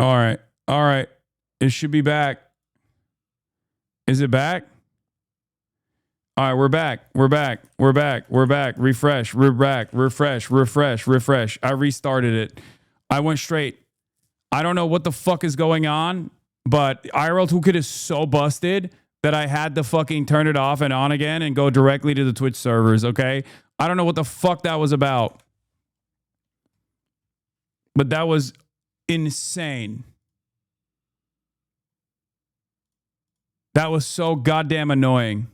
All right. All right. It should be back. Is it back? All right, we're back. We're back. We're back. We're back. Refresh. We're back. Refresh. Refresh. Refresh. I restarted it. I went straight. I don't know what the fuck is going on, but IRL Toolkit is so busted that I had to fucking turn it off and on again and go directly to the Twitch servers, okay? I don't know what the fuck that was about. But that was insane. That was so goddamn annoying.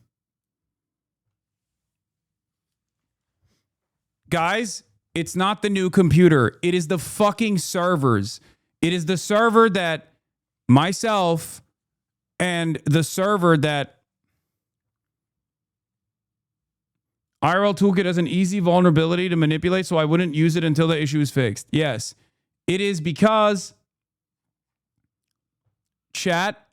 Guys, it's not the new computer. It is the fucking servers. It is the server that myself and the server that IRL Toolkit has an easy vulnerability to manipulate, so I wouldn't use it until the issue is fixed. Yes, it is because, chat,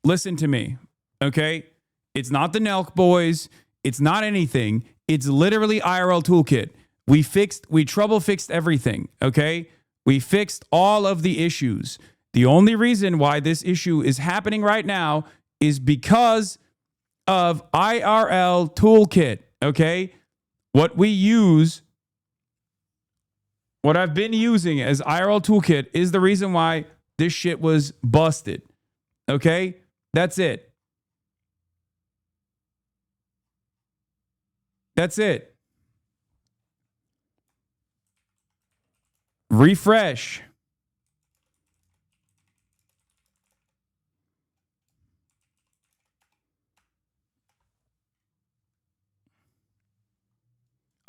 listen to me, okay? It's not the Nelk boys. It's not anything. It's literally IRL Toolkit. We trouble fixed everything, okay? We fixed all of the issues. The only reason why this issue is happening right now is because of IRL Toolkit, okay? What I've been using as IRL Toolkit is the reason why this shit was busted, okay? That's it. That's it. Refresh.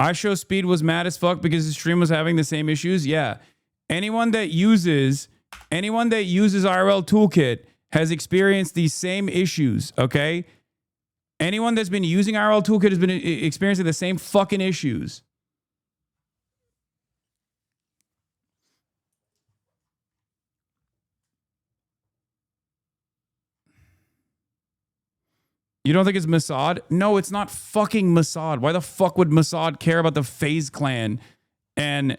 iShowSpeed was mad as fuck because his stream was having the same issues. Yeah. Anyone that uses IRL Toolkit has experienced these same issues, okay? Anyone that's been using IRL Toolkit has been experiencing the same fucking issues. You don't think it's Mossad? No, it's not fucking Mossad. Why the fuck would Mossad care about the FaZe clan? And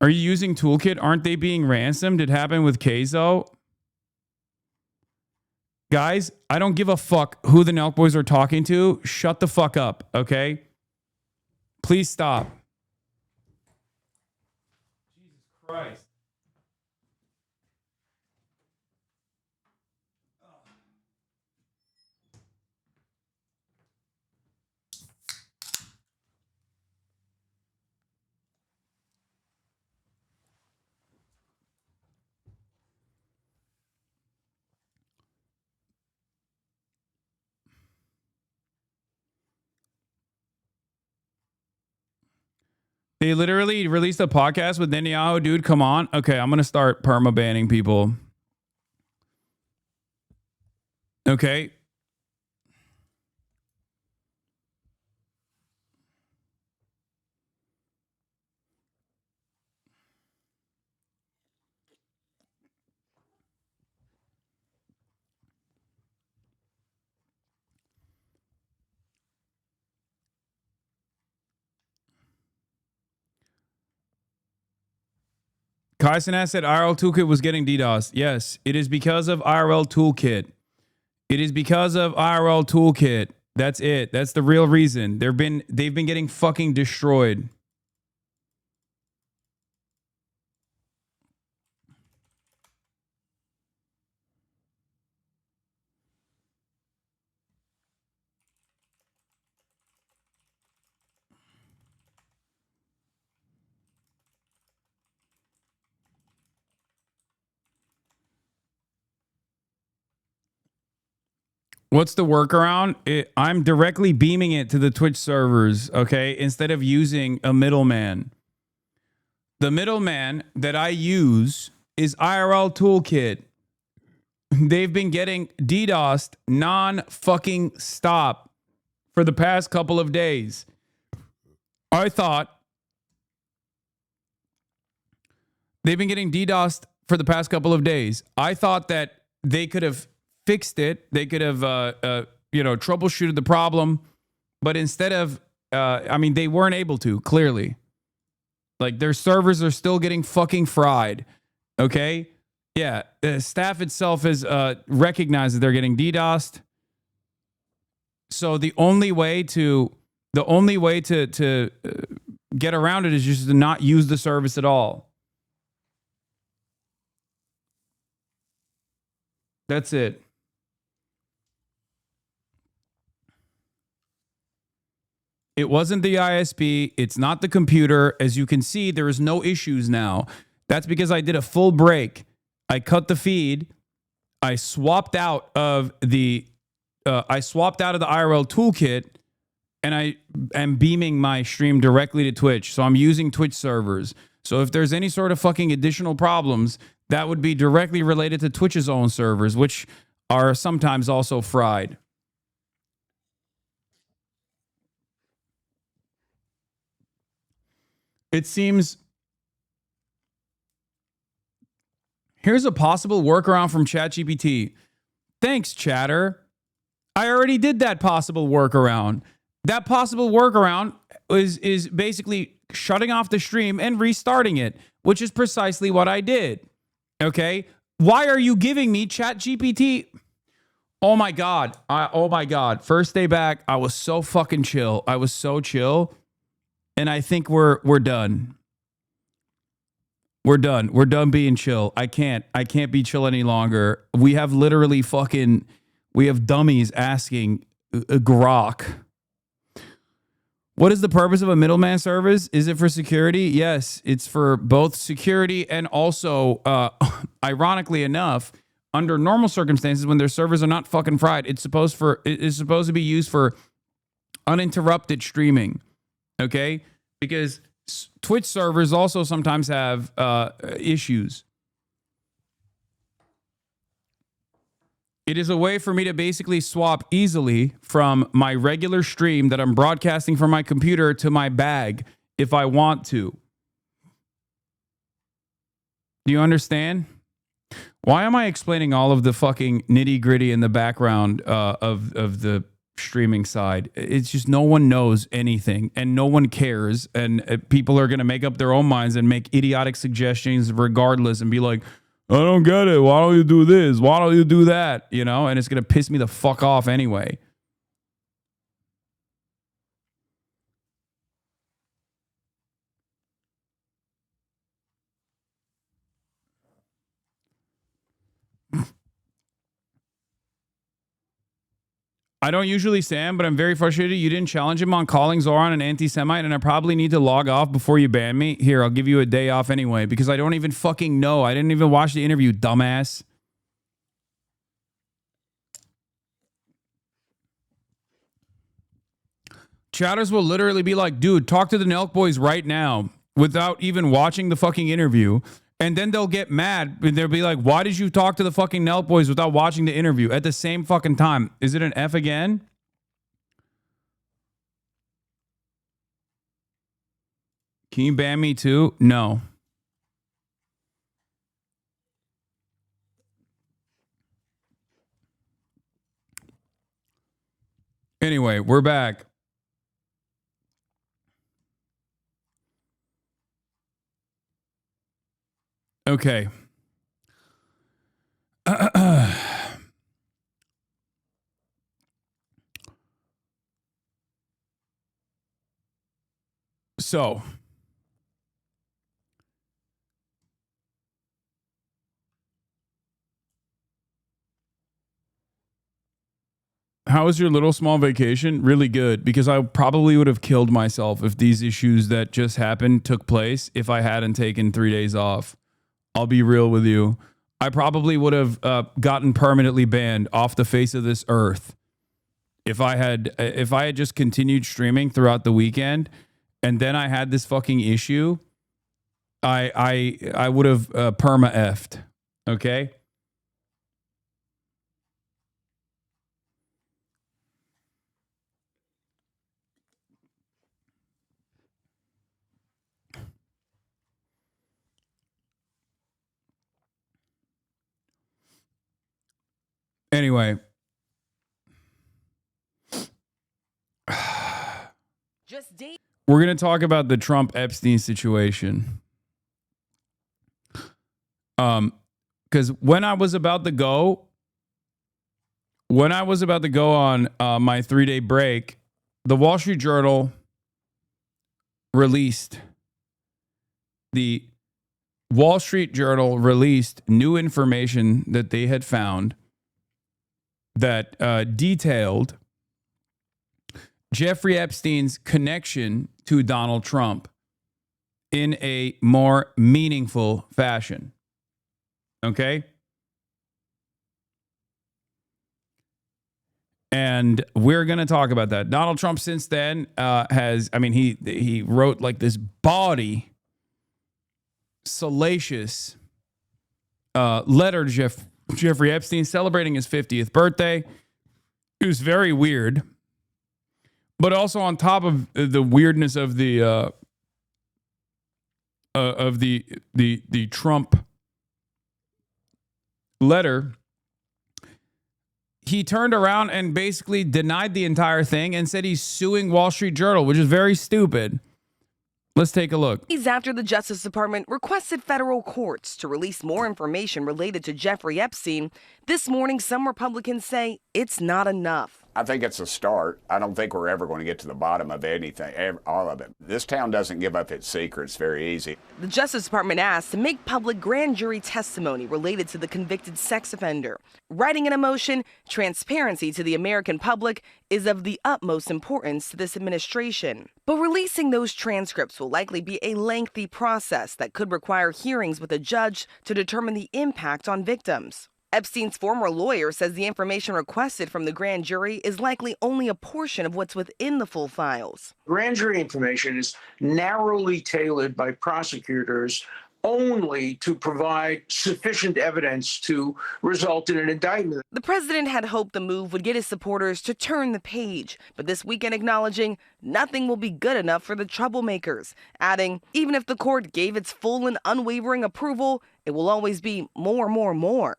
are you using Toolkit? Aren't they being ransomed? It happened with Keizo. Guys, I don't give a fuck who the Nelk boys are talking to. Shut the fuck up, okay? Please stop. Jesus Christ. They literally released a podcast with Netanyahu, dude. Come on. Okay, I'm going to start perma-banning people. Okay. Kaisenas said IRL Toolkit was getting DDoS. Yes, it is because of IRL Toolkit. It is because of IRL Toolkit. That's it. That's the real reason. They've been getting fucking destroyed. What's the workaround? I'm directly beaming it to the Twitch servers, okay, instead of using a middleman. The middleman that I use is IRL Toolkit. They've been getting DDoSed non-fucking stop for the past couple of days. I thought they've been getting DDoSed for the past couple of days. I thought that they could have fixed it. They could have, troubleshooted the problem. But instead of I mean, they weren't able to, clearly. Like, their servers are still getting fucking fried. Okay? Yeah, the staff itself has recognized that they're getting DDoSed. So the only way to get around it is just to not use the service at all. That's it. It wasn't the ISP. It's not the computer. As you can see, there is no issues now. That's because I did a full break. I cut the feed. I swapped out of the IRL toolkit, and I am beaming my stream directly to Twitch. So I'm using Twitch servers. So if there's any sort of fucking additional problems, that would be directly related to Twitch's own servers, which are sometimes also fried. It seems... Here's a possible workaround from ChatGPT. Thanks, chatter. I already did that possible workaround. That possible workaround is basically shutting off the stream and restarting it, which is precisely what I did. Okay? Why are you giving me ChatGPT? Oh my God. Oh my God. First day back, I was so fucking chill. I was so chill. And I think we're done. We're done. We're done being chill. I can't be chill any longer. We have literally we have dummies asking grok. What is the purpose of a middleman service? Is it for security? Yes, it's for both security and also, ironically enough, under normal circumstances when their servers are not fucking fried, it's supposed to be used for uninterrupted streaming. Okay? Because Twitch servers also sometimes have issues. It is a way for me to basically swap easily from my regular stream that I'm broadcasting from my computer to my bag if I want to. Do you understand? Why am I explaining all of the fucking nitty gritty in the background of the streaming side? It's just no one knows anything and no one cares, and people are going to make up their own minds and make idiotic suggestions regardless and be like, I don't get it. Why don't you do this? Why don't you do that? You know, and it's going to piss me the fuck off anyway. I don't usually Sam, but I'm very frustrated. You didn't challenge him on calling Zoran an anti-Semite, and I probably need to log off before you ban me. Here, I'll give you a day off anyway, because I don't even fucking know. I didn't even watch the interview, dumbass. Chatters will literally be like, dude, talk to the Nelk boys right now without even watching the fucking interview. And then they'll get mad and they'll be like, why did you talk to the fucking Nelk boys without watching the interview at the same fucking time? Is it an F again? Can you ban me too? No. Anyway, we're back. Okay. So, how was your little small vacation? Really good, because I probably would have killed myself if these issues that just happened took place if I hadn't taken 3 days off. I'll be real with you. I probably would have gotten permanently banned off the face of this earth if I had just continued streaming throughout the weekend, and then I had this fucking issue. I would have perma effed. Okay. Anyway. We're going to talk about the Trump-Epstein situation. Because when I was about to go on my 3-day break, the Wall Street Journal released new information that they had found that detailed Jeffrey Epstein's connection to Donald Trump in a more meaningful fashion. Okay? And we're going to talk about that. Donald Trump since then he wrote like this bawdy, salacious letter to Jeffrey Epstein celebrating his 50th birthday. It was very weird. But also on top of the weirdness of the Trump letter, he turned around and basically denied the entire thing and said he's suing Wall Street Journal, which is very stupid. Let's take a look. After the Justice Department requested federal courts to release more information related to Jeffrey Epstein, this morning some Republicans say it's not enough. I think it's a start. I don't think we're ever going to get to the bottom of anything, all of it. This town doesn't give up its secrets very easy. The Justice Department asked to make public grand jury testimony related to the convicted sex offender. Writing in a motion, transparency to the American public is of the utmost importance to this administration. But releasing those transcripts will likely be a lengthy process that could require hearings with a judge to determine the impact on victims. Epstein's former lawyer says the information requested from the grand jury is likely only a portion of what's within the full files. Grand jury information is narrowly tailored by prosecutors only to provide sufficient evidence to result in an indictment. The president had hoped the move would get his supporters to turn the page, but this weekend acknowledging nothing will be good enough for the troublemakers, adding, even if the court gave its full and unwavering approval, it will always be more.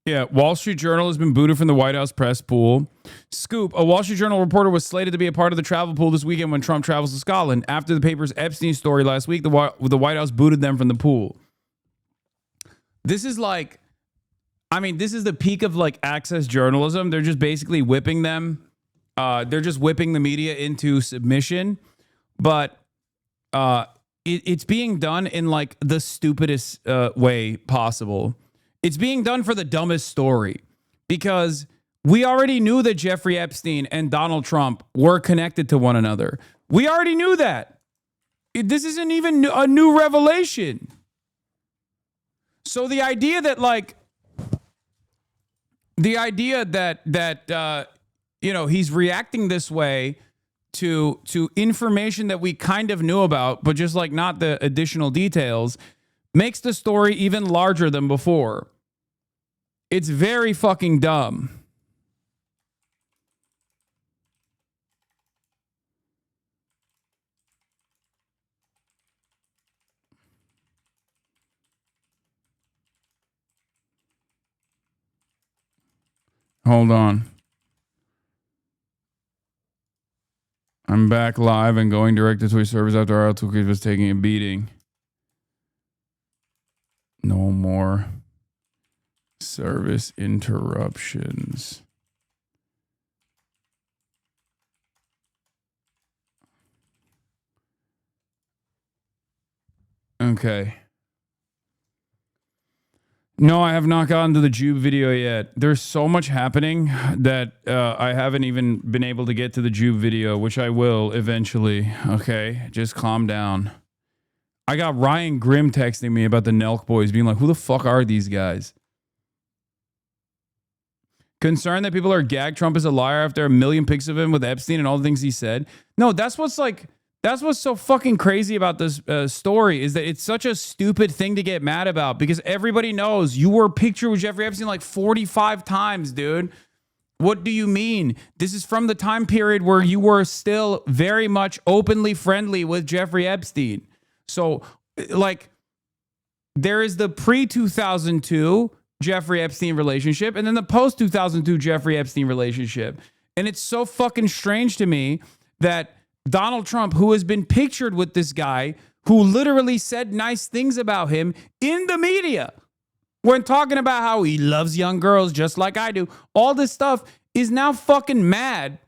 Yeah, Wall Street Journal has been booted from the White House press pool. Scoop, a Wall Street Journal reporter was slated to be a part of the travel pool this weekend when Trump travels to Scotland. After the paper's Epstein story last week, the White House booted them from the pool. This is like, this is the peak of like access journalism. They're just basically whipping them. They're just whipping the media into submission. But it's being done in like the stupidest way possible. It's being done for the dumbest story because we already knew that Jeffrey Epstein and Donald Trump were connected to one another. We already knew that. This isn't even a new revelation. So the idea that he's reacting this way to information that we kind of knew about, but just like not the additional details, makes the story even larger than before. It's very fucking dumb. Hold on. I'm back live and going direct to Twitch servers after our toolkit was taking a beating. No more service interruptions. Okay. No, I have not gotten to the JUBE video yet. There's so much happening that I haven't even been able to get to the JUBE video, which I will eventually. Okay, just calm down. I got Ryan Grimm texting me about the Nelk boys, being like, who the fuck are these guys? Concerned that people are gagged Trump is a liar after a million pics of him with Epstein and all the things he said. No, that's what's so fucking crazy about this story, is that it's such a stupid thing to get mad about because everybody knows you were pictured with Jeffrey Epstein like 45 times, dude. What do you mean? This is from the time period where you were still very much openly friendly with Jeffrey Epstein. So, like, there is the pre-2002 Jeffrey Epstein relationship and then the post-2002 Jeffrey Epstein relationship. And it's so fucking strange to me that Donald Trump, who has been pictured with this guy who literally said nice things about him in the media when talking about how he loves young girls just like I do. All this stuff is now fucking mad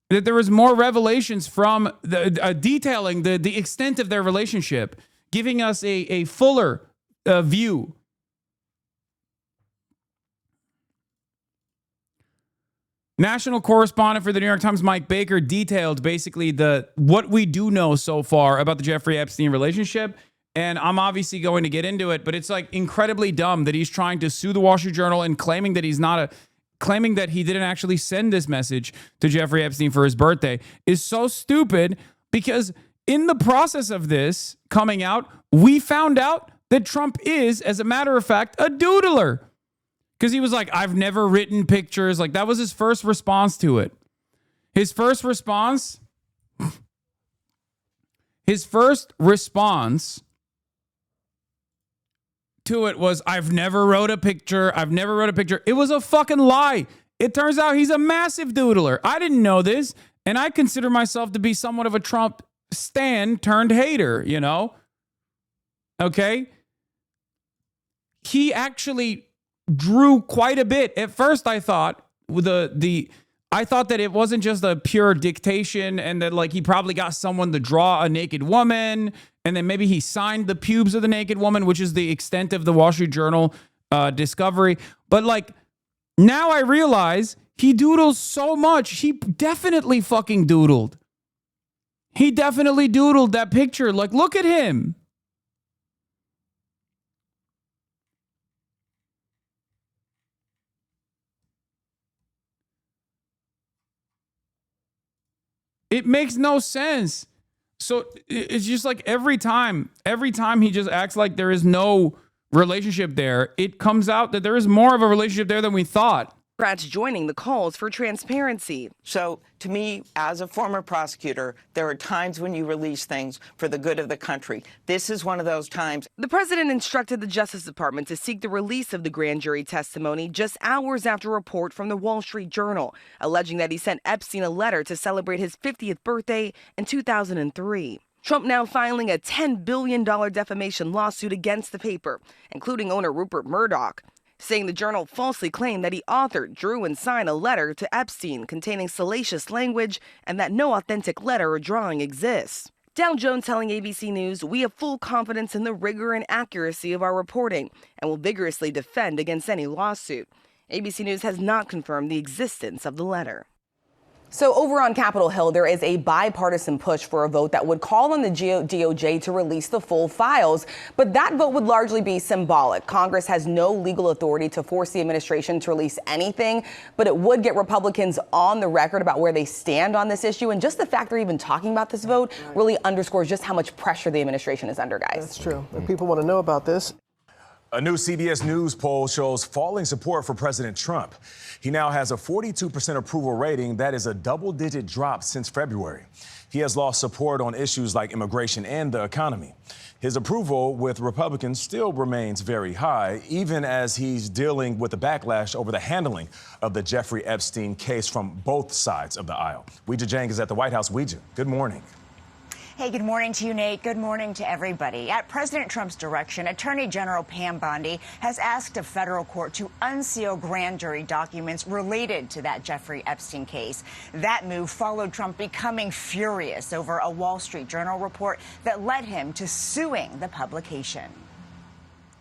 that there was more revelations from the detailing the extent of their relationship, giving us a fuller view. National correspondent for the New York Times, Mike Baker, detailed basically what we do know so far about the Jeffrey Epstein relationship. And I'm obviously going to get into it, but it's like incredibly dumb that he's trying to sue the Wall Street Journal and claiming that claiming that he didn't actually send this message to Jeffrey Epstein for his birthday is so stupid, because in the process of this coming out, we found out that Trump is, as a matter of fact, a doodler. Because he was like, I've never written pictures. Like, that was his first response to it. His first response to it was, I've never wrote a picture. It was a fucking lie. It turns out he's a massive doodler. I didn't know this, and I consider myself to be somewhat of a Trump stan turned hater, you know? Okay? He actually drew quite a bit. At first, I thought I thought that it wasn't just a pure dictation, and that like he probably got someone to draw a naked woman, and then maybe he signed the pubes of the naked woman, which is the extent of the Wall Street Journal discovery. But like now I realize he doodles so much. He definitely fucking doodled. He definitely doodled that picture. Like, look at him. It makes no sense. So it's just like every time he just acts like there is no relationship there, it comes out that there is more of a relationship there than we thought. Democrats joining the calls for transparency. So to me, as a former prosecutor, there are times when you release things for the good of the country. This is one of those times. The president instructed the Justice Department to seek the release of the grand jury testimony just hours after a report from the Wall Street Journal, alleging that he sent Epstein a letter to celebrate his 50th birthday in 2003. Trump now filing a $10 billion defamation lawsuit against the paper, including owner Rupert Murdoch, saying the Journal falsely claimed that he authored, drew, and signed a letter to Epstein containing salacious language and that no authentic letter or drawing exists. Dow Jones telling ABC News, we have full confidence in the rigor and accuracy of our reporting and will vigorously defend against any lawsuit. ABC News has not confirmed the existence of the letter. So over on Capitol Hill, there is a bipartisan push for a vote that would call on the DOJ to release the full files. But that vote would largely be symbolic. Congress has no legal authority to force the administration to release anything, but it would get Republicans on the record about where they stand on this issue. And just the fact they're even talking about this vote really underscores just how much pressure the administration is under, guys. That's true. And people want to know about this. A new CBS News poll shows falling support for President Trump. He now has a 42% approval rating. That is a double-digit drop since February. He has lost support on issues like immigration and the economy. His approval with Republicans still remains very high, even as he's dealing with the backlash over the handling of the Jeffrey Epstein case from both sides of the aisle. Weijia Jiang is at the White House. Weijia, good morning. Hey, good morning to you, Nate. Good morning to everybody. At President Trump's direction, Attorney General Pam Bondi has asked a federal court to unseal grand jury documents related to that Jeffrey Epstein case. That move followed Trump becoming furious over a Wall Street Journal report that led him to suing the publication.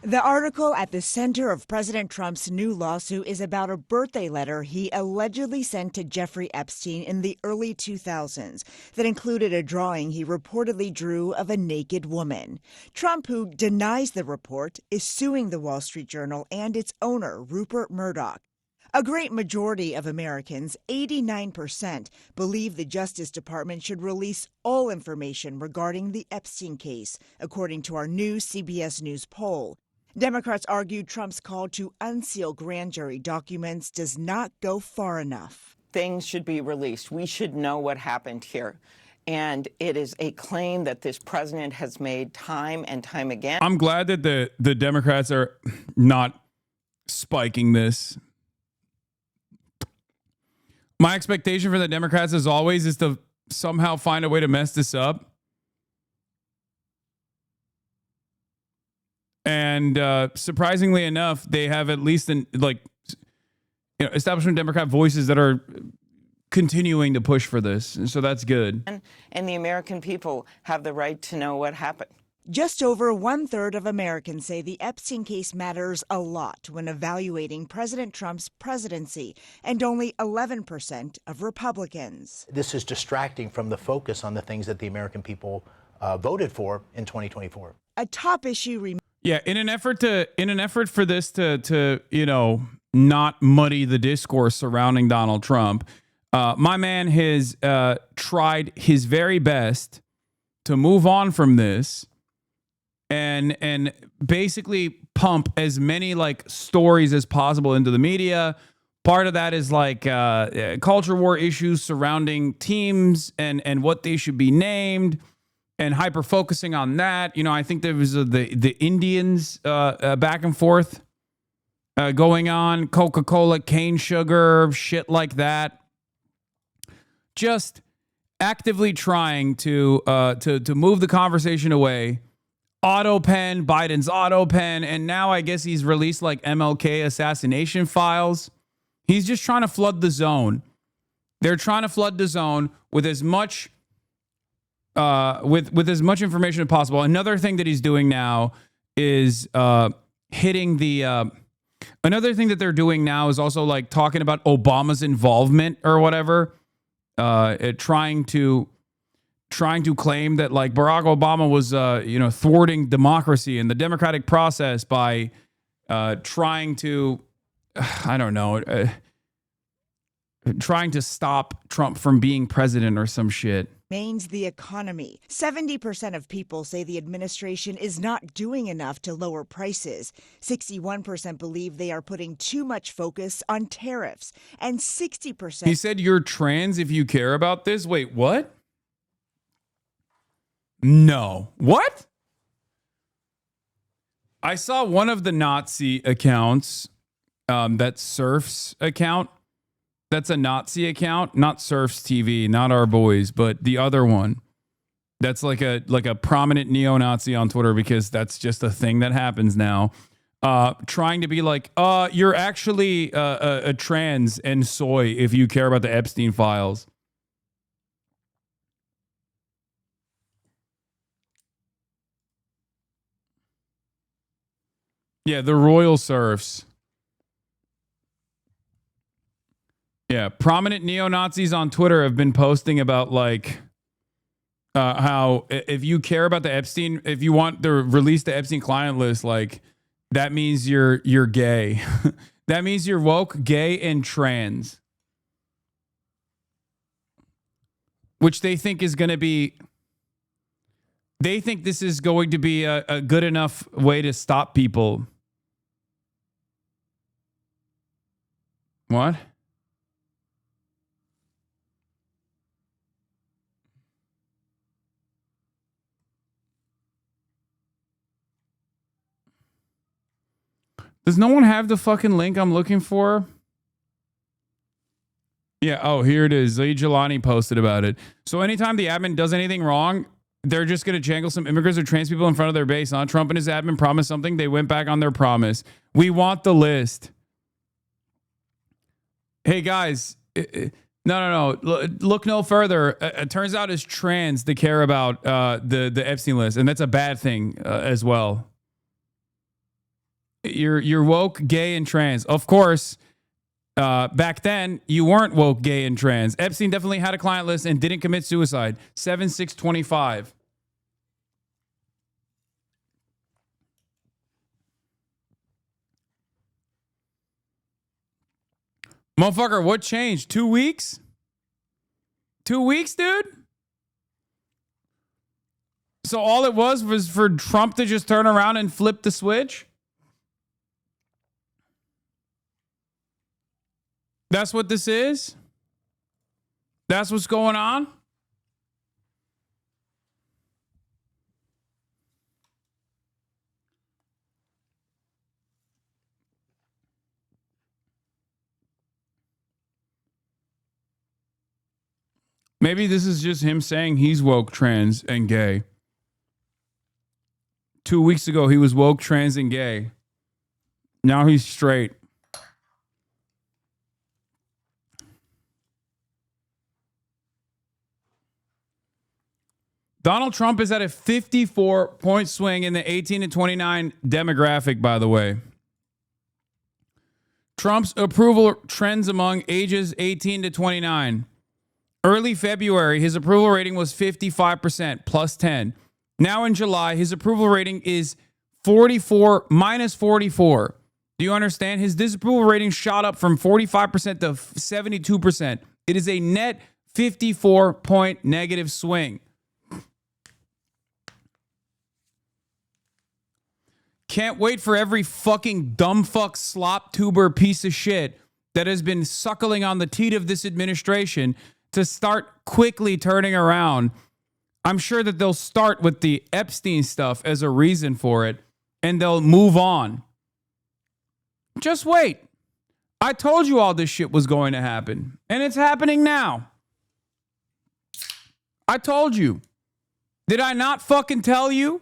The article at the center of President Trump's new lawsuit is about a birthday letter he allegedly sent to Jeffrey Epstein in the early 2000s that included a drawing he reportedly drew of a naked woman. Trump, who denies the report, is suing the Wall Street Journal and its owner, Rupert Murdoch. A great majority of Americans, 89%, believe the Justice Department should release all information regarding the Epstein case, according to our new CBS News poll. Democrats argued Trump's call to unseal grand jury documents does not go far enough. Things should be released. We should know what happened here. And it is a claim that this president has made time and time again. I'm glad that the Democrats are not spiking this. My expectation for the Democrats, as always, is to somehow find a way to mess this up. And surprisingly enough, they have at least establishment Democrat voices that are continuing to push for this. And so that's good. And the American people have the right to know what happened. Just over 1/3 of Americans say the Epstein case matters a lot when evaluating President Trump's presidency, and only 11% of Republicans. This is distracting from the focus on the things that the American people voted for in 2024. A top issue. Yeah, in an effort for this to not muddy the discourse surrounding Donald Trump, my man has tried his very best to move on from this and basically pump as many stories as possible into the media. Part of that is culture war issues surrounding teams and what they should be named, and hyper focusing on that. I think there was the Indians back and forth going on, Coca-Cola, cane sugar, shit like that. Just actively trying to move the conversation away. Auto pen, Biden's auto pen, and now I guess he's released MLK assassination files. He's just trying to flood the zone. They're trying to flood the zone with as much with as much information as possible. Another thing that he's doing now is hitting the. Another thing that they're doing now is also talking about Obama's involvement or whatever, trying to claim that Barack Obama was thwarting democracy and the democratic process by trying to trying to stop Trump from being president or some shit. Remains the economy. 70% of people say the administration is not doing enough to lower prices. 61% believe they are putting too much focus on tariffs. And 60%. He said you're trans if you care about this. Wait, what? No. What? I saw one of the Nazi accounts, that Surf's account. That's a Nazi account, not Surf's TV, not our boys, but the other one. That's like a prominent neo-Nazi on Twitter, because that's just a thing that happens now. Trying to be you're actually a trans and soy if you care about the Epstein files. Yeah, the Royal Surfs. Yeah, prominent neo-Nazis on Twitter have been posting about how if you care about the Epstein, if you want to release the Epstein client list, that means you're gay. That means you're woke, gay, and trans. Which they think is going to be. They think this is going to be a good enough way to stop people. What? Does no one have the fucking link I'm looking for? Yeah, oh, here it is. Lee Jelani posted about it. So anytime the admin does anything wrong, they're just going to jangle some immigrants or trans people in front of their base. Huh? Trump and his admin promised something. They went back on their promise. We want the list. Hey, guys. No. Look no further. It turns out it's trans to care about the Epstein list. And that's a bad thing as well. You're woke, gay, and trans. Of course, back then, you weren't woke, gay, and trans. Epstein definitely had a client list and didn't commit suicide. 7/6/25. Motherfucker, what changed? 2 weeks? 2 weeks, dude? So all it was for Trump to just turn around and flip the switch? That's what this is? That's what's going on? Maybe this is just him saying he's woke, trans, and gay. 2 weeks ago, he was woke, trans, and gay. Now he's straight. Donald Trump is at a 54-point swing in the 18 to 29 demographic, by the way. Trump's approval trends among ages 18 to 29. Early February, his approval rating was 55%, plus 10. Now in July, his approval rating is 44, minus 44. Do you understand? His disapproval rating shot up from 45% to 72%. It is a net 54-point negative swing. Can't wait for every fucking dumb fuck slop tuber piece of shit that has been suckling on the teat of this administration to start quickly turning around. I'm sure that they'll start with the Epstein stuff as a reason for it, and they'll move on. Just wait. I told you all this shit was going to happen, and it's happening now. I told you. Did I not fucking tell you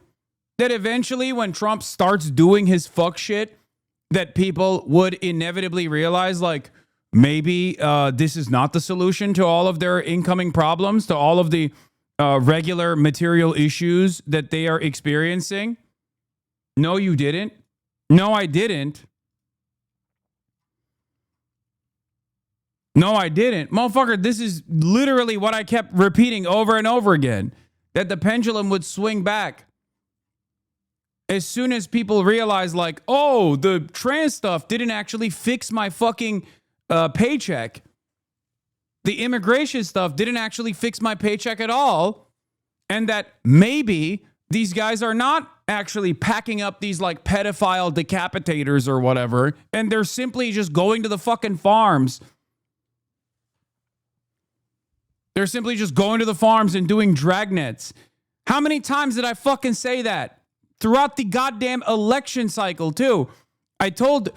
that eventually when Trump starts doing his fuck shit, that people would inevitably realize, like, maybe this is not the solution to all of their incoming problems, to all of the regular material issues that they are experiencing? No, you didn't. No, I didn't. No, I didn't. Motherfucker, this is literally what I kept repeating over and over again, that the pendulum would swing back. As soon as people realize, like, oh, the trans stuff didn't actually fix my fucking paycheck. The immigration stuff didn't actually fix my paycheck at all. And that maybe these guys are not actually packing up these like pedophile decapitators or whatever. And they're simply just going to the fucking farms. They're simply just going to the farms and doing dragnets. How many times did I fucking say that? Throughout the goddamn election cycle, too. I told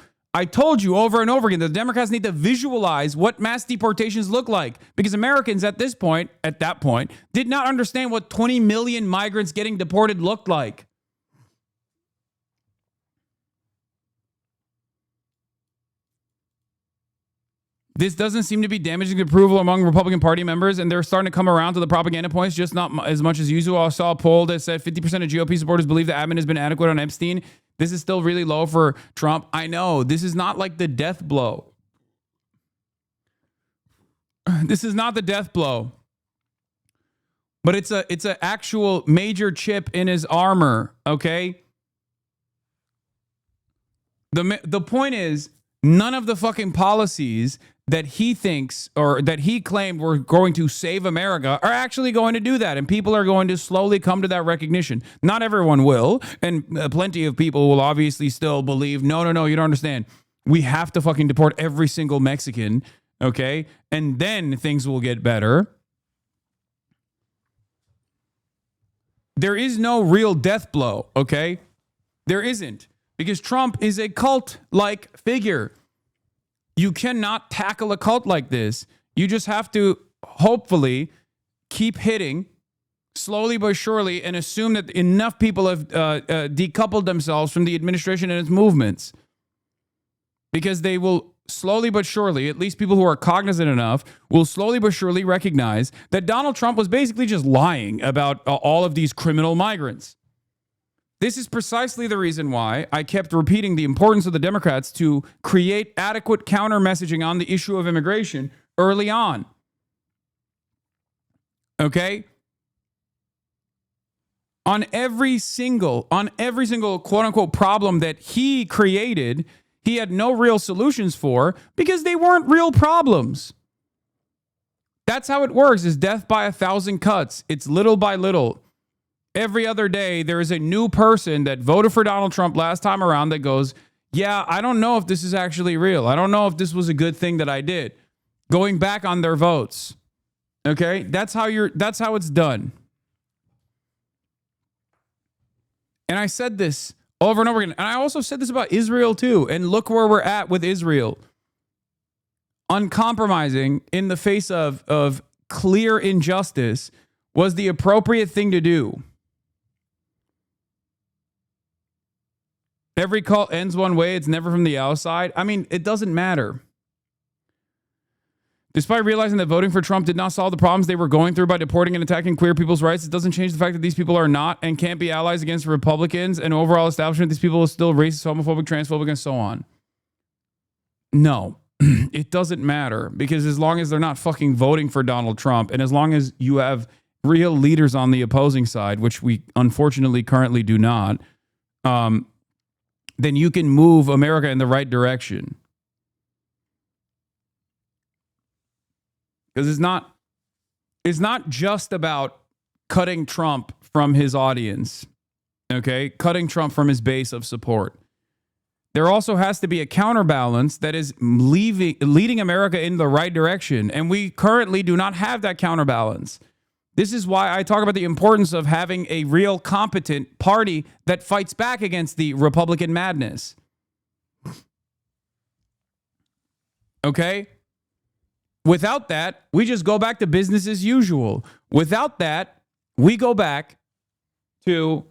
you over and over again that the Democrats need to visualize what mass deportations look like, because Americans at that point, did not understand what 20 million migrants getting deported looked like. This doesn't seem to be damaging approval among Republican Party members, and they're starting to come around to the propaganda points, just not as much as usual. I saw a poll that said 50% of GOP supporters believe the admin has been adequate on Epstein. This is still really low for Trump. I know. This is not like the death blow. This is not the death blow. But it's an actual major chip in his armor, okay? The point is, none of the fucking policies that he thinks or that he claimed were going to save America are actually going to do that. And people are going to slowly come to that recognition. Not everyone will. And plenty of people will obviously still believe, no, you don't understand. We have to fucking deport every single Mexican, okay? And then things will get better. There is no real death blow, okay? There isn't. Because Trump is a cult-like figure. You cannot tackle a cult like this. You just have to hopefully keep hitting slowly but surely and assume that enough people have decoupled themselves from the administration and its movements. Because they will slowly but surely, at least people who are cognizant enough, will slowly but surely recognize that Donald Trump was basically just lying about all of these criminal migrants. This is precisely the reason why I kept repeating the importance of the Democrats to create adequate counter messaging on the issue of immigration early on. Okay? On every single quote unquote problem that he created, he had no real solutions for because they weren't real problems. That's how it works, is death by 1,000 cuts. It's little by little. Every other day, there is a new person that voted for Donald Trump last time around that goes, yeah, I don't know if this is actually real. I don't know if this was a good thing that I did. Going back on their votes. Okay? That's how it's done. And I said this over and over again. And I also said this about Israel too. And look where we're at with Israel. Uncompromising in the face of clear injustice was the appropriate thing to do. Every cult ends one way. It's never from the outside. I mean, it doesn't matter. Despite realizing that voting for Trump did not solve the problems they were going through by deporting and attacking queer people's rights, it doesn't change the fact that these people are not and can't be allies against Republicans and overall establishment. These people are still racist, homophobic, transphobic, and so on. No, it doesn't matter, because as long as they're not fucking voting for Donald Trump, and as long as you have real leaders on the opposing side, which we unfortunately currently do not, then you can move America in the right direction. Because it's not just about cutting Trump from his audience, okay? Cutting Trump from his base of support. There also has to be a counterbalance that is leading America in the right direction, and we currently do not have that counterbalance. This is why I talk about the importance of having a real competent party that fights back against the Republican madness. Okay? Without that, we just go back to business as usual. Without that, we go back to,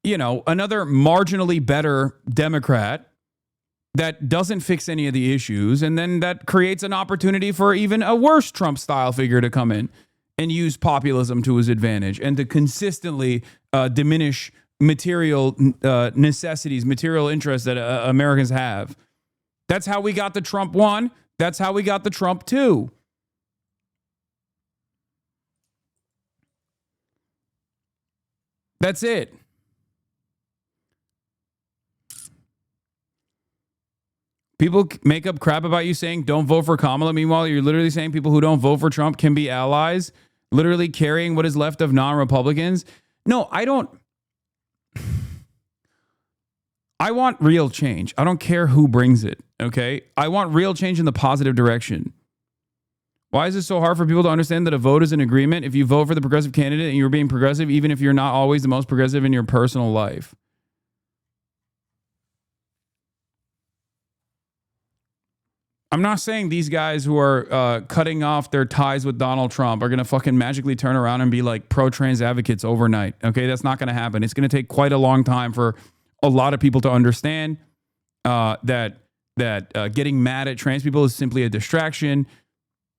another marginally better Democrat that doesn't fix any of the issues, and then that creates an opportunity for even a worse Trump-style figure to come in and use populism to his advantage and to consistently diminish material necessities, material interests that Americans have. That's how we got the Trump 1. That's how we got the Trump 2. That's it. People make up crap about you saying don't vote for Kamala. Meanwhile, you're literally saying people who don't vote for Trump can be allies, literally carrying what is left of non-Republicans. No, I don't. I want real change. I don't care who brings it, okay? I want real change in the positive direction. Why is it so hard for people to understand that a vote is an agreement if you vote for the progressive candidate and you're being progressive, even if you're not always the most progressive in your personal life? I'm not saying these guys who are cutting off their ties with Donald Trump are going to fucking magically turn around and be like pro-trans advocates overnight, okay? That's not going to happen. It's going to take quite a long time for a lot of people to understand that getting mad at trans people is simply a distraction.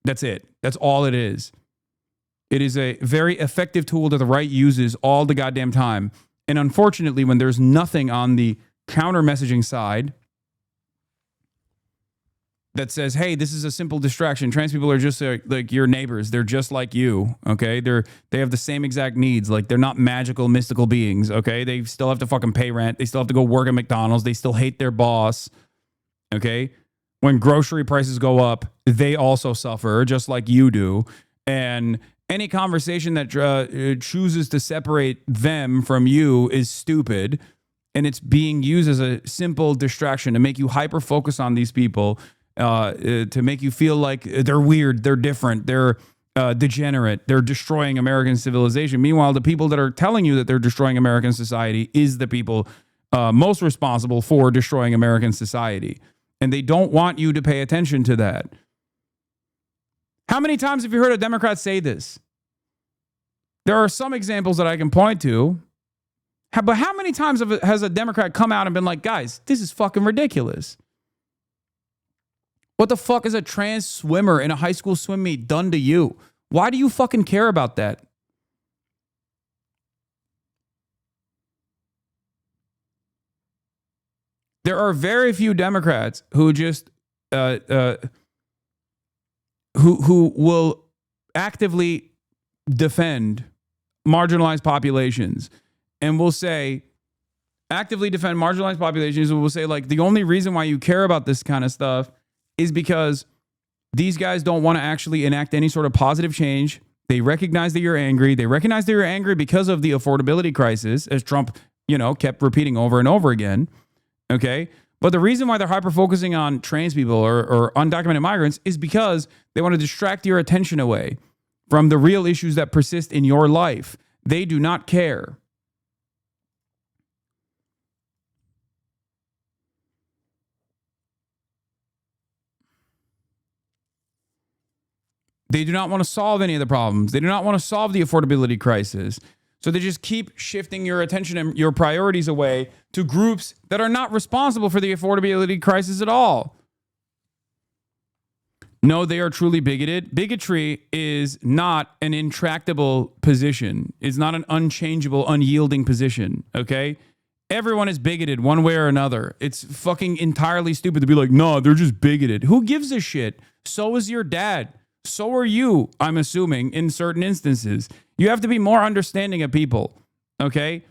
That's it. That's all it is. It is a very effective tool that the right uses all the goddamn time. And unfortunately, when there's nothing on the counter messaging side that says, hey, this is a simple distraction. Trans people are just like your neighbors. They're just like you, okay? They have the same exact needs. Like, they're not magical, mystical beings, okay? They still have to fucking pay rent. They still have to go work at McDonald's. They still hate their boss, okay? When grocery prices go up, they also suffer, just like you do. And any conversation that chooses to separate them from you is stupid. And it's being used as a simple distraction to make you hyper-focus on these people, to make you feel like they're weird, they're different, they're degenerate, they're destroying American civilization. Meanwhile, the people that are telling you that they're destroying American society is the people most responsible for destroying American society. And they don't want you to pay attention to that. How many times have you heard a Democrat say this? There are some examples that I can point to. But how many times has a Democrat come out and been like, guys, this is fucking ridiculous? What the fuck is a trans swimmer in a high school swim meet done to you? Why do you fucking care about that? There are very few Democrats who just who will actively defend marginalized populations and will say actively defend marginalized populations and will say, like, the only reason why you care about this kind of stuff is because these guys don't want to actually enact any sort of positive change. They recognize that you're angry. They recognize that you're angry because of the affordability crisis, as Trump, kept repeating over and over again. Okay. But the reason why they're hyper-focusing on trans people or undocumented migrants is because they want to distract your attention away from the real issues that persist in your life. They do not care. They do not want to solve any of the problems. They do not want to solve the affordability crisis. So they just keep shifting your attention and your priorities away to groups that are not responsible for the affordability crisis at all. No, they are truly bigoted. Bigotry is not an intractable position. It's not an unchangeable, unyielding position, okay? Everyone is bigoted one way or another. It's fucking entirely stupid to be like, no, they're just bigoted. Who gives a shit? So is your dad. So are you, I'm assuming, in certain instances. You have to be more understanding of people, okay?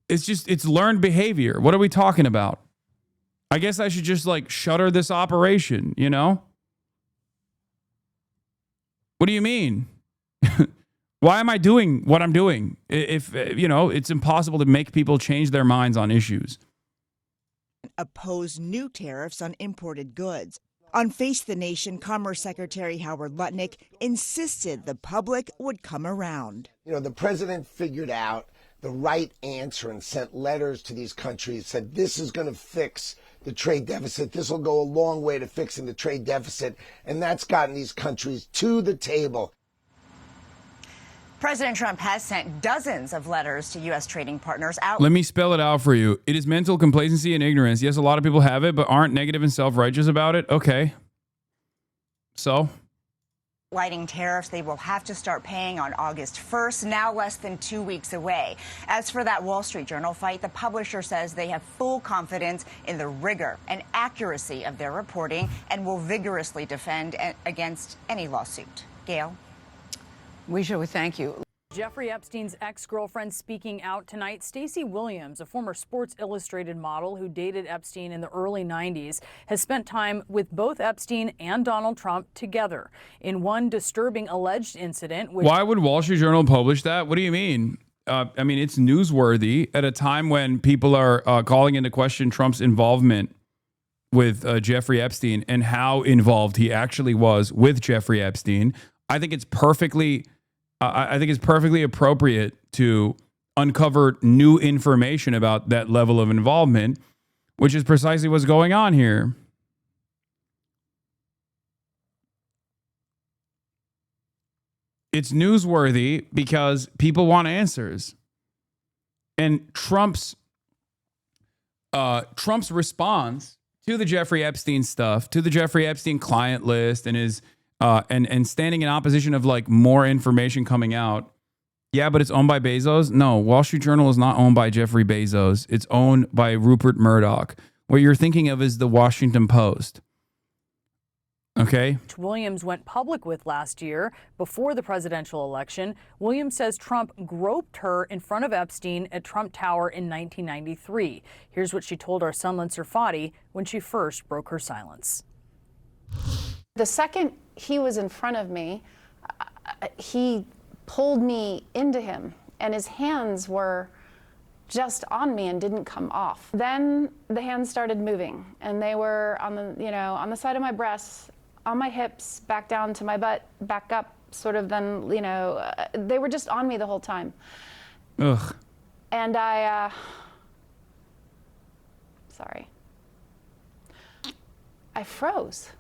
It's learned behavior. What are we talking about? I guess I should just like shutter this operation, you know? What do you mean? Why am I doing what I'm doing? If, you know, it's impossible to make people change their minds on issues. Oppose new tariffs on imported goods. On Face the Nation, Commerce Secretary Howard Lutnick insisted the public would come around. You know, the president figured out the right answer and sent letters to these countries, said this is going to fix the trade deficit. This will go a long way to fixing the trade deficit. And that's gotten these countries to the table. President Trump has sent dozens of letters to U.S. trading partners out. Let me spell it out for you. It is mental complacency and ignorance. Yes, a lot of people have it, but aren't negative and self-righteous about it. Okay. So? Lighting tariffs they will have to start paying on August 1st, now less than 2 weeks away. As for that Wall Street Journal fight, the publisher says they have full confidence in the rigor and accuracy of their reporting and will vigorously defend against any lawsuit. Gail? We thank you. Jeffrey Epstein's ex-girlfriend speaking out tonight. Stacey Williams, a former Sports Illustrated model who dated Epstein in the early 90s, has spent time with both Epstein and Donald Trump together in one disturbing alleged incident. Why would Wall Street Journal publish that? What do you mean? I mean, it's newsworthy at a time when people are calling into question Trump's involvement with Jeffrey Epstein and how involved he actually was with Jeffrey Epstein. I think it's perfectly appropriate to uncover new information about that level of involvement, which is precisely what's going on here. It's newsworthy because people want answers. And Trump's response to the Jeffrey Epstein stuff, to the Jeffrey Epstein client list and his and standing in opposition of like more information coming out. Yeah, but it's owned by Bezos. No, Wall Street Journal is not owned by Jeffrey Bezos. It's owned by Rupert Murdoch. What you're thinking of is the Washington Post. Okay. Williams went public with last year before the presidential election. Williams says Trump groped her in front of Epstein at Trump Tower in 1993. Here's what she told our Sunland Serfati when she first broke her silence. The second he was in front of me, he pulled me into him, and his hands were just on me and didn't come off. Then the hands started moving, and they were on the, on the side of my breasts, on my hips, back down to my butt, back up, sort of. Then, they were just on me the whole time. Ugh. And I froze.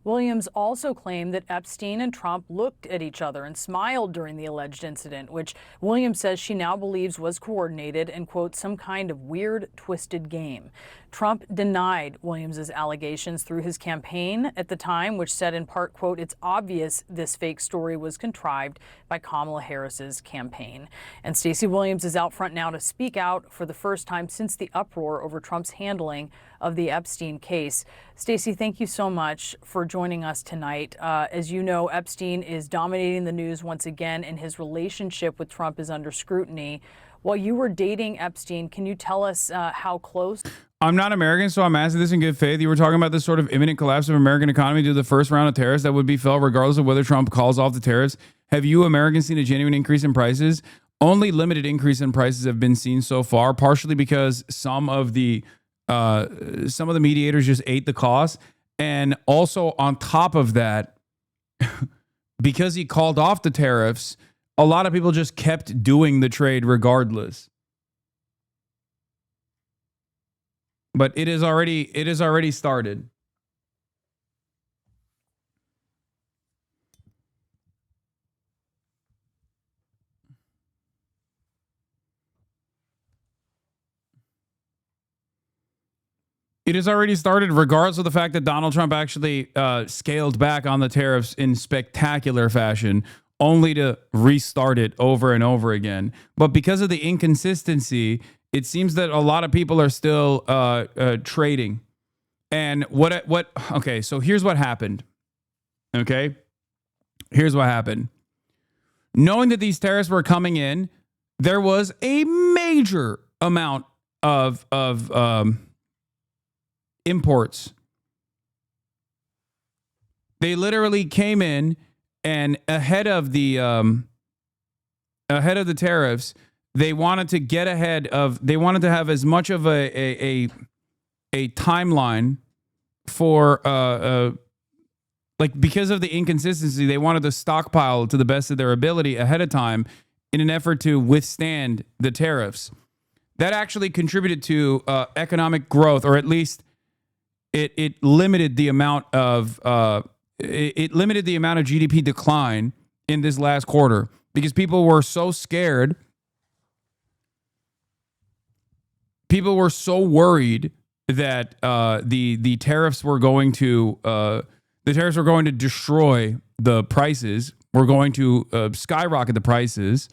Williams also claimed that Epstein and Trump looked at each other and smiled during the alleged incident, which Williams says she now believes was coordinated and, quote, some kind of weird, twisted game. Trump denied Williams's allegations through his campaign at the time, which said in part, quote, it's obvious this fake story was contrived by Kamala Harris's campaign. And Stacey Williams is out front now to speak out for the first time since the uproar over Trump's handling of the Epstein case. Stacey, thank you so much for joining us tonight. As you know, Epstein is dominating the news once again, and his relationship with Trump is under scrutiny. While you were dating Epstein, can you tell us how close? I'm not American, so I'm asking this in good faith. You were talking about this sort of imminent collapse of American economy due to the first round of tariffs that would be felt regardless of whether Trump calls off the tariffs. Have you Americans seen a genuine increase in prices? Only limited increase in prices have been seen so far, partially because some of the mediators just ate the cost. And also on top of that, because he called off the tariffs, a lot of people just kept doing the trade regardless. But it is already started. It has already started, regardless of the fact that Donald Trump actually scaled back on the tariffs in spectacular fashion, only to restart it over and over again. But because of the inconsistency, it seems that a lot of people are still trading. And okay, so here's what happened. Okay? Here's what happened. Knowing that these tariffs were coming in, there was a major amount of imports. They literally came in, and ahead of the tariffs, they wanted to get ahead of. They wanted to have as much of a timeline for like, because of the inconsistency, they wanted to stockpile to the best of their ability ahead of time in an effort to withstand the tariffs. That actually contributed to economic growth, or at least it limited the amount of GDP decline in this last quarter, because people were so scared. People were so worried that the tariffs were going to destroy the prices. We're going to skyrocket the prices.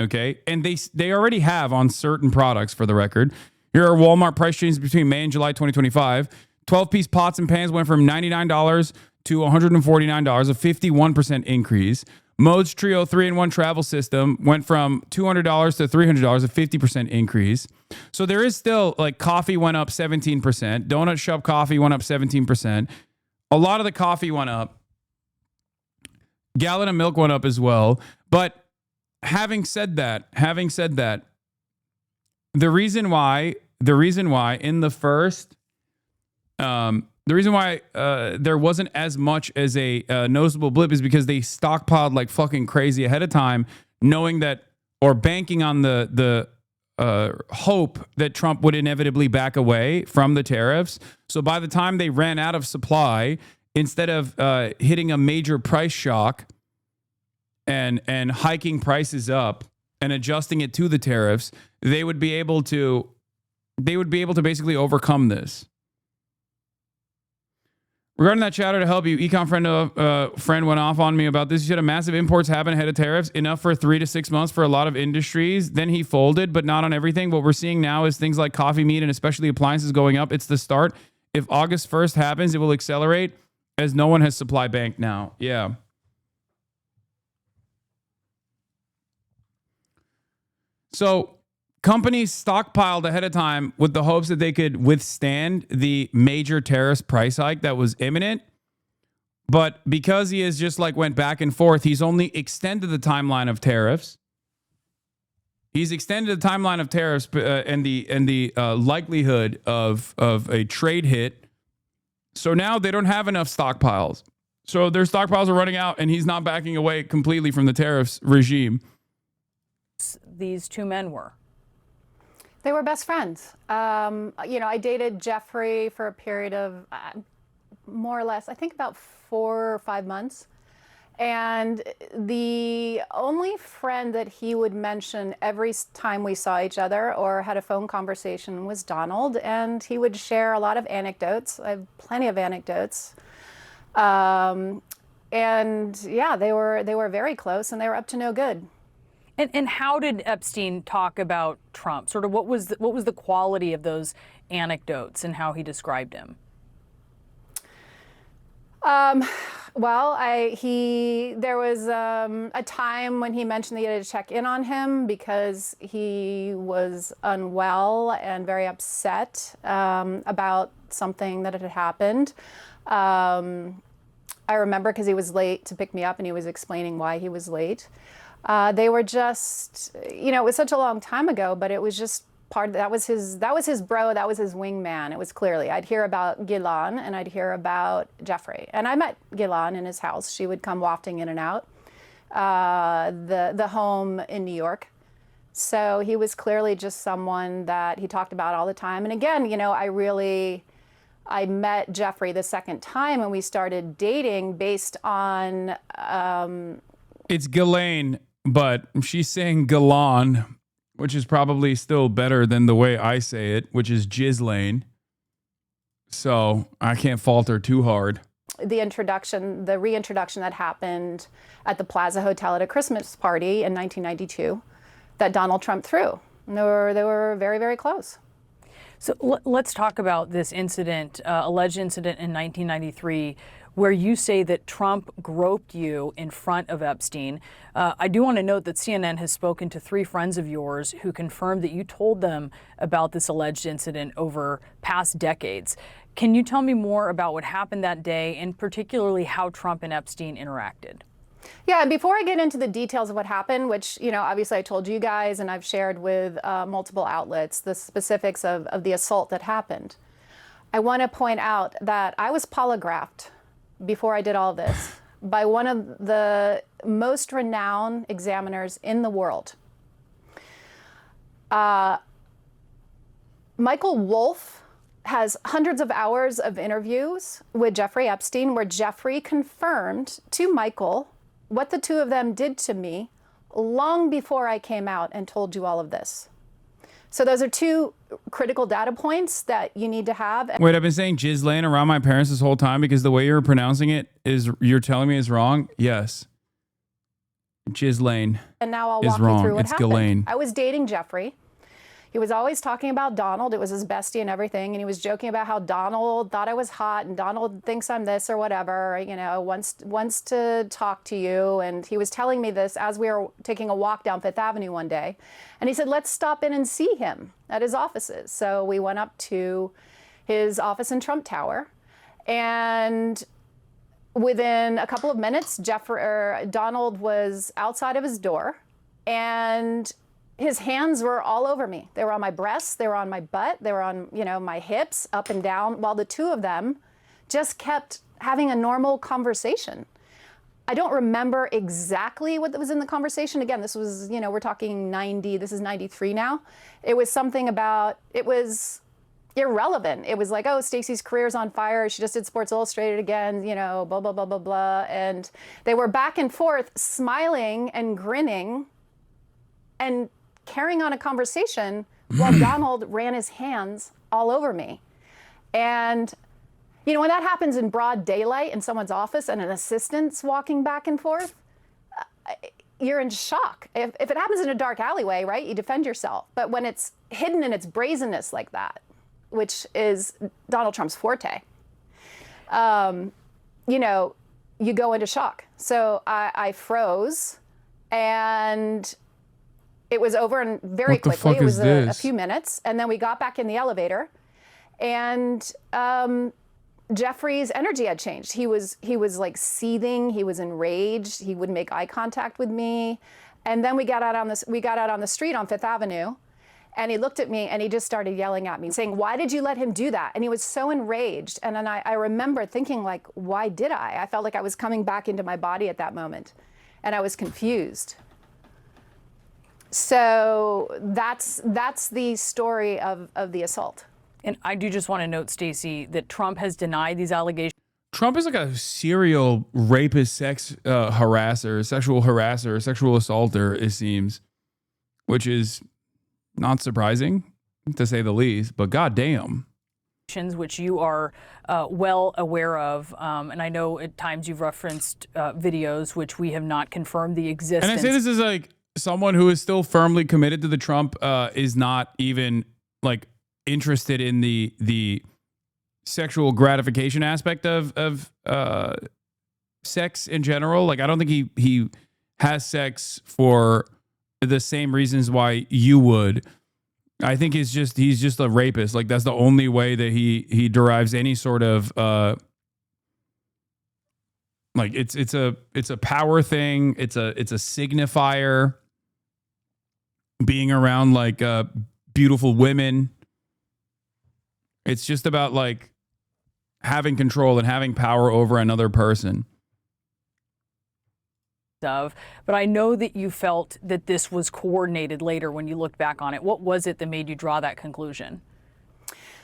Okay, and they already have on certain products, for the record. Here are Walmart price changes between May and July 2025. 12-piece pots and pans went from $99 to $149, a 51% increase. Mode's Trio 3-in-1 travel system went from $200 to $300, a 50% increase. So there is still, like, coffee went up 17%. Donut Shop coffee went up 17%. A lot of the coffee went up. Gallon of milk went up as well. But having said that, the reason why in the first, the reason why there wasn't as much as a noticeable blip is because they stockpiled like fucking crazy ahead of time, knowing that, or banking on the hope that Trump would inevitably back away from the tariffs. So by the time they ran out of supply, instead of hitting a major price shock and hiking prices up and adjusting it to the tariffs, they would be able to basically overcome this. Regarding that chatter to help you, econ friend went off on me about this. He said a massive imports happen ahead of tariffs, enough for 3 to 6 months for a lot of industries. Then he folded, but not on everything. What we're seeing now is things like coffee, meat, and especially appliances going up. It's the start. If August 1st happens, it will accelerate, as no one has supply bank now. Yeah. So companies stockpiled ahead of time with the hopes that they could withstand the major tariffs price hike that was imminent. But because he has just like went back and forth, he's only extended the timeline of tariffs. He's extended the timeline of tariffs and the likelihood of a trade hit. So now they don't have enough stockpiles. So their stockpiles are running out, and he's not backing away completely from the tariffs regime. These two men were? They were best friends. I dated Jeffrey for a period of more or less, I think about 4 or 5 months. And the only friend that he would mention every time we saw each other or had a phone conversation was Donald. And he would share a lot of anecdotes. I have plenty of anecdotes. And yeah, they were very close, and they were up to no good. And how did Epstein talk about Trump? Sort of what was the quality of those anecdotes and how he described him? Well, there was a time when he mentioned that he had to check in on him because he was unwell and very upset about something that had happened. I remember because he was late to pick me up, and he was explaining why he was late. They were just, it was such a long time ago, but it was just that was his bro, that was his wingman. It was clearly, I'd hear about Ghislaine and I'd hear about Jeffrey. And I met Ghislaine in his house. She would come wafting in and out, the home in New York. So he was clearly just someone that he talked about all the time. And again, I met Jeffrey the second time, and we started dating based on, it's Ghislaine, but she's saying Ghislaine, which is probably still better than the way I say it, which is Ghislaine. So I can't fault her too hard. The reintroduction that happened at the Plaza Hotel at a Christmas party in 1992 that Donald Trump threw. And they were very, very close. So let's talk about this incident, alleged incident in 1993, where you say that Trump groped you in front of Epstein. I do want to note that CNN has spoken to 3 friends of yours who confirmed that you told them about this alleged incident over past decades. Can you tell me more about what happened that day and particularly how Trump and Epstein interacted? Yeah, and before I get into the details of what happened, which, obviously I told you guys and I've shared with multiple outlets, the specifics of the assault that happened, I want to point out that I was polygraphed before I did all this by one of the most renowned examiners in the world. Michael Wolff has hundreds of hours of interviews with Jeffrey Epstein where Jeffrey confirmed to Michael what the 2 of them did to me long before I came out and told you all of this. So those are 2 critical data points that you need to have. Wait, I've been saying jizz laying around my parents this whole time because the way you're pronouncing it is, you're telling me is wrong? Yes. Jizz lane. And now I'll is walk wrong. you through what It's happened. Ghislaine. I was dating Jeffrey. He was always talking about Donald. It was his bestie and everything. And he was joking about how Donald thought I was hot and Donald thinks I'm this or whatever, wants to talk to you. And he was telling me this as we were taking a walk down Fifth Avenue one day. And he said, let's stop in and see him at his offices. So we went up to his office in Trump Tower. And within a couple of minutes, Donald was outside of his door. And his hands were all over me. They were on my breasts, they were on my butt, they were on, my hips, up and down, while the 2 of them just kept having a normal conversation. I don't remember exactly what was in the conversation. Again, this was, we're talking 90, this is 93 now. It was something about, it was irrelevant. It was like, oh, Stacey's career's on fire. She just did Sports Illustrated again, blah, blah, blah, blah, blah. And they were back and forth, smiling and grinning and carrying on a conversation while Donald ran his hands all over me. And, when that happens in broad daylight in someone's office and an assistant's walking back and forth, you're in shock. If it happens in a dark alleyway, right, you defend yourself. But when it's hidden in its brazenness like that, which is Donald Trump's forte, you go into shock. So I froze, and it was over and very quickly. It was a few minutes. And then we got back in the elevator, and Jeffrey's energy had changed. He was like seething. He was enraged. He wouldn't make eye contact with me. And then we got out on the street on Fifth Avenue, and he looked at me and he just started yelling at me, saying, why did you let him do that? And he was so enraged. And then I remember thinking, like, why did I? I felt like I was coming back into my body at that moment, and I was confused. So that's the story of the assault. And I do just want to note, Stacey, that Trump has denied these allegations. Trump is like a serial rapist, sexual harasser, sexual assaulter, it seems, which is not surprising, to say the least, but goddamn. Which you are well aware of. And I know at times you've referenced videos which we have not confirmed the existence. And I say this is like someone who is still firmly committed to the Trump, is not even like interested in the sexual gratification aspect of sex in general. Like, I don't think he has sex for the same reasons why you would. I think he's just a rapist. Like, that's the only way that he derives any sort of like it's a power thing. It's a signifier. Being around like beautiful women. It's just about like having control and having power over another person. But I know that you felt that this was coordinated later when you looked back on it. What was it that made you draw that conclusion?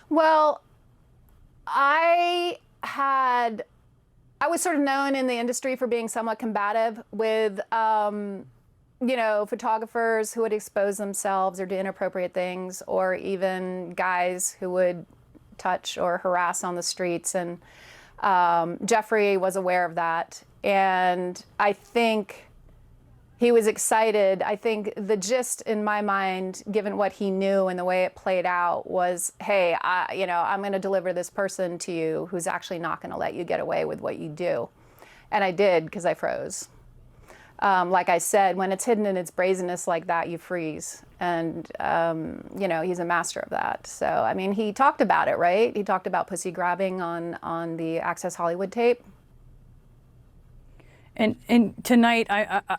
Well, I was sort of known in the industry for being somewhat combative with, photographers who would expose themselves or do inappropriate things, or even guys who would touch or harass on the streets. And Jeffrey was aware of that. And I think he was excited. I think the gist in my mind, given what he knew and the way it played out, was, hey, I'm going to deliver this person to you who's actually not going to let you get away with what you do. And I did, because I froze. Like I said, when it's hidden in its brazenness like that, you freeze. And, he's a master of that. So, I mean, he talked about it, right? He talked about pussy grabbing on the Access Hollywood tape. And tonight,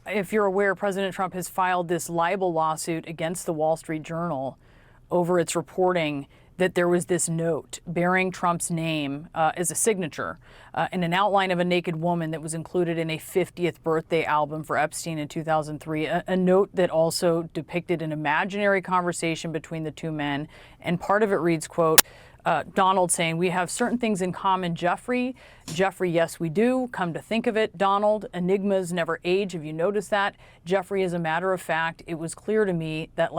if you're aware, President Trump has filed this libel lawsuit against the Wall Street Journal over its reporting that there was this note bearing Trump's name as a signature and an outline of a naked woman that was included in a 50th birthday album for Epstein in 2003, a note that also depicted an imaginary conversation between the two men. And part of it reads, quote, Donald saying, "We have certain things in common, Jeffrey. Jeffrey, yes, we do. Come to think of it, Donald, enigmas never age. Have you noticed that? Jeffrey, as a matter of fact, it was clear to me that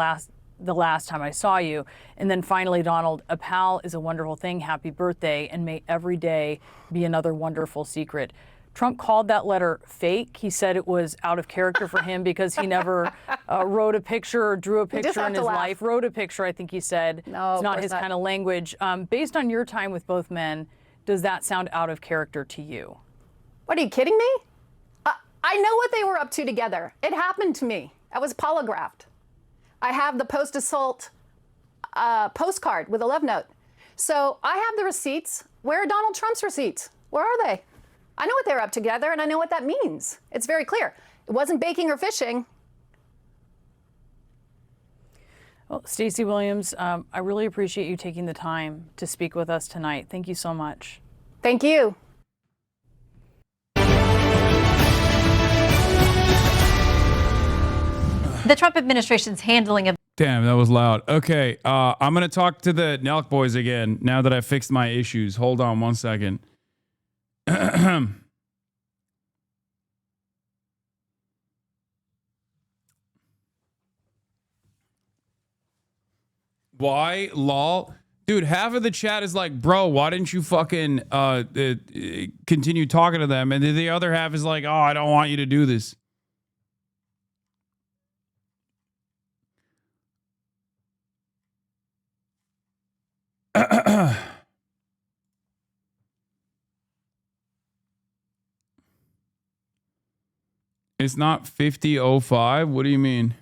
the last time I saw you." And then finally, Donald, "A pal is a wonderful thing. Happy birthday, and may every day be another wonderful secret." Trump called that letter fake. He said it was out of character for him because he never wrote a picture or drew a picture in his life. Wrote a picture, I think he said. No, it's not his kind of language. Based on your time with both men, does that sound out of character to you? What, are you kidding me? I know what they were up to together. It happened to me. I was polygraphed. I have the post-assault postcard with a love note. So I have the receipts. Where are Donald Trump's receipts? Where are they? I know what they're up together, and I know what that means. It's very clear. It wasn't baking or fishing. Well, Stacey Williams, I really appreciate you taking the time to speak with us tonight. Thank you so much. Thank you. The Trump administration's handling of... Damn, that was loud. Okay, I'm going to talk to the Nelk boys again now that I fixed my issues. Hold on one second. Why? Lol. Dude, half of the chat is like, bro, why didn't you fucking continue talking to them? And then the other half is like, oh, I don't want you to do this. It's not 50:05? What do you mean?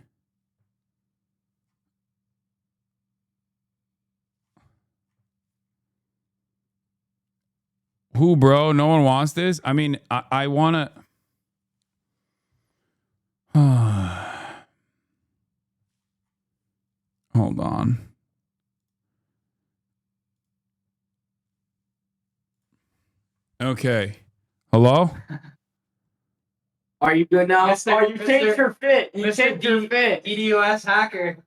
Who, bro? No one wants this? I mean, I want to... Hold on. Okay. Hello? Are you good now? You changed your fit. You changed your fit. EDOS hacker.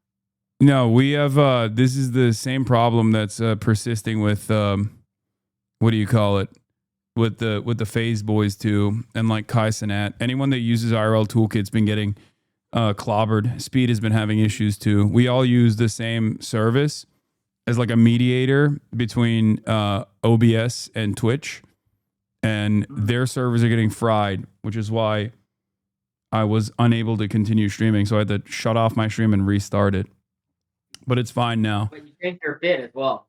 No, we have, this is the same problem that's persisting with, what do you call it? With the Phase Boys too, and like HasanAbi. Anyone that uses IRL Toolkit's been getting clobbered. Speed has been having issues too. We all use the same service as like a mediator between OBS and Twitch, and their servers are getting fried, which is why I was unable to continue streaming. So I had to shut off my stream and restart it. But it's fine now. But you changed your fit as well.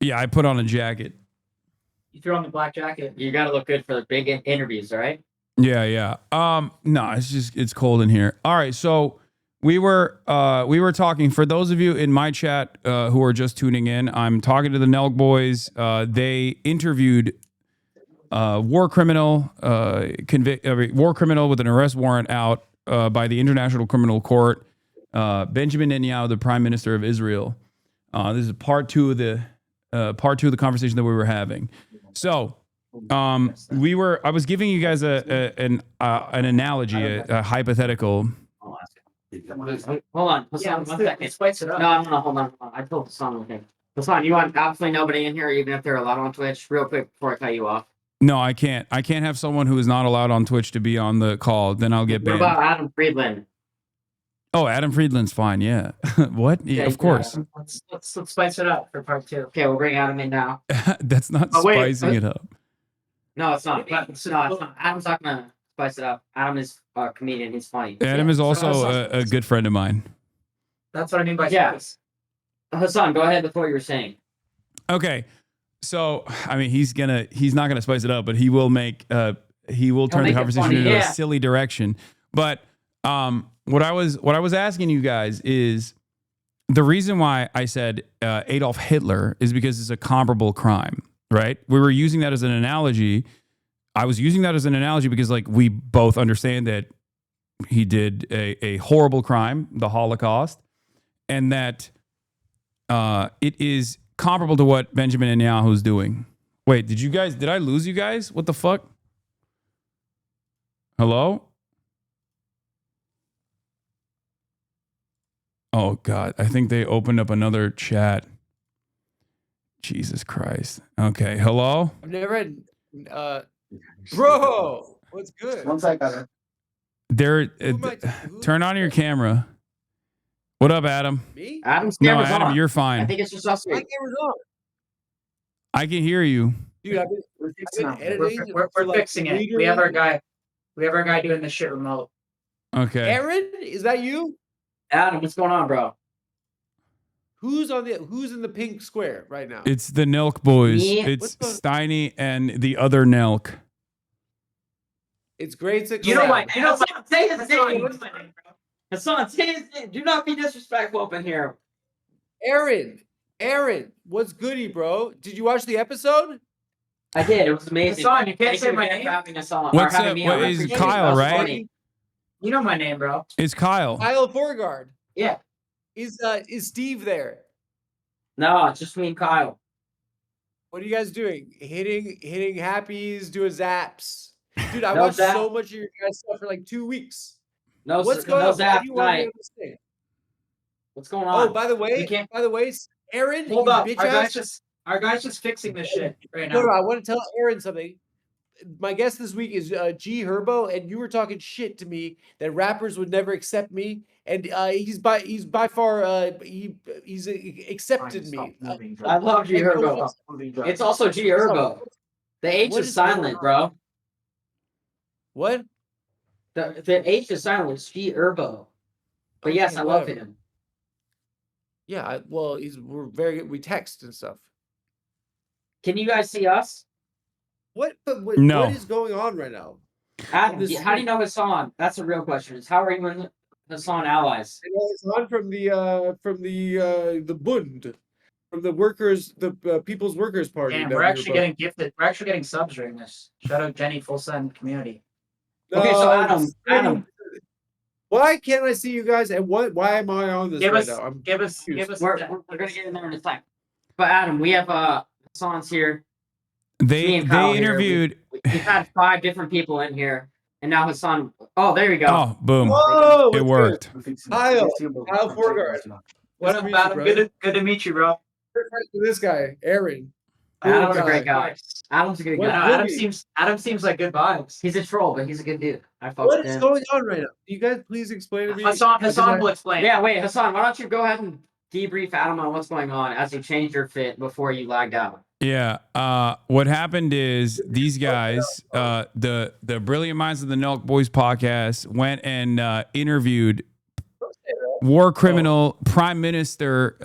Yeah, I put on a jacket. You threw on the black jacket. You got to look good for the big interviews, all right? Yeah. No, it's cold in here. All right, so we were talking, for those of you in my chat who are just tuning in, I'm talking to the Nelk boys. They interviewed war criminal with an arrest warrant out by the International Criminal Court, Benjamin Netanyahu, the Prime Minister of Israel. This is part two of the conversation that we were having. So, I was giving you guys an analogy, a hypothetical. Hold on, Hasan, 1 second. No, hold on. I told Hasan one thing. Hasan, you want absolutely nobody in here, even if they're allowed on Twitch? Real quick before I cut you off. No, I can't. I can't have someone who is not allowed on Twitch to be on the call. Then I'll get banned. What about Adam Friedland? Oh, Adam Friedland's fine. Yeah. What? Yeah, of course. Let's spice it up for part 2. Okay, we'll bring Adam in now. That's not spicing it up. No, it's not. It's not. Adam's not gonna spice it up. Adam is a comedian. He's funny. Adam is also a good friend of mine. That's what I mean by spice. Hasan, go ahead with what you were saying. Okay. So, I mean, he's not gonna spice it up, but he will turn the conversation into a silly direction. But what I was asking you guys is the reason why I said Adolf Hitler is because it's a comparable crime, right? We were using that as an analogy. I was using that as an analogy because, like, we both understand that he did a horrible crime, the Holocaust, and that it is comparable to what Benjamin Netanyahu is doing. Wait, did I lose you guys? What the fuck? Hello? Oh, God. I think they opened up another chat. Jesus Christ. Okay. Hello? I've never had... bro, what's good? One second. Turn on your camera. What up, Adam? Me? Adam's No, camera's Adam, on. you're fine. I think it's just us. My camera's on. I can hear you. Dude, I've been editing. We're fixing it. We have our guy. We have our guy doing this shit remote. Okay. Aaron, is that you? Adam, what's going on, bro? Who's in the pink square right now? It's the Nelk boys. Me? It's Steiny and the other Nelk. It's grade 6. Say his name. What's my name, bro? Hasan, say his name. Do not be disrespectful up in here. Aaron, what's goody, bro? Did you watch the episode? I did. It was amazing. Hasan, you can't say my name. Having us on. What's up? What is Kyle, right? Funny. You know my name, bro. It's Kyle. Kyle Forgard. Yeah. Is Steve there? No, it's just me and Kyle. What are you guys doing? Hitting happies, doing zaps. Dude, I No watched zap. so much of your guys' stuff for like 2 weeks. What's No going on? zap Why do you want me tonight. to understand? What's going on? Oh, by the way, Aaron, Hold you up. bitch ass. Our guy's just fixing this shit right No, now. I want to tell Aaron something. My guest this week is G Herbo, and you were talking shit to me that rappers would never accept me, and he's by far he's accepted me. I love G Herbo. It's also G Herbo. The H is silent, bro. What? The H is silent. It's G Herbo. But yes, I love him. Yeah, we're very good. We text and stuff. Can you guys see us? No. What is going on right now? How do you know Hasan? That's a real question. How are you and Hasan allies? I know Hasan from the Bund, from the workers, the People's Workers Party. Damn, we're actually getting gifted. We're actually getting subs during this. Shout out Jenny, full send community. Okay, so Adam. Why can't I see you guys? And why am I on this now? Give us. We're gonna get in there in a second. But Adam, we have Hasan's here. They interviewed. We've had 5 different people in here, and now Hasan. Oh, there you go. Oh, boom! Whoa, it worked. Kyle Forgard. What up, Adam? Good to meet you, bro. This guy, Aaron. Adam's a great guy. Adam's a good guy. Adam seems like good vibes. He's a troll, but he's a good dude. What is going on right now? You guys please explain to me. Hasan will explain. Yeah, wait, Hasan, why don't you go ahead and debrief Adam on what's going on as you changed your fit before you lagged out? Yeah. What happened is these guys, the Brilliant Minds of the Nelk Boys podcast, went and interviewed war criminal Prime Minister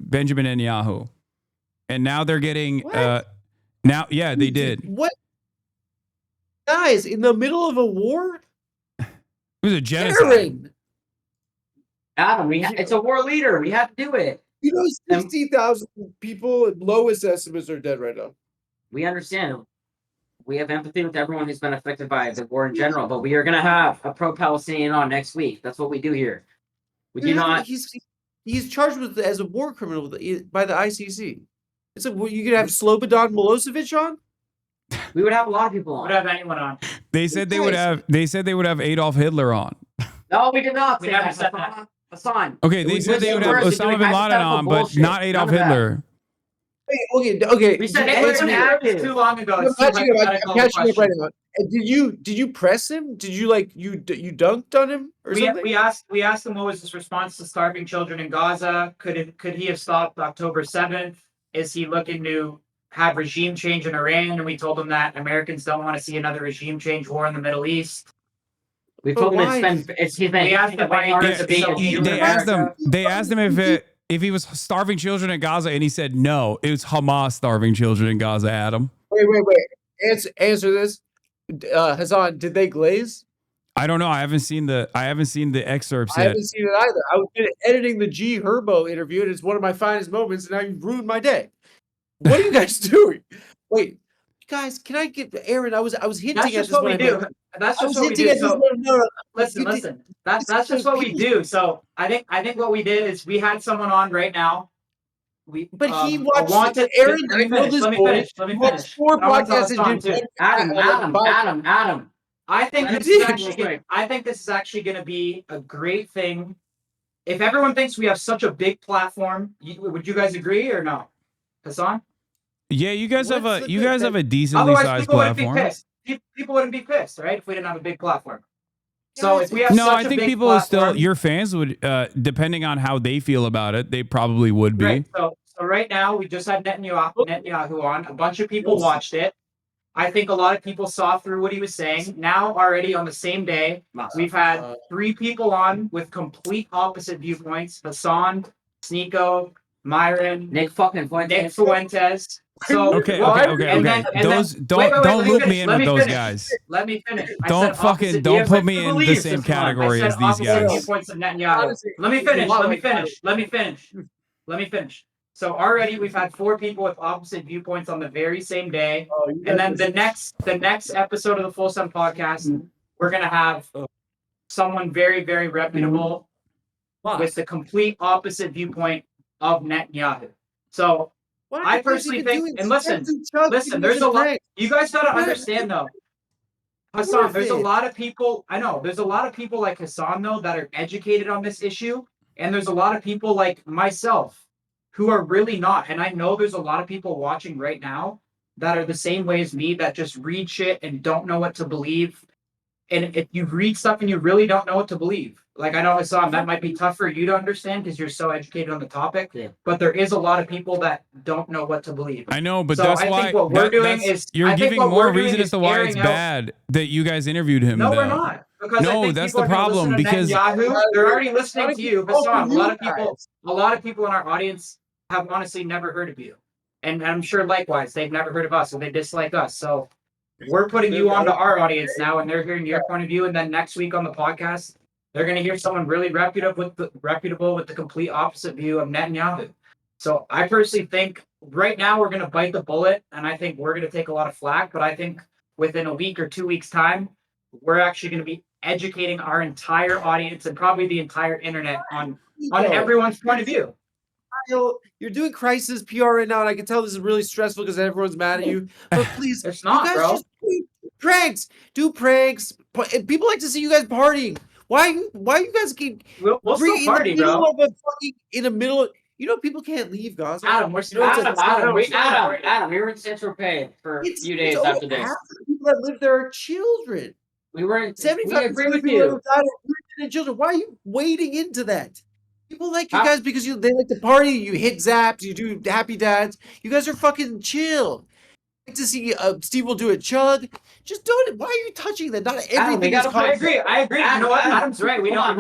Benjamin Netanyahu. And now they're getting they did. What? Guys, in the middle of a war? It was a genocide. Adam, it's a war leader. We have to do it. You know, 60,000 people, lowest estimates, are dead right now. We understand. We have empathy with everyone who's been affected by the war in general, but we are going to have a pro-Palestinian on next week. That's what we do here. We do not. He's charged with as a war criminal by the ICC. You could have Slobodan Milosevic on. We would have a lot of people on. Would have anyone on. They said they would have. They said they would have Adolf Hitler on. No, we did not. We never said that. Hasan. Okay, they said they would have Osama bin Laden on, but not Adolf Hitler. Okay. We said Answer it me. was too long ago. I'm It's too catching up. I'm hypothetical catching up right question. now. And did you press him? Did you like you dunked on him or something? We asked him what was his response to starving children in Gaza. Could he have stopped October 7th? Is he looking to have regime change in Iran? And we told him that Americans don't want to see another regime change war in the Middle East. We told him We asked him why he wanted to be a They asked him if he was starving children in Gaza, and he said no. It was Hamas starving children in Gaza, Adam. Wait. Answer this. Hasan, did they glaze? I don't know. I haven't seen the excerpts I yet. haven't seen it either. I was editing the G Herbo interview, and it's one of my finest moments, and now you've ruined my day. What are you guys doing? Wait, guys, can I get Aaron? I was hinting That's at just this what when we I do. met- That's I was just what we hinting do. at this So, when- no. listen. That's just what we do. So I think what we did is we had someone on right now. But he a watched wanted. Aaron. Let me I know finish. this Let me boy. finish. Let me He watched finish. 4 I want to tell podcasts Hasan and too. did Adam. I think Let this me is finish. actually. I think this is actually going to be a great thing. If everyone thinks we have such a big platform, would you guys agree or no, Hasan? Yeah, you guys have a decently Otherwise, sized people wouldn't be platform. pissed. People wouldn't be pissed, right? If we didn't have a big platform. So if we have No, such I a think big people platform, your fans would, depending on how they feel about it, they probably would be. right? So right now we just had Netanyahu on. A bunch of people watched it. I think a lot of people saw through what he was saying. Now already on the same day, we've had 3 people on with complete opposite viewpoints: Hasan, Sneeko, Myron, Nick Fuentes. So Okay. Don't loop me in with those guys. Let me finish. Don't put me in the same category as these guys. Viewpoints of Netanyahu. Let me finish. So already we've had 4 people with opposite viewpoints on the very same day, and then the next episode of the Full Sun podcast, we're gonna have someone very, very reputable with the complete opposite viewpoint of Netanyahu. So I personally think, and listen, there's a lot. You guys gotta understand though, Hasan. There's a lot of people. I know there's a lot of people like Hasan though that are educated on this issue, and there's a lot of people like myself who are really not. And I know there's a lot of people watching right now that are the same way as me, that just read shit and don't know what to believe. And if you read stuff and you really don't know what to believe, like I know Hasan, that might be tough for you to understand because you're so educated on the topic. Yeah. But there is a lot of people that don't know what to believe. I know, but so that's I why think what we're doing is you're giving more reason as to why it's airing out- bad that you guys interviewed him. No, though. we're not. Because I No, think that's people the are gonna problem listen to because Netanyahu, they're already listening to you, Hasan. A lot of people in our audience have honestly never heard of you, and I'm sure likewise they've never heard of us, so they dislike us. So we're putting you onto our audience now, and they're hearing your point of view. And then next week on the podcast, they're going to hear someone really reputable with the complete opposite view of Netanyahu. So I personally think right now we're going to bite the bullet, and I think we're going to take a lot of flack. But I think within a week or 2 weeks' time, we're actually going to be educating our entire audience and probably the entire internet on everyone's point of view. You're doing crisis PR right now, and I can tell this is really stressful because everyone's mad at you. But please, it's not, you guys bro. Just do pranks. People like to see you guys partying. Why you guys keep we'll still party, bro? In the middle of, people can't leave Gaza. Adam, we were in Central Pay for a few days after this. Half the people that live there are children. We were in 75% we agree of with people you. that have died are women and children. Why are you wading into that? People like you guys because they like to party. You hit zaps. You do happy dads. You guys are fucking chill. I like to see Steve will do a chug. Just do it. Why are you touching that? Not everything is. I agree. You know what? Adam's right. We don't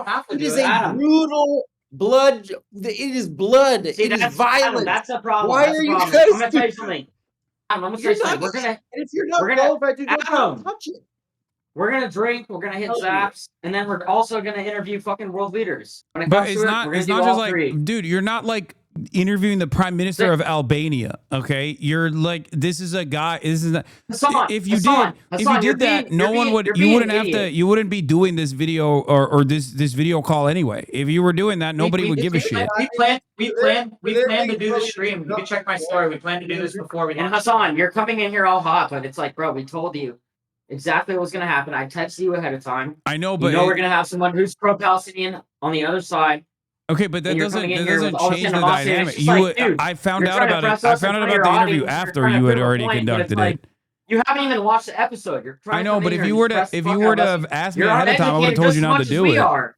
have to. It is a brutal blood. It is blood. See, it is violence. Adam, that's the problem. Why that's are you guys? guys? I'm gonna tell you something. I'm gonna tell you something. We're gonna. If you're not qualified to don't touch it. We're gonna drink. We're gonna hit zaps, and then we're also gonna interview fucking world leaders. When it But comes it's to not. it, we're gonna It's do not all just like, three. dude. You're not like interviewing the prime minister of Albania. Okay, you're like, this is a guy. This is not. If you did that, no one would. You wouldn't have to. You wouldn't be doing this video or this video call anyway. If you were doing that, nobody would give a shit. We plan to do the stream. You can check my story. We plan to do this before we. And Hasan, you're coming in here all hot, but it's like, bro, we told you exactly what was gonna happen. I texted you ahead of time. I know, but we're gonna have someone who's pro-Palestinian on the other side. Okay, but that And you're doesn't coming in that here with doesn't all this change the animosity, and dynamic. it's just like, dude, I found you're out trying to about it. press I us in found out front of about your the interview audience, you're after trying to you had prove a already point, but it's conducted like, it. you haven't even watched the episode. You're trying I to know, come but in if here you and were just to press the if fuck you out were of to us. have asked me You're ahead of time, I would have uneducated told just you as not to much as do we it. are.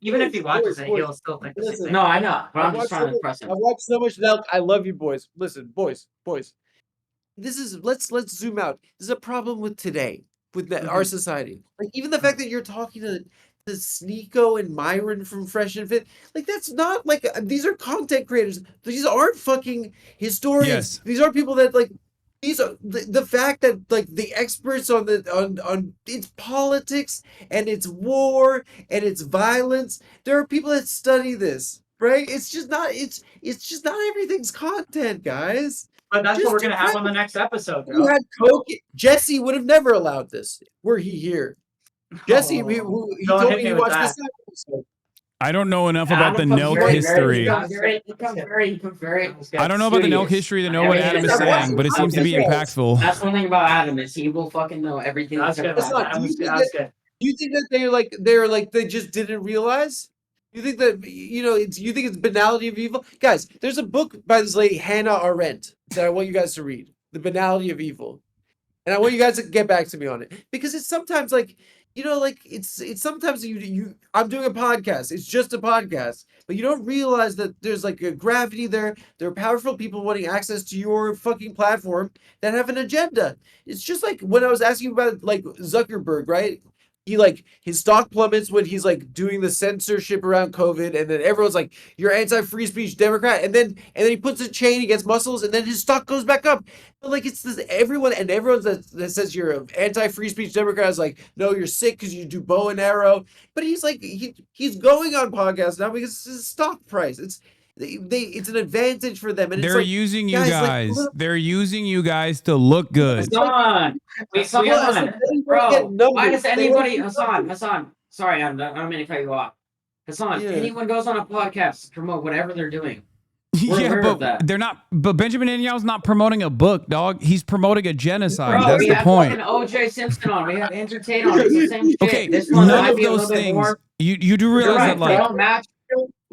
Even if he watches it, Boys, he'll still think the same listen. thing. No, I know, but I'm I've just watched trying so to much. press him. I've watched so much now. I love you, boys. Listen, boys. This is let's zoom out. This is a problem with today, with our society. Like even the fact that you're talking to Sneeko and Myron from Fresh and Fit, like that's not like these are content creators. These aren't fucking historians. Yes. These are people that like. These are the fact that like the experts on on it's politics and it's war and it's violence. There are people that study this, right? It's just not. It's just not everything's content, guys. But that's what Just we're do gonna have on the next episode, you bro. had Coke. Jesse would have never allowed this were he here. Jesse, he Don't told hit me me he with watched that. this episode. I don't know enough about the Nelk history. I don't know about the Nelk history to know what Adam is saying, but it seems to be impactful. That's one thing about Adam is he will fucking know everything. That's good. Do you think that they just didn't realize? You think that you think it's banality of evil? Guys, there's a book by this lady Hannah Arendt that I want you guys to read. The Banality of Evil. And I want you guys to get back to me on it. Because it's sometimes like it's sometimes I'm doing a podcast. It's just a podcast. But you don't realize that there's like a gravity there. There are powerful people wanting access to your fucking platform that have an agenda. It's just like when I was asking about like Zuckerberg, right? He like his stock plummets when he's like doing the censorship around COVID, and then everyone's like, "You're anti-free speech Democrat," and then he puts a chain, he gets muscles, and then his stock goes back up. But like it's this everyone that says you're an anti-free speech Democrat is like, "No, you're sick because you do bow and arrow." But he's like he's going on podcasts now because it's his stock price. It's an advantage for them, and They're it's like, using you guys. guys. They're using you guys to look good. Hassan, bro. Why does anybody, Hassan? Sorry, I don't mean to cut you off. Hassan, anyone goes on a podcast to promote whatever they're doing. We're aware of that. They're not. But Benjamin Netanyahu's not promoting a book, dog. He's promoting a genocide. Bro, That's we the have point. fucking O.J. Simpson on. We have Entertain on. It's the same shit. Okay, This one none might of be a those little bit things. more. You do realize You're right, that like they don't match.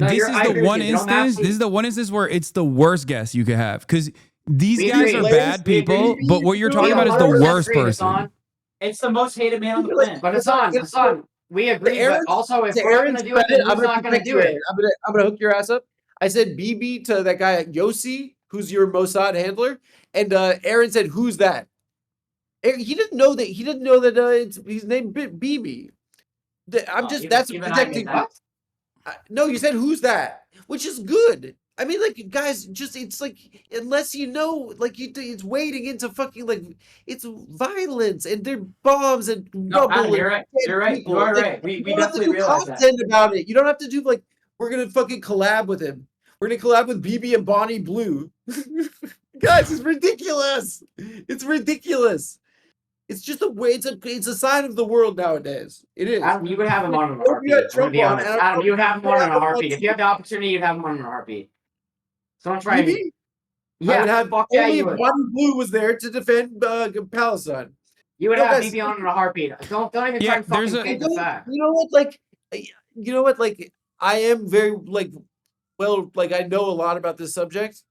No, this is I the agree with one you. They don't match instance. This is the one instance where it's the worst guess you could have because these We guys agree. are bad people. But what you're talking about is the 100% worst agree, person. Hassan. It's the most hated man on the planet. But Hassan, we agree. But also, if we're going to do it, then who's not going to do it? I'm gonna hook your ass up. I said BB to that guy Yossi, who's your Mossad handler, and Aaron said, "Who's that?" He didn't know that. He didn't know that he's named BB. That's protecting. No, you said who's that, which is good. I mean, like, guys, it's like unless you know, like, it's wading into fucking like it's violence and they're bombs and No, Adam, rubble. you're right. You're right. You are right. We don't have to definitely do realize that. content about it. You don't have to do like we're gonna fucking collab with him. We're gonna collab with BB and Bonnie Blue. Guys, it's ridiculous. It's ridiculous. It's just a way. It's a sign of the world nowadays. It is. Adam, you would have him on in a heartbeat. To be honest, Adam, you would have him on in a heartbeat. If you had the opportunity, you'd have him on in a heartbeat. So don't try. BB? Yeah, I would have fuck yeah, only you if would. Bonnie Blue was there to defend Palestine. You would No, have guys, BB on in a heartbeat. Don't even try and fucking fake the fact. You know what? Like, I am very like I know a lot about this subject.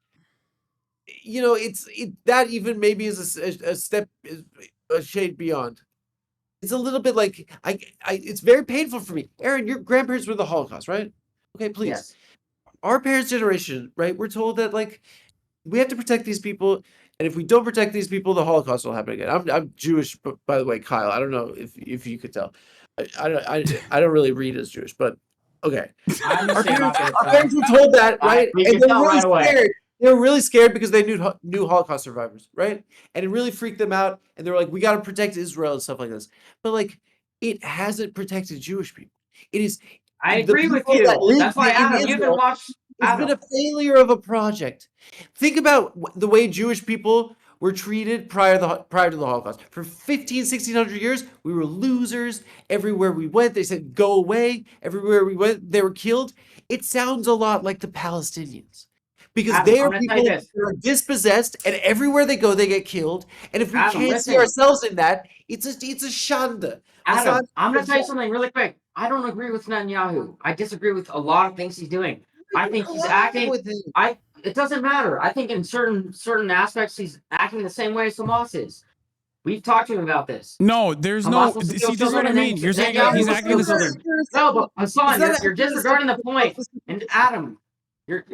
You know, that even maybe is a step, a shade beyond. It's a little bit like it's very painful for me. Aaron, your grandparents were the Holocaust, right? Okay, please. Yes. Our parents' generation, right? We're told that like we have to protect these people, and if we don't protect these people, the Holocaust will happen again. I'm Jewish, by the way, Kyle. I don't know if you could tell. I don't really read as Jewish, but okay. Our parents were told that, right? We And can they tell were really right away. scared. They were really scared because they knew Holocaust survivors, right? And it really freaked them out. And they were like, "We got to protect Israel and stuff like this." But like, it hasn't protected Jewish people. It is. I the agree with people you. that live That's why, in Adam, you Israel, can watch. it's been a failure of a project. Think about the way Jewish people were treated prior to the Holocaust. For 1600 years, we were losers. Everywhere we went, they said, "Go away." Everywhere we went, they were killed. It sounds a lot like the Palestinians. Because Adam, they I'm are gonna tell people you that this. are dispossessed, and everywhere they go, they get killed. And if we Adam, can't see listen. ourselves in that, it's a shanda. Adam, Hasan, I'm gonna tell you something really quick. I don't agree with Netanyahu. I disagree with a lot of things he's doing. I think he's acting. It doesn't matter. I think in certain aspects he's acting the same way as Hamas is. We've talked to him about this. No, there's Hamas no. wants to See, kill this is what I children, mean. You're saying Netanyahu he's wants to acting kill the children. No, but Hasan, you're disregarding the point. And Adam, you're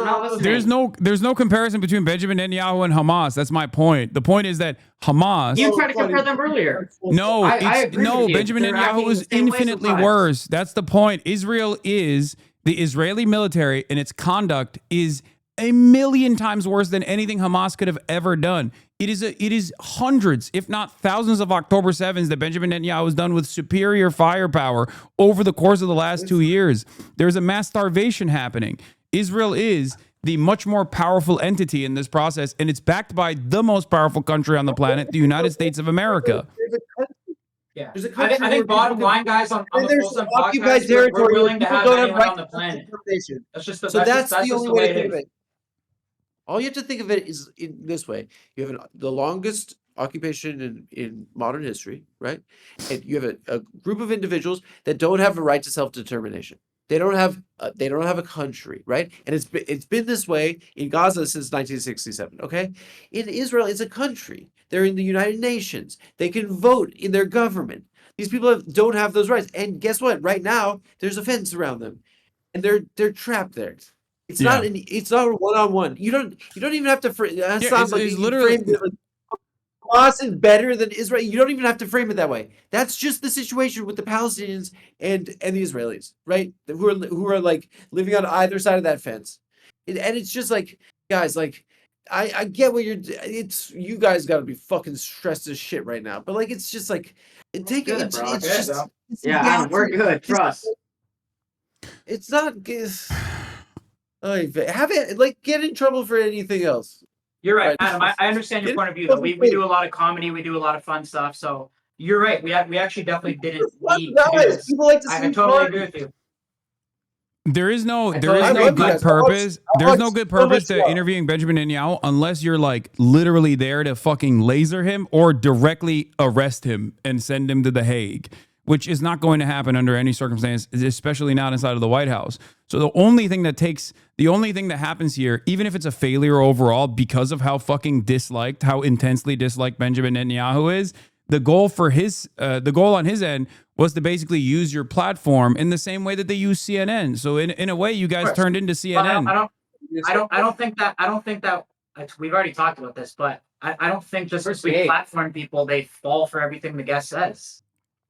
not listening. There's no comparison between Benjamin Netanyahu and Hamas. That's my point. The point is that Hamas. You tried to compare them earlier. No, I agree with you. Benjamin They're Netanyahu acting is the same way infinitely sometimes. worse. That's the point. Israel is the Israeli military, and its conduct is a million times worse than anything Hamas could have ever done. It is hundreds, if not thousands, of October 7s that Benjamin Netanyahu has done with superior firepower over the course of the last 2 years. There's a mass starvation happening. Israel is the much more powerful entity in this process, and it's backed by the most powerful country on the planet, the United States of America. Yeah, I think bottom line, guys, on the there's Full Sun occupied podcast, territory we're willing to where have people don't anyone have on the right to planet. self-determination. That's just the, So that's that's just the only the way way to it think of is. it. All you have to think of it is in this way: you have the longest occupation in modern history, right? And you have a group of individuals that don't have a right to self-determination. They don't have a country, right? And it's been this way in Gaza since 1967. Okay, in Israel, it's a country. They're in the United Nations. They can vote in their government. These people don't have those rights. And guess what? Right now, there's a fence around them, and they're trapped there. It's not a one-on-one. You don't even have to it's literally Hamas is better than Israel. You don't even have to frame it that way. That's just the situation with the Palestinians and the Israelis, right? Who are like living on either side of that fence. And it's just like, guys, like I get what you guys got to be fucking stressed as shit right now. But like it's just like Adam, we're good. Trust. It's not get in trouble for anything else. You're right, Right. Adam. I understand your point of view. Though. We do a lot of comedy. We do a lot of fun stuff. So you're right. We actually definitely didn't need to do this. People like to I see totally fun. agree with you. There is no love good you guys. purpose. There's no good so much purpose to love. interviewing Benjamin Netanyahu unless you're like literally there to fucking laser him or directly arrest him and send him to The Hague, which is not going to happen under any circumstance, especially not inside of the White House. So the only thing that happens here, even if it's a failure overall because of how fucking how intensely disliked Benjamin Netanyahu is, the goal on his end was to basically use your platform in the same way that they use CNN. So in a way, you guys turned into CNN. I don't think that we've already talked about this, but I don't think just because we platform people, they fall for everything the guest says.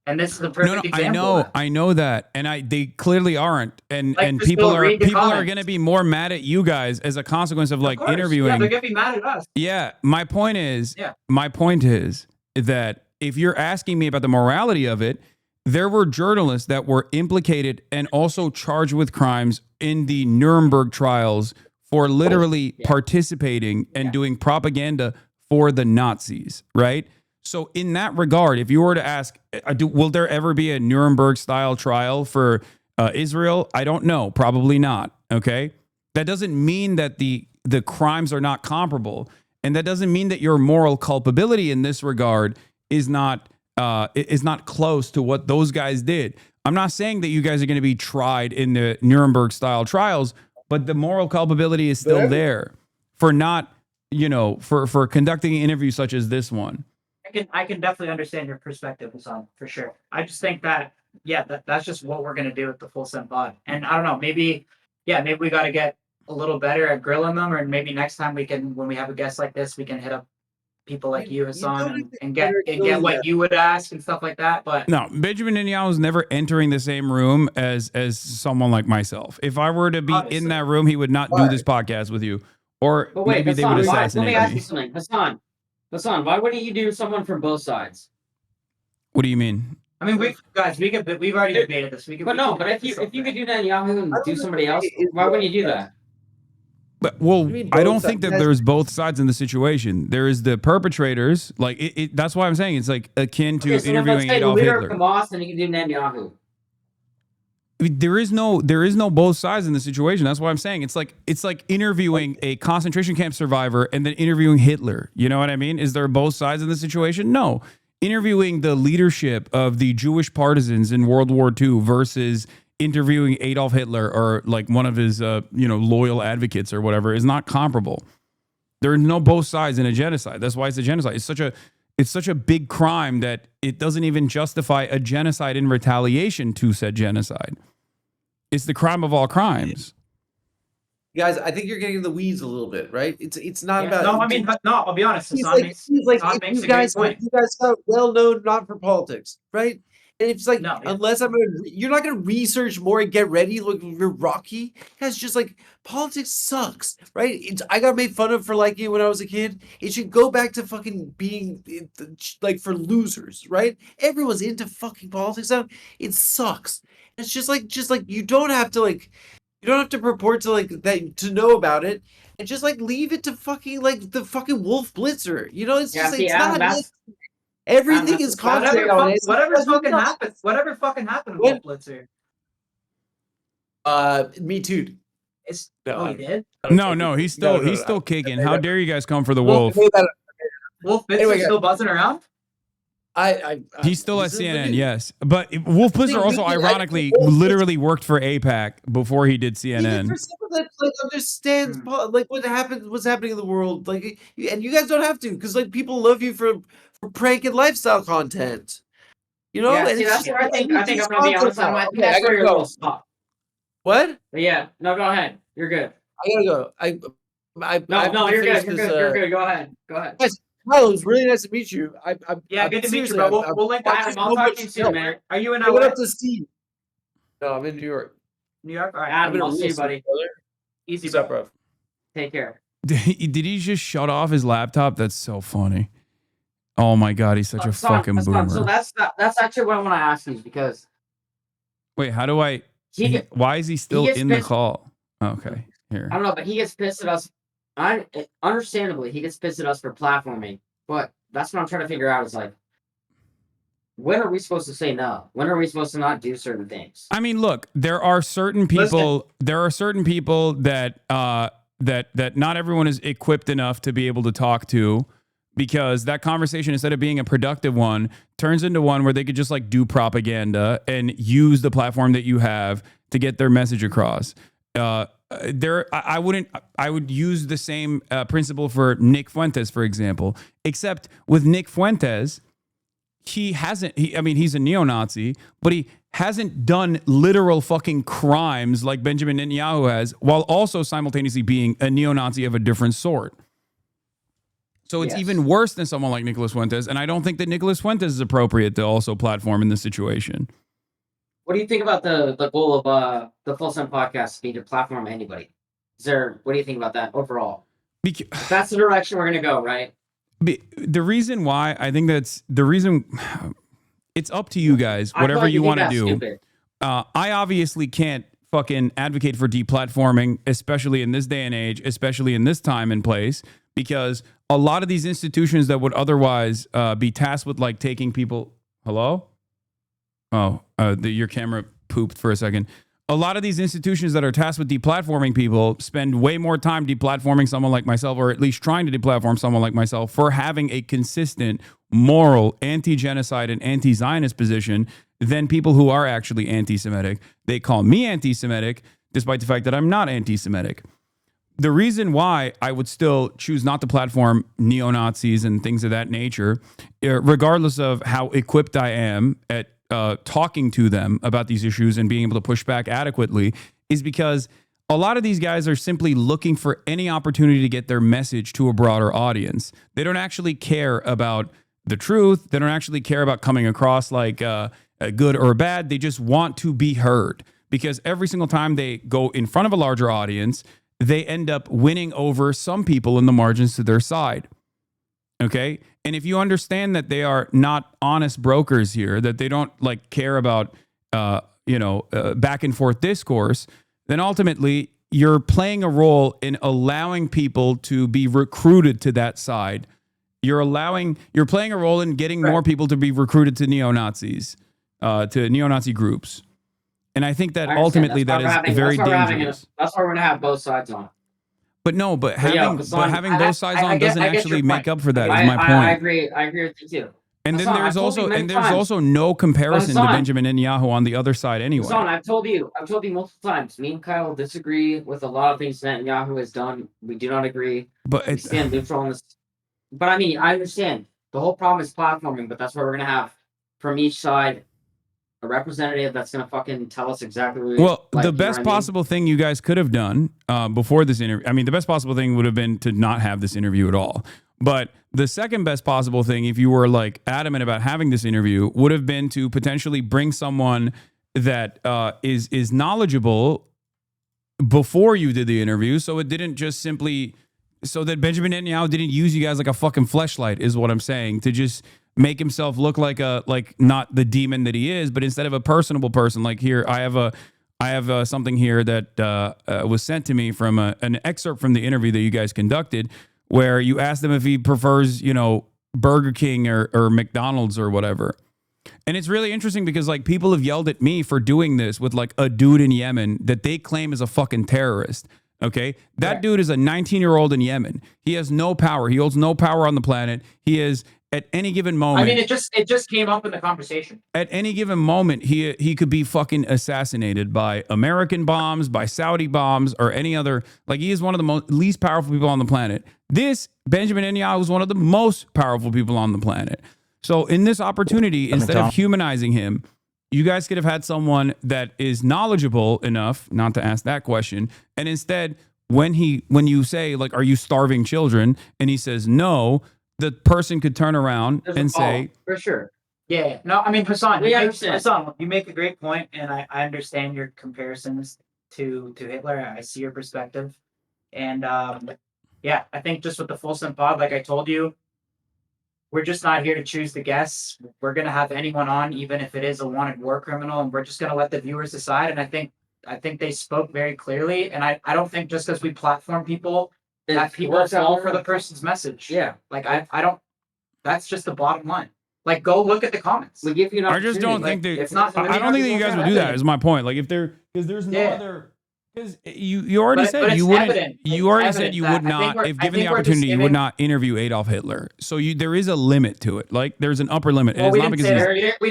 And this is the perfect example. I know that, and they clearly aren't, and Like, just people go read the are comments. going to be more mad at you guys as a consequence of like Of course. interviewing. Yeah, they're gonna be mad at us. Yeah, my point is that if you're asking me about the morality of it, there were journalists that were implicated and also charged with crimes in the Nuremberg trials for literally participating and doing propaganda for the Nazis, right? So in that regard, if you were to ask, will there ever be a Nuremberg style trial for Israel? I don't know. Probably not. Okay. That doesn't mean that the crimes are not comparable. And that doesn't mean that your moral culpability in this regard is not close to what those guys did. I'm not saying that you guys are going to be tried in the Nuremberg style trials, but the moral culpability is still there for not, for conducting an interview such as this one. I can definitely understand your perspective, Hasan, for sure. I just think that, that's just what we're gonna do with the Full Sun Pod. And I don't know, maybe we got to get a little better at grilling them, or maybe next time when we have a guest like this, we can hit up people like you, Hasan, and get what you would ask and stuff like that. But no, Benjamin Netanyahu is never entering the same room as someone like myself. If I were to be in that room, he would not do this podcast with you, or But wait, maybe they would Hasan, assassinate let me ask me. you something, Hasan, why wouldn't you do someone from both sides? What do you mean? I mean, we've already debated this. But if you could do Netanyahu and do somebody else, why wouldn't you do that? But, I don't think that there's both sides in the situation. There is the perpetrators, like that's why I'm saying it's like akin to interviewing Adolf Hitler. Hamas, and you can do Netanyahu. There is no both sides in the situation. That's why I'm saying it's like interviewing a concentration camp survivor and then interviewing Hitler. You know what I mean? Is there both sides in the situation? No. interviewing the leadership of the Jewish partisans in World War II versus interviewing Adolf Hitler or like one of his loyal advocates or whatever is not comparable. There are no both sides in a genocide. That's why it's a genocide. It's such a big crime that it doesn't even justify a genocide in retaliation to said genocide. It's the crime of all crimes. Guys, I think you're getting in the weeds a little bit, right? It's not about. No, I mean, but no, I'll be honest. He's Hasan like, if makes a great point. you guys are well known not for politics, right? And it's like, unless you're not gonna research more and get ready. Look, you're Rocky. Guys, just like politics sucks, right? I got made fun of for liking it when I was a kid. It should go back to fucking being like for losers, right? Everyone's into fucking politics now. It sucks. It's just like you don't have to purport to like that to know about it, and just like leave it to fucking like the fucking Wolf Blitzer. You know, it's just it's not. Everything is content on it. Whatever fucking happened. Whatever fucking happened with Wolf Blitzer. Me too. He did? No, he's still kicking. How dare you guys come for the wolf? Wolf Blitzer still buzzing around? He's still at CNN, yes. But Wolf Blitzer also, ironically, literally worked for AIPAC before he did CNN. For someone that like understands like what's happening in the world, like, and you guys don't have to, because like people love you for prank and lifestyle content. You know, Yeah, and see, it's that's just- where I think I'm gonna be honest. I think Okay, I that's where gotta you're go. gonna stop. What? But yeah, no, go ahead. You're good. I gotta go. I No, have no, to you're finish good. You're this, good. You're good. Go ahead. Go ahead. Guys, Kyle, it was really nice to meet you. Yeah, good to meet you, bro. We'll link that. I'll talk to you soon, man. Are you in I went LA? up to Steve. No, I'm in New York. New York? All right, I'm Adam, in I'll a see real you, buddy. city, brother. Easy, What's up, bro? Take care. Did he just shut off his laptop? That's so funny. Oh my God, he's such a fucking boomer. So that's actually what I want to ask you because Wait, how do I? Why is he still gets in the pissed- call? Okay, here. I don't know, but he gets pissed at us. Understandably, he gets pissed at us for platforming. But that's what I'm trying to figure out is like, when are we supposed to say no? When are we supposed to not do certain things? I mean, look, there are certain people. There are certain people that that not everyone is equipped enough to be able to talk to, because that conversation, instead of being a productive one, turns into one where they could just like do propaganda and use the platform that you have to get their message across. I would use the same principle for Nick Fuentes, for example, except with Nick Fuentes, he's a neo-Nazi, but he hasn't done literal fucking crimes like Benjamin Netanyahu has, while also simultaneously being a neo-Nazi of a different sort. So it's even worse than someone like Nicholas Fuentes, and I don't think that Nicholas Fuentes is appropriate to also platform in this situation. What do you think about the goal of the Full Sun podcast being to platform anybody? What do you think about that overall? If that's the direction we're gonna go, right? The reason why I think it's up to you guys, whatever you want to do. I obviously can't fucking advocate for deplatforming, especially in this day and age, especially in this time and place, because a lot of these institutions that would otherwise be tasked with like taking people. Hello? Oh, your camera pooped for a second. A lot of these institutions that are tasked with deplatforming people spend way more time deplatforming someone like myself, or at least trying to deplatform someone like myself, for having a consistent moral anti-genocide and anti-Zionist position than people who are actually anti-Semitic. They call me anti-Semitic, despite the fact that I'm not anti-Semitic. The reason why I would still choose not to platform neo-Nazis and things of that nature, regardless of how equipped I am at talking to them about these issues and being able to push back adequately, is because a lot of these guys are simply looking for any opportunity to get their message to a broader audience. They don't actually care about the truth. They don't actually care about coming across like good or bad. They just want to be heard, because every single time they go in front of a larger audience, they end up winning over some people in the margins to their side. Okay. And if you understand that they are not honest brokers here, that they don't like care about, back and forth discourse, then ultimately you're playing a role in allowing people to be recruited to that side. You're playing a role in getting more people to be recruited to neo-Nazis, to neo-Nazi groups. And I think that ultimately that is very dangerous. That's why we're gonna have both sides on. But having both sides on doesn't actually make up for that. Is my point. I agree with you too. And then Hasan, there's I've told you also many and there's times. also no comparison to Hasan. Benjamin Netanyahu on the other side anyway. Hasan, I've told you multiple times. Me and Kyle disagree with a lot of things Netanyahu has done. We do not agree. But we stand neutral on this. But I mean, I understand. The whole problem is platforming, but that's why we're gonna have from each side a representative that's gonna fucking tell us exactly what we Well, like, the you know best what I mean? possible thing you guys could have done before this interview, I mean, the best possible thing would have been to not have this interview at all. But the second best possible thing, if you were like adamant about having this interview, would have been to potentially bring someone that is knowledgeable before you did the interview, so it didn't just simply, so that Benjamin Netanyahu didn't use you guys like a fucking fleshlight, is what I'm saying, to just make himself look like not the demon that he is, but instead of a personable person. Like, here, I have something here that was sent to me from an excerpt from the interview that you guys conducted, where you asked him if he prefers, Burger King or McDonald's or whatever. And it's really interesting because like people have yelled at me for doing this with like a dude in Yemen that they claim is a fucking terrorist. Okay. That dude is a 19-year-old in Yemen. He has no power. He holds no power on the planet. He is at any given moment. I mean, it just came up in the conversation. At any given moment, he could be fucking assassinated by American bombs, by Saudi bombs, or any other. Like, he is one of the least powerful people on the planet. This Benjamin Netanyahu is one of the most powerful people on the planet. So in this opportunity, instead of humanizing him, you guys could have had someone that is knowledgeable enough not to ask that question. And instead, when you say, like, are you starving children? And he says no, the person could turn around and say, for sure. Yeah. No, I mean, Hasan, We understand. Hasan, you make a great point, and I understand your comparisons to Hitler. I see your perspective. And yeah, I think just with the Folsom Pod, like I told you, we're just not here to choose the guests. We're going to have anyone on, even if it is a wanted war criminal, and we're just going to let the viewers decide. And I think they spoke very clearly. And I don't think just because we platform people, that people fall for the person's message. Yeah. Like, I don't, that's just the bottom line. Like, go look at the comments. We give you an I just don't think Like, that. it's not. I don't think that you guys would do that. Is my point. Like, if there, because there's no other. Because you already said you wouldn't. evident. You It's already evident said you that would I think not, we're- if I given the think we're just opportunity, you would giving- not interview Adolf Hitler. So there is a limit to it. Like, there's an upper limit. And Well, it's we not didn't because say he's- that. We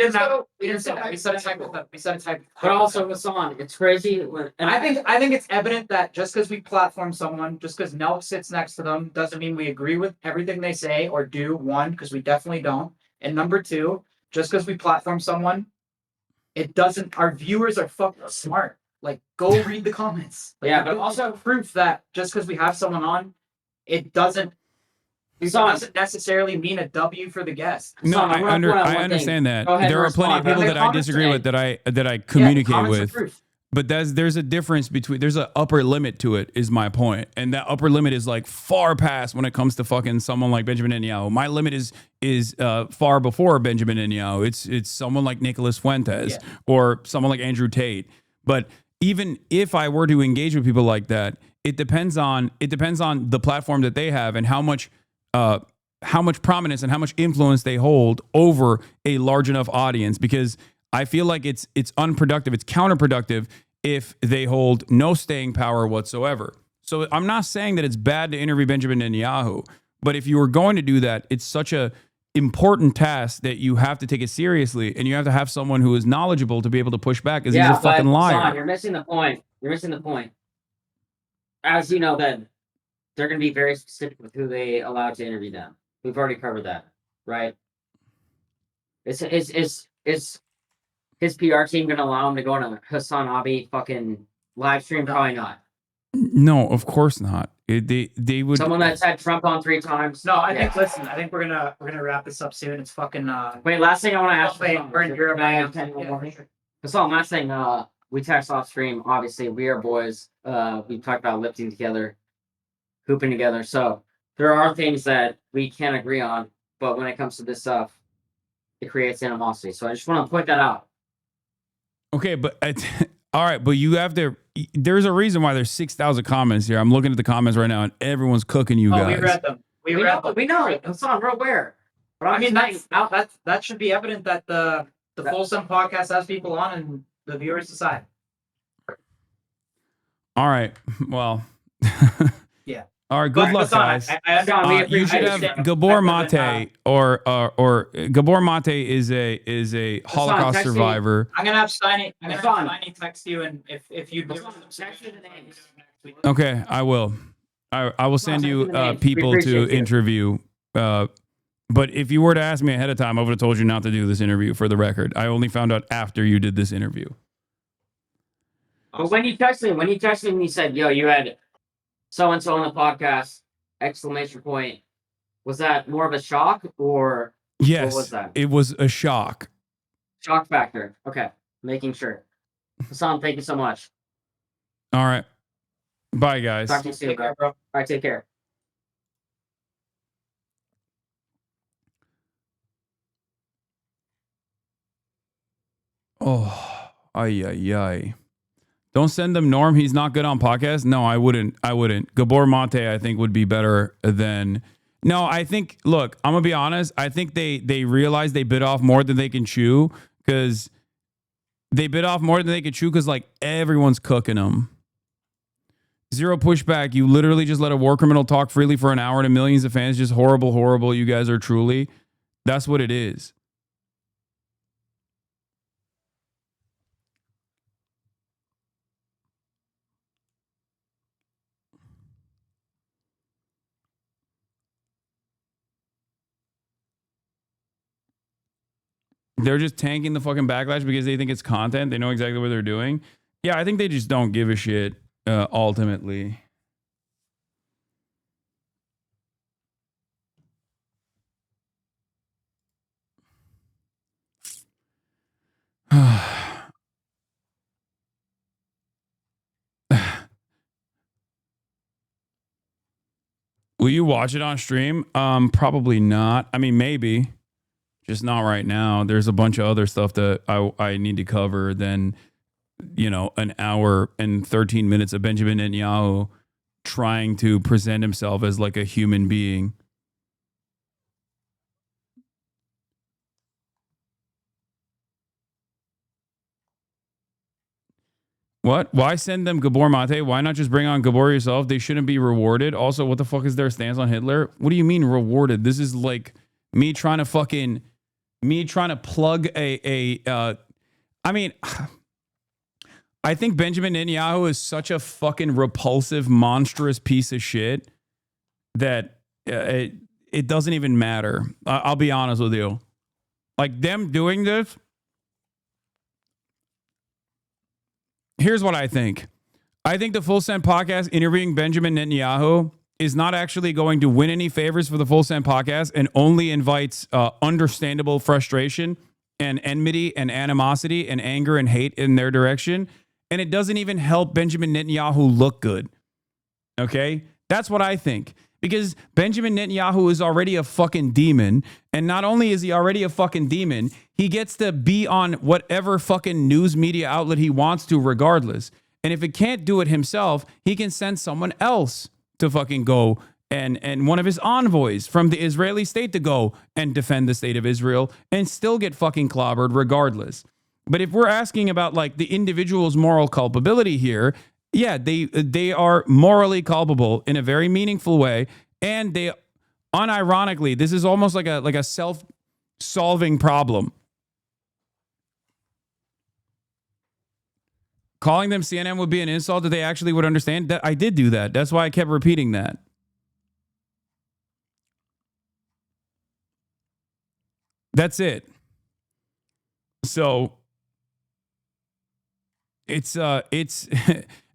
didn't say that. We said it's hypothetical. We said it's hypothetical. But also, Hasan, it's crazy. And I think it's evident that just because we platform someone, just because Nelk sits next to them, doesn't mean we agree with everything they say or do. One, because we definitely don't. And number two, just because we platform someone, it doesn't. Our viewers are fucking smart. Like, go read the comments. Like, Yeah, but also proof that just because we have someone on, it doesn't necessarily mean a W for the guest. No, I understand that. There are plenty of people that I disagree with that I communicate with. But there's a difference between, there's an upper limit to it, is my point. And that upper limit is like far past when it comes to fucking someone like Benjamin Netanyahu. My limit is far before Benjamin Netanyahu. It's someone like Nicholas Fuentes or someone like Andrew Tate. But even if I were to engage with people like that, it depends on the platform that they have and how much prominence and how much influence they hold over a large enough audience. Because I feel like it's unproductive, it's counterproductive if they hold no staying power whatsoever. So I'm not saying that it's bad to interview Benjamin Netanyahu, but if you were going to do that, it's such a important task that you have to take it seriously, and you have to have someone who is knowledgeable to be able to push back, because he's a fucking liar. Hasan, you're missing the point. You're missing the point. As you know, that they're going to be very specific with who they allow to interview them. We've already covered that, right? Is his PR team going to allow him to go on a HasanAbi fucking live stream? Probably not. No, of course not. They would. Someone that's had Trump on 3 times. No, I think. Listen, I think we're gonna wrap this up soon. It's fucking. Wait, last thing I want to ask. We're in Europe. Hasan, last thing. We text off stream. Obviously, we are boys. We talked about lifting together, hooping together. So there are things that we can't agree on, but when it comes to this stuff, it creates animosity. So I just want to point that out. Okay, but all right, but you have to. There's a reason why there's 6,000 comments here. I'm looking at the comments right now, and everyone's cooking you guys. We read them. We read them. We know. Hasan, we're aware. But I mean, that should be evident that the Folsom podcast has people on, and the viewers decide. All right. Well. Yeah. All right, good But luck, Hasan, guys. You should have Gabor Mate, or Gabor Mate is a Holocaust text me. survivor. I'm gonna have Steiny. I'm gonna have Steiny text you, and if you Okay, I will. I will send you people to interview. But if you were to ask me ahead of time, I would have told you not to do this interview. For the record, I only found out after you did this interview. But when you texted me, and he said, "Yo, you had so and so on the podcast!" Exclamation point. Was that more of a shock or Yes, what was that? it was a shock. Shock factor. Okay, making sure. Hasan, thank you so much. All right, bye, guys. Talk to you soon, bro. All right, take care. Oh, ay. Don't send them Norm. He's not good on podcasts. No, I wouldn't. Gabor Mate, I think, would be better than. No, I think. Look, I'm gonna be honest. I think they realize they bit off more than they can chew because like everyone's cooking them. Zero pushback. You literally just let a war criminal talk freely for an hour to millions of fans. Just horrible. You guys are truly. That's what it is. They're just tanking the fucking backlash because they think it's content. They know exactly what they're doing. Yeah, I think they just don't give a shit, ultimately. Will you watch it on stream? Probably not. I mean, maybe. Just not right now. There's a bunch of other stuff that I need to cover than, an hour and 13 minutes of Benjamin Netanyahu trying to present himself as like a human being. What? Why send them Gabor Mate? Why not just bring on Gabor yourself? They shouldn't be rewarded. Also, what the fuck is their stance on Hitler? What do you mean rewarded? This is like me trying to plug I think Benjamin Netanyahu is such a fucking repulsive, monstrous piece of shit that it doesn't even matter. I'll be honest with you. Like them doing this. Here's what I think. I think the Full Send Podcast interviewing Benjamin Netanyahu is not actually going to win any favors for the Full Send Podcast and only invites understandable frustration and enmity and animosity and anger and hate in their direction. And it doesn't even help Benjamin Netanyahu look good. Okay? That's what I think. Because Benjamin Netanyahu is already a fucking demon. And not only is he already a fucking demon, he gets to be on whatever fucking news media outlet he wants to regardless. And if he can't do it himself, he can send someone else to fucking go and one of his envoys from the Israeli state to go and defend the state of Israel and still get fucking clobbered regardless. But if we're asking about like the individual's moral culpability here, yeah, they are morally culpable in a very meaningful way. And they unironically, this is almost like a self-solving problem. Calling them CNN would be an insult that they actually would understand. That I did do that. That's why I kept repeating that. That's it. So it's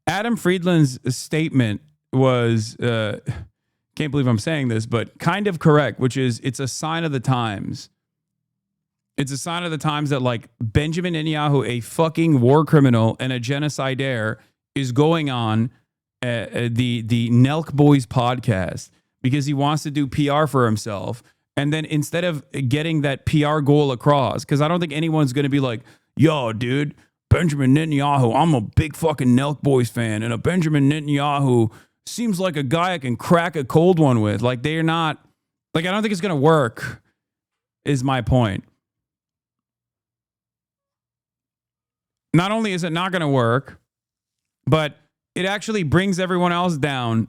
Adam Friedland's statement was can't believe I'm saying this, but kind of correct, which is it's a sign of the times. It's a sign of the times that like Benjamin Netanyahu, a fucking war criminal and a genocidaire, is going on the Nelk Boys podcast because he wants to do PR for himself. And then instead of getting that PR goal across, because I don't think anyone's going to be like, yo, dude, Benjamin Netanyahu, I'm a big fucking Nelk Boys fan. And a Benjamin Netanyahu seems like a guy I can crack a cold one with. Like they're not, like I don't think it's going to work is my point. Not only is it not going to work, but it actually brings everyone else down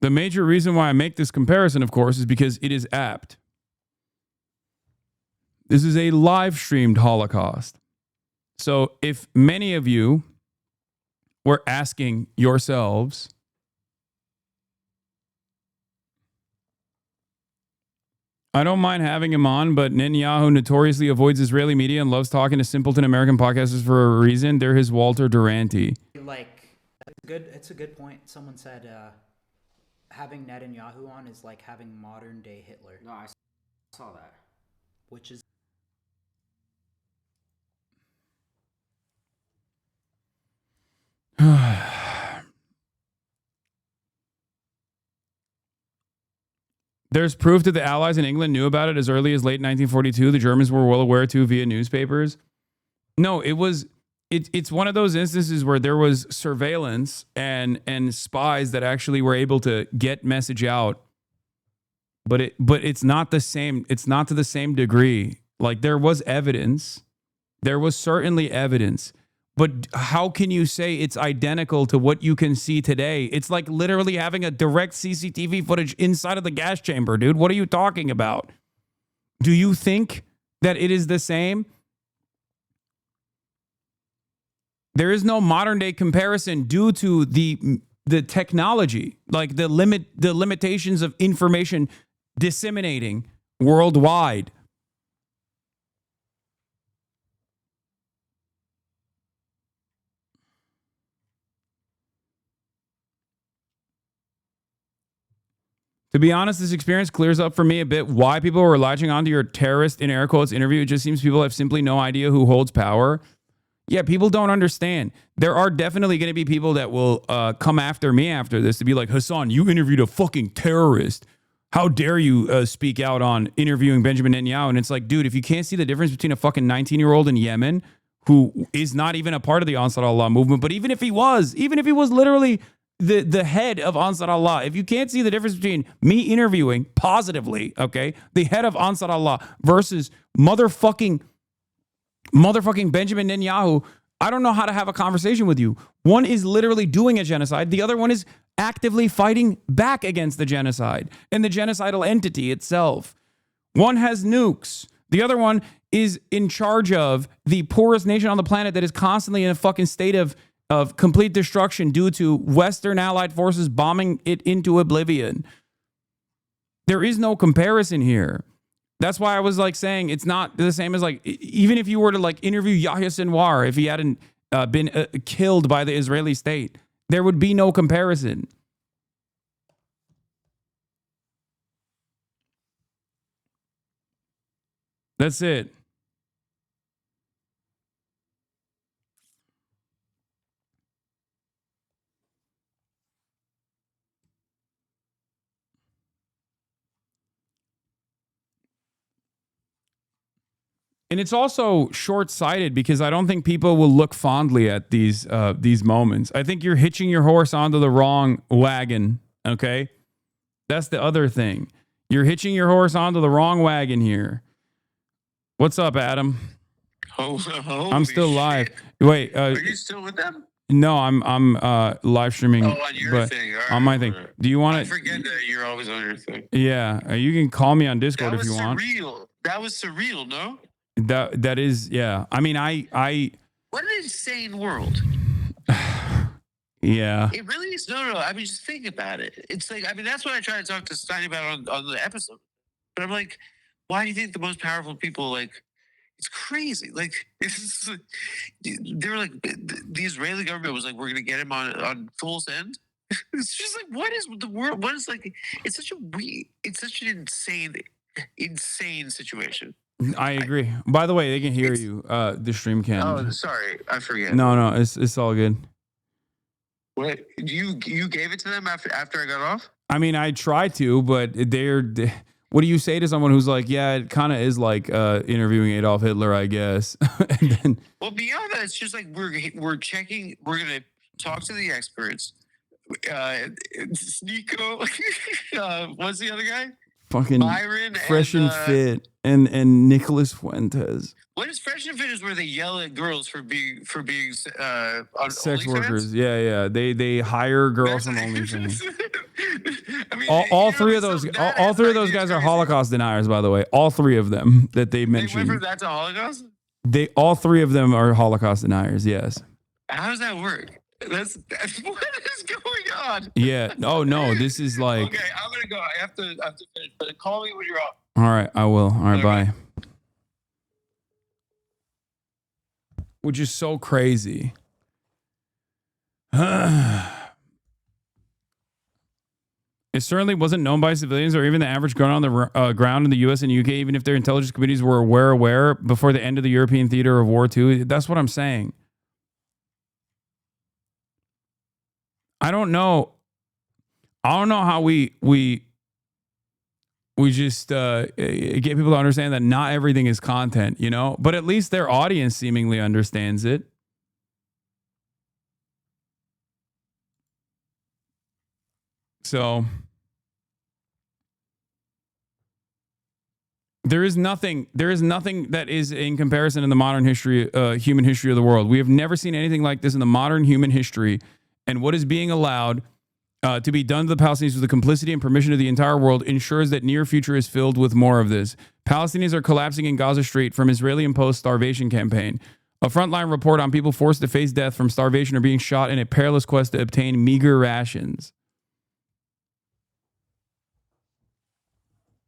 The major reason why I make this comparison, of course, is because it is apt. This is a live streamed Holocaust. So if many of you were asking yourselves, I don't mind having him on, but Netanyahu notoriously avoids Israeli media and loves talking to simpleton American podcasters for a reason. They're his Walter Duranty. Like, it's a good point. Someone said having Netanyahu on is like having modern day Hitler. No, I saw that. Which is There's proof that the Allies in England knew about it as early as late 1942. The Germans were well aware too via newspapers. No, it's one of those instances where there was surveillance and spies that actually were able to get message out. But it's not the same. It's not to the same degree. Like, there was evidence. There was certainly evidence. But how can you say it's identical to what you can see today? It's like literally having a direct CCTV footage inside of the gas chamber, dude. What are you talking about? Do you think that it is the same? There is no modern day comparison due to the technology, like the limitations of information disseminating worldwide. To be honest, this experience clears up for me a bit why people were latching onto your terrorist, in air quotes, interview. It just seems people have simply no idea who holds power. Yeah, people don't understand. There are definitely going to be people that will come after me after this to be like, Hasan, you interviewed a fucking terrorist. How dare you speak out on interviewing Benjamin Netanyahu? And it's like, dude, if you can't see the difference between a fucking 19-year-old in Yemen who is not even a part of the Ansar Allah movement, but even if he was literally the head of Ansar Allah, if you can't see the difference between me interviewing positively, okay, the head of Ansar Allah versus motherfucking Benjamin Netanyahu, I don't know how to have a conversation with you. One is literally doing a genocide. The other one is actively fighting back against the genocide and the genocidal entity itself. One has nukes. The other one is in charge of the poorest nation on the planet that is constantly in a fucking state of complete destruction due to Western allied forces bombing it into oblivion. There is no comparison here. That's why I was like saying it's not the same as like, even if you were to like interview Yahya Sinwar, if he hadn't been killed by the Israeli state, there would be no comparison. That's it. And it's also short-sighted because I don't think people will look fondly at these moments. I think you're hitching your horse onto the wrong wagon, okay? That's the other thing. You're hitching your horse onto the wrong wagon here. What's up, Adam? I'm still live. Wait, are you still with them? No, I'm live streaming. Oh, on your thing. All right, on my thing. Do you want to? I forget that you're always on your thing. Yeah, you can call me on Discord if you want. Surreal. That was surreal, no? That is, yeah. I mean, I. What an insane world. Yeah. It really is. No. I mean, just think about it. It's like, I mean, that's what I try to talk to Steiny about on the episode. But I'm like, why do you think the most powerful people, like, it's crazy. Like, they were like, the Israeli government was like, we're going to get him on full send. It's just like, what is the world? What is like, it's such an insane situation. I agree. By the way, they can hear you. The stream can. Oh, sorry. I forget. No, it's all good. What? You gave it to them after I got off? I mean, I tried to, but what do you say to someone who's like, yeah, it kind of is like interviewing Adolf Hitler, I guess. And then, well, beyond that, it's just like we're checking. We're gonna talk to the experts. Sneeko, what's the other guy? Fucking Byron, Fresh and Fit and Nicholas Fuentes. What is Fresh and Fit is where they yell at girls for being on Sex OnlyFans? workers. Yeah. They hire girls from OnlyFans. all three of those guys are Holocaust deniers, by the way. All three of them that they mentioned. They went from that to Holocaust? All three of them are Holocaust deniers. Yes. How does that work? That's what is going on? Yeah. Oh no, this is like. Okay, I'm gonna go. I have to finish. But call me when you're off. All right, I will. All right, bye. Which is so crazy. It certainly wasn't known by civilians or even the average gun on the ground in the U.S. and UK, even if their intelligence committees were aware before the end of the European theater of war too. That's what I'm saying. I don't know how we just get people to understand that not everything is content, you know, but at least their audience seemingly understands it. So there is nothing that is in comparison in the modern history, human history of the world. We have never seen anything like this in the modern human history. And what is being allowed to be done to the Palestinians with the complicity and permission of the entire world ensures that near future is filled with more of this. Palestinians are collapsing in Gaza Street from Israeli-imposed starvation campaign. A frontline report on people forced to face death from starvation or being shot in a perilous quest to obtain meager rations.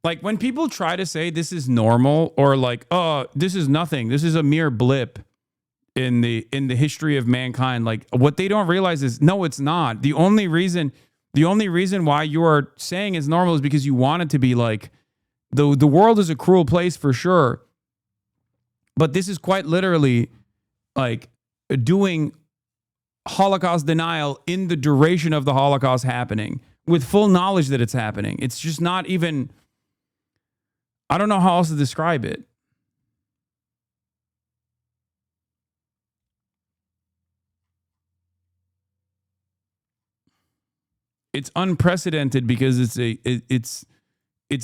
Like when people try to say this is normal or like, oh, this is nothing. This is a mere blip in the history of mankind. Like what they don't realize is no, it's not. The only reason why you are saying it's normal is because you want it to be like the world is a cruel place for sure. But this is quite literally like doing Holocaust denial in the duration of the Holocaust happening with full knowledge that it's happening. It's just not even, I don't know how else to describe it. It's unprecedented because it's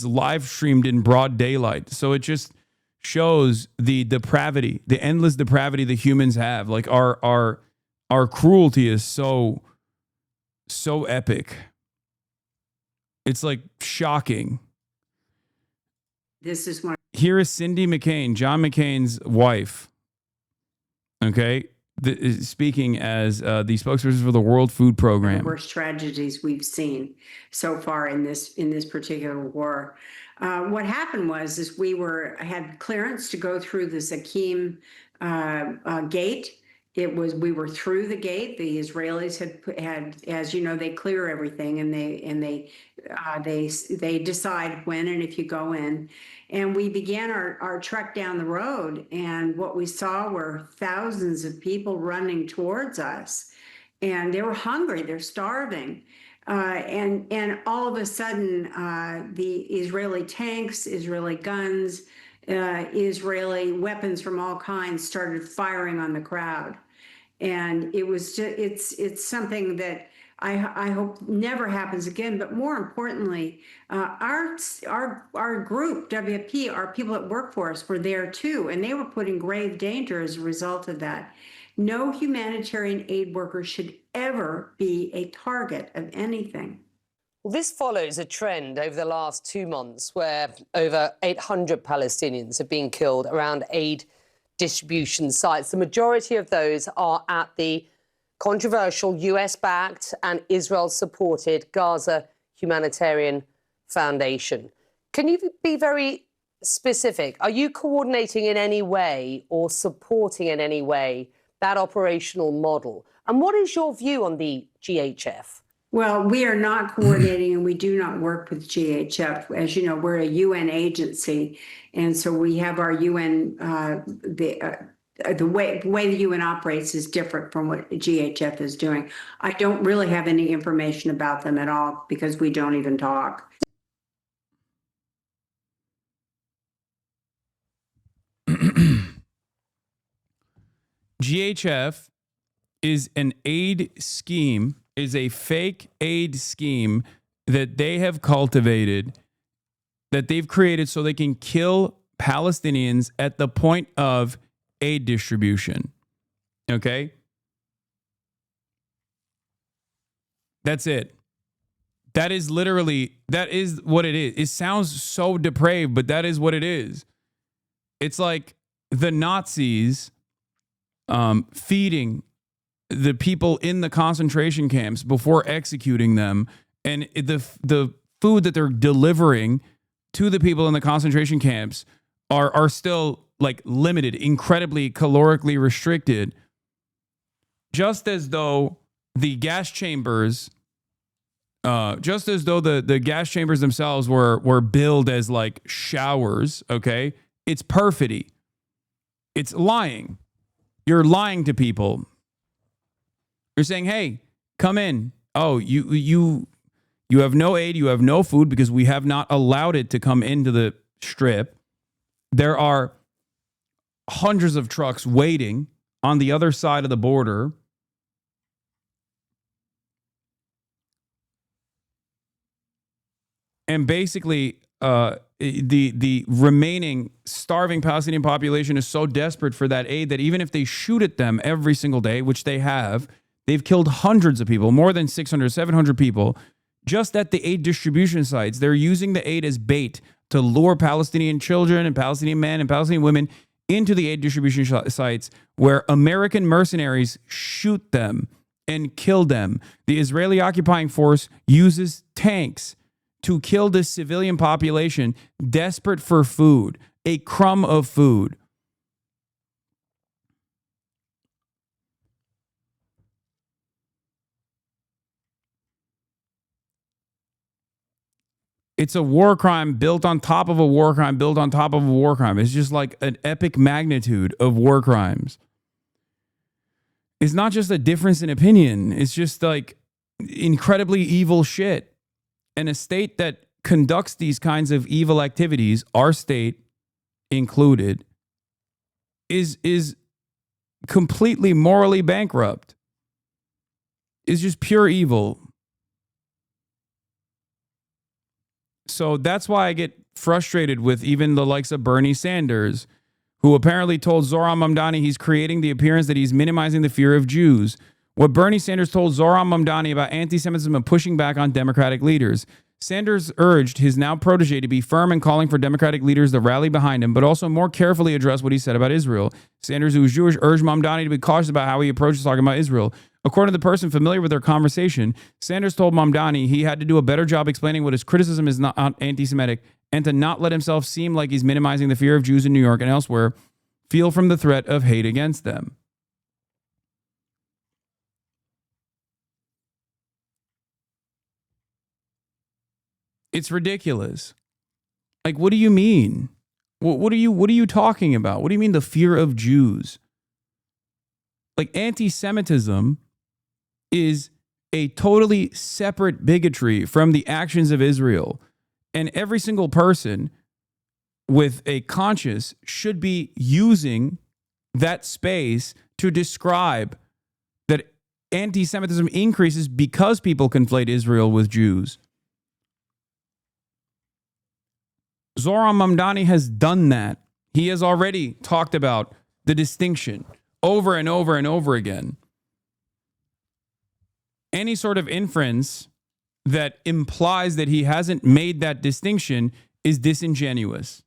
live streamed in broad daylight. So it just shows the depravity, the endless depravity that humans have. Like our cruelty is so epic. It's like shocking. This is one. Here is Cindy McCain, John McCain's wife. Okay. Speaking as the spokesperson for the World Food Program. The worst tragedies we've seen so far in this particular war. What happened was we had clearance to go through the Zakim gate. We were through the gate. The Israelis had, as you know, they clear everything and they decide when and if you go in. And we began our trek down the road, and what we saw were thousands of people running towards us, and they were hungry, they're starving. And all of a sudden, the Israeli tanks, Israeli guns, Israeli weapons from all kinds started firing on the crowd. And it was just, it's something that I hope never happens again. But more importantly, our group, WFP, our people that work for us were there too, and they were put in grave danger as a result of that. No humanitarian aid worker should ever be a target of anything. Well, this follows a trend over the last 2 months where over 800 Palestinians have been killed around aid distribution sites. The majority of those are at the controversial US-backed and Israel-supported Gaza Humanitarian Foundation. Can you be very specific? Are you coordinating in any way or supporting in any way that operational model? And what is your view on the GHF? Well, we are not coordinating and we do not work with GHF. As you know, we're a UN agency. And so we have our UN, the way the UN operates is different from what GHF is doing. I don't really have any information about them at all because we don't even talk. GHF is an aid scheme, is a fake aid scheme that they have cultivated, that they've created so they can kill Palestinians at the point of aid distribution. Okay? That's it. That is literally, that is what it is. It sounds so depraved, but that is what it is. It's like the Nazis feeding the people in the concentration camps before executing them, and the food that they're delivering to the people in the concentration camps are still like limited, incredibly calorically restricted, just as though the gas chambers, the gas chambers themselves were billed as like showers. Okay, it's perfidy. It's lying. You're lying to people. You're saying, "Hey, come in. Oh, you have no aid. You have no food because we have not allowed it to come into the strip. There are hundreds of trucks waiting on the other side of the border." And basically, the remaining starving Palestinian population is so desperate for that aid that even if they shoot at them every single day, which they have, they've killed hundreds of people, more than 600, 700 people, just at the aid distribution sites. They're using the aid as bait to lure Palestinian children and Palestinian men and Palestinian women into the aid distribution sites where American mercenaries shoot them and kill them. The Israeli occupying force uses tanks to kill this civilian population desperate for food, a crumb of food. It's a war crime built on top of a war crime, built on top of a war crime. It's just like an epic magnitude of war crimes. It's not just a difference in opinion. It's just like incredibly evil shit. And a state that conducts these kinds of evil activities, our state included, is completely morally bankrupt. It's just pure evil. So that's why I get frustrated with even the likes of Bernie Sanders, who apparently told Zohran Mamdani he's creating the appearance that he's minimizing the fear of Jews. What Bernie Sanders told Zohran Mamdani about anti-Semitism and pushing back on Democratic leaders. Sanders urged his now protege to be firm in calling for Democratic leaders to rally behind him, but also more carefully address what he said about Israel. Sanders, who is Jewish, urged Mamdani to be cautious about how he approaches talking about Israel. According to the person familiar with their conversation, Sanders told Mamdani he had to do a better job explaining what his criticism is not anti-Semitic and to not let himself seem like he's minimizing the fear of Jews in New York and elsewhere, feel from the threat of hate against them. It's ridiculous. Like, what do you mean? What are you talking about? What do you mean the fear of Jews? Like, anti-Semitism is a totally separate bigotry from the actions of Israel. And every single person with a conscience should be using that space to describe that anti-Semitism increases because people conflate Israel with Jews. Zohran Mamdani has done that. He has already talked about the distinction over and over and over again. Any sort of inference that implies that he hasn't made that distinction is disingenuous.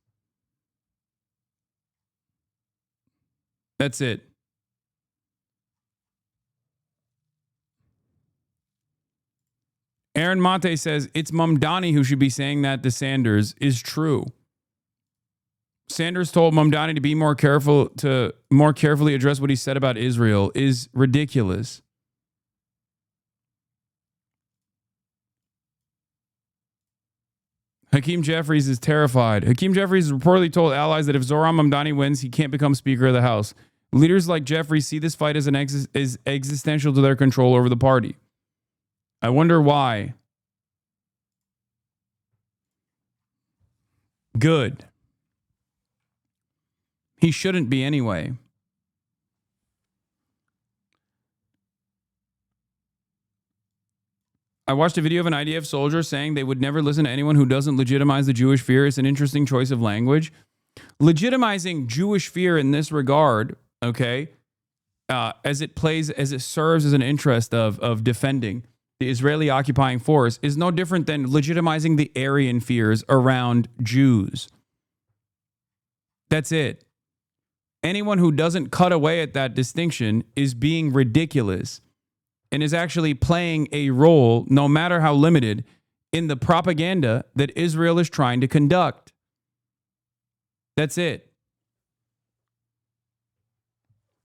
That's it. Aaron Mate says it's Mamdani who should be saying that to Sanders is true. Sanders told Mamdani to be more careful, to more carefully address what he said about Israel is ridiculous. Hakeem Jeffries is terrified. Hakeem Jeffries reportedly told allies that if Zohran Mamdani wins, he can't become Speaker of the House. Leaders like Jeffries see this fight as as existential to their control over the party. I wonder why. Good. He shouldn't be anyway. I watched a video of an IDF soldier saying they would never listen to anyone who doesn't legitimize the Jewish fear. It's an interesting choice of language. Legitimizing Jewish fear in this regard, okay, as it serves as an interest of defending the Israeli occupying force, is no different than legitimizing the Aryan fears around Jews. That's it. Anyone who doesn't cut away at that distinction is being ridiculous and is actually playing a role, no matter how limited, in the propaganda that Israel is trying to conduct. That's it.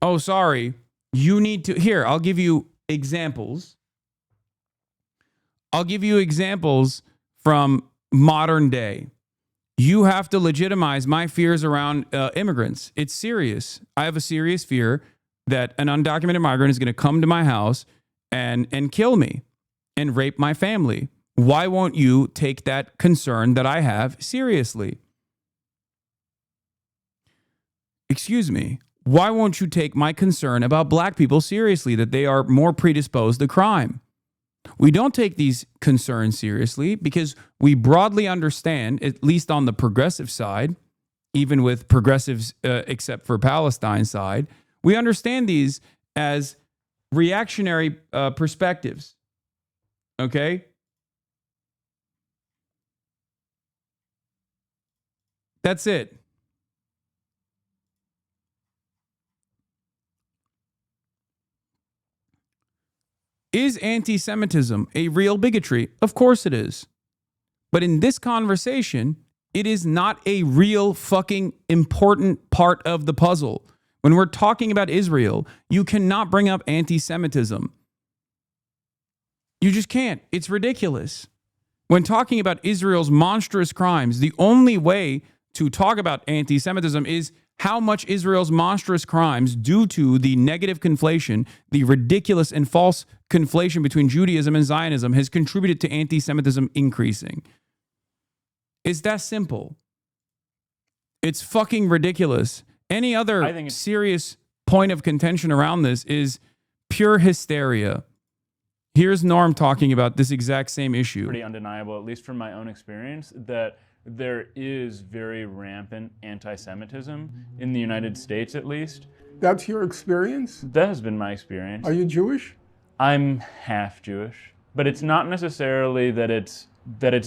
Oh, sorry. You need to. Here, I'll give you examples. I'll give you examples from modern day. You have to legitimize my fears around immigrants. It's serious. I have a serious fear that an undocumented migrant is going to come to my house and kill me and rape my family. Why won't you take that concern that I have seriously? Excuse me. Why won't you take my concern about black people seriously, that they are more predisposed to crime? We don't take these concerns seriously because we broadly understand, at least on the progressive side, even with progressives except for Palestine side, we understand these as reactionary perspectives. Okay? That's it. Is anti-Semitism a real bigotry? Of course it is. But in this conversation, it is not a real fucking important part of the puzzle. When we're talking about Israel, you cannot bring up anti-Semitism. You just can't. It's ridiculous. When talking about Israel's monstrous crimes, the only way to talk about anti-Semitism is how much Israel's monstrous crimes, due to the negative conflation, the ridiculous and false conflation between Judaism and Zionism, has contributed to anti-Semitism increasing. It's that simple. It's fucking ridiculous. Any other serious point of contention around this is pure hysteria. Here's Norm talking about this exact same issue. Pretty undeniable, at least from my own experience, that there is very rampant anti-Semitism in the United States, at least. That's your experience? That has been my experience. Are you Jewish? I'm half Jewish, but it's not necessarily that it's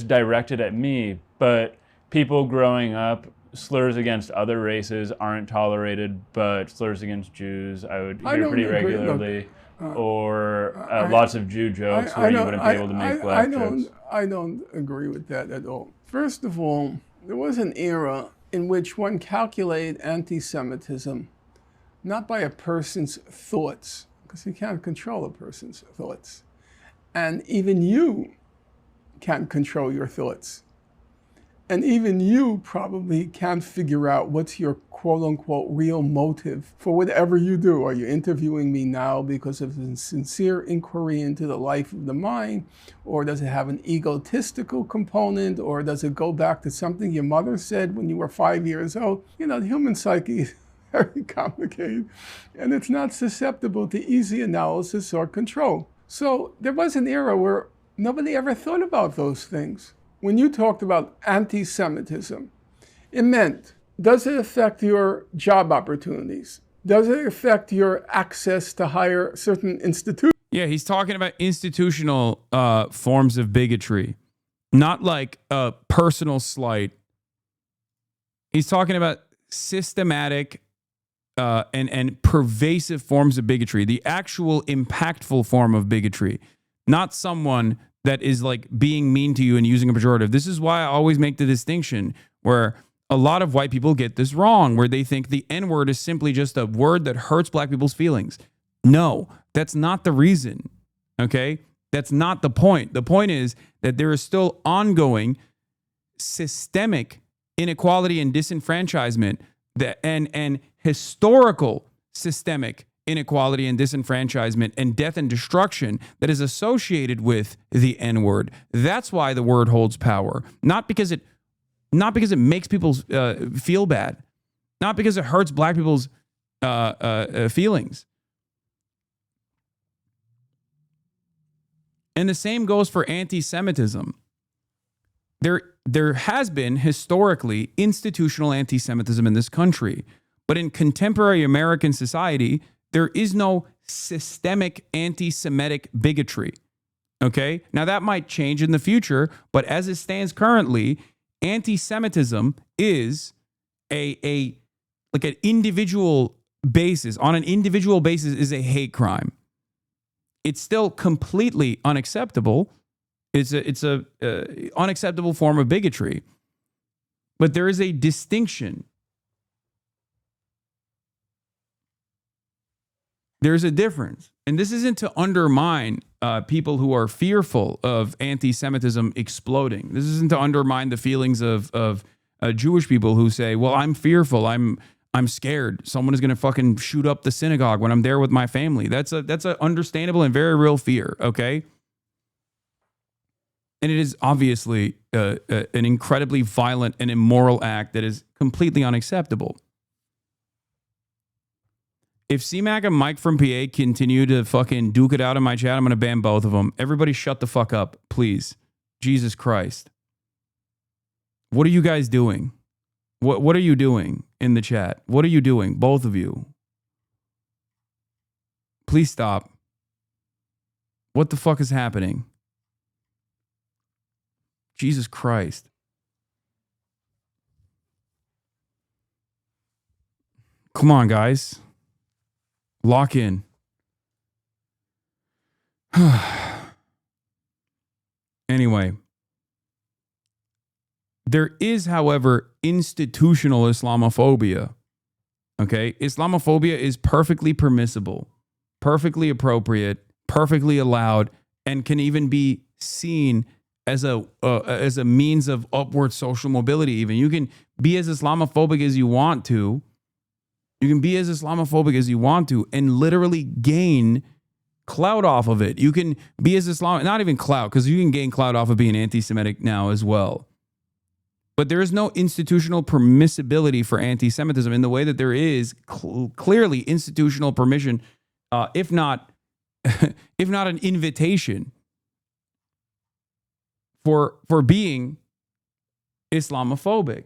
directed at me, but people growing up, slurs against other races aren't tolerated, but slurs against Jews I would hear pretty regularly. Lots of Jew jokes where you wouldn't be able to make black jokes. I don't agree with that at all. First of all, there was an era in which one calculated anti-Semitism not by a person's thoughts, because you can't control a person's thoughts. And even you can't control your thoughts. And even you probably can't figure out what's your quote-unquote real motive for whatever you do. Are you interviewing me now because of a sincere inquiry into the life of the mind? Or does it have an egotistical component? Or does it go back to something your mother said when you were 5 years old? You know, the human psyche is very complicated, and it's not susceptible to easy analysis or control. So there was an era where nobody ever thought about those things. When you talked about anti-Semitism, it meant, does it affect your job opportunities? Does it affect your access to hire certain institutions? Yeah, he's talking about institutional forms of bigotry, not like a personal slight. He's talking about systematic and pervasive forms of bigotry, the actual impactful form of bigotry, not someone that is like being mean to you and using a pejorative. This is why I always make the distinction where a lot of white people get this wrong, where they think the N-word is simply just a word that hurts black people's feelings. No, that's not the reason, okay? That's not the point. The point is that there is still ongoing systemic inequality and disenfranchisement and historical systemic inequality and disenfranchisement and death and destruction that is associated with the N-word. That's why the word holds power, not because it makes people feel bad, not because it hurts black people's feelings. And the same goes for anti-Semitism. There has been historically institutional anti-Semitism in this country, but in contemporary American society, there is no systemic anti-Semitic bigotry. Okay? Now that might change in the future, but as it stands currently, anti-Semitism is like an individual basis, on an individual basis, is a hate crime. It's still completely unacceptable. It's a unacceptable form of bigotry. But there is a distinction. There's a difference. And this isn't to undermine people who are fearful of anti-Semitism exploding. This isn't to undermine the feelings of Jewish people who say, well, I'm fearful. I'm scared. Someone is going to fucking shoot up the synagogue when I'm there with my family. That's a understandable and very real fear, okay? And it is obviously an incredibly violent and immoral act that is completely unacceptable. If C-Mac and Mike from PA continue to fucking duke it out in my chat, I'm going to ban both of them. Everybody shut the fuck up, please. Jesus Christ. What are you guys doing? What are you doing in the chat? What are you doing? Both of you. Please stop. What the fuck is happening? Jesus Christ. Come on, guys. Lock in. Anyway. There is, however, institutional Islamophobia. Okay? Islamophobia is perfectly permissible, perfectly appropriate, perfectly allowed, and can even be seen as a means of upward social mobility. Even you can be as Islamophobic as you want to. You can be as Islamophobic as you want to and literally gain clout off of it. You can be as not even clout, because you can gain clout off of being anti-Semitic now as well. But there is no institutional permissibility for anti-Semitism in the way that there is clearly institutional permission, if not an invitation for being Islamophobic.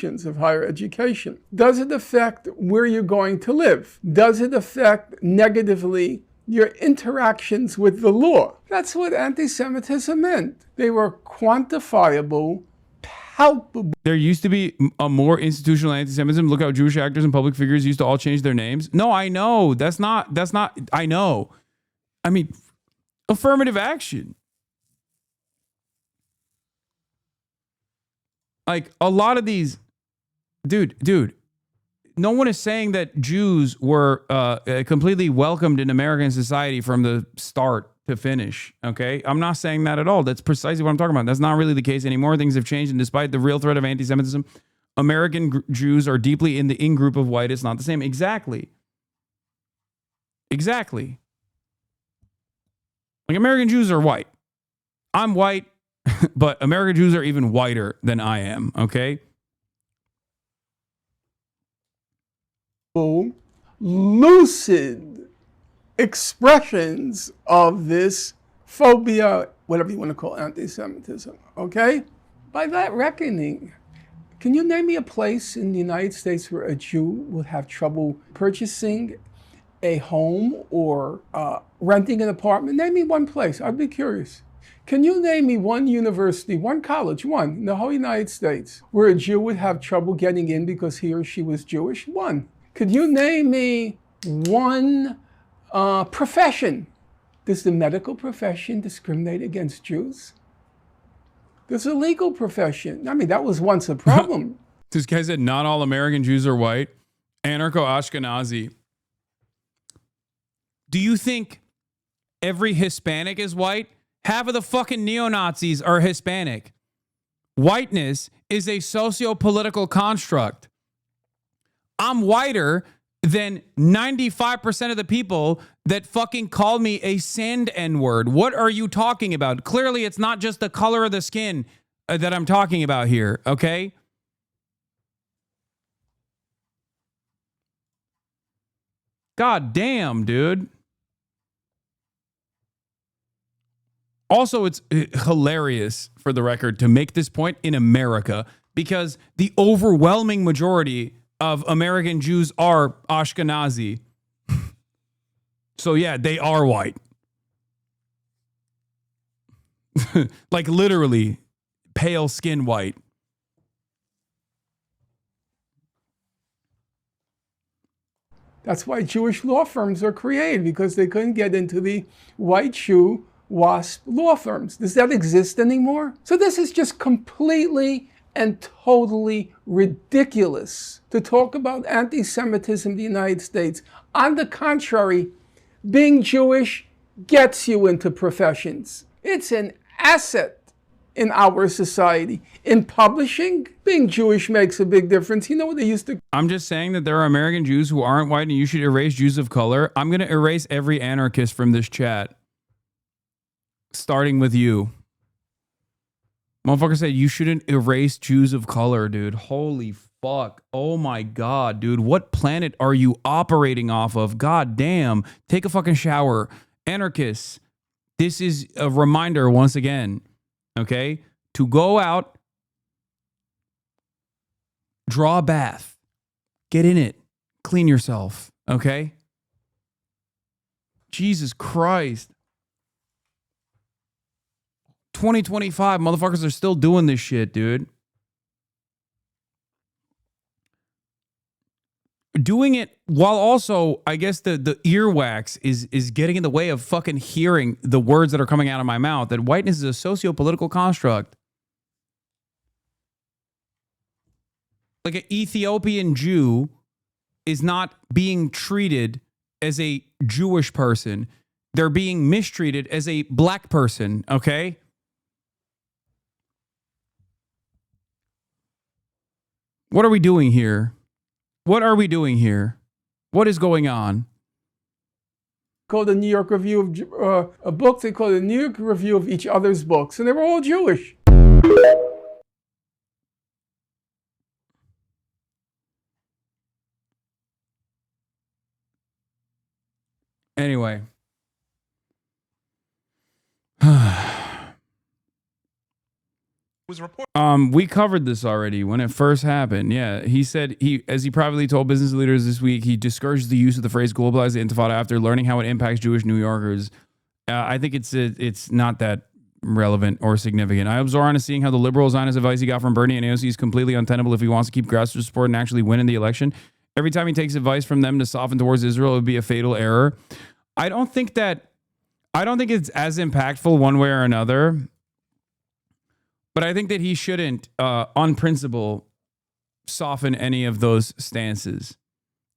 Of higher education. Does it affect where you're going to live? Does it affect negatively your interactions with the law? That's what anti-Semitism meant. They were quantifiable, palpable. There used to be a more institutional anti-Semitism. Look how Jewish actors and public figures used to all change their names. No, I know. That's not, I know. I mean, affirmative action. Like a lot of these, dude, no one is saying that Jews were completely welcomed in American society from the start to finish. Okay, I'm not saying that at all. That's precisely what I'm talking about. That's not really the case anymore. Things have changed, and despite the real threat of anti-Semitism, American Jews are deeply in the in-group of white. It's not the same. Exactly. Like American Jews are white. I'm white. But American Jews are even whiter than I am, okay? Lucid expressions of this phobia, whatever you want to call anti-Semitism, okay? By that reckoning, can you name me a place in the United States where a Jew would have trouble purchasing a home or renting an apartment? Name me one place. I'd be curious. Can you name me one university, one college, one in the whole United States where a Jew would have trouble getting in because he or she was Jewish? One. Could you name me one profession? Does the medical profession discriminate against Jews? There's a legal profession. I mean, that was once a problem. This guy said not all American Jews are white. Anarcho-Ashkenazi. Do you think every Hispanic is white? Half of the fucking neo-Nazis are Hispanic. Whiteness is a socio-political construct. I'm whiter than 95% of the people that fucking called me a sand N-word. What are you talking about? Clearly, it's not just the color of the skin that I'm talking about here, okay? God damn, dude. Also, it's hilarious, for the record, to make this point in America because the overwhelming majority of American Jews are Ashkenazi. So yeah, they are white. Like literally pale skin white. That's why Jewish law firms are created, because they couldn't get into the white shoe WASP law firms. Does that exist anymore? So this is just completely and totally ridiculous to talk about anti-Semitism in the United States. On the contrary, being Jewish gets you into professions. It's an asset in our society. In publishing, being Jewish makes a big difference. You know what they used to... I'm just saying that there are American Jews who aren't white and you should erase Jews of color. I'm going to erase every anarchist from this chat. Starting with you. Motherfucker said you shouldn't erase Jews of color, dude. Holy fuck. Oh my God, dude. What planet are you operating off of? God damn. Take a fucking shower. Anarchists, this is a reminder once again, okay? To go out, draw a bath, get in it, clean yourself, okay? Jesus Christ. 2025, motherfuckers are still doing this shit, dude. Doing it while also, I guess the earwax is getting in the way of fucking hearing the words that are coming out of my mouth, that whiteness is a socio-political construct. Like an Ethiopian Jew is not being treated as a Jewish person. They're being mistreated as a black person, okay? What are we doing here? What are we doing here? What is going on? Called the New York Review of a book. They called the New York Review of each other's books, and they were all Jewish. Anyway. We covered this already when it first happened. Yeah, he said as he privately told business leaders this week, he discouraged the use of the phrase "globalized intifada" after learning how it impacts Jewish New Yorkers. I think it's not that relevant or significant. I absorb on seeing how the liberal Zionist advice he got from Bernie and AOC is completely untenable if he wants to keep grassroots support and actually win in the election. Every time he takes advice from them to soften towards Israel, it would be a fatal error. I don't think it's as impactful one way or another. But I think that he shouldn't, on principle, soften any of those stances,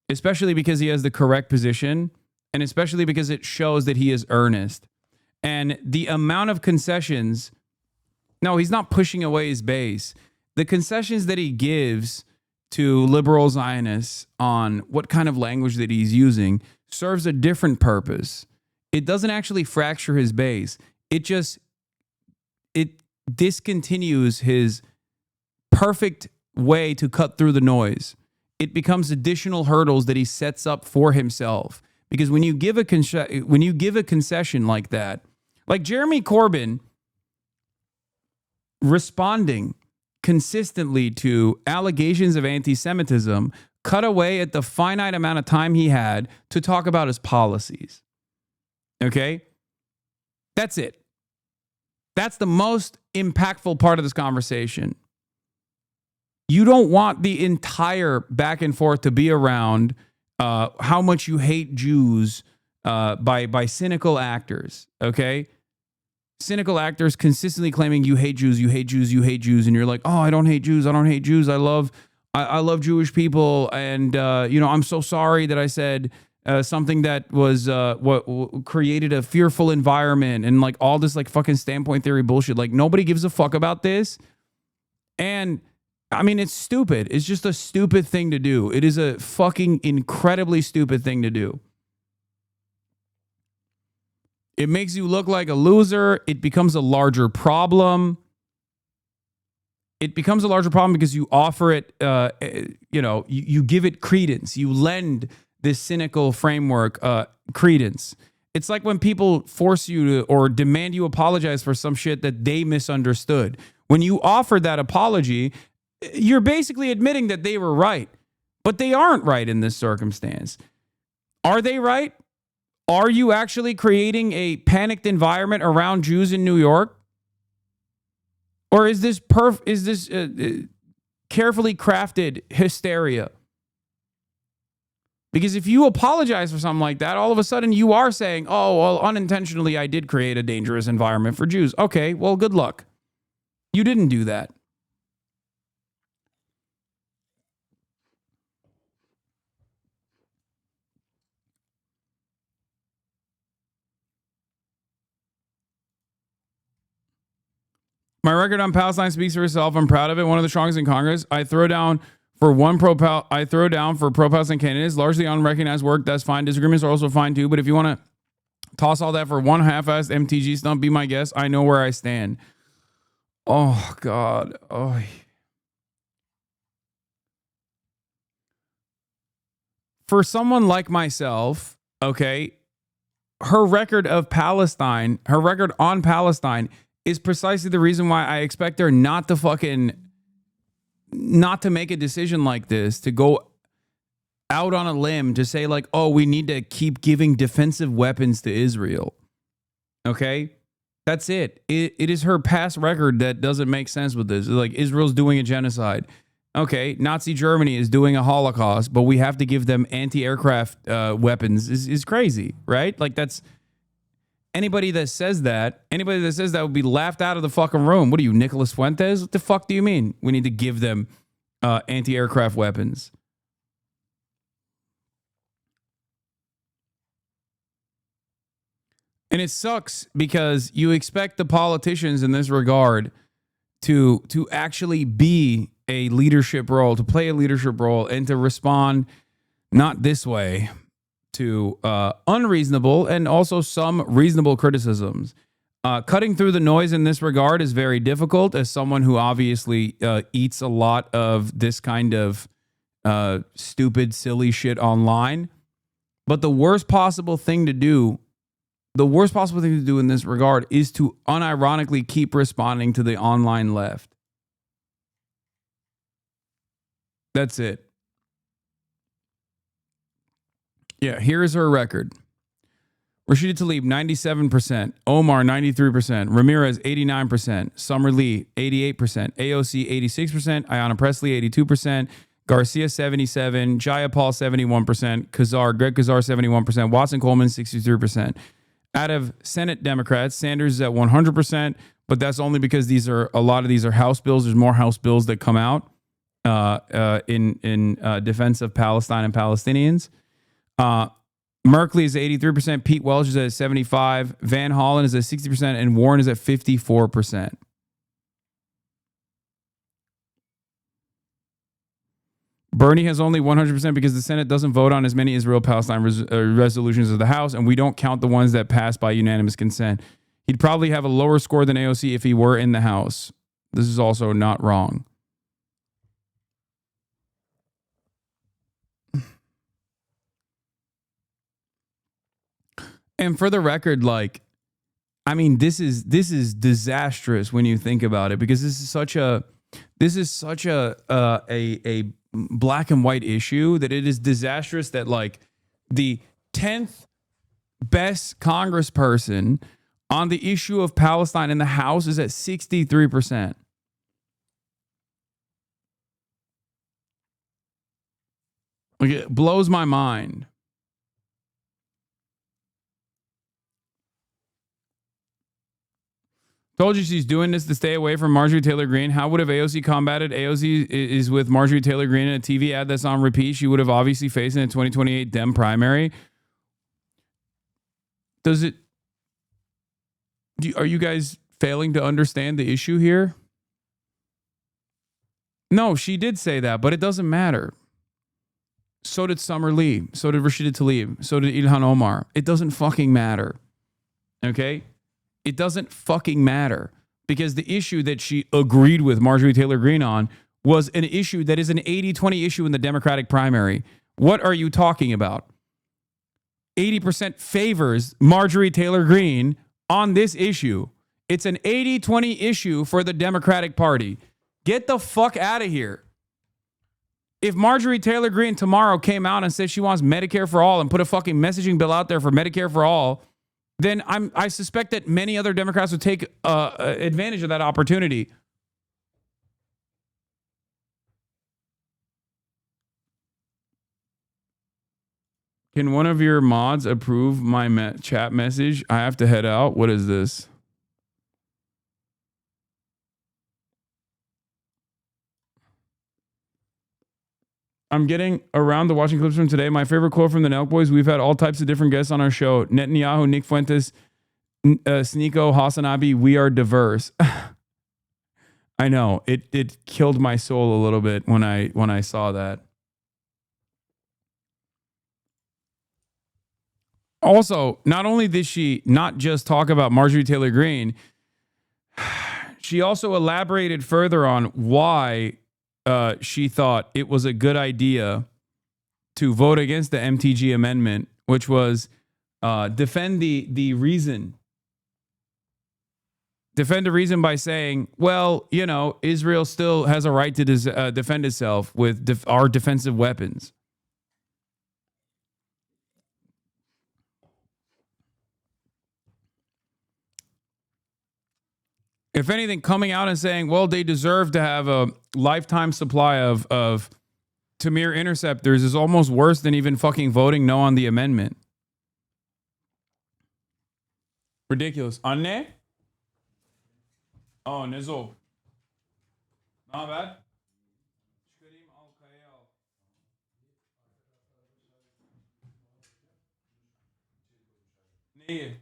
especially because he has the correct position and especially because it shows that he is earnest. And the amount of concessions, no, he's not pushing away his base. The concessions that he gives to liberal Zionists on what kind of language that he's using serves a different purpose. It doesn't actually fracture his base. It discontinues his perfect way to cut through the noise. It becomes additional hurdles that he sets up for himself. Because when you give a concession like that, like Jeremy Corbyn responding consistently to allegations of anti-Semitism, cut away at the finite amount of time he had to talk about his policies. Okay? That's it. That's the most impactful part of this conversation. You don't want the entire back and forth to be around how much you hate Jews by cynical actors, okay? Cynical actors consistently claiming you hate Jews, you hate Jews, you hate Jews, and you're like, oh, I don't hate Jews, I don't hate Jews, I love Jewish people, and I'm so sorry that I said something that was what created a fearful environment and like all this like fucking standpoint theory bullshit. Like nobody gives a fuck about this. And I mean, it's stupid. It's just a stupid thing to do. It is a fucking incredibly stupid thing to do. It makes you look like a loser. It becomes a larger problem. It becomes a larger problem because you offer it, you give it credence. You lend this cynical framework credence. It's like when people force you to or demand you apologize for some shit that they misunderstood. When you offer that apology, you're basically admitting that they were right. But they aren't right in this circumstance. Are they right? Are you actually creating a panicked environment around Jews in New York? Or is this carefully crafted hysteria? Because if you apologize for something like that, all of a sudden you are saying, oh, well, unintentionally I did create a dangerous environment for Jews. Okay, well, good luck. You didn't do that. My record on Palestine speaks for itself. I'm proud of it. One of the strongest in Congress. I throw down for pro-Palestine candidates, largely unrecognized work. That's fine. Disagreements are also fine too. But if you want to toss all that for one half-assed MTG stunt, be my guest. I know where I stand. Oh God. Oh. For someone like myself, okay, her record on Palestine is precisely the reason why I expect her not to make a decision like this, to go out on a limb to say like, oh, we need to keep giving defensive weapons to Israel. Okay? That's it. It is her past record that doesn't make sense with this. Like, Israel's doing a genocide. Okay, Nazi Germany is doing a Holocaust, but we have to give them anti-aircraft weapons is crazy, right? Like, that's... Anybody that says that would be laughed out of the fucking room. What are you, Nicholas Fuentes? What the fuck do you mean we need to give them anti-aircraft weapons? And it sucks because you expect the politicians in this regard to actually be a leadership role, to play a leadership role, and to respond not this way to unreasonable and also some reasonable criticisms. Cutting through the noise in this regard is very difficult as someone who obviously eats a lot of this kind of stupid, silly shit online. But the worst possible thing to do in this regard is to unironically keep responding to the online left. That's it. Yeah, here's her record. Rashida Tlaib, 97%. Omar, 93%. Ramirez, 89%. Summer Lee, 88%. AOC, 86%. Ayanna Pressley, 82%. Garcia, 77%. Jayapal, 71%. Greg Kazar, 71%. Watson Coleman, 63%. Out of Senate Democrats, Sanders is at 100%, but that's only because a lot of these are House bills. There's more House bills that come out in defense of Palestine and Palestinians. Merkley is at 83%. Pete Welch is at 75%. Van Hollen is at 60%. And Warren is at 54%. Bernie has only 100% because the Senate doesn't vote on as many Israel-Palestine resolutions as the House, and we don't count the ones that pass by unanimous consent. He'd probably have a lower score than AOC if he were in the House. This is also not wrong. And for the record, like, I mean, this is disastrous when you think about it, because this is such a black and white issue that it is disastrous that like the 10th best congressperson on the issue of Palestine in the House is at 63%. Like, it blows my mind. Told you she's doing this to stay away from Marjorie Taylor Greene. How would have AOC combated? AOC is with Marjorie Taylor Greene in a TV ad that's on repeat. She would have obviously faced in a 2028 Dem primary. Are you guys failing to understand the issue here? No, she did say that, but it doesn't matter. So did Summer Lee. So did Rashida Tlaib. So did Ilhan Omar. It doesn't fucking matter. Okay? It doesn't fucking matter, because the issue that she agreed with Marjorie Taylor Greene on was an issue that is an 80-20 issue in the Democratic primary. What are you talking about? 80% favors Marjorie Taylor Greene on this issue. It's an 80-20 issue for the Democratic Party. Get the fuck out of here. If Marjorie Taylor Greene tomorrow came out and said she wants Medicare for all and put a fucking messaging bill out there for Medicare for all, then I suspect that many other Democrats would take advantage of that opportunity. Can one of your mods approve my chat message? I have to head out. What is this? I'm getting around the watching clips from today. My favorite quote from the Nelk Boys: we've had all types of different guests on our show. Netanyahu, Nick Fuentes, Sneeko, HasanAbi, we are diverse. I know. It killed my soul a little bit when I saw that. Also, not only did she not just talk about Marjorie Taylor Greene, she also elaborated further on why she thought it was a good idea to vote against the MTG amendment, which was defend the reason. Defend the reason by saying, well, you know, Israel still has a right to defend itself with our defensive weapons. If anything, coming out and saying, well, they deserve to have a lifetime supply of Tamir interceptors is almost worse than even fucking voting no on the amendment. Ridiculous. Anne? Oh, Nizzle. Not bad. Neyi?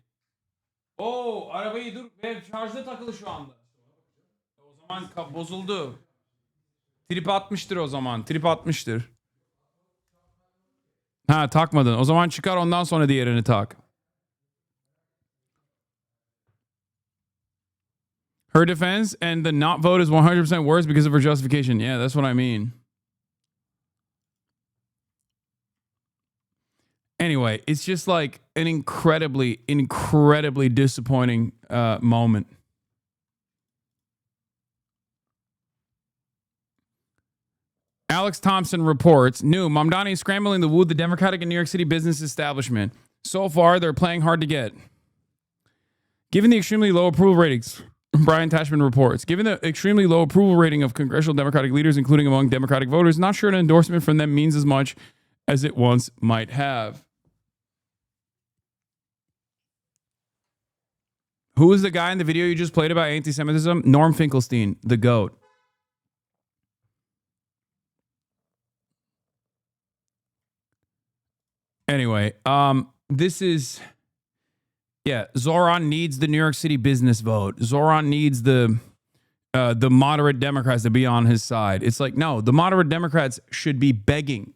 Oo, arabayı dur. Benim şarjda takılı şu anda. O zaman bozuldu. Trip atmıştır o zaman. Trip atmıştır. Ha, takmadın. O zaman çıkar, ondan sonra diğerini tak. Her defense and the not vote is 100% worse because of her justification. Yeah, that's what I mean. Anyway, it's just like an incredibly disappointing moment. Alex Thompson reports, new, Mamdani is scrambling to woo the Democratic and New York City business establishment. So far, they're playing hard to get. Given the extremely low approval ratings, Brian Tashman reports, given the extremely low approval rating of congressional Democratic leaders, including among Democratic voters, not sure an endorsement from them means as much as it once might have. Who is the guy in the video you just played about anti-Semitism? Norm Finkelstein, the GOAT. Anyway, this is, Zoran needs the New York City business vote. Zoran needs the moderate Democrats to be on his side. It's like, no, the moderate Democrats should be begging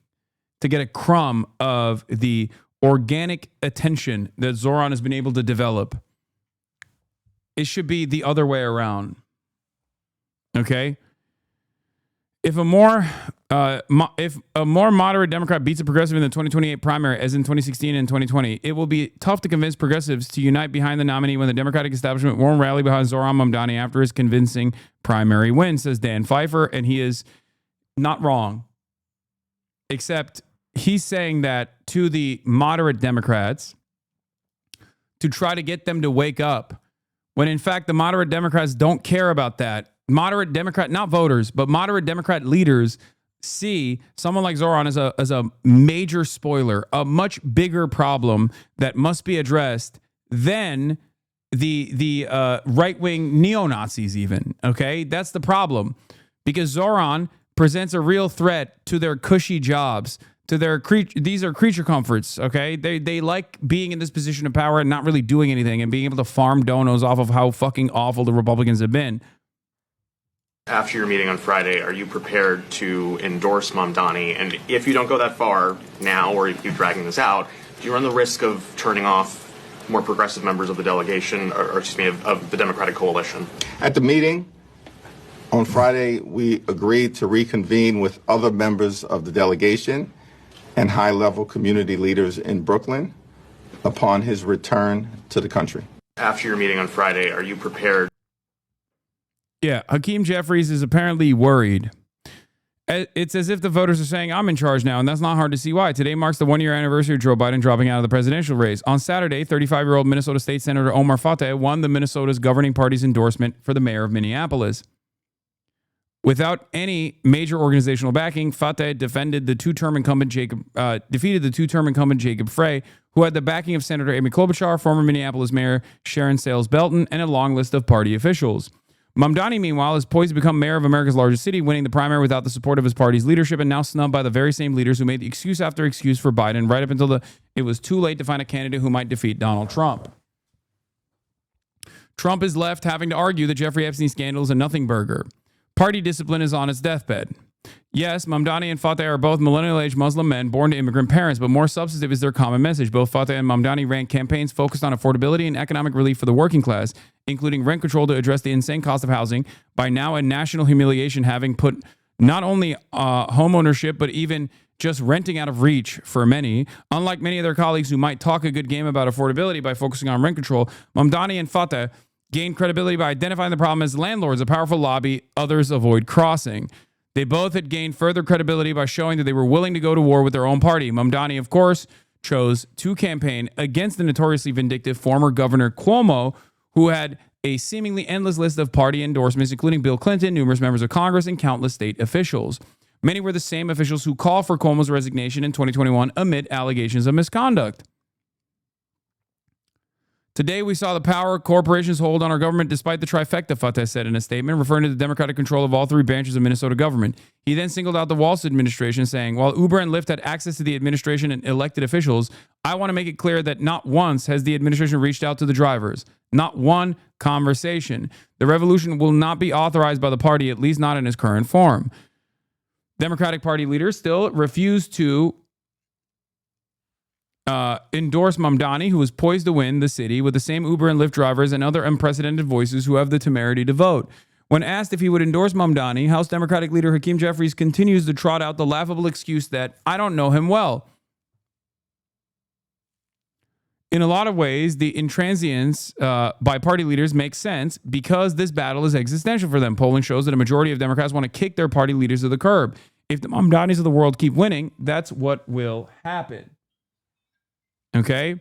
to get a crumb of the organic attention that Zoran has been able to develop. It should be the other way around. Okay? If a more moderate Democrat beats a progressive in the 2028 primary, as in 2016 and 2020, it will be tough to convince progressives to unite behind the nominee when the Democratic establishment won't rally behind Zoran Mamdani after his convincing primary win, says Dan Pfeiffer, and he is not wrong. Except he's saying that to the moderate Democrats to try to get them to wake up, when in fact the moderate Democrats don't care about that. Moderate Democrat, not voters, but moderate Democrat leaders see someone like Zoran as a major spoiler, a much bigger problem that must be addressed than the right-wing neo-Nazis even, okay? That's the problem. Because Zoran presents a real threat to their cushy jobs, to their these are creature comforts, okay? They like being in this position of power and not really doing anything and being able to farm donos off of how fucking awful the Republicans have been. After your meeting on Friday, are you prepared to endorse Mamdani? And if you don't go that far now, or if you keep dragging this out, do you run the risk of turning off more progressive members of the delegation, or excuse me, of the Democratic coalition? At the meeting on Friday, we agreed to reconvene with other members of the delegation and high-level community leaders in Brooklyn upon his return to the country. After your meeting on Friday, are you prepared? Yeah, Hakeem Jeffries is apparently worried. It's as if the voters are saying, I'm in charge now, and that's not hard to see why. Today marks the one-year anniversary of Joe Biden dropping out of the presidential race. On Saturday, 35-year-old Minnesota State Senator Omar Fateh won the Minnesota's governing party's endorsement for the mayor of Minneapolis. Without any major organizational backing, Fateh defeated the two-term incumbent Jacob Frey, who had the backing of Senator Amy Klobuchar, former Minneapolis Mayor Sharon Sales Belton, and a long list of party officials. Mamdani, meanwhile, is poised to become mayor of America's largest city, winning the primary without the support of his party's leadership, and now snubbed by the very same leaders who made excuse after excuse for Biden right up until it was too late to find a candidate who might defeat Donald Trump. Trump is left having to argue the Jeffrey Epstein scandal is a nothing burger. Party discipline is on its deathbed. Yes, Mamdani and Fateh are both millennial-age Muslim men born to immigrant parents, but more substantive is their common message. Both Fateh and Mamdani ran campaigns focused on affordability and economic relief for the working class, including rent control to address the insane cost of housing, by now a national humiliation, having put not only home ownership, but even just renting out of reach for many. Unlike many of their colleagues who might talk a good game about affordability by focusing on rent control, Mamdani and Fateh gained credibility by identifying the problem as landlords, a powerful lobby others avoid crossing. They both had gained further credibility by showing that they were willing to go to war with their own party. Mamdani, of course, chose to campaign against the notoriously vindictive former Governor Cuomo, who had a seemingly endless list of party endorsements, including Bill Clinton, numerous members of Congress, and countless state officials. Many were the same officials who called for Cuomo's resignation in 2021 amid allegations of misconduct. Today, we saw the power corporations hold on our government despite the trifecta, Fateh said in a statement, referring to the Democratic control of all three branches of Minnesota government. He then singled out the Walz administration, saying, while Uber and Lyft had access to the administration and elected officials, I want to make it clear that not once has the administration reached out to the drivers. Not one conversation. The revolution will not be authorized by the party, at least not in its current form. Democratic Party leaders still refuse to endorse Mamdani, who is poised to win the city with the same Uber and Lyft drivers and other unprecedented voices who have the temerity to vote. When asked if he would endorse Mamdani, House Democratic leader Hakeem Jeffries continues to trot out the laughable excuse that I don't know him well. In a lot of ways, the intransience by party leaders makes sense because this battle is existential for them. Polling shows that a majority of Democrats want to kick their party leaders to the curb. If the Mamdanis of the world keep winning, that's what will happen. Okay?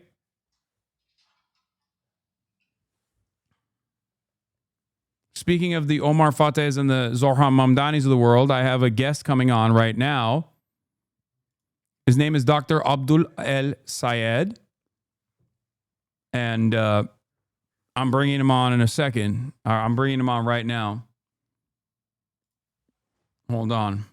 Speaking of the Omar Fatehs and the Zohran Mamdanis of the world, I have a guest coming on right now. His name is Dr. ABDUL El-Sayed. And I'm bringing him on in a second. I'm bringing him on right now. Hold on.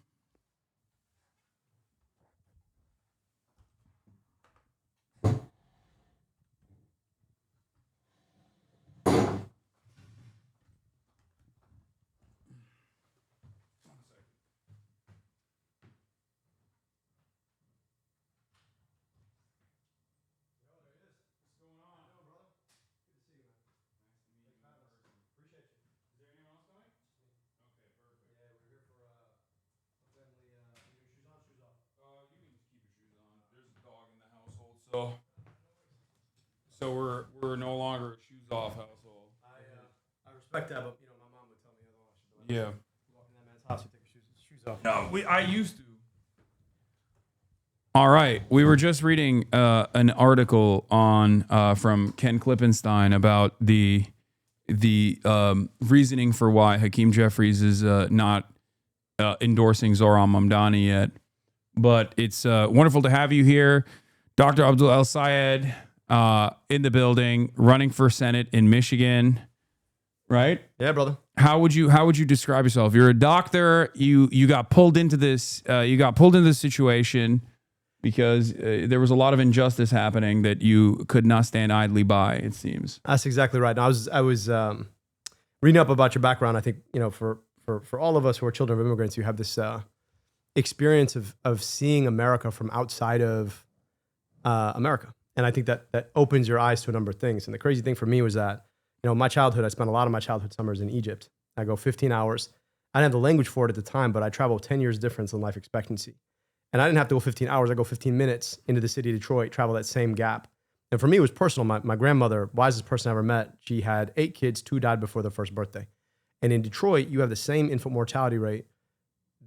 So we're no longer a shoes off household. I respect that, but my mom would tell me otherwise. She'd be like, Yeah. You walk in that man's house, you take your shoes off. No, I used to. All right, we were just reading an article on from Ken Klippenstein about the reasoning for why Hakeem Jeffries is not endorsing Zohran Mamdani yet. But it's wonderful to have you here, Dr. ABDUL El-Sayed, in the building, running for Senate in Michigan, right? Yeah, brother. How would you describe yourself? You're a doctor. You got pulled into this. You got pulled into this situation because there was a lot of injustice happening that you could not stand idly by. It seems. That's exactly right. Now, I was reading up about your background. I think for all of us who are children of immigrants, you have this experience of seeing America from outside of America. And I think that opens your eyes to a number of things. And the crazy thing for me was that, my childhood, I spent a lot of my childhood summers in Egypt. I go 15 hours. I didn't have the language for it at the time, but I traveled 10 years difference in life expectancy. And I didn't have to go 15 hours. I go 15 minutes into the city of Detroit, travel that same gap. And for me, it was personal. My grandmother, wisest person I ever met, she had 8 kids, 2 died before their first birthday. And in Detroit, you have the same infant mortality rate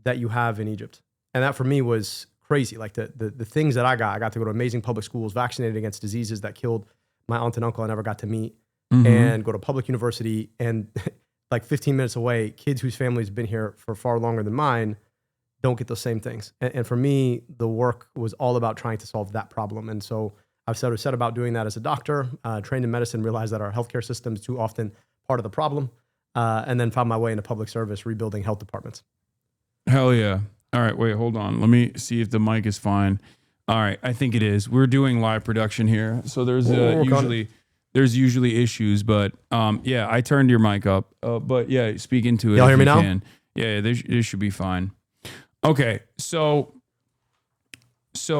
that you have in Egypt. And that for me was crazy. Like the things that I got to go to amazing public schools, vaccinated against diseases that killed my aunt and uncle I never got to meet, and go to public university, and like 15 minutes away, kids whose families been here for far longer than mine don't get those same things. And for me, the work was all about trying to solve that problem. And so I've set about doing that as a doctor, trained in medicine, realized that our healthcare system is too often part of the problem, and then found my way into public service, rebuilding health departments. Hell yeah. All right, wait, hold on. Let me see if the mic is fine. All right, I think it is. We're doing live production here, so there's usually issues, but yeah, I turned your mic up. But yeah, speak into it. Y'all if hear me you now? can. Yeah, this should be fine. Okay, so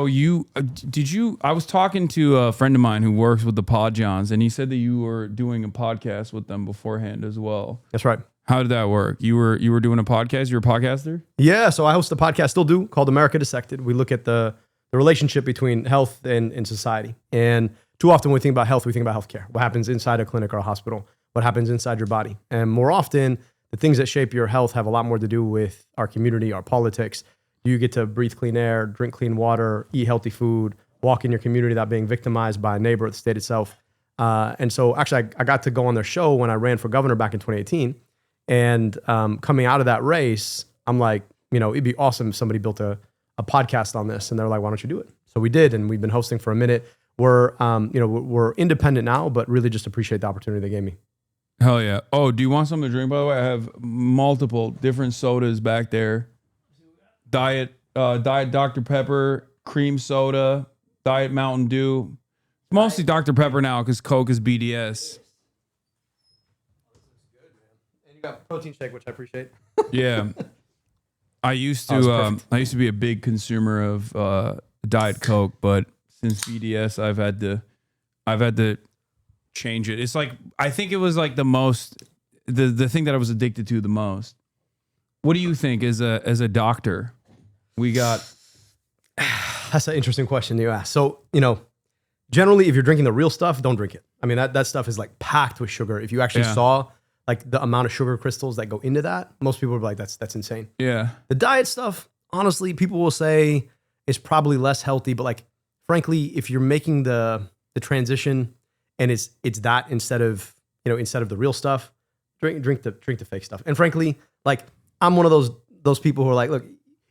you did you? I was talking to a friend of mine who works with the Pod Johns, and he said that you were doing a podcast with them beforehand as well. That's right. How did that work? You were doing a podcast? You're a podcaster? Yeah, so I host a podcast, still do, called America Dissected. We look at the relationship between health and society. And too often when we think about health, we think about healthcare. What happens inside a clinic or a hospital? What happens inside your body? And more often, the things that shape your health have a lot more to do with our community, our politics. You get to breathe clean air, drink clean water, eat healthy food, walk in your community without being victimized by a neighbor at the state itself. And so actually, I got to go on their show when I ran for governor back in 2018. And coming out of that race, I'm like, it'd be awesome if somebody built a podcast on this. And they're like, why don't you do it? So we did, and we've been hosting for a minute. We're independent now, but really just appreciate the opportunity they gave me. Hell yeah. Oh, do you want something to drink, by the way? I have multiple different sodas back there. Diet Dr. Pepper, cream soda, Diet Mountain Dew. Mostly Dr. Pepper now because Coke is BDS. And you got protein shake, which I appreciate. Yeah. I used to be a big consumer of Diet Coke, but since BDS I've had to change it. It's like, I think it was like the thing that I was addicted to the most. What do you think as a doctor? That's an interesting question you asked. So, generally if you're drinking the real stuff, don't drink it. I mean, that stuff is like packed with sugar. If you actually saw like the amount of sugar crystals that go into that, most people would be like, that's insane. Yeah. The diet stuff, honestly, people will say is probably less healthy, but like, frankly, if you're making the transition and it's that instead of the real stuff, drink the fake stuff. And frankly, like, I'm one of those people who are like, look,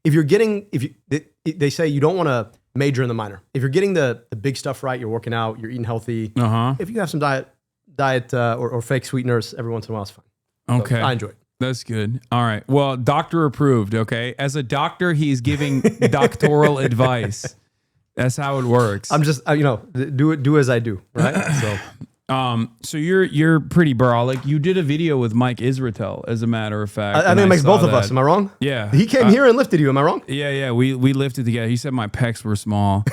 they say you don't want to major in the minor. If you're getting the big stuff right, you're working out, you're eating healthy. If you have some diet or fake sweeteners every once in a while, it's fine. Okay. So I enjoy it. That's good. All right. Well, doctor approved. Okay. As a doctor, he's giving doctoral advice. That's how it works. I'm just, do as I do. Right. So you're pretty brolic. You did a video with Mike Israetel, as a matter of fact. I think it makes both of us. Am I wrong? Yeah. He came here and lifted you. Am I wrong? Yeah. We lifted together. He said my pecs were small,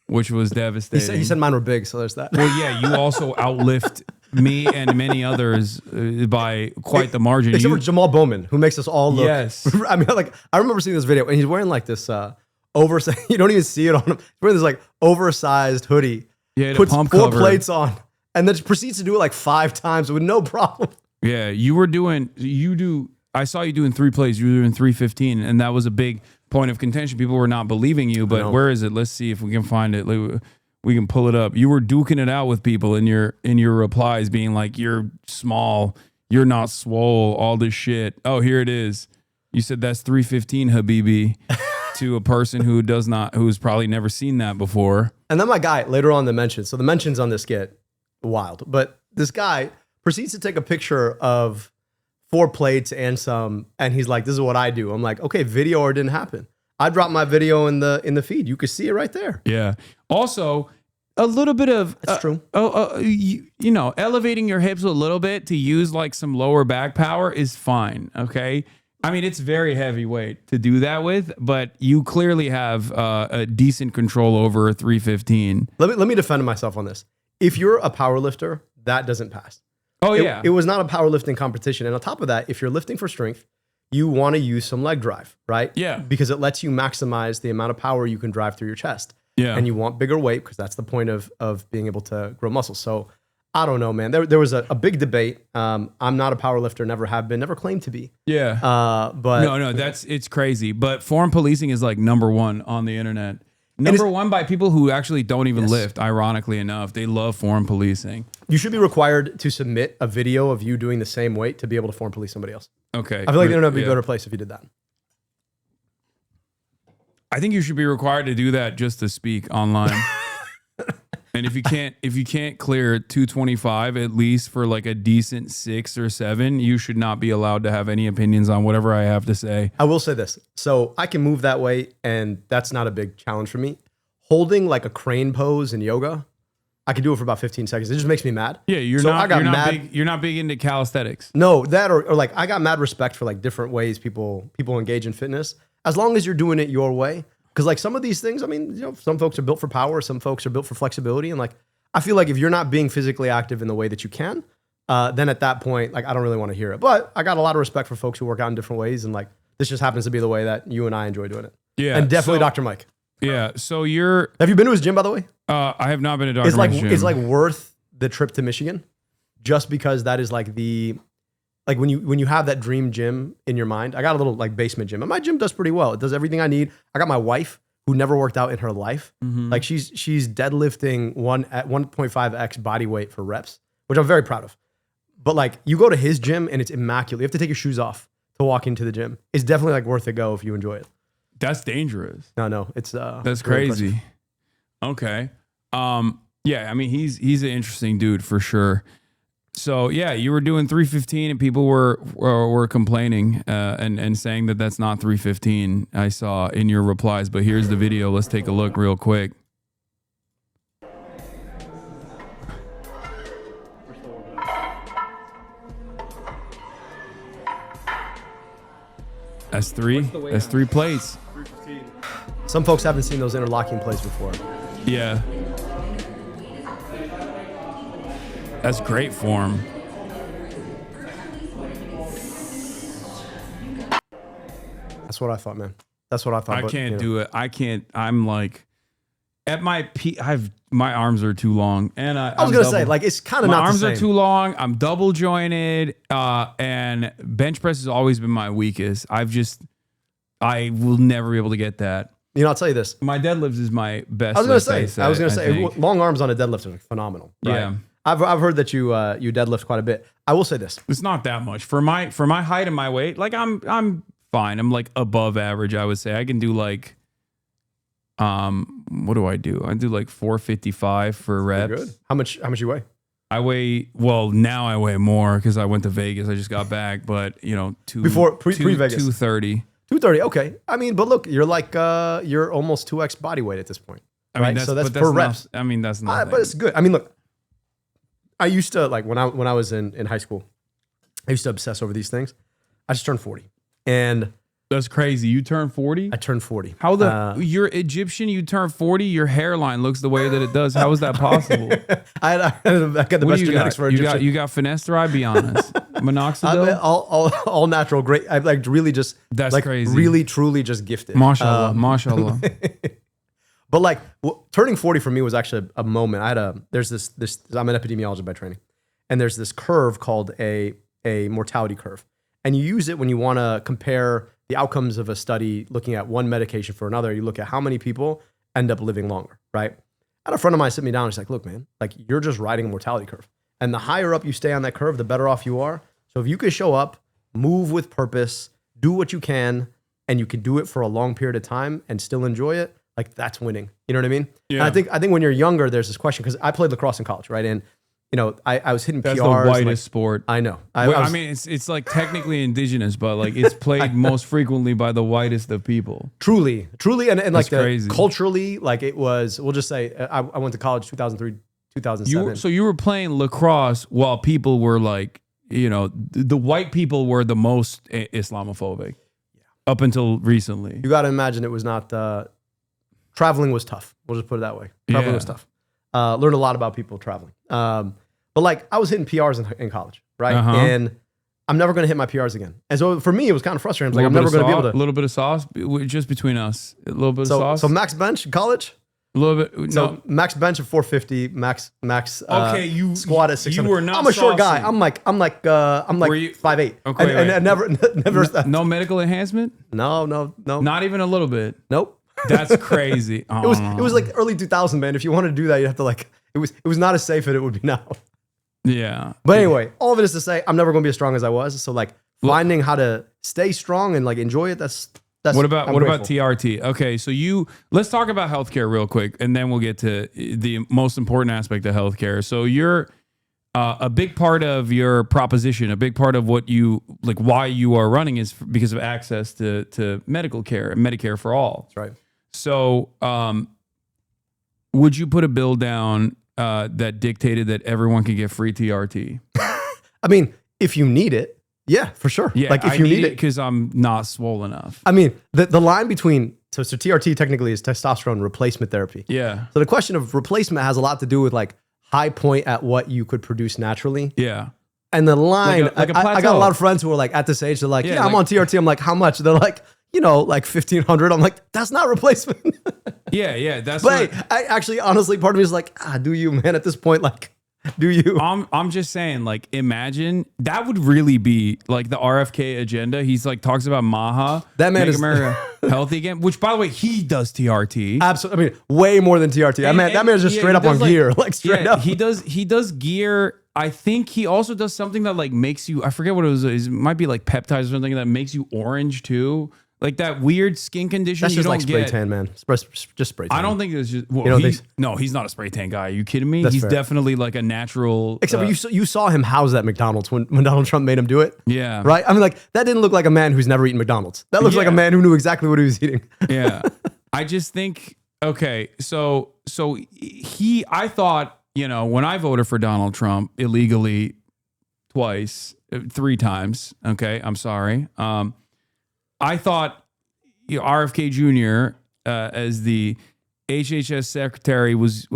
which was devastating. He said mine were big, so there's that. Well, yeah, you also outlift me and many others by quite the margin. Except for Jamal Bowman, who makes us all look. Yes. I mean, like, I remember seeing this video, and he's wearing like this oversized. You don't even see it on him. He's wearing this like oversized hoodie. Yeah, puts pump 4 cover. plates on, and then proceeds to do it like 5 times with no problem. Yeah, I saw you doing 3 plays. You were doing 315, and that was a big point of contention. People were not believing you, but where is it? Let's see if we can find it. We can pull it up. You were duking it out with people in your replies, being like, "You're small, you're not swole, all this shit." Oh, here it is. You said that's 315, Habibi, to a person who's probably never seen that before. And then my guy later on the mentions. So the mentions on this get wild, but this guy proceeds to take a picture of 4 plates and he's like, "This is what I do." I'm like, "Okay, video or it didn't happen." I dropped my video in the feed. You could see it right there. Yeah. Also, a little bit of that's true. Elevating your hips a little bit to use like some lower back power is fine. Okay. I mean, it's very heavyweight to do that with, but you clearly have a decent control over a 315. Let me defend myself on this. If you're a power lifter, that doesn't pass. Oh, yeah. It was not a powerlifting competition. And on top of that, if you're lifting for strength, you want to use some leg drive, right? Yeah. Because it lets you maximize the amount of power you can drive through your chest. Yeah. And you want bigger weight because that's the point of being able to grow muscle. So I don't know, man. There was a big debate. I'm not a power lifter, never have been, never claimed to be. Yeah. But no, it's crazy. But foreign policing is like number one on the internet. Number one by people who actually don't even lift, ironically enough. They love foreign policing. You should be required to submit a video of you doing the same weight to be able to foreign police somebody else. Okay. I feel like the internet would be a better place if you did that. I think you should be required to do that just to speak online. And if you can't clear 225 at least for like a decent 6 or 7, you should not be allowed to have any opinions on whatever I have to say. I will say this. So I can move that way, and that's not a big challenge for me. Holding like a crane pose in yoga, I can do it for about 15 seconds. It just makes me mad. Yeah, you're not big into calisthenics. No, that or like I got mad respect for like different ways people engage in fitness. As long as you're doing it your way. Because like some of these things, I mean, some folks are built for power, some folks are built for flexibility. And like, I feel like if you're not being physically active in the way that you can, then at that point, like, I don't really want to hear it. But I got a lot of respect for folks who work out in different ways. And like, this just happens to be the way that you and I enjoy doing it. Yeah. And definitely Dr. Mike. Yeah. So have you been to his gym, by the way? I have not been to Dr. Mike's gym. It's like worth the trip to Michigan just because that is like when you have that dream gym in your mind. I got a little like basement gym, and my gym does pretty well. It does everything I need. I got my wife who never worked out in her life. Mm-hmm. Like she's deadlifting 1.5x body weight for reps, which I'm very proud of. But like you go to his gym and it's immaculate. You have to take your shoes off to walk into the gym. It's definitely like worth a go if you enjoy it. That's dangerous. No, it's that's crazy. Okay. Yeah, I mean he's an interesting dude for sure. So yeah, you were doing 315 and people were complaining and saying that that's not 315. I saw in your replies, but here's the video. Let's take a look real quick. That's three. That's 3 plates. Some folks haven't seen those interlocking plates before. Yeah. That's great form. That's what I thought, man. That's what I thought. I can't do it. I can't. I'm like at my peak. My arms are too long, and I was gonna say like it's kind of not the same. My arms are too long. I'm double jointed, and bench press has always been my weakest. I will never be able to get that. You know, I'll tell you this. My deadlifts is my best. I was gonna say long arms on a deadlift are phenomenal. Right? Yeah. I've heard that you deadlift quite a bit. I will say this. It's not that much for my height and my weight. Like I'm fine. I'm like above average, I would say. I can do like what do? I do like 455 for reps. Good. How much you weigh? Now I weigh more because I went to Vegas. I just got back, but pre-Vegas 230. 230. Okay. I mean, but look, you're like you're almost 2x body weight at this point. Right? I mean, so that's per reps. I mean, that's not. But it's good. I mean, look, I used to like when I was in high school, I used to obsess over these things. I just turned 40, and that's crazy. You turned 40? I turned 40. How you're Egyptian? You turn 40. Your hairline looks the way that it does. How is that possible? I got the best genetics for Egyptian. You got finasteride. Be honest. Minoxidil. All natural. Great. I like really just. That's like, crazy. Really, truly, just gifted. Mashallah. Mashallah. But like turning 40 for me was actually a moment. There's this I'm an epidemiologist by training, and there's this curve called a mortality curve, and you use it when you want to compare the outcomes of a study looking at one medication for another. You look at how many people end up living longer, right? I had a friend of mine sit me down and she's like, look, man, like you're just riding a mortality curve, and the higher up you stay on that curve, the better off you are. So if you can show up, move with purpose, do what you can, and you can do it for a long period of time and still enjoy it, like that's winning. You know what I mean? Yeah. And I think when you're younger, there's this question, because I played lacrosse in college, right? And you know, I was hitting That's PRs. the whitest sport. I know. I mean, it's like technically indigenous, but like it's played most frequently by the whitest of people. Truly, and like crazy. Culturally, like it was. We'll just say I went to college 2003, 2007. So you were playing lacrosse while people were like, you know, the white people were the most Islamophobic. Yeah. Up until recently. You got to imagine it was not. Traveling was tough. We'll just put it that way. Traveling was tough. Learned a lot about people traveling. But like I was hitting PRs in college, right? Uh-huh. And I'm never going to hit my PRs again. And so for me, it was kind of frustrating. I was like, I'm never going to be able to. A little bit of sauce, just between us. A little bit of sauce. So max bench in college, A little bit. So No. max bench of 450, max Okay, you squat at 600. You were not. I'm a short guy. saucy. I'm like Were you- 5'8". Okay, and wait. never. No medical enhancement. No. Not even a little bit. Nope. That's crazy. It was like early 2000, man. If you wanted to do that, you have to like. It was not as safe as it would be now. Yeah. But anyway, all of it is to say I'm never going to be as strong as I was. So like finding how to stay strong and like enjoy it. That's what about I'm what about grateful. TRT? Okay, so let's talk about healthcare real quick, and then we'll get to the most important aspect of healthcare. So you're a big part of your proposition, a big part of what you like, why you are running is because of access to medical care and Medicare for all. That's right. So, would you put a bill down that dictated that everyone could get free TRT? I mean, if you need it, yeah, for sure. Yeah, like if I you need it, because I'm not swole enough. I mean, the line between so TRT technically is testosterone replacement therapy. Yeah. So the question of replacement has a lot to do with like high point at what you could produce naturally. Yeah. And the line, Like a I got a plateau. lot of friends who are like at this age, they're like, Yeah, yeah, I'm like- on TRT. I'm like, how much? They're like, like 1,500. I'm like, that's not replacement. Yeah, that's. But not, hey, I actually, honestly, part of me is like, do you, man? At this point, like, do you? I'm just saying, like, imagine that would really be like the RFK agenda. He's like talks about Maha, That man make is- America healthy again. Which, by the way, he does TRT. Absolutely. I mean, way more than TRT. That man is just Yeah, straight he up on does, gear, like straight up. He does gear. I think he also does something that like makes you. I forget what it was. It might be like peptides or something that makes you orange too. Like that weird skin condition That's you just don't like spray get. tan, man. Just spray tan. I don't think it's just. Well, You don't he- think so? No, he's not a spray tan guy. Are you kidding me? That's He's fair. definitely like a natural. Except for you saw him house at McDonald's when Donald Trump made him do it. Yeah. Right? I mean, like, that didn't look like a man who's never eaten McDonald's. That looks like a Yeah. man who knew exactly what he was eating. Yeah. I just think, okay, so I thought, when I voted for Donald Trump illegally twice, 3 times, okay, I'm sorry. I thought RFK Jr. As the HHS secretary was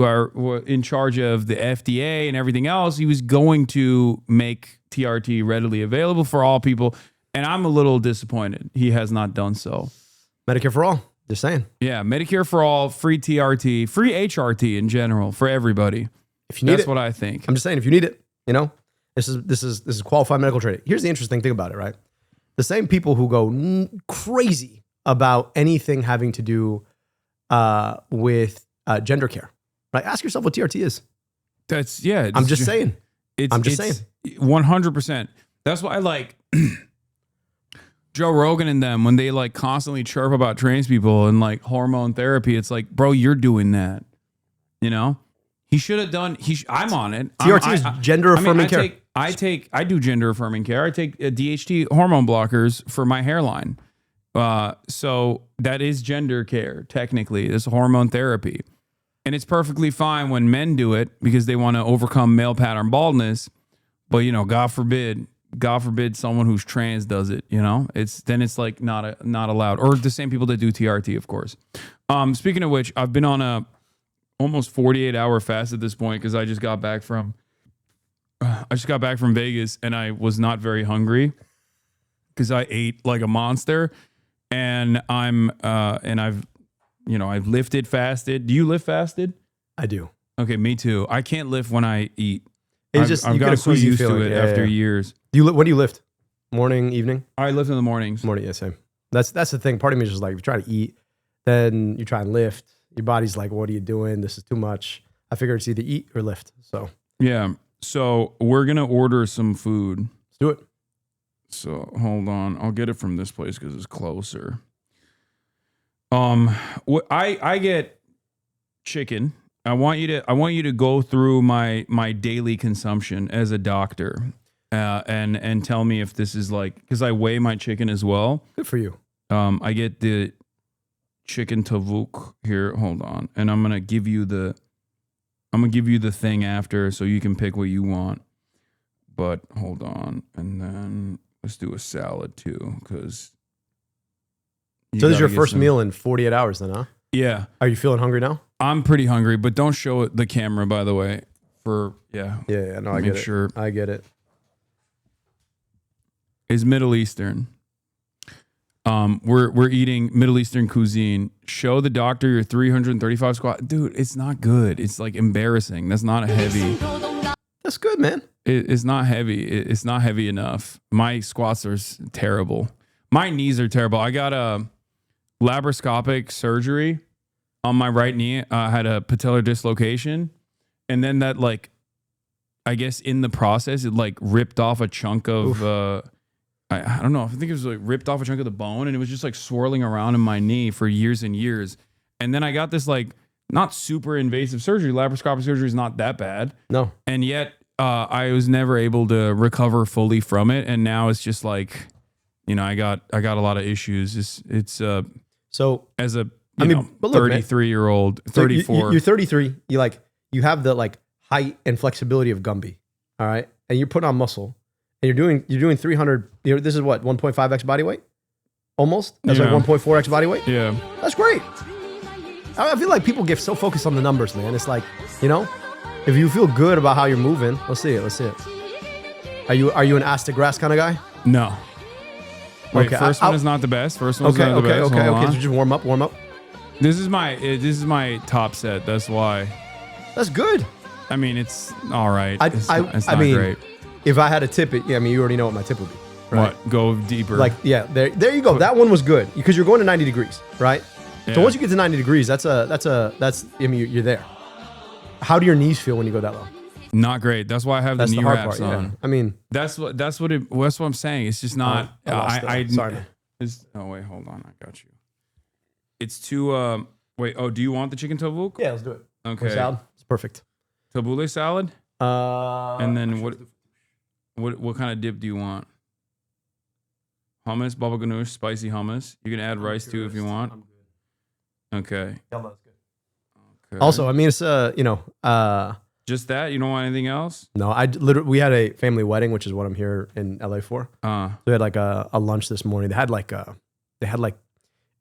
in charge of the FDA and everything else, he was going to make TRT readily available for all people. And I'm a little disappointed he has not done so. Medicare for all. Just saying. Yeah, Medicare for all, free TRT, free HRT in general for everybody. If you need That's it, what I think. I'm just saying, if you need it, this is qualified medical training. Here's the interesting thing about it, right? The same people who go crazy about anything having to do with gender care, right? Ask yourself what TRT is. That's yeah. I'm just saying. I'm just saying. 100%. That's why I like Joe Rogan and them when they like constantly chirp about trans people and like hormone therapy. It's like, bro, you're doing that. He should have done. I'm on it. TRT is gender affirming care. I do gender affirming care. I take DHT hormone blockers for my hairline. So that is gender care. Technically, it's hormone therapy, and it's perfectly fine when men do it because they want to overcome male pattern baldness. But God forbid someone who's trans does it. It's like not allowed. Or the same people that do TRT, of course. Speaking of which, I've been on a almost 48-hour fast at this point because I just got back from Vegas and I was not very hungry because I ate like a monster, and I've lifted fasted. Do you lift fasted? I do. Okay, me too. I can't lift when I eat. It's just I've you get gotten a so queasy used to feeling. it Yeah, after yeah. years. When do you lift? Morning, evening? I lift in the mornings. Morning, yeah, same. That's the thing. Part of me is just like, if you try to eat, then you try and lift. Your body's like, what are you doing? This is too much. I figure it's either eat or lift. So Yeah. So we're gonna order some food. Let's do it. So hold on, I'll get it from this place because it's closer. I get chicken. I want you to go through my daily consumption as a doctor, and tell me if this is like, because I weigh my chicken as well. Good for you. I get the chicken tavuk here. Hold on, and I'm gonna give you the thing after, so you can pick what you want. But hold on, and then let's do a salad too, because. So this is your first meal in 48 hours then, huh? Yeah. Are you feeling hungry now? I'm pretty hungry, but don't show it the camera, by the way. Yeah, no, I Make get it. sure. I get it. Is Middle Eastern. We're eating Middle Eastern cuisine. Show the doctor your 335 squat. Dude, it's not good. It's like embarrassing. That's not a heavy. That's good, man. It's not heavy. It's not heavy enough. My squats are terrible. My knees are terrible. I got a laparoscopic surgery on my right knee. I had a patellar dislocation. And then that, like, I guess in the process, it like ripped off a chunk of, I don't know. I think it was like ripped off a chunk of the bone, and it was just like swirling around in my knee for years and years. And then I got this like not super invasive surgery. Laparoscopic surgery is not that bad. No. And yet I was never able to recover fully from it. And now it's just like, you know, I got a lot of issues. It's so as a, I mean, but look, 33-year-old, So 34. you're 33. You have the like height and flexibility of Gumby. All right. And you're putting on muscle. And you're doing 300, this is what, 1.5x body weight? Almost? That's like 1.4x body weight? Yeah. That's great. I feel like people get so focused on the numbers, man. It's like, if you feel good about how you're moving, let's see it. Are you an ass to grass kind of guy? No. Wait, Okay, first one is not the best. First one's not the best. Okay. Hold on. So just warm up. This is my top set. That's why. That's good. I mean, it's all right. It's I not mean, great. If I had to tip it, you already know what my tip would be. Right? What? Go deeper. Like, there you go. That one was good because you're going to 90 degrees, right? So Yeah. once you get to 90 degrees, you're there. How do your knees feel when you go that low? Not great. That's why I have That's the knee the hard wraps part, yeah. on. I mean, that's what I'm saying. It's just not. I lost it. Sorry, man. Oh wait, hold on. I got you. It's too. Wait. Oh, do you want the chicken tabbouleh? Yeah, let's do it. Okay. Or salad. It's perfect. Tabbouleh salad. And then what kind of dip do you want? Hummus, baba ganoush, spicy hummus. You can add rice too if you want. Okay. Okay. Also, I mean, it's just that. You don't want anything else? No, we had a family wedding, which is what I'm here in LA for. So we had like a lunch this morning. They had like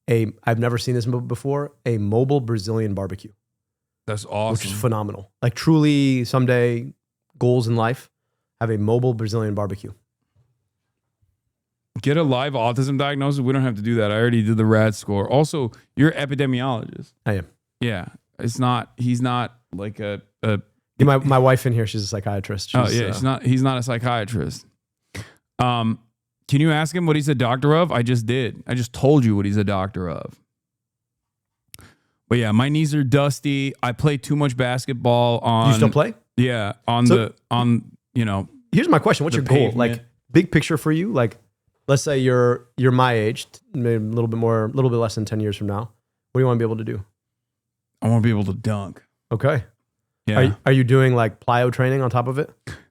I've never seen this before, a mobile Brazilian barbecue. That's awesome. Which is phenomenal. Like truly someday goals in life, have a mobile Brazilian barbecue. Get a live autism diagnosis. We don't have to do that. I already did the RAD score. Also, you're an epidemiologist. I am. Yeah. He's not like a my wife in here, she's a psychiatrist. He's not a psychiatrist. Can you ask him what he's a doctor of? I just did. I just told you what he's a doctor of. But yeah, my knees are dusty. I play too much basketball on. You still play? Yeah. Here's my question. What's your goal? pavement. Like big picture for you? Like, let's say you're my age, maybe a little bit less than 10 years from now. What do you want to be able to do? I want to be able to dunk. Okay. Yeah. Are you doing like plyo training on top of it?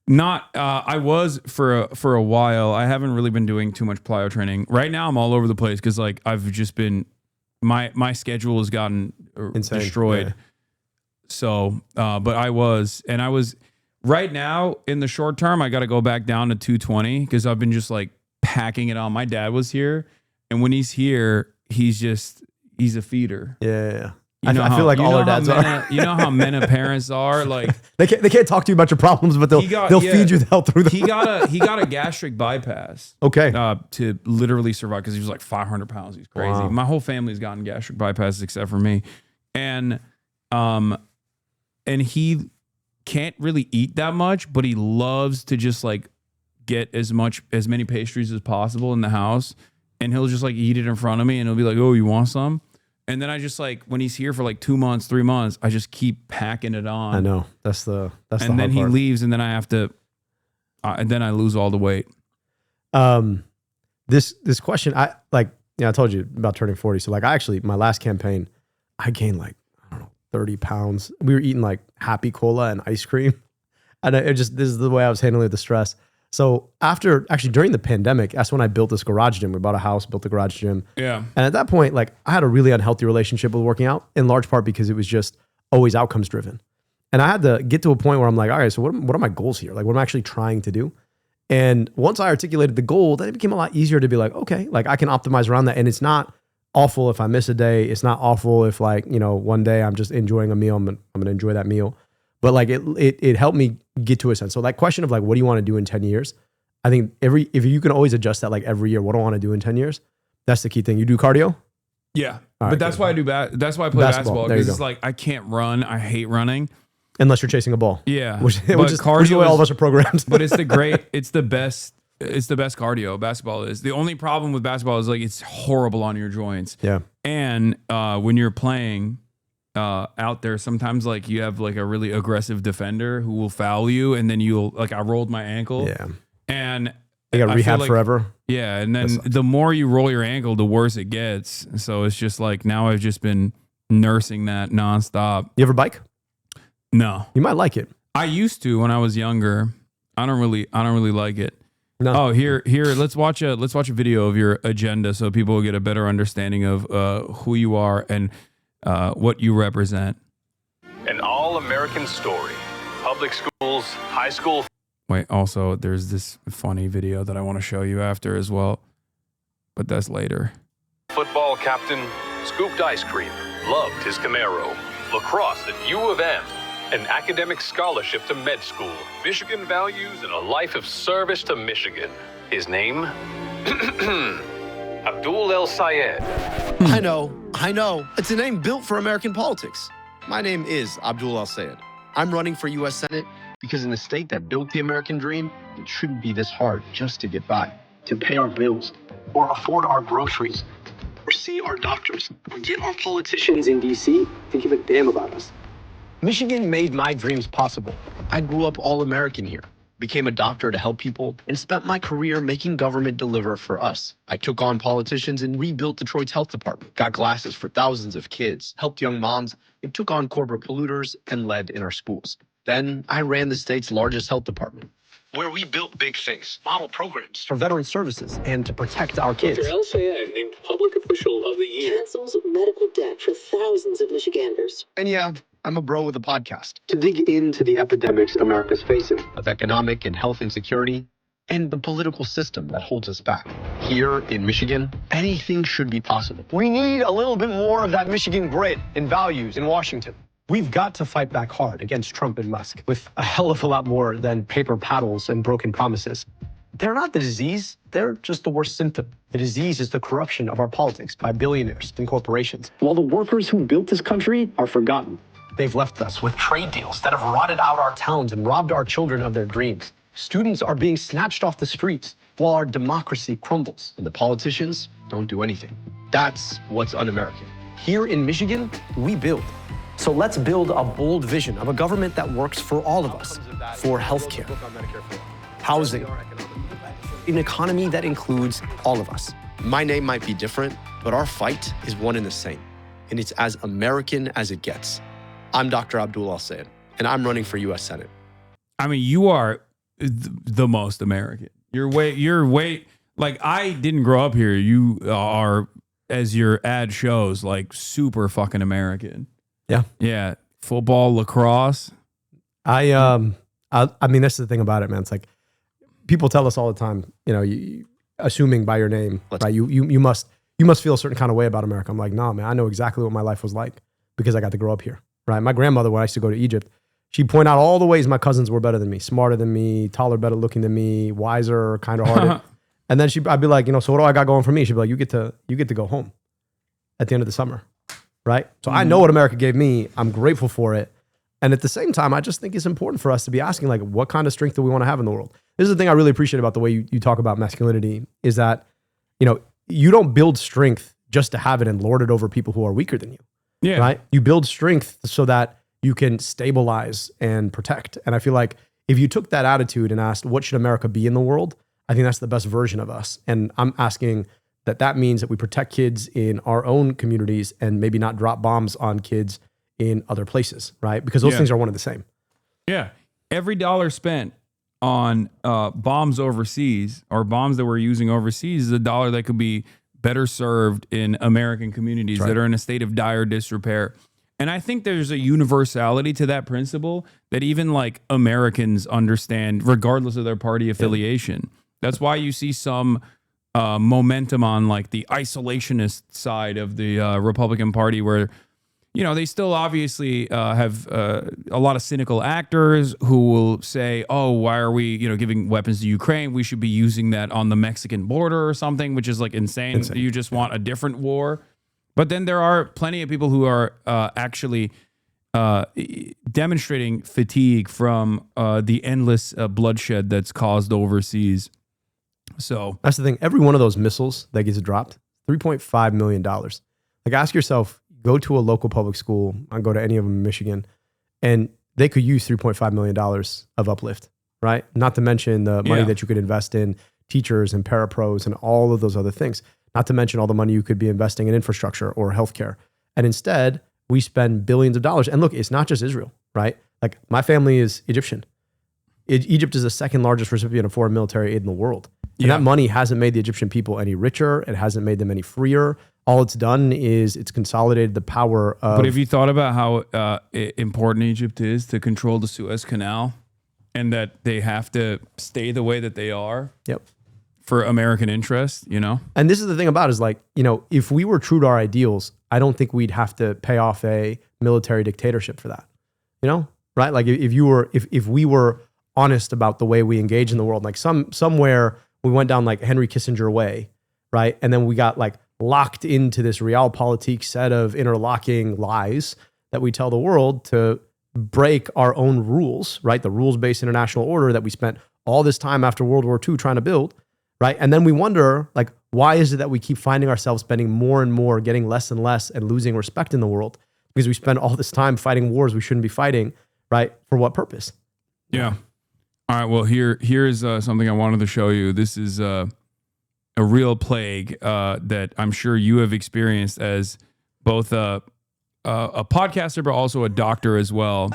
Not. I was for a while. I haven't really been doing too much plyo training. Right now, I'm all over the place because like I've just been. My schedule has gotten insane. Destroyed. Yeah. So, but I was right now in the short term, I got to go back down to 220 because I've been just like packing it on. My dad was here, and when he's here, he's a feeder. Yeah. I feel like all our dads are. You know how men and parents are. Like they can't talk to you about your problems, but they'll feed you the hell through them. He got a gastric bypass. Okay. To literally survive because he was like 500 pounds. He's crazy. Wow. My whole family's gotten gastric bypasses except for me, and he can't really eat that much, but he loves to just like get as many pastries as possible in the house, and he'll just like eat it in front of me, and he'll be like, "Oh, you want some?" And then I just like when he's here for like 2 months, 3 months, I just keep packing it on. I know that's the and then he leaves, and then I have to, and then I lose all the weight. This question, I told you about turning 40. So like my last campaign, I gained like, I don't know, 30 pounds. We were eating like Happy Cola and ice cream. And this is the way I was handling the stress. So during the pandemic, that's when I built this garage gym. We bought a house, built the garage gym. Yeah. And at that point, like I had a really unhealthy relationship with working out, in large part because it was just always outcomes driven. And I had to get to a point where I'm like, all right, so what are my goals here? Like what am I actually trying to do? And once I articulated the goal, then it became a lot easier to be like, okay, like I can optimize around that. And it's not awful if I miss a day. It's not awful if like, one day I'm just enjoying a meal. I'm going to enjoy that meal. But like it helped me get to a sense. So that question of like, what do you want to do in 10 years? I think if you can always adjust that like every year, what do I want to do in 10 years? That's the key thing. You do cardio? Yeah. All right, but that's good. why I do that's why I play basketball. There you Because it's go. like I can't run. I hate running. Unless you're chasing a ball. Yeah. Which is the cardio way all of us are programmed. But it's the best cardio basketball is. The only problem with basketball is like it's horrible on your joints. Yeah. And when you're playing out there, sometimes like you have like a really aggressive defender who will foul you, and then you'll like I rolled my ankle. Yeah. And You got I rehab feel like- forever. Yeah, and then the more you roll your ankle, the worse it gets. So it's just like now I've just been nursing that nonstop. You ever bike? No. You might like it. I used to when I was younger. I don't really like it. No. Oh, here. Let's watch a video of your agenda so people will get a better understanding of who you are and what you represent. An all-American story. Public schools, high school. Wait, also, there's this funny video that I want to show you after as well, but that's later. Football captain, scooped ice cream, loved his Camaro. Lacrosse at U of M, an academic scholarship to med school, Michigan values, and a life of service to Michigan. His name? Abdul El Sayed. I know. It's a name built for American politics. My name is Abdul El Sayed. I'm running for U.S. Senate because in the state that built the American dream, it shouldn't be this hard just to get by, to pay our bills, or afford our groceries, or see our doctors, or get our politicians in D.C. to give a damn about us. Michigan made my dreams possible. I grew up all-American here, became a doctor to help people, and spent my career making government deliver for us. I took on politicians and rebuilt Detroit's health department, got glasses for thousands of kids, helped young moms, and took on corporate polluters and led in our schools. Then I ran the state's largest health department, where we built big things, model programs for veteran services, and to protect our kids. Dr. El Sayed named Public Official of the Year. Cancels medical debt for thousands of Michiganders. And yeah, I'm a bro with a podcast to dig into the epidemics America's facing of economic and health insecurity and the political system that holds us back. Here in Michigan, anything should be possible. We need a little bit more of that Michigan grit and values in Washington. We've got to fight back hard against Trump and Musk with a hell of a lot more than paper paddles and broken promises. They're not the disease, they're just the worst symptom. The disease is the corruption of our politics by billionaires and corporations, while the workers who built this country are forgotten. They've left us with trade deals that have rotted out our towns and robbed our children of their dreams. Students are being snatched off the streets while our democracy crumbles and the politicians don't do anything. That's what's un-American. Here in Michigan, we build. So let's build a bold vision of a government that works for all of us, for healthcare, housing, an economy that includes all of us. My name might be different, but our fight is one and the same, and it's as American as it gets. I'm Dr. Abdul El Sayed, and I'm running for U.S. Senate. I mean, you are the most American. You're way like I didn't grow up here. You are, as your ad shows, like super fucking American. Yeah. Yeah. Football, lacrosse. I mean, that's the thing about it, man. It's like people tell us all the time, assuming by your name, right? You must feel a certain kind of way about America. I'm like, nah, man, I know exactly what my life was like because I got to grow up here, right? My grandmother, when I used to go to Egypt, she'd point out all the ways my cousins were better than me, smarter than me, taller, better looking than me, wiser, kind of hearted. And then I'd be like, so what do I got going for me? She'd be like, you get to go home at the end of the summer. Right? So I know what America gave me. I'm grateful for it. And at the same time, I just think it's important for us to be asking, like, what kind of strength do we want to have in the world? This is the thing I really appreciate about the way you talk about masculinity is that, you don't build strength just to have it and lord it over people who are weaker than you. Yeah. Right? You build strength so that you can stabilize and protect. And I feel like if you took that attitude and asked, what should America be in the world? I think that's the best version of us. And I'm asking that means that we protect kids in our own communities and maybe not drop bombs on kids in other places, right? Because those things are one and the same. Yeah. Every dollar spent on bombs overseas or bombs that we're using overseas is a dollar that could be better served in American communities that are in a state of dire disrepair. And I think there's a universality to that principle that even like Americans understand regardless of their party affiliation. That's why you see some momentum on like the isolationist side of the Republican Party where, you know, they still obviously have a lot of cynical actors who will say, oh, why are we, you know, giving weapons to Ukraine? We should be using that on the Mexican border or something, which is like insane. You just want a different war. But then there are plenty of people who are actually demonstrating fatigue from the endless bloodshed that's caused overseas. So that's the thing. Every one of those missiles that gets dropped, $3.5 million. Like, ask yourself, go to a local public school, and go to any of them in Michigan, and they could use $3.5 million of uplift, right? Not to mention the money that you could invest in teachers and parapros and all of those other things. Not to mention all the money you could be investing in infrastructure or healthcare. And instead, we spend billions of dollars. And look, it's not just Israel, right? Like, my family is Egyptian. Egypt is the second largest recipient of foreign military aid in the world. And that money hasn't made the Egyptian people any richer. It hasn't made them any freer. All it's done is it's consolidated the power of... But have you thought about how important Egypt is to control the Suez Canal, and that they have to stay the way that they are? Yep. For American interest, you know? And this is the thing about it, is like, you know, if we were true to our ideals, I don't think we'd have to pay off a military dictatorship for that. You know? Right? Like, if we were honest about the way we engage in the world, like somewhere we went down like Henry Kissinger way, right? And then we got like locked into this realpolitik set of interlocking lies that we tell the world to break our own rules, right? The rules-based international order that we spent all this time after World War II trying to build, right? And then we wonder, like, why is it that we keep finding ourselves spending more and more, getting less and less, and losing respect in the world? Because we spend all this time fighting wars we shouldn't be fighting, right? For what purpose? Yeah. All right. Well, here's something I wanted to show you. This is a real plague that I'm sure you have experienced as both a podcaster, but also a doctor as well.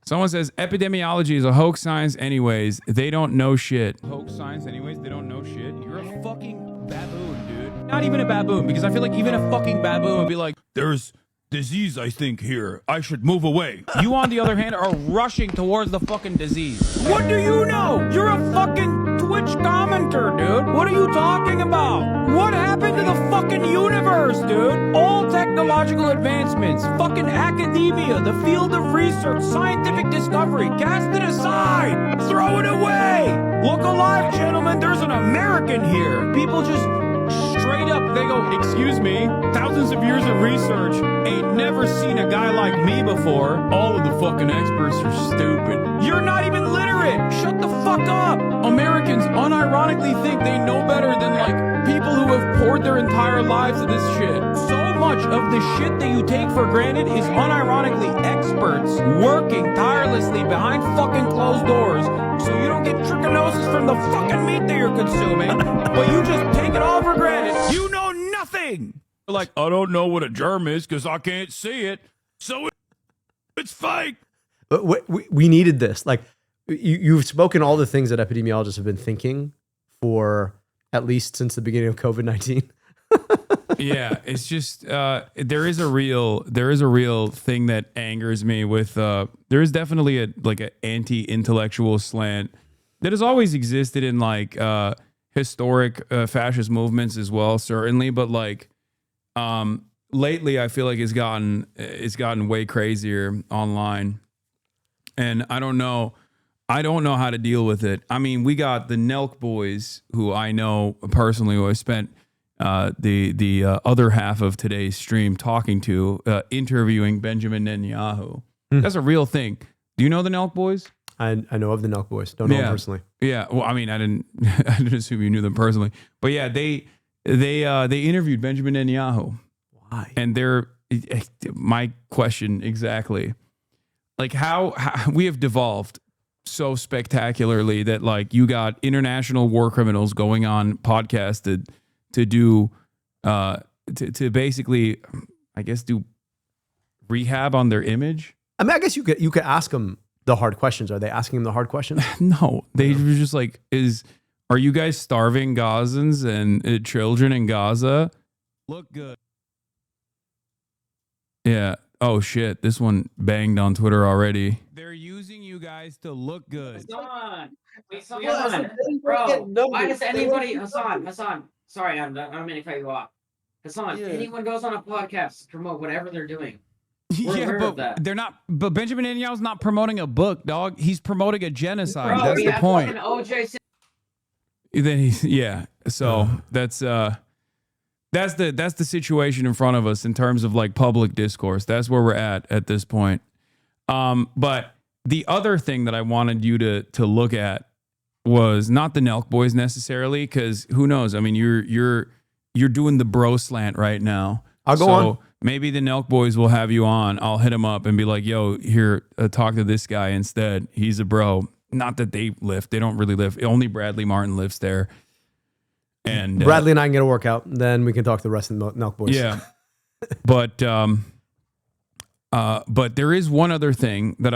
Someone says epidemiology is a hoax science anyways. They don't know shit. Hoax science anyways. They don't know shit. You're a fucking baboon, dude. Not even a baboon, because I feel like even a fucking baboon would be like, there's disease, I think, here. I should move away. You, on the other hand, are rushing towards the fucking disease. What do you know? You're a fucking Twitch commenter, dude. What are you talking about? What happened to the fucking universe, dude? All technological advancements, fucking academia, the field of research, scientific discovery, cast it aside. Throw it away. Look alive, gentlemen. There's an American here. People just straight up, they go, excuse me, thousands of years of research, ain't never seen a guy like me before. All of the fucking experts are stupid. You're not even literate. Shut the fuck up. Americans unironically think they know better than, like, people who have poured their entire lives into this shit. So much of the shit that you take for granted is unironically experts working tirelessly behind fucking closed doors so you don't get trichinosis from the fucking meat that you're consuming, but you just take it all for granted. You know nothing. Like, I don't know what a germ is because I can't see it, so it's fake. But we needed this. Like, you've spoken all the things that epidemiologists have been thinking for at least since the beginning of COVID-19. Yeah, it's just there is a real thing that angers me with there is definitely an anti-intellectual slant that has always existed in like historic fascist movements as well, certainly, but like lately I feel like it's gotten way crazier online, and I don't know how to deal with it. I mean, we got the Nelk boys, who I know personally, who I spent the other half of today's stream talking to, interviewing Benjamin Netanyahu. That's a real thing. Do you know the Nelk boys? I know of the Nelk boys. Don't know them personally. Yeah. Well, I mean, I didn't assume you knew them personally, but yeah, they interviewed Benjamin Netanyahu. Why? And my question exactly, like how we have devolved so spectacularly that like you got international war criminals going on podcasts to do to basically, I guess, do rehab on their image. I mean, I guess you could ask them the hard questions. Are they asking them the hard questions? No, they were just like, are you guys starving Gazans and children in Gaza? Look good. Yeah. Oh shit, this one banged on Twitter already. They're using you guys to look good. Hasan, bro, why does anybody, Hasan, sorry, I don't mean to cut you off. Hasan, anyone goes on a podcast to promote whatever they're doing. We're aware of but that. they're not. But Benjamin Netanyahu's not promoting a book, dog. He's promoting a genocide. Bro, That's we the have point. fucking OJ. Then he's So that's the situation in front of us in terms of like public discourse. That's where we're at this point. But the other thing that I wanted you to look at was not the Nelk boys necessarily, because who knows? I mean, you're doing the bro slant right now. I'll go on. Maybe the Nelk boys will have you on. I'll hit him up and be like, yo, here, talk to this guy instead. He's a bro. Not that they lift. They don't really lift. Only Bradley Martin lifts there. And Bradley and I can get a workout. Then we can talk to the rest of the Nelk boys. Yeah. But there is one other thing that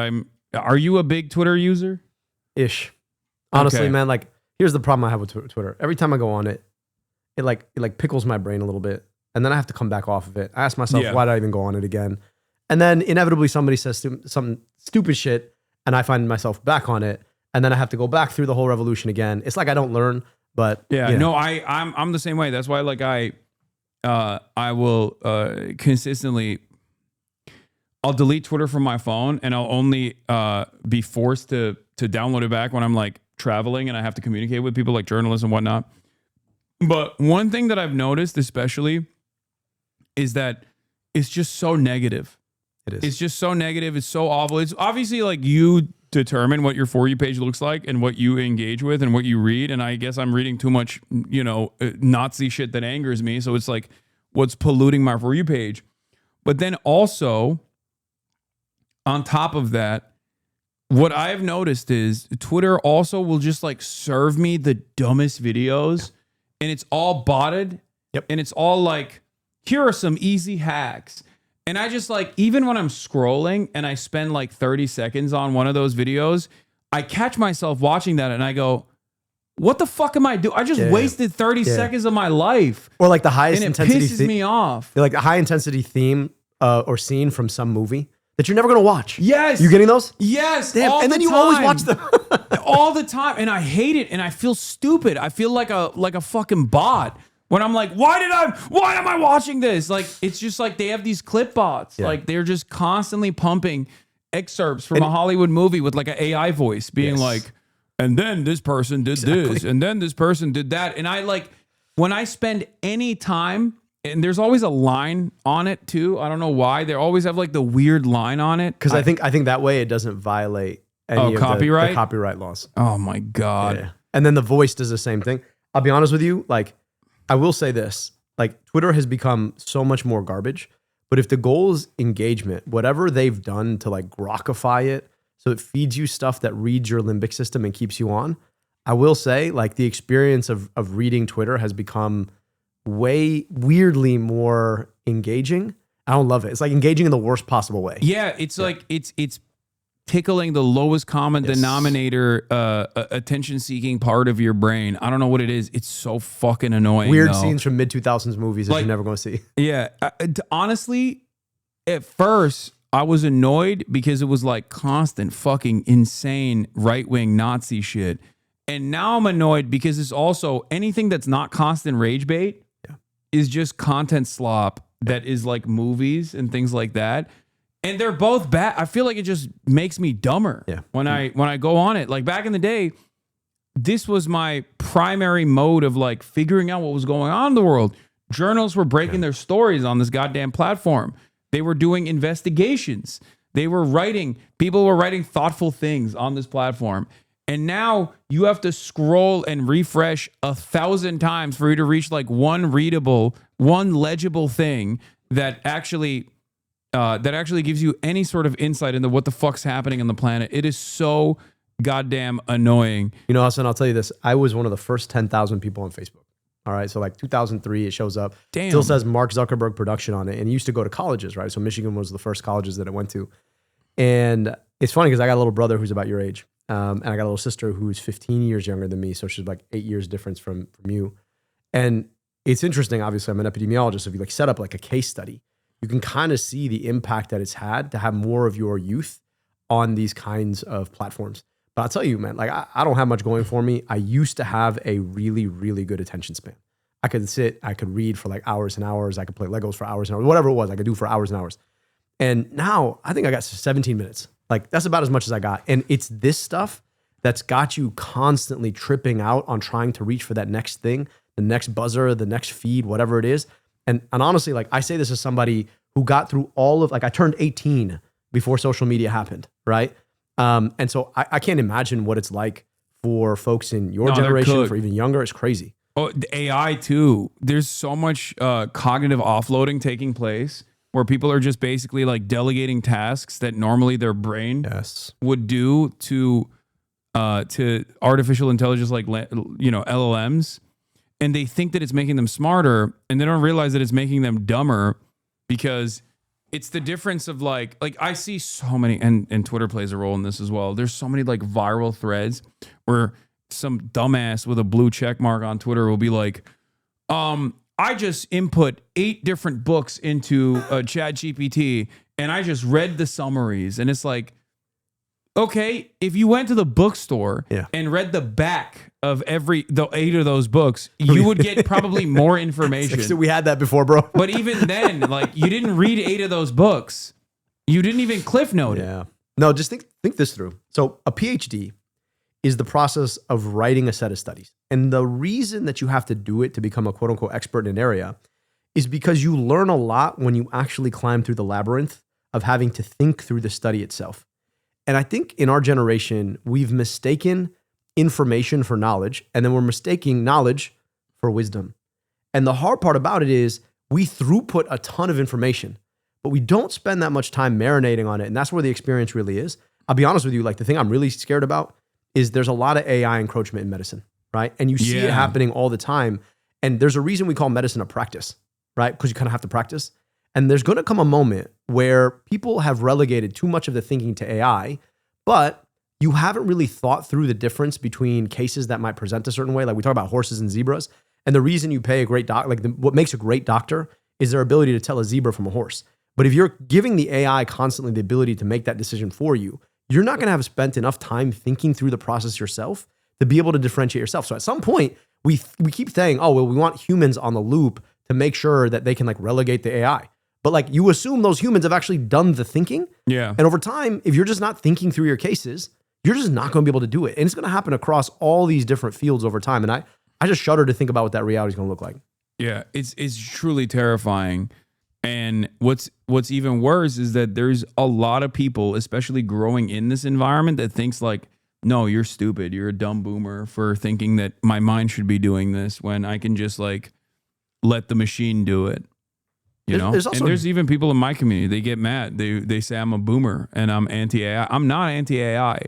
are you a big Twitter user? Ish. Honestly, Okay. man, like here's the problem I have with Twitter. Every time I go on it, it like pickles my brain a little bit. And then I have to come back off of it. I ask myself, why did I even go on it again? And then inevitably somebody says some stupid shit and I find myself back on it. And then I have to go back through the whole revolution again. It's like I don't learn, but I'm the same way. That's why like I will consistently, I'll delete Twitter from my phone and I'll only be forced to download it back when I'm like traveling and I have to communicate with people like journalists and whatnot. But one thing that I've noticed especially is that it's just so negative. It is. It's just so negative. It's so awful. It's obviously like you determine what your For You page looks like and what you engage with and what you read. And I guess I'm reading too much, Nazi shit that angers me. So it's like what's polluting my For You page. But then also, on top of that, what I've noticed is Twitter also will just like serve me the dumbest videos and it's all botted. Yep. And it's all like, here are some easy hacks. And I just like, even when I'm scrolling and I spend like 30 seconds on one of those videos, I catch myself watching that and I go, what the fuck am I doing? I just wasted 30 seconds of my life. Or like the highest and it intensity pisses me off. Like the high intensity theme or scene from some movie that you're never going to watch. Yes. You getting those? Yes. Damn. All And the then you time. always watch them. All the time. And I hate it. And I feel stupid. I feel like a fucking bot. When I'm like, why am I watching this? Like, it's just like they have these clip bots. Yeah. Like they're just constantly pumping excerpts from a Hollywood movie with like an AI voice being like, and then this person did this, and then this person did that. And I like, when I spend any time, and there's always a line on it too. I don't know why. They always have like the weird line on it. Because I think that way it doesn't violate any of copyright? the copyright laws. Oh my God. Yeah. And then the voice does the same thing. I'll be honest with you, like, I will say this, like Twitter has become so much more garbage, but if the goal is engagement, whatever they've done to like grokify it, so it feeds you stuff that reads your limbic system and keeps you on, I will say like the experience of reading Twitter has become way weirdly more engaging. I don't love it. It's like engaging in the worst possible way. Yeah. It's like, it's tickling the lowest common denominator, attention seeking part of your brain. I don't know what it is. It's so fucking annoying. Weird scenes from mid 2000s movies that you're never going to see. Yeah. Honestly, at first I was annoyed because it was like constant fucking insane right-wing Nazi shit. And now I'm annoyed because it's also anything that's not constant rage bait is just content slop that is like movies and things like that. And they're both bad. I feel like it just makes me dumber when I go on it. Like back in the day, this was my primary mode of like figuring out what was going on in the world. Journalists were breaking their stories on this goddamn platform. They were doing investigations. They were writing. People were writing thoughtful things on this platform. And now you have to scroll and refresh 1,000 times for you to reach like one readable, one legible thing that actually gives you any sort of insight into what the fuck's happening on the planet. It is so goddamn annoying. You know, Hasan, I'll tell you this. I was one of the first 10,000 people on Facebook. All right. So like 2003, it shows up. Damn. Still says Mark Zuckerberg production on it. And it used to go to colleges, right? So Michigan was the first colleges that it went to. And it's funny because I got a little brother who's about your age. And I got a little sister who's 15 years younger than me. So she's like 8 years difference from you. And it's interesting. Obviously, I'm an epidemiologist. So if you like set up like a case study, you can kind of see the impact that it's had to have more of your youth on these kinds of platforms. But I'll tell you, man, like I don't have much going for me. I used to have a really, really good attention span. I could read for like hours and hours. I could play Legos for hours and hours, whatever it was, I could do for hours and hours. And now I think I got 17 minutes. Like that's about as much as I got. And it's this stuff that's got you constantly tripping out on trying to reach for that next thing, the next buzzer, the next feed, whatever it is. And honestly, like I say this as somebody who got through all of, like I turned 18 before social media happened, right? And so I can't imagine what it's like for folks in your generation, for even younger. It's crazy. Oh, the AI too. There's so much cognitive offloading taking place where people are just basically like delegating tasks that normally their brain would do to artificial intelligence, like LLMs, and they think that it's making them smarter, and they don't realize that it's making them dumber, because it's the difference of like I see so many, and Twitter plays a role in this as well. There's so many like viral threads where some dumbass with a blue check mark on Twitter will be like, I just input 8 different books into ChatGPT and I just read the summaries. And it's like, okay, if you went to the bookstore and read the back of the 8 of those books, you would get probably more information. So we had that before, bro. But even then, like you didn't read 8 of those books. You didn't even cliff note it. Yeah. No, just think this through. So a PhD is the process of writing a set of studies. And the reason that you have to do it to become a quote unquote expert in an area is because you learn a lot when you actually climb through the labyrinth of having to think through the study itself. And I think in our generation, we've mistaken information for knowledge, and then we're mistaking knowledge for wisdom. And the hard part about it is we throughput a ton of information, but we don't spend that much time marinating on it. And that's where the experience really is. I'll be honest with you, like the thing I'm really scared about is there's a lot of AI encroachment in medicine, right? And you see it happening all the time. And there's a reason we call medicine a practice, right? Because you kind of have to practice. And there's going to come a moment where people have relegated too much of the thinking to AI, but you haven't really thought through the difference between cases that might present a certain way. Like we talk about horses and zebras. And the reason you pay a great what makes a great doctor is their ability to tell a zebra from a horse. But if you're giving the AI constantly the ability to make that decision for you, you're not going to have spent enough time thinking through the process yourself to be able to differentiate yourself. So at some point, we keep saying, oh, well, we want humans on the loop to make sure that they can like relegate the AI. But like you assume those humans have actually done the thinking. Yeah. And over time, if you're just not thinking through your cases, you're just not going to be able to do it. And it's going to happen across all these different fields over time. And I just shudder to think about what that reality is going to look like. Yeah, it's truly terrifying. And what's even worse is that there's a lot of people, especially growing in this environment, that thinks like, no, you're stupid. You're a dumb boomer for thinking that my mind should be doing this when I can just like let the machine do it. You know, there's also, and there's even people in my community, they get mad. They say I'm a boomer and I'm anti-AI. I'm not anti-AI.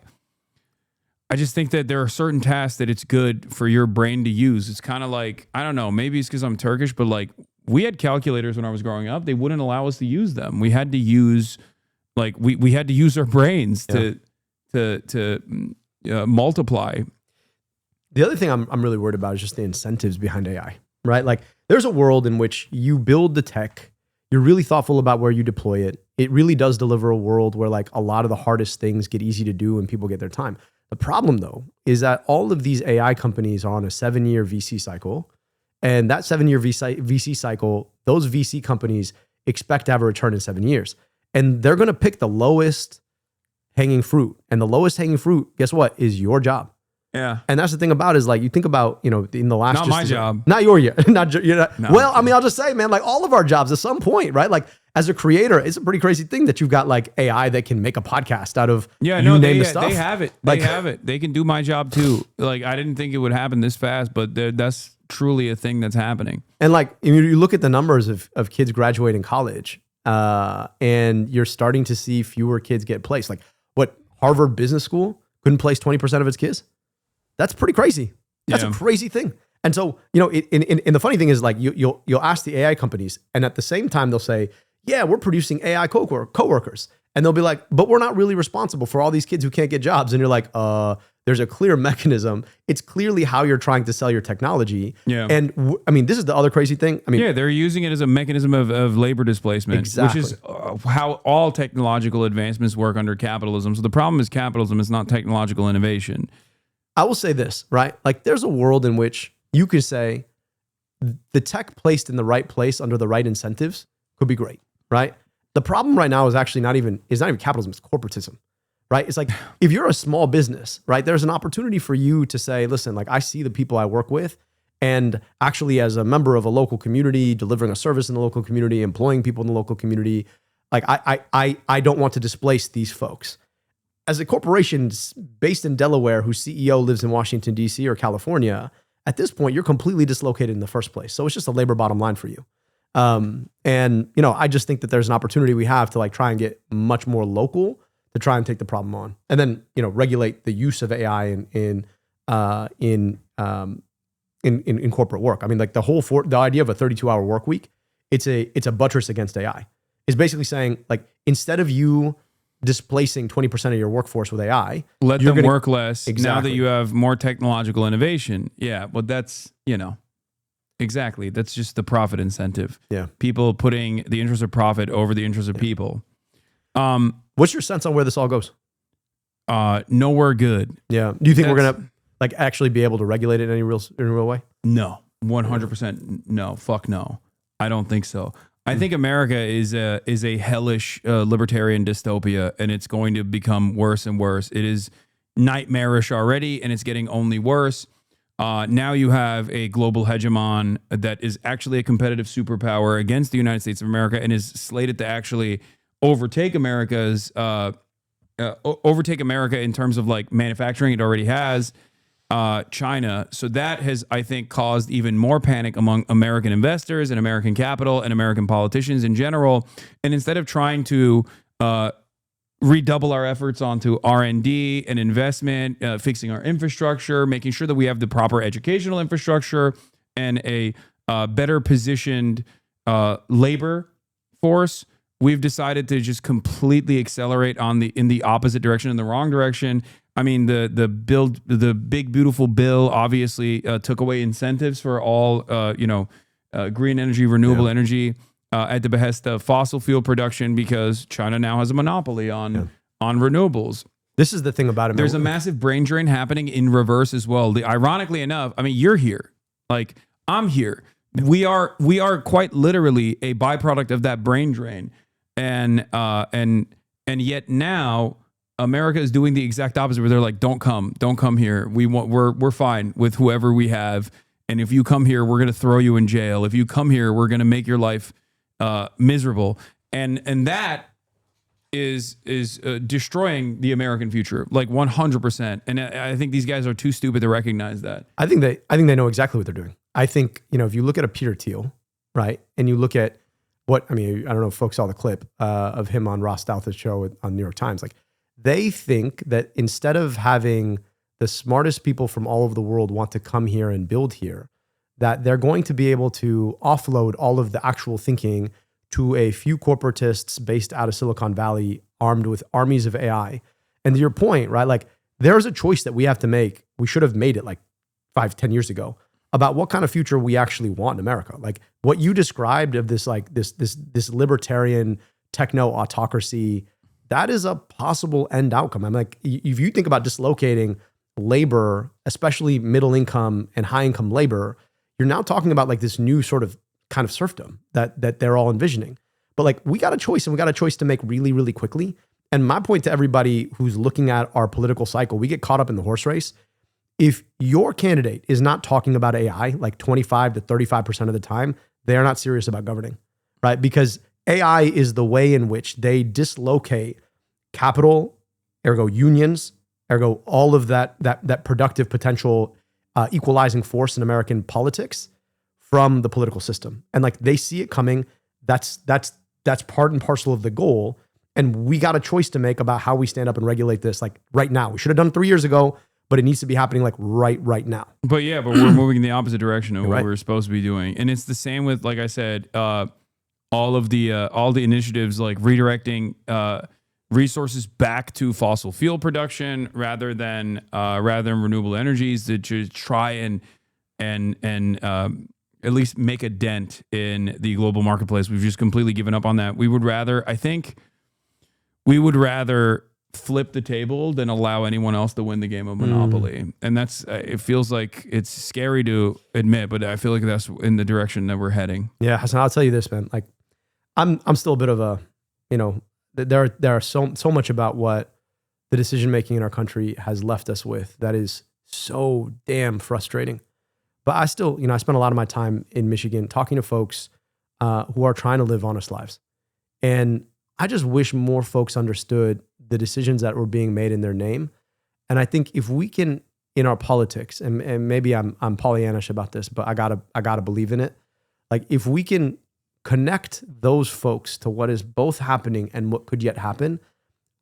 I just think that there are certain tasks that it's good for your brain to use. It's kind of like, I don't know, maybe it's because I'm Turkish, but like we had calculators when I was growing up. They wouldn't allow us to use them. We had to use like we had to use our brains to multiply. The other thing I'm really worried about is just the incentives behind AI, right? Like there's a world in which you build the tech, you're really thoughtful about where you deploy it. It really does deliver a world where like a lot of the hardest things get easy to do and people get their time. The problem though, is that all of these AI companies are on a 7-year VC cycle. And that 7-year VC cycle, those VC companies expect to have a return in 7 years. And they're going to pick the lowest hanging fruit. And the lowest hanging fruit, guess what, is your job. Yeah. And that's the thing about it is like, you think about, you know, in the last... Not my job. Not your year. You're not, No, well, I mean, I'll just say, man, like all of our jobs at some point, right? Like as a creator, it's a pretty crazy thing that you've got like AI that can make a podcast out of they have it. Like, They have it. They can do my job too. Like I didn't think it would happen this fast, but that's truly a thing that's happening. And like you look at the numbers of kids graduating college, and you're starting to see fewer kids get placed. Like what, Harvard Business School couldn't place 20% of its kids? That's pretty crazy. That's a crazy thing. And so, you know, and the funny thing is like you'll ask the AI companies, and at the same time they'll say, yeah, we're producing AI coworkers. And they'll be like, but we're not really responsible for all these kids who can't get jobs. And you're like, there's a clear mechanism. It's clearly how you're trying to sell your technology. Yeah. And I mean, this is the other crazy thing. I mean, yeah, they're using it as a mechanism of labor displacement, Exactly. which is how all technological advancements work under capitalism. So the problem is capitalism is not technological innovation. I will say this, right? Like there's a world in which you could say the tech placed in the right place under the right incentives could be great, right? The problem right now is actually not even capitalism, it's corporatism, right? It's like, if you're a small business, right, there's an opportunity for you to say, listen, like I see the people I work with, and actually as a member of a local community, delivering a service in the local community, employing people in the local community, like I don't want to displace these folks. As a corporation based in Delaware whose CEO lives in Washington, D.C. or California, at this point, you're completely dislocated in the first place. So it's just a labor bottom line for you. And, you know, I just think that there's an opportunity we have to like try and get much more local to try and take the problem on. And then, you know, regulate the use of AI in corporate work. I mean, like the idea of a 32-hour work week, it's a buttress against AI. It's basically saying, like, instead of you displacing 20% of your workforce with AI, let them work less. Exactly. Now that you have more technological innovation. Yeah, but that's, you know, exactly. That's just the profit incentive. Yeah. People putting the interest of profit over the interest of people. What's your sense on where this all goes? Nowhere good. Yeah. Do you think we're going to like actually be able to regulate it in a real way? No, 100% no. Fuck no. I don't think so. I think America is a hellish libertarian dystopia, and it's going to become worse and worse. It is nightmarish already, and it's getting only worse. Now you have a global hegemon that is actually a competitive superpower against the United States of America and is slated to actually overtake America in terms of like manufacturing. It already has. China. So that has, I think, caused even more panic among American investors and American capital and American politicians in general. And instead of trying to redouble our efforts onto R&D and investment, fixing our infrastructure, making sure that we have the proper educational infrastructure and a better positioned labor force, we've decided to just completely accelerate in the opposite direction, in the wrong direction. I mean, the big beautiful bill obviously took away incentives for all green energy, renewable energy at the behest of fossil fuel production, because China now has a monopoly on renewables. This is the thing about it. There's a massive brain drain happening in reverse as well. Ironically enough, I mean, you're here, like I'm here. We are quite literally a byproduct of that brain drain, and yet now America is doing the exact opposite, where they're like, don't come here. We're fine with whoever we have. And if you come here, we're going to throw you in jail. If you come here, we're going to make your life miserable. And that is destroying the American future, like 100%. And I think these guys are too stupid to recognize that. I think they know exactly what they're doing. I think, you know, if you look at a Peter Thiel, right, and you look at I don't know if folks saw the clip of him on Ross Douthat's show on New York Times, like, they think that instead of having the smartest people from all over the world want to come here and build here, that they're going to be able to offload all of the actual thinking to a few corporatists based out of Silicon Valley, armed with armies of AI. And to your point, right, like, there's a choice that we have to make. We should have made it like 5-10 years ago about what kind of future we actually want in America. Like what you described of this, like this libertarian techno autocracy, that is a possible end outcome. I'm like, if you think about dislocating labor, especially middle income and high income labor, you're now talking about like this new sort of kind of serfdom that they're all envisioning. But like, we got a choice, and we got a choice to make really, really quickly. And my point to everybody who's looking at our political cycle, we get caught up in the horse race. If your candidate is not talking about AI like 25 to 35% of the time, they are not serious about governing, right? Because AI is the way in which they dislocate capital, ergo unions, ergo all of that productive potential equalizing force in American politics from the political system. And like, they see it coming. That's part and parcel of the goal. And we got a choice to make about how we stand up and regulate this, like right now. We should have done it 3 years ago, but it needs to be happening like right now. But we're moving in the opposite direction of what we're supposed to be doing. And it's the same with, like I said, all the initiatives like redirecting resources back to fossil fuel production rather than renewable energies to try and at least make a dent in the global marketplace. We've just completely given up on that. We would rather flip the table than allow anyone else to win the game of Monopoly. And that's, it feels like it's scary to admit, but I feel like that's in the direction that we're heading. Yeah, Hasan, I'll tell you this, man. Like, I'm still a bit of a, there are so much about what the decision making in our country has left us with that is so damn frustrating. But I still, I spend a lot of my time in Michigan talking to folks who are trying to live honest lives. And I just wish more folks understood the decisions that were being made in their name. And I think if we can, in our politics, and maybe I'm Pollyannish about this, but I gotta believe in it. Like if we can connect those folks to what is both happening and what could yet happen,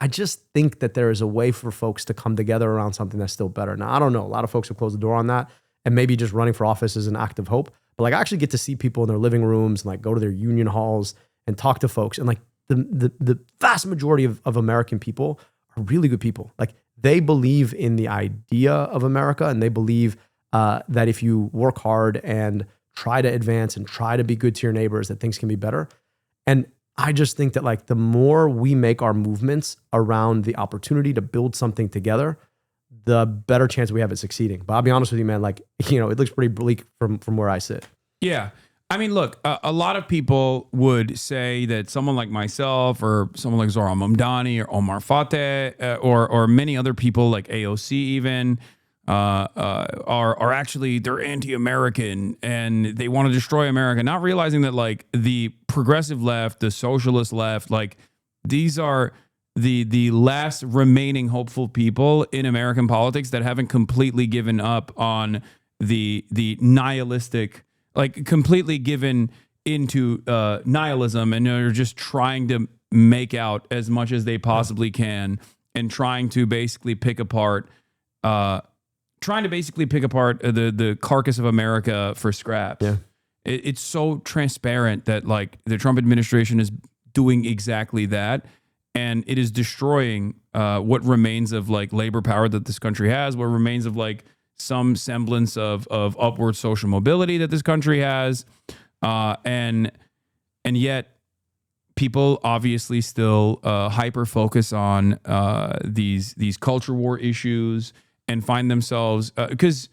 I just think that there is a way for folks to come together around something that's still better. Now, I don't know. A lot of folks have closed the door on that, and maybe just running for office is an act of hope. But like I actually get to see people in their living rooms and like go to their union halls and talk to folks. And like the vast majority of American people are really good people. Like they believe in the idea of America, and they believe that if you work hard and try to advance and try to be good to your neighbors, that things can be better. And I just think that like the more we make our movements around the opportunity to build something together, the better chance we have at succeeding. But I'll be honest with you, man, like, it looks pretty bleak from where I sit. Yeah. I mean, look, a lot of people would say that someone like myself or someone like Zohran Mamdani or Omar Fateh or many other people like AOC even are actually, they're anti-American and they want to destroy America, not realizing that like the progressive left, the socialist left, like these are the last remaining hopeful people in American politics that haven't completely given up on the nihilistic, like completely given into nihilism, and are just trying to make out as much as they possibly can and trying to basically pick apart the carcass of America for scraps. Yeah. It's so transparent that like the Trump administration is doing exactly that. And it is destroying what remains of like labor power that this country has, what remains of like some semblance of upward social mobility that this country has. And yet people obviously still hyper focus on these culture war issues and find themselves because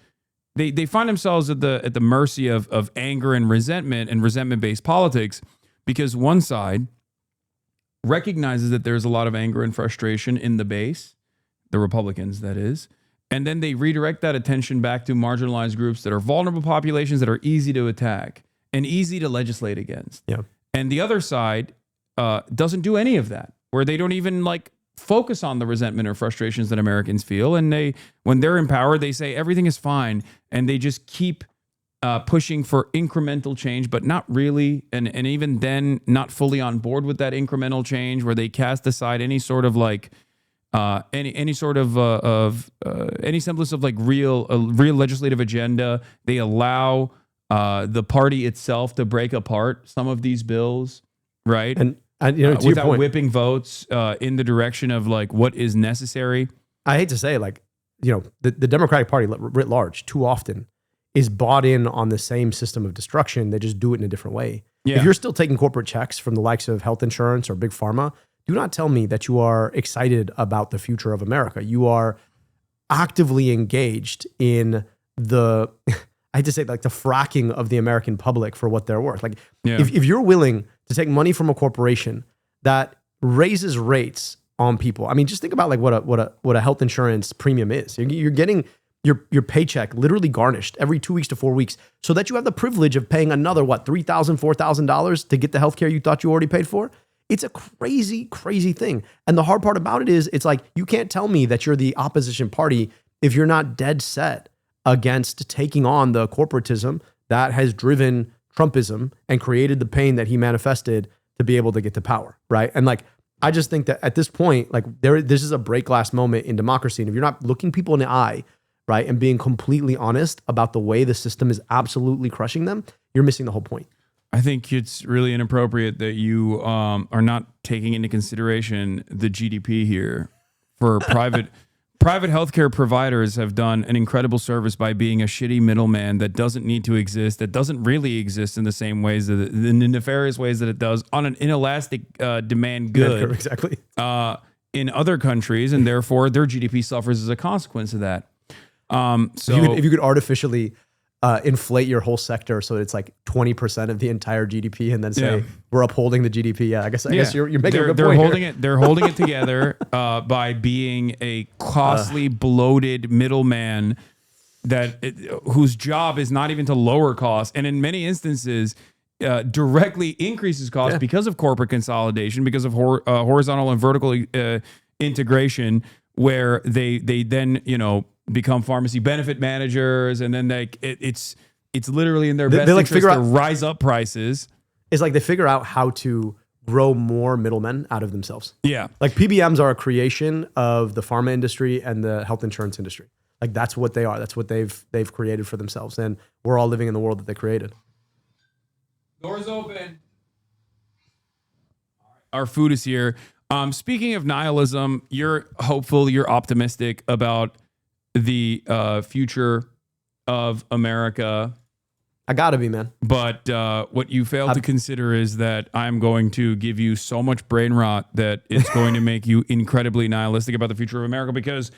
they find themselves at the mercy of anger and resentment-based politics, because one side recognizes that there's a lot of anger and frustration in the base, the Republicans, that is, and then they redirect that attention back to marginalized groups that are vulnerable populations that are easy to attack and easy to legislate against. Yeah. And the other side doesn't do any of that, where they don't even like focus on the resentment or frustrations that Americans feel. And when they're in power, they say everything is fine, and they just keep pushing for incremental change, but not really, and even then, not fully on board with that incremental change, where they cast aside any sort of like any semblance of like real legislative agenda. They allow the party itself to break apart some of these bills, right? And to your without point, whipping votes in the direction of like what is necessary. I hate to say, like, the Democratic Party writ large too often is bought in on the same system of destruction. They just do it in a different way. Yeah. If you're still taking corporate checks from the likes of health insurance or big pharma, do not tell me that you are excited about the future of America. You are actively engaged in I hate to say, like, the fracking of the American public for what they're worth. Like, if you're willing to take money from a corporation that raises rates on people, I mean, just think about like what a health insurance premium is. You're getting your paycheck literally garnished every 2 weeks to 4 weeks, so that you have the privilege of paying another $3,000, $4,000 to get the healthcare you thought you already paid for. It's a crazy, crazy thing. And the hard part about it is, it's like, you can't tell me that you're the opposition party if you're not dead set against taking on the corporatism that has driven Trumpism and created the pain that he manifested to be able to get to power, right? And like, I just think that at this point, like, this is a break glass moment in democracy. And if you're not looking people in the eye, right, and being completely honest about the way the system is absolutely crushing them, you're missing the whole point. I think it's really inappropriate that you are not taking into consideration the GDP here. For private healthcare providers have done an incredible service by being a shitty middleman that doesn't need to exist, that doesn't really exist in the same ways, the nefarious ways that it does on an inelastic demand good. Exactly. In other countries, and therefore their GDP suffers as a consequence of that. So if you could artificially inflate your whole sector so it's like 20% of the entire GDP, and then say we're upholding the GDP. Yeah, I guess you're making a good point. They're holding it together by being a costly, bloated middleman whose job is not even to lower costs, and in many instances directly increases costs because of corporate consolidation, because of horizontal and vertical integration, where they then become pharmacy benefit managers, and then it's literally in their best interest to rise up prices. It's like they figure out how to grow more middlemen out of themselves. Yeah, like PBMs are a creation of the pharma industry and the health insurance industry. Like that's what they are. That's what they've created for themselves, and we're all living in the world that they created. Doors open. Our food is here. Speaking of nihilism, you're hopeful, you're optimistic about the future of America. I gotta be, man. But what you fail to consider is that I'm going to give you so much brain rot that it's going to make you incredibly nihilistic about the future of America, because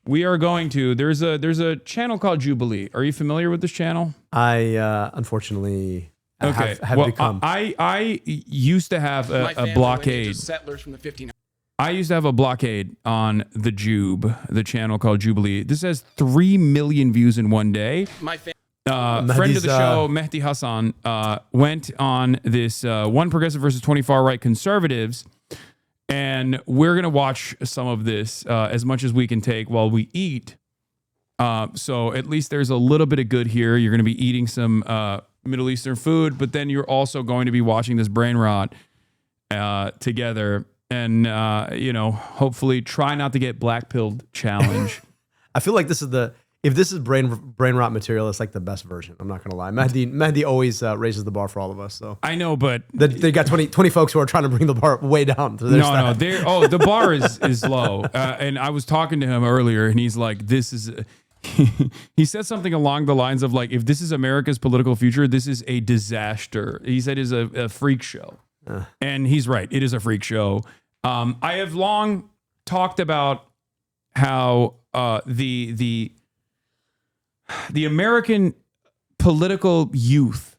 we are going to. There's a channel called Jubilee. Are you familiar with this channel? I unfortunately have become. I used to have a blockade. Settlers from the 1500s. I used to have a blockade on the JUBE, the channel called Jubilee. This has 3 million views in one day. Friend of the show, Mehdi Hasan, went on this one progressive versus 20 far right conservatives. And we're going to watch some of this as much as we can take while we eat. So at least there's a little bit of good here. You're going to be eating some Middle Eastern food, but then you're also going to be watching this brain rot together. And, hopefully try not to get black-pilled challenge. I feel like if this is brain rot material, it's like the best version. I'm not going to lie. Mehdi always raises the bar for all of us. So I know, but they got 20 folks who are trying to bring the bar way down. So the bar is low. And I was talking to him earlier, and he's like, he said something along the lines of like, if this is America's political future, this is a disaster. He said it's a freak show. And he's right. It is a freak show. I have long talked about how the American political youth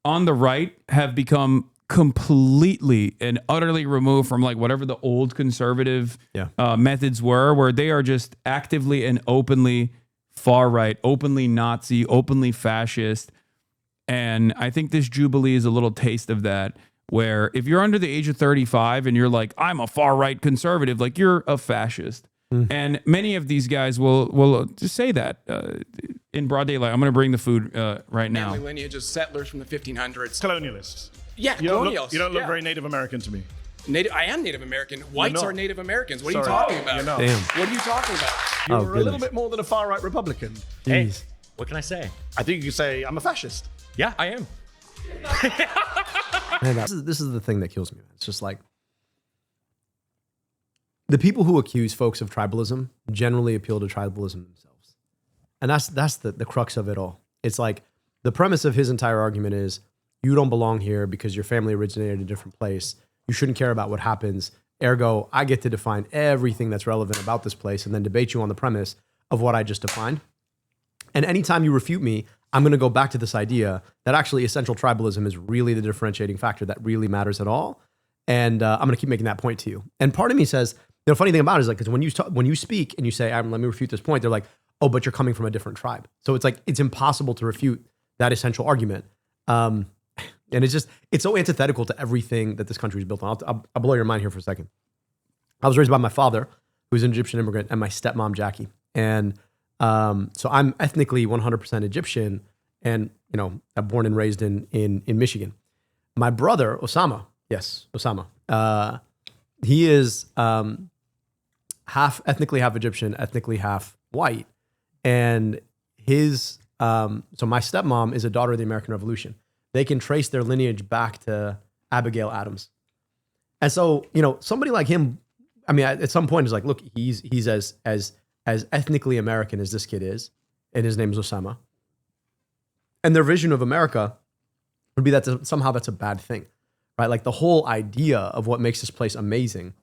on the right have become completely and utterly removed from like whatever the old conservative methods were, where they are just actively and openly far right, openly Nazi, openly fascist. And I think this Jubilee is a little taste of that, where if you're under the age of 35 and you're like, I'm a far right conservative, like you're a fascist. And many of these guys will just say that in broad daylight. I'm going to bring the food right now. Family lineage of settlers from the 1500s. Colonialists. Yeah, colonialists. You don't look very Native American to me. I am Native American. Whites are Native Americans. What are you Sorry. talking about? You're not. Damn. What are you talking about? You're a little bit more than a far right Republican. Hey, what can I say? I think you could say I'm a fascist. Yeah, I am. Man, this is the thing that kills me. It's just like the people who accuse folks of tribalism generally appeal to tribalism themselves. And that's the crux of it all. It's like the premise of his entire argument is you don't belong here because your family originated in a different place. You shouldn't care about what happens. Ergo, I get to define everything that's relevant about this place and then debate you on the premise of what I just defined. And anytime you refute me, I'm going to go back to this idea that actually essential tribalism is really the differentiating factor that really matters at all. And I'm going to keep making that point to you. And part of me says, the funny thing about it is like, because when you speak and you say, let me refute this point, they're like, oh, but you're coming from a different tribe. So it's like, it's impossible to refute that essential argument. And it's so antithetical to everything that this country is built on. I'll blow your mind here for a second. I was raised by my father, who's an Egyptian immigrant, and my stepmom, Jackie. And so I'm ethnically 100% Egyptian, and I'm born and raised in Michigan. My brother, Osama, he is ethnically half Egyptian, ethnically half white. And his so my stepmom is a daughter of the American Revolution. They can trace their lineage back to Abigail Adams. And so, somebody like him, I mean, at some point is like, look, he's as ethnically American as this kid is, and his name is Osama. And their vision of America would be that somehow that's a bad thing, right? Like the whole idea of what makes this place amazing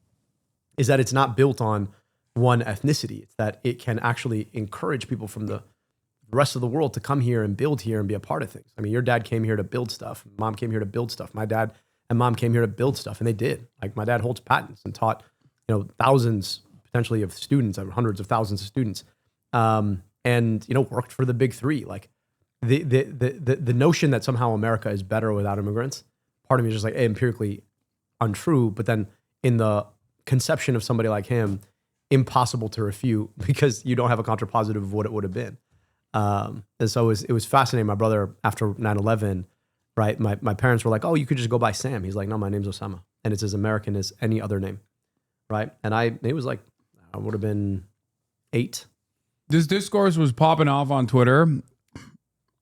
is that it's not built on one ethnicity. It's that it can actually encourage people from the rest of the world to come here and build here and be a part of things. I mean, your dad came here to build stuff. Mom came here to build stuff. My dad and mom came here to build stuff, and they did. Like, my dad holds patents and taught, thousands potentially of students, hundreds of thousands of students, and worked for the big three. Like, the notion that somehow America is better without immigrants, part of me is just like, empirically untrue. But then in the conception of somebody like him, impossible to refute because you don't have a contrapositive of what it would have been. And so it was fascinating. My brother, after 9/11, right, my parents were like, oh, you could just go by Sam. He's like, no, my name's Osama. And it's as American as any other name, right? And it was like, I would have been 8. This discourse was popping off on Twitter,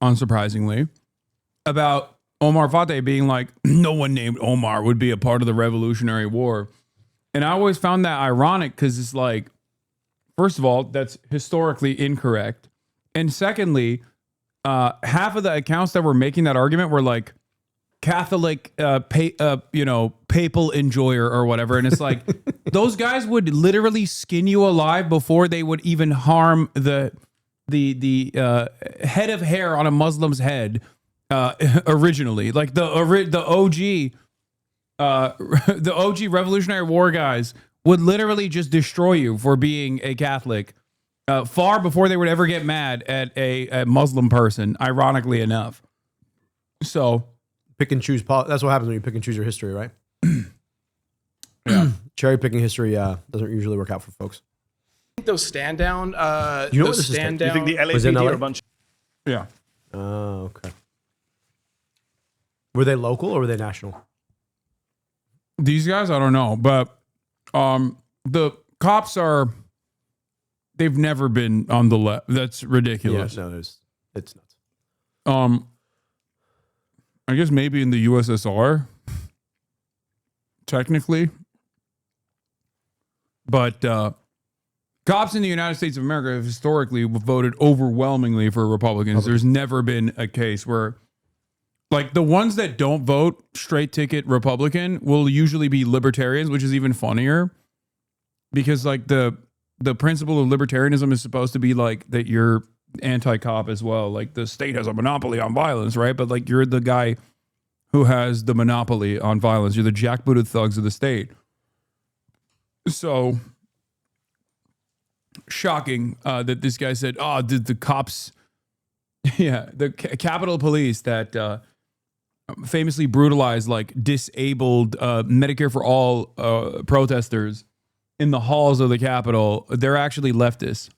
unsurprisingly, about Omar Fateh being like, no one named Omar would be a part of the Revolutionary War. And I always found that ironic because it's like, first of all, that's historically incorrect. And secondly, half of the accounts that were making that argument were like Catholic, papal enjoyer or whatever. And it's like, those guys would literally skin you alive before they would even harm the head of hair on a Muslim's head originally. Like the OG Revolutionary War guys would literally just destroy you for being a Catholic. Far before they would ever get mad at a Muslim person, ironically enough. So, pick and choose. That's what happens when you pick and choose your history, right? Yeah. Cherry picking history doesn't usually work out for folks. I think those stand down. You know what this is? stand You down. think the LAPD are a bunch? Yeah. Oh, okay. Were they local or were they national? These guys, I don't know, but the cops are. They've never been on the left. That's ridiculous. Yeah, no, it's nuts. I guess maybe in the USSR, technically, but cops in the United States of America have historically voted overwhelmingly for Republicans. There's never been a case where, like, the ones that don't vote straight ticket Republican will usually be libertarians, which is even funnier, because like the principle of libertarianism is supposed to be like that you're anti-cop as well. Like, the state has a monopoly on violence, right? But like, you're the guy who has the monopoly on violence. You're the jackbooted thugs of the state. So shocking that this guy said, oh, did the cops, the Capitol Police that famously brutalized like disabled Medicare for All protesters in the halls of the Capitol, they're actually leftists.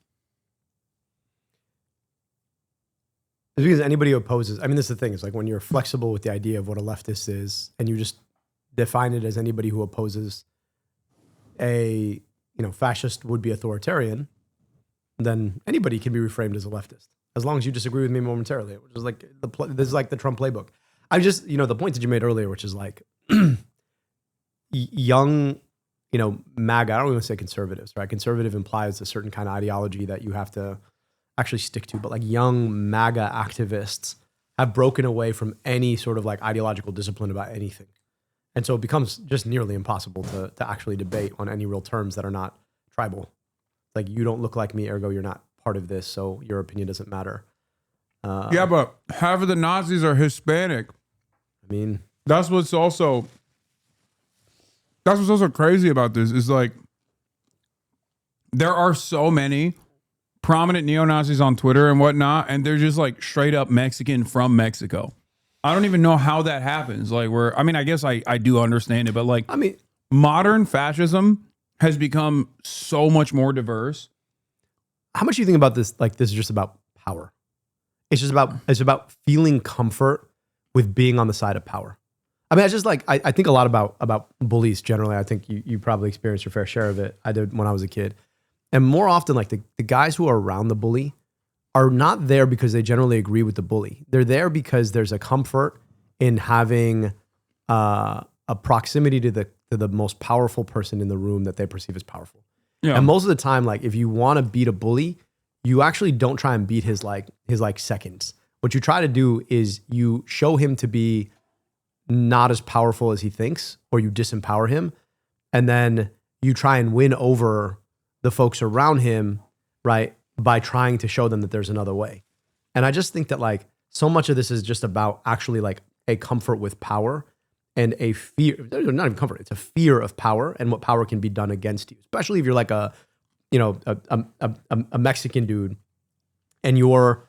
It's because anybody who opposes, I mean, this is the thing. It's like when you're flexible with the idea of what a leftist is, and you just define it as anybody who opposes a, fascist would-be authoritarian, then anybody can be reframed as a leftist, as long as you disagree with me momentarily, which is like this is like the Trump playbook. I just, the point that you made earlier, which is like young, MAGA, I don't even say conservatives, right? Conservative implies a certain kind of ideology that you have to actually stick to, but like young MAGA activists have broken away from any sort of like ideological discipline about anything. And so it becomes just nearly impossible to actually debate on any real terms that are not tribal. Like, you don't look like me, ergo you're not part of this, so your opinion doesn't matter. Yeah, but half of the Nazis are Hispanic. I mean, that's what's also crazy about this is like, there are so many prominent neo-Nazis on Twitter and whatnot, and they're just like straight up Mexican from Mexico. I don't even know how that happens. Like, I guess I do understand it, but like, modern fascism has become so much more diverse. How much do you think about this? Like, this is just about power. It's about feeling comfort with being on the side of power. I mean, it's just like, I think a lot about bullies generally. I think you probably experienced your fair share of it. I did when I was a kid. And more often, like the guys who are around the bully are not there because they generally agree with the bully. They're there because there's a comfort in having a proximity to the most powerful person in the room that they perceive as powerful. Yeah. And most of the time, like, if you want to beat a bully, you actually don't try and beat his seconds. What you try to do is you show him to be not as powerful as he thinks, or you disempower him, and then you try and win over the folks around him, right, by trying to show them that there's another way. And I just think that like so much of this is just about actually like a comfort with power and a fear, not even comfort, it's a fear of power and what power can be done against you, especially if you're like a Mexican dude and you're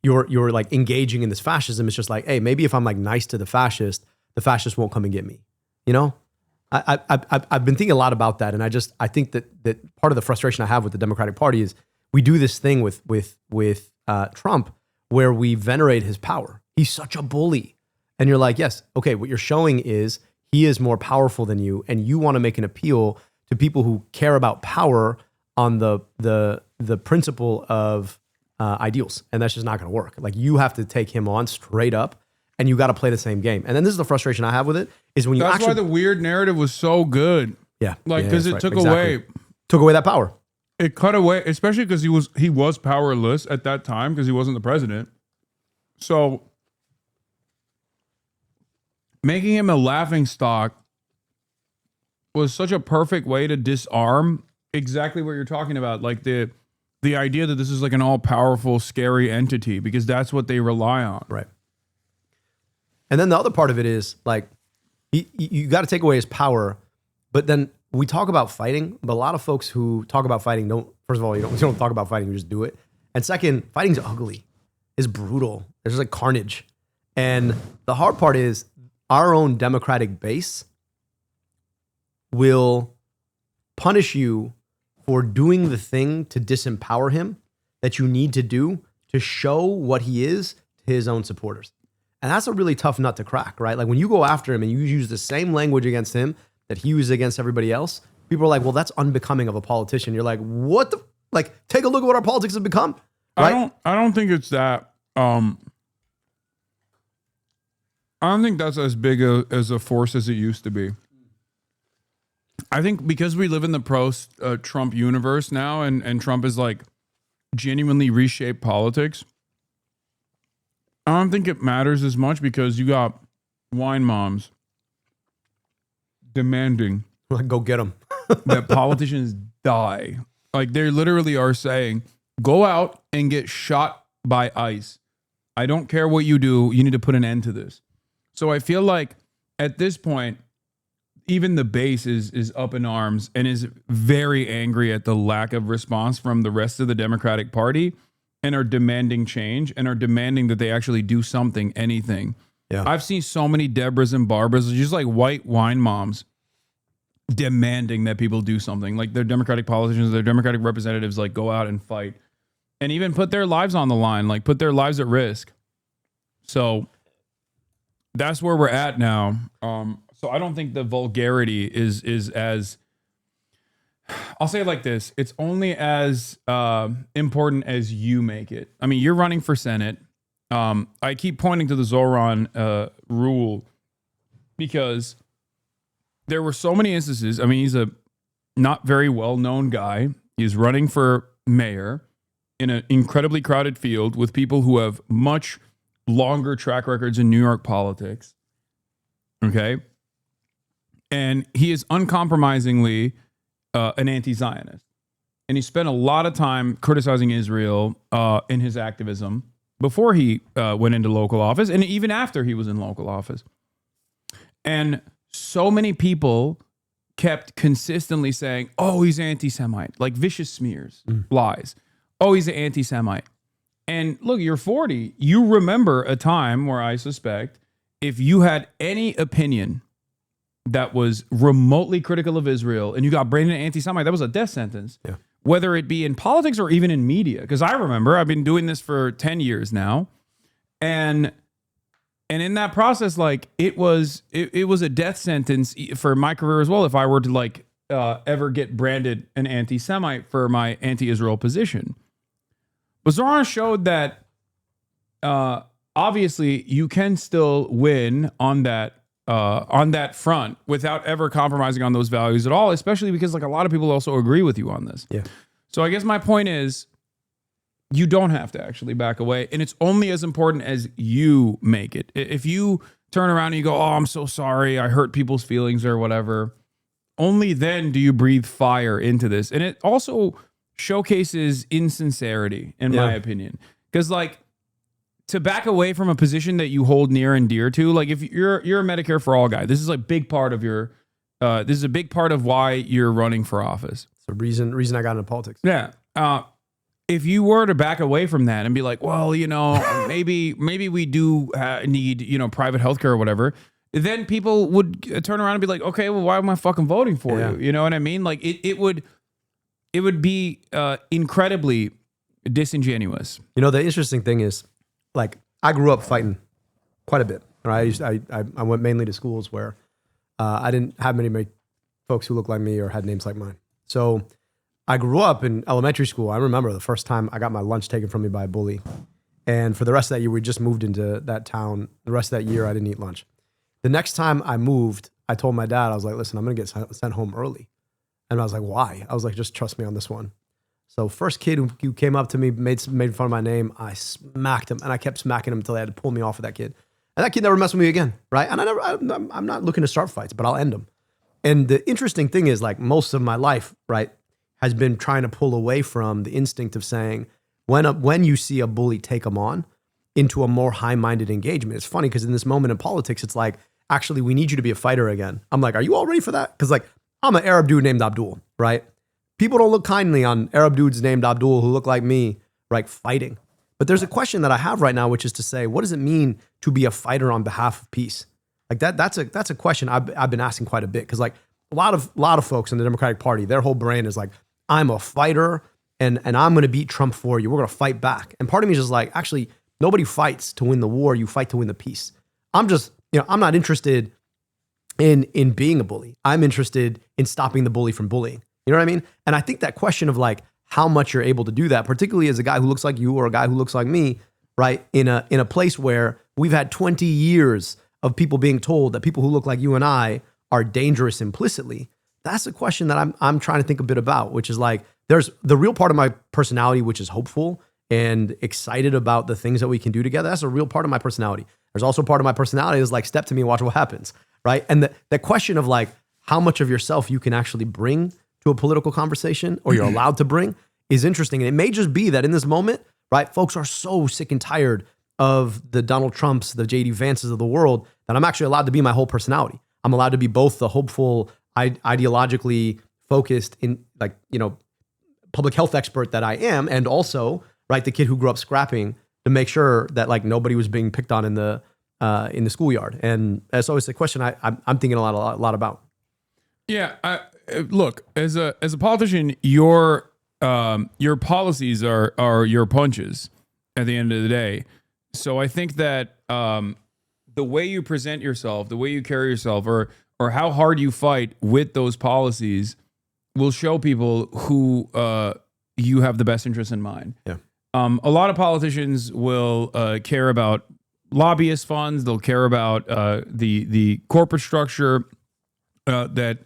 like engaging in this fascism. It's just like, hey, maybe if I'm like nice to the fascist won't come and get me. You know, I've been thinking a lot about that, and I think that part of the frustration I have with the Democratic Party is we do this thing with Trump where we venerate his power. He's such a bully, and you're like, yes, okay, what you're showing is he is more powerful than you, and you want to make an appeal to people who care about power on the principle of ideals, and that's just not going to work. Like you have to take him on straight up. And you got to play the same game. And then this is the frustration I have with it is when you That's actually... why the weird narrative was so good. Yeah. Like, because it took Took away that power. It cut away, especially because he was powerless at that time because he wasn't the president. So making him a laughing stock was such a perfect way to disarm exactly what you're talking about. Like the idea that this is like an all-powerful, scary entity, because that's what they rely on. Right. And then the other part of it is like, you got to take away his power, but then we talk about fighting, but a lot of folks who talk about fighting first of all, you don't talk about fighting, you just do it. And second, fighting's ugly. It's brutal. There's like carnage. And the hard part is our own Democratic base will punish you for doing the thing to disempower him that you need to do to show what he is to his own supporters. And that's a really tough nut to crack, right? Like when you go after him and you use the same language against him that he uses against everybody else, people are like, well, that's unbecoming of a politician. You're like, what the, like, take a look at what our politics have become. Right? I don't think it's that. I don't think that's as big as a force as it used to be. I think because we live in the post-Trump universe now, and Trump is like genuinely reshaped politics, I don't think it matters as much because you got wine moms demanding go get them that politicians die. Like they literally are saying, go out and get shot by ICE. I don't care what you do. You need to put an end to this. So I feel like at this point, even the base is up in arms and is very angry at the lack of response from the rest of the Democratic Party, and are demanding change and are demanding that they actually do something, anything. Yeah. I've seen so many Debras and Barbaras, just like white wine moms, demanding that people do something. Like their Democratic politicians, their Democratic representatives, like go out and fight and even put their lives on the line, like put their lives at risk. So that's where we're at now. So I don't think the vulgarity is as... I'll say it like this. It's only as important as you make it. I mean, you're running for Senate. I keep pointing to the Zoran rule because there were so many instances. I mean, he's a not very well-known guy. He's running for mayor in an incredibly crowded field with people who have much longer track records in New York politics. Okay? And he is uncompromisingly an anti-Zionist. And he spent a lot of time criticizing Israel in his activism before he went into local office and even after he was in local office. And so many people kept consistently saying, oh, he's anti-Semite, like vicious smears, lies. Oh, he's an anti-Semite. And look, you're 40. You remember a time where I suspect if you had any opinion that was remotely critical of Israel and you got branded an anti-Semite, that was a death sentence. Yeah. Whether it be in politics or even in media. Because I remember I've been doing this for 10 years now. And in that process, like it was a death sentence for my career as well if I were to like ever get branded an anti-Semite for my anti-Israel position. But Zoran showed that obviously you can still win on that front without ever compromising on those values at all, especially because like a lot of people also agree with you on this. Yeah. So I guess my point is you don't have to actually back away, and it's only as important as you make it. If you turn around and you go, oh, I'm so sorry, I hurt people's feelings or whatever, only then do you breathe fire into this. And it also showcases insincerity, in my opinion. Because like to back away from a position that you hold near and dear to, like if you're a Medicare for All guy, this is like big part of your, this is a big part of why you're running for office. It's the reason I got into politics. Yeah. If you were to back away from that and be like, well, you know, maybe we do need, you know, private healthcare or whatever, then people would turn around and be like, okay, well, why am I fucking voting for you? You know what I mean? Like it would be incredibly disingenuous. You know, the interesting thing is, like, I grew up fighting quite a bit. Right? I went mainly to schools where I didn't have many folks who looked like me or had names like mine. So I grew up in elementary school. I remember the first time I got my lunch taken from me by a bully. And for the rest of that year, we just moved into that town. The rest of that year, I didn't eat lunch. The next time I moved, I told my dad, I was like, listen, I'm going to get sent home early. And I was like, why? I was like, just trust me on this one. So first kid who came up to me, made fun of my name, I smacked him. And I kept smacking him until they had to pull me off of that kid. And that kid never messed with me again, right? And I'm not looking to start fights, but I'll end them. And the interesting thing is, like, most of my life, right, has been trying to pull away from the instinct of saying, when you see a bully, take them on, into a more high-minded engagement. It's funny because in this moment in politics, it's like, actually, we need you to be a fighter again. I'm like, are you all ready for that? Because, like, I'm an Arab dude named Abdul, right? People don't look kindly on Arab dudes named Abdul who look like me, right, fighting. But there's a question that I have right now, which is to say, what does it mean to be a fighter on behalf of peace? Like that's a question I've been asking quite a bit, because like a lot of folks in the Democratic Party, their whole brain is like, I'm a fighter and I'm going to beat Trump for you. We're going to fight back. And part of me is just like, actually, nobody fights to win the war. You fight to win the peace. I'm just, you know, I'm not interested in being a bully. I'm interested in stopping the bully from bullying. You know what I mean? And I think that question of like how much you're able to do that, particularly as a guy who looks like you or a guy who looks like me, right? In a place where we've had 20 years of people being told that people who look like you and I are dangerous implicitly. That's a question that I'm trying to think a bit about, which is like, there's the real part of my personality, which is hopeful and excited about the things that we can do together. That's a real part of my personality. There's also part of my personality is like, step to me and watch what happens, right? And the question of like how much of yourself you can actually bring to a political conversation, or you're allowed to bring, is interesting. And it may just be that in this moment, right, folks are so sick and tired of the Donald Trumps, the JD Vances of the world, that I'm actually allowed to be my whole personality. I'm allowed to be both the hopeful, ideologically focused in, like, you know, public health expert that I am, and also, right, the kid who grew up scrapping to make sure that like nobody was being picked on in the schoolyard. And that's always the question I'm thinking a lot about. Yeah, look, as a politician, your policies are your punches at the end of the day. So I think that the way you present yourself, the way you carry yourself, or how hard you fight with those policies will show people who you have the best interest in mind. Yeah. A lot of politicians will care about lobbyist funds. They'll care about the corporate structure that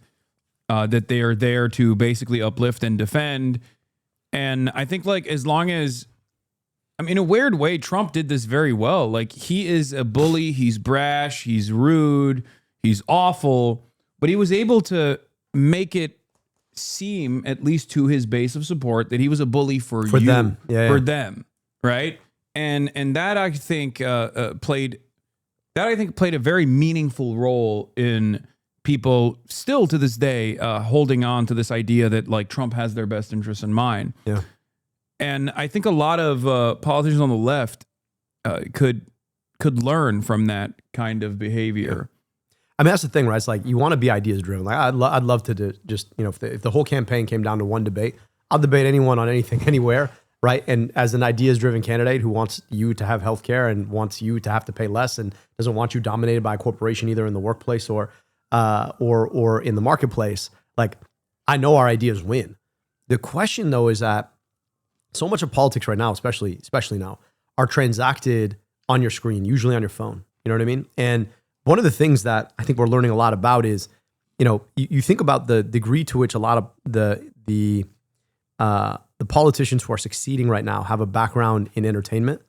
they are there to basically uplift and defend. And I think, like, as long as, I mean, in a weird way, Trump did this very well. Like, he is a bully. He's brash. He's rude. He's awful. But he was able to make it seem, at least to his base of support, that he was a bully for them. Them, right? And that I think played a very meaningful role in people still to this day holding on to this idea that like Trump has their best interests in mind. Yeah. And I think a lot of politicians on the left could learn from that kind of behavior. Yeah. I mean, that's the thing, right? It's like, you want to be ideas driven. Like I'd love to just, you know, if the whole campaign came down to one debate, I'll debate anyone on anything, anywhere, right? And as an ideas driven candidate who wants you to have healthcare and wants you to have to pay less and doesn't want you dominated by a corporation, either in the workplace or in the marketplace, like, I know our ideas win. The question though is that so much of politics right now, especially now, are transacted on your screen, usually on your phone. You know what I mean? And one of the things that I think we're learning a lot about is, you know, you think about the degree to which a lot of the politicians who are succeeding right now have a background in entertainment,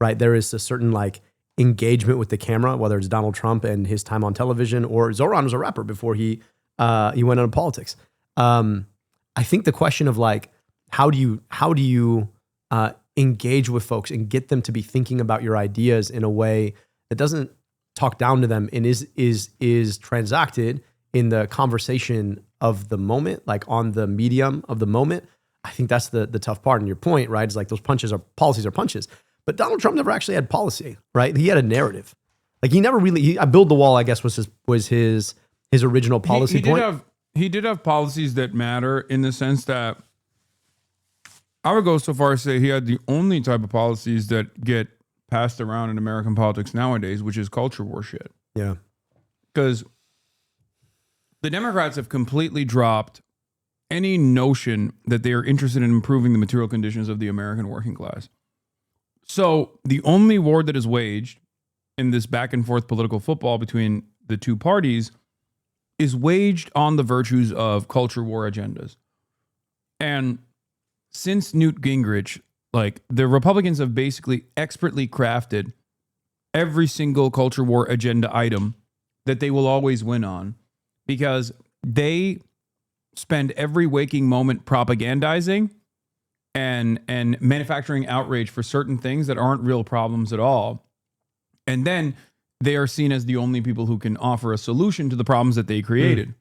right? There is a certain like engagement with the camera, whether it's Donald Trump and his time on television, or Zoran was a rapper before he went into politics. I think the question of like, how do you engage with folks and get them to be thinking about your ideas in a way that doesn't talk down to them and is transacted in the conversation of the moment, like on the medium of the moment. I think that's the tough part. And your point, right, is like those policies are punches. But Donald Trump never actually had policy, right? He had a narrative. Like he never really, I build the wall, I guess was his original policy point. He did have policies that matter in the sense that I would go so far as to say he had the only type of policies that get passed around in American politics nowadays, which is culture war shit. Yeah. Because the Democrats have completely dropped any notion that they are interested in improving the material conditions of the American working class. So the only war that is waged in this back and forth political football between the two parties is waged on the virtues of culture war agendas. And since Newt Gingrich, like the Republicans have basically expertly crafted every single culture war agenda item that they will always win on, because they spend every waking moment propagandizing and manufacturing outrage for certain things that aren't real problems at all. And then they are seen as the only people who can offer a solution to the problems that they created.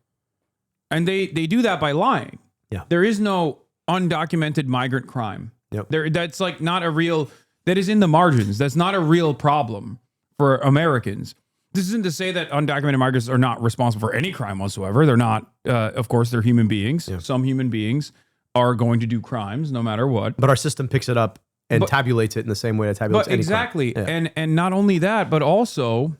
And they do that by lying. Yeah. There is no undocumented migrant crime. Yep. That's like not a real, that is in the margins. That's not a real problem for Americans. This isn't to say that undocumented migrants are not responsible for any crime whatsoever. They're not, of course, they're human beings. Yeah. Some human beings are going to do crimes no matter what. But our system picks it up and tabulates it in the same way it tabulates any exactly. crime. Yeah. And not only that, but also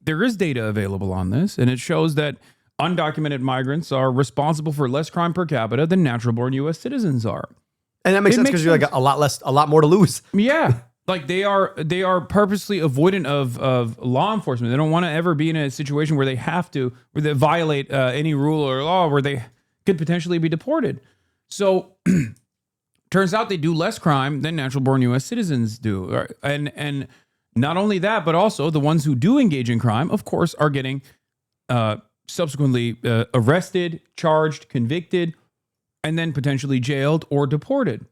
there is data available on this, and it shows that undocumented migrants are responsible for less crime per capita than natural-born U.S. citizens are. And that makes sense because you're like a lot more to lose. Yeah. Like they are purposely avoidant of law enforcement. They don't want to ever be in a situation where they violate any rule or law where they could potentially be deported. So turns out they do less crime than natural-born U.S. citizens do. And not only that, but also the ones who do engage in crime, of course, are getting subsequently arrested, charged, convicted, and then potentially jailed or deported,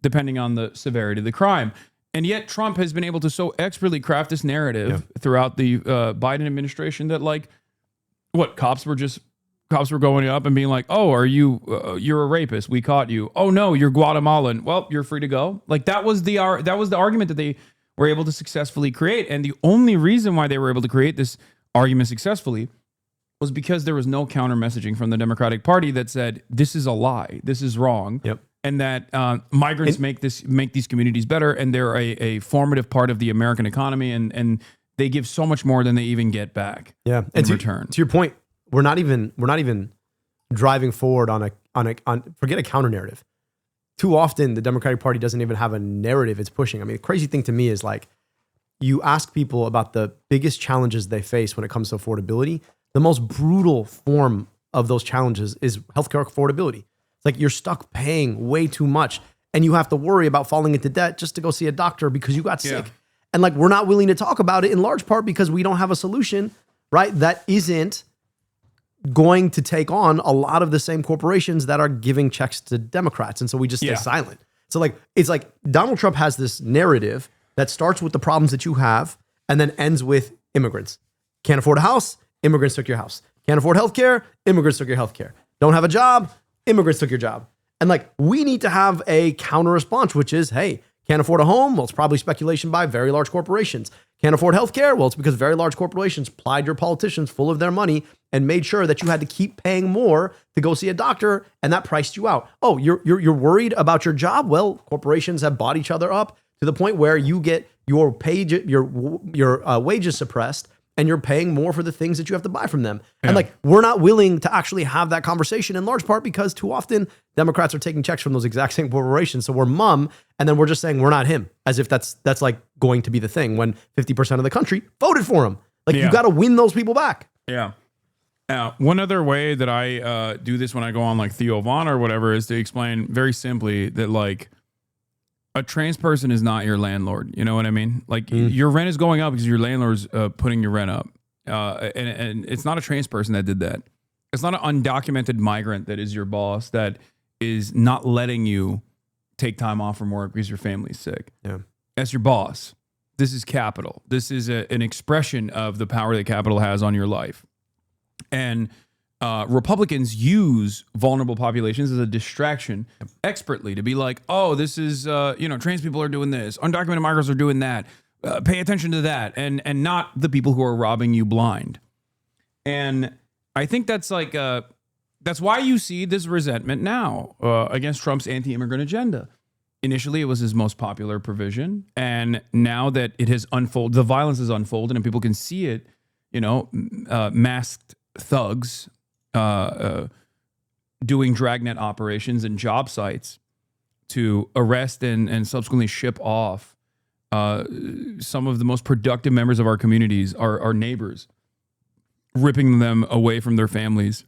depending on the severity of the crime. And yet Trump has been able to so expertly craft this narrative throughout the Biden administration that, like, what, cops were going up and being like, oh, are you, you're a rapist. We caught you. Oh no, you're Guatemalan. Well, you're free to go. Like that was the argument that they were able to successfully create. And the only reason why they were able to create this argument successfully was because there was no counter messaging from the Democratic Party that said, this is a lie. This is wrong. Yep. And that migrants make these communities better, and they're a formative part of the American economy, and they give so much more than they even get back. Yeah, in return. To your point, we're not even driving forward on forget a counter narrative. Too often, the Democratic Party doesn't even have a narrative it's pushing. I mean, the crazy thing to me is, like, you ask people about the biggest challenges they face when it comes to affordability. The most brutal form of those challenges is healthcare affordability. It's like you're stuck paying way too much and you have to worry about falling into debt just to go see a doctor because you got sick. And like, we're not willing to talk about it in large part because we don't have a solution, right? That isn't going to take on a lot of the same corporations that are giving checks to Democrats. And so we just stay silent. So like, it's like Donald Trump has this narrative that starts with the problems that you have and then ends with immigrants. Can't afford a house? Immigrants took your house. Can't afford healthcare? Immigrants took your healthcare. Don't have a job? Immigrants took your job. And like, we need to have a counter response, which is, hey, can't afford a home? Well, it's probably speculation by very large corporations. Can't afford healthcare? Well, it's because very large corporations plied your politicians full of their money and made sure that you had to keep paying more to go see a doctor, and that priced you out. Oh, you're worried about your job? Well, corporations have bought each other up to the point where you get your wages suppressed, and you're paying more for the things that you have to buy from them. Yeah. And like, we're not willing to actually have that conversation in large part because too often Democrats are taking checks from those exact same corporations. So we're mum, and then we're just saying we're not him, as if that's like going to be the thing when 50% of the country voted for him. Like, you got to win those people back. Yeah. Now, one other way that I do this when I go on like Theo Von or whatever is to explain very simply that, like, a trans person is not your landlord. You know what I mean? Like, your rent is going up because your landlord's putting your rent up. And it's not a trans person that did that. It's not an undocumented migrant that is your boss that is not letting you take time off from work because your family's sick. Yeah. That's your boss. This is capital. This is an expression of the power that capital has on your life. And Republicans use vulnerable populations as a distraction expertly to be like, oh, this is, trans people are doing this. Undocumented migrants are doing that. Pay attention to that. And not the people who are robbing you blind. And I think that's like, that's why you see this resentment now against Trump's anti-immigrant agenda. Initially, it was his most popular provision. And now that it has unfolded, the violence has unfolded and people can see it, masked thugs doing dragnet operations and job sites to arrest and subsequently ship off some of the most productive members of our communities, our neighbors, ripping them away from their families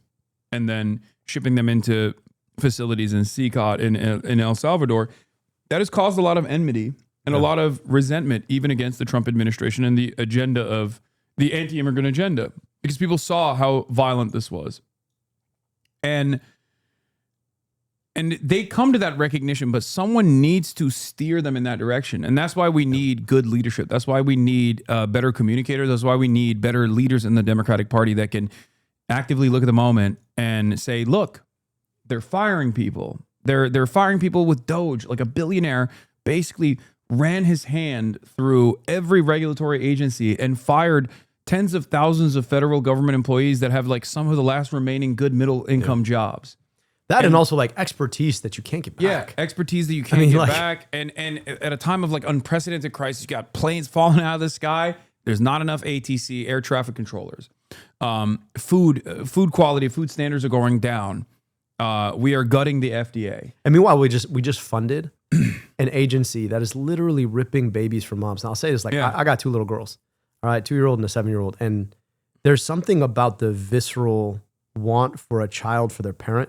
and then shipping them into facilities in CCOT in El Salvador. That has caused a lot of enmity and a lot of resentment, even against the Trump administration and the agenda of the anti-immigrant agenda, because people saw how violent this was. And they come to that recognition, but someone needs to steer them in that direction. And that's why we need good leadership. That's why we need better communicators. That's why we need better leaders in the Democratic Party that can actively look at the moment and say, look, they're firing people. They're firing people with Doge. Like a billionaire basically ran his hand through every regulatory agency and fired tens of thousands of federal government employees that have like some of the last remaining good middle income jobs. That and also like expertise that you can't get back. Yeah, expertise that you can't get back. And at a time of like unprecedented crisis, you got planes falling out of the sky. There's not enough ATC, air traffic controllers. Food quality, food standards are going down. We are gutting the FDA. And meanwhile, we just funded an agency that is literally ripping babies from moms. Now I'll say this, like I got two little girls, all right, 2-year-old and a 7-year-old. And there's something about the visceral want for a child for their parent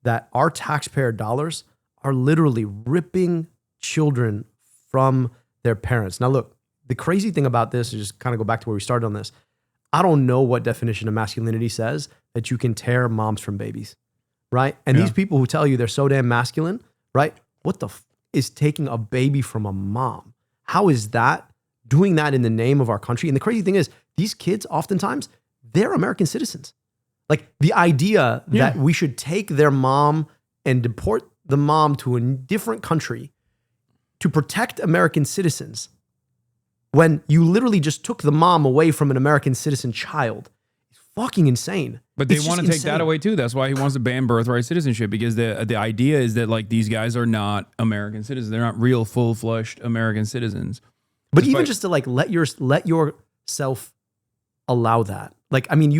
that our taxpayer dollars are literally ripping children from their parents. Now look, the crazy thing about this is just kind of go back to where we started on this. I don't know what definition of masculinity says that you can tear moms from babies, right? And these people who tell you they're so damn masculine, right? What the is taking a baby from a mom? How is that doing that in the name of our country? And the crazy thing is these kids oftentimes, they're American citizens. Like the idea that we should take their mom and deport the mom to a different country to protect American citizens when you literally just took the mom away from an American citizen child is fucking insane. But they want to take that away too. That's why he wants to ban birthright citizenship, because the idea is that like these guys are not American citizens. They're not real full-flushed American citizens. But even just to like let yourself allow that. Like, I mean,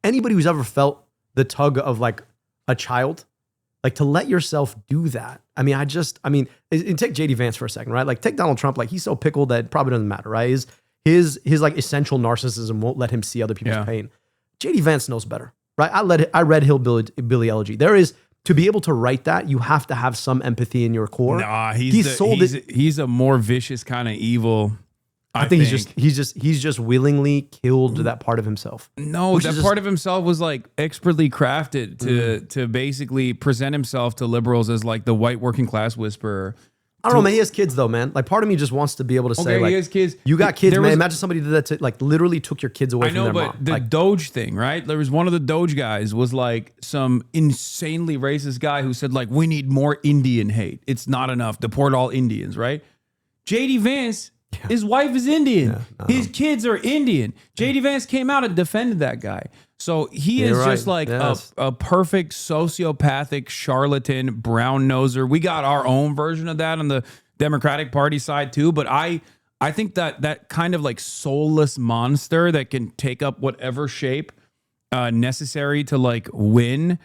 anybody who's ever felt the tug of like a child, like to let yourself do that. And take JD Vance for a second, right? Like take Donald Trump, like he's so pickled that it probably doesn't matter, right? His like essential narcissism won't let him see other people's pain. JD Vance knows better, right? I read Hillbilly Elegy. There is, to be able to write that, you have to have some empathy in your core. Nah, he's a more vicious kind of evil. I think he's just willingly killed that part of himself. No, that part of himself was like expertly crafted to basically present himself to liberals as like the white working class whisperer. I don't know, man. He has kids though, man. Like part of me just wants to be able to say, like, he has kids. You got kids, man. Imagine somebody did that to, like, literally took your kids away from their mom. The Doge thing, right? There was one of the Doge guys was like some insanely racist guy who said like, we need more Indian hate. It's not enough. Deport all Indians, right? JD Vance, his wife is Indian. His kids are Indian. JD Vance came out and defended that guy. So he is just like a perfect sociopathic charlatan, brown noser. We got our own version of that on the Democratic Party side too. But I think that kind of like soulless monster that can take up whatever shape necessary to like win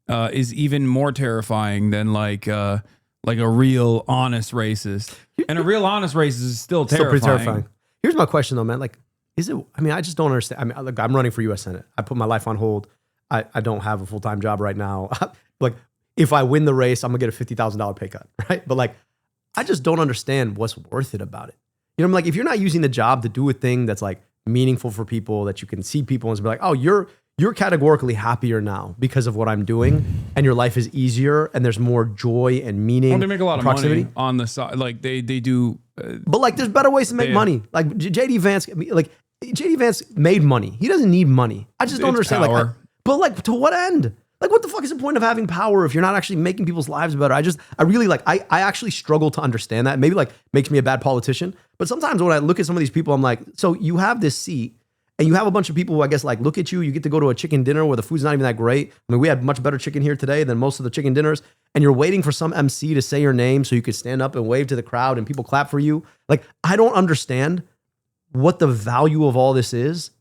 is even more terrifying than like a real honest racist. And a real honest racist is still terrifying. Still pretty terrifying. Here's my question though, man. Like, is it? I mean, I just don't understand. I mean, look, I'm running for U.S. Senate. I put my life on hold. I don't have a full-time job right now. Like, if I win the race, I'm gonna get a $50,000 pay cut, right? But like, I just don't understand what's worth it about it. You know, I'm like, if you're not using the job to do a thing that's like meaningful for people, that you can see people and be like, oh, you're you're categorically happier now because of what I'm doing, and your life is easier, and there's more joy and meaning. Well, they make a lot of proximity. money on the side. Like they do. But like, there's better ways to make money. Like JD Vance, like JD Vance made money. He doesn't need money. I just don't understand. Power. Like, but like, to what end? Like, what the fuck is the point of having power if you're not actually making people's lives better? I really like, I actually struggle to understand that. Maybe like makes me a bad politician. But sometimes when I look at some of these people, I'm like, so you have this seat and you have a bunch of people who I guess like look at you, you get to go to a chicken dinner where the food's not even that great. I mean, we had much better chicken here today than most of the chicken dinners. And you're waiting for some MC to say your name so you could stand up and wave to the crowd and people clap for you. Like, I don't understand what the value of all this is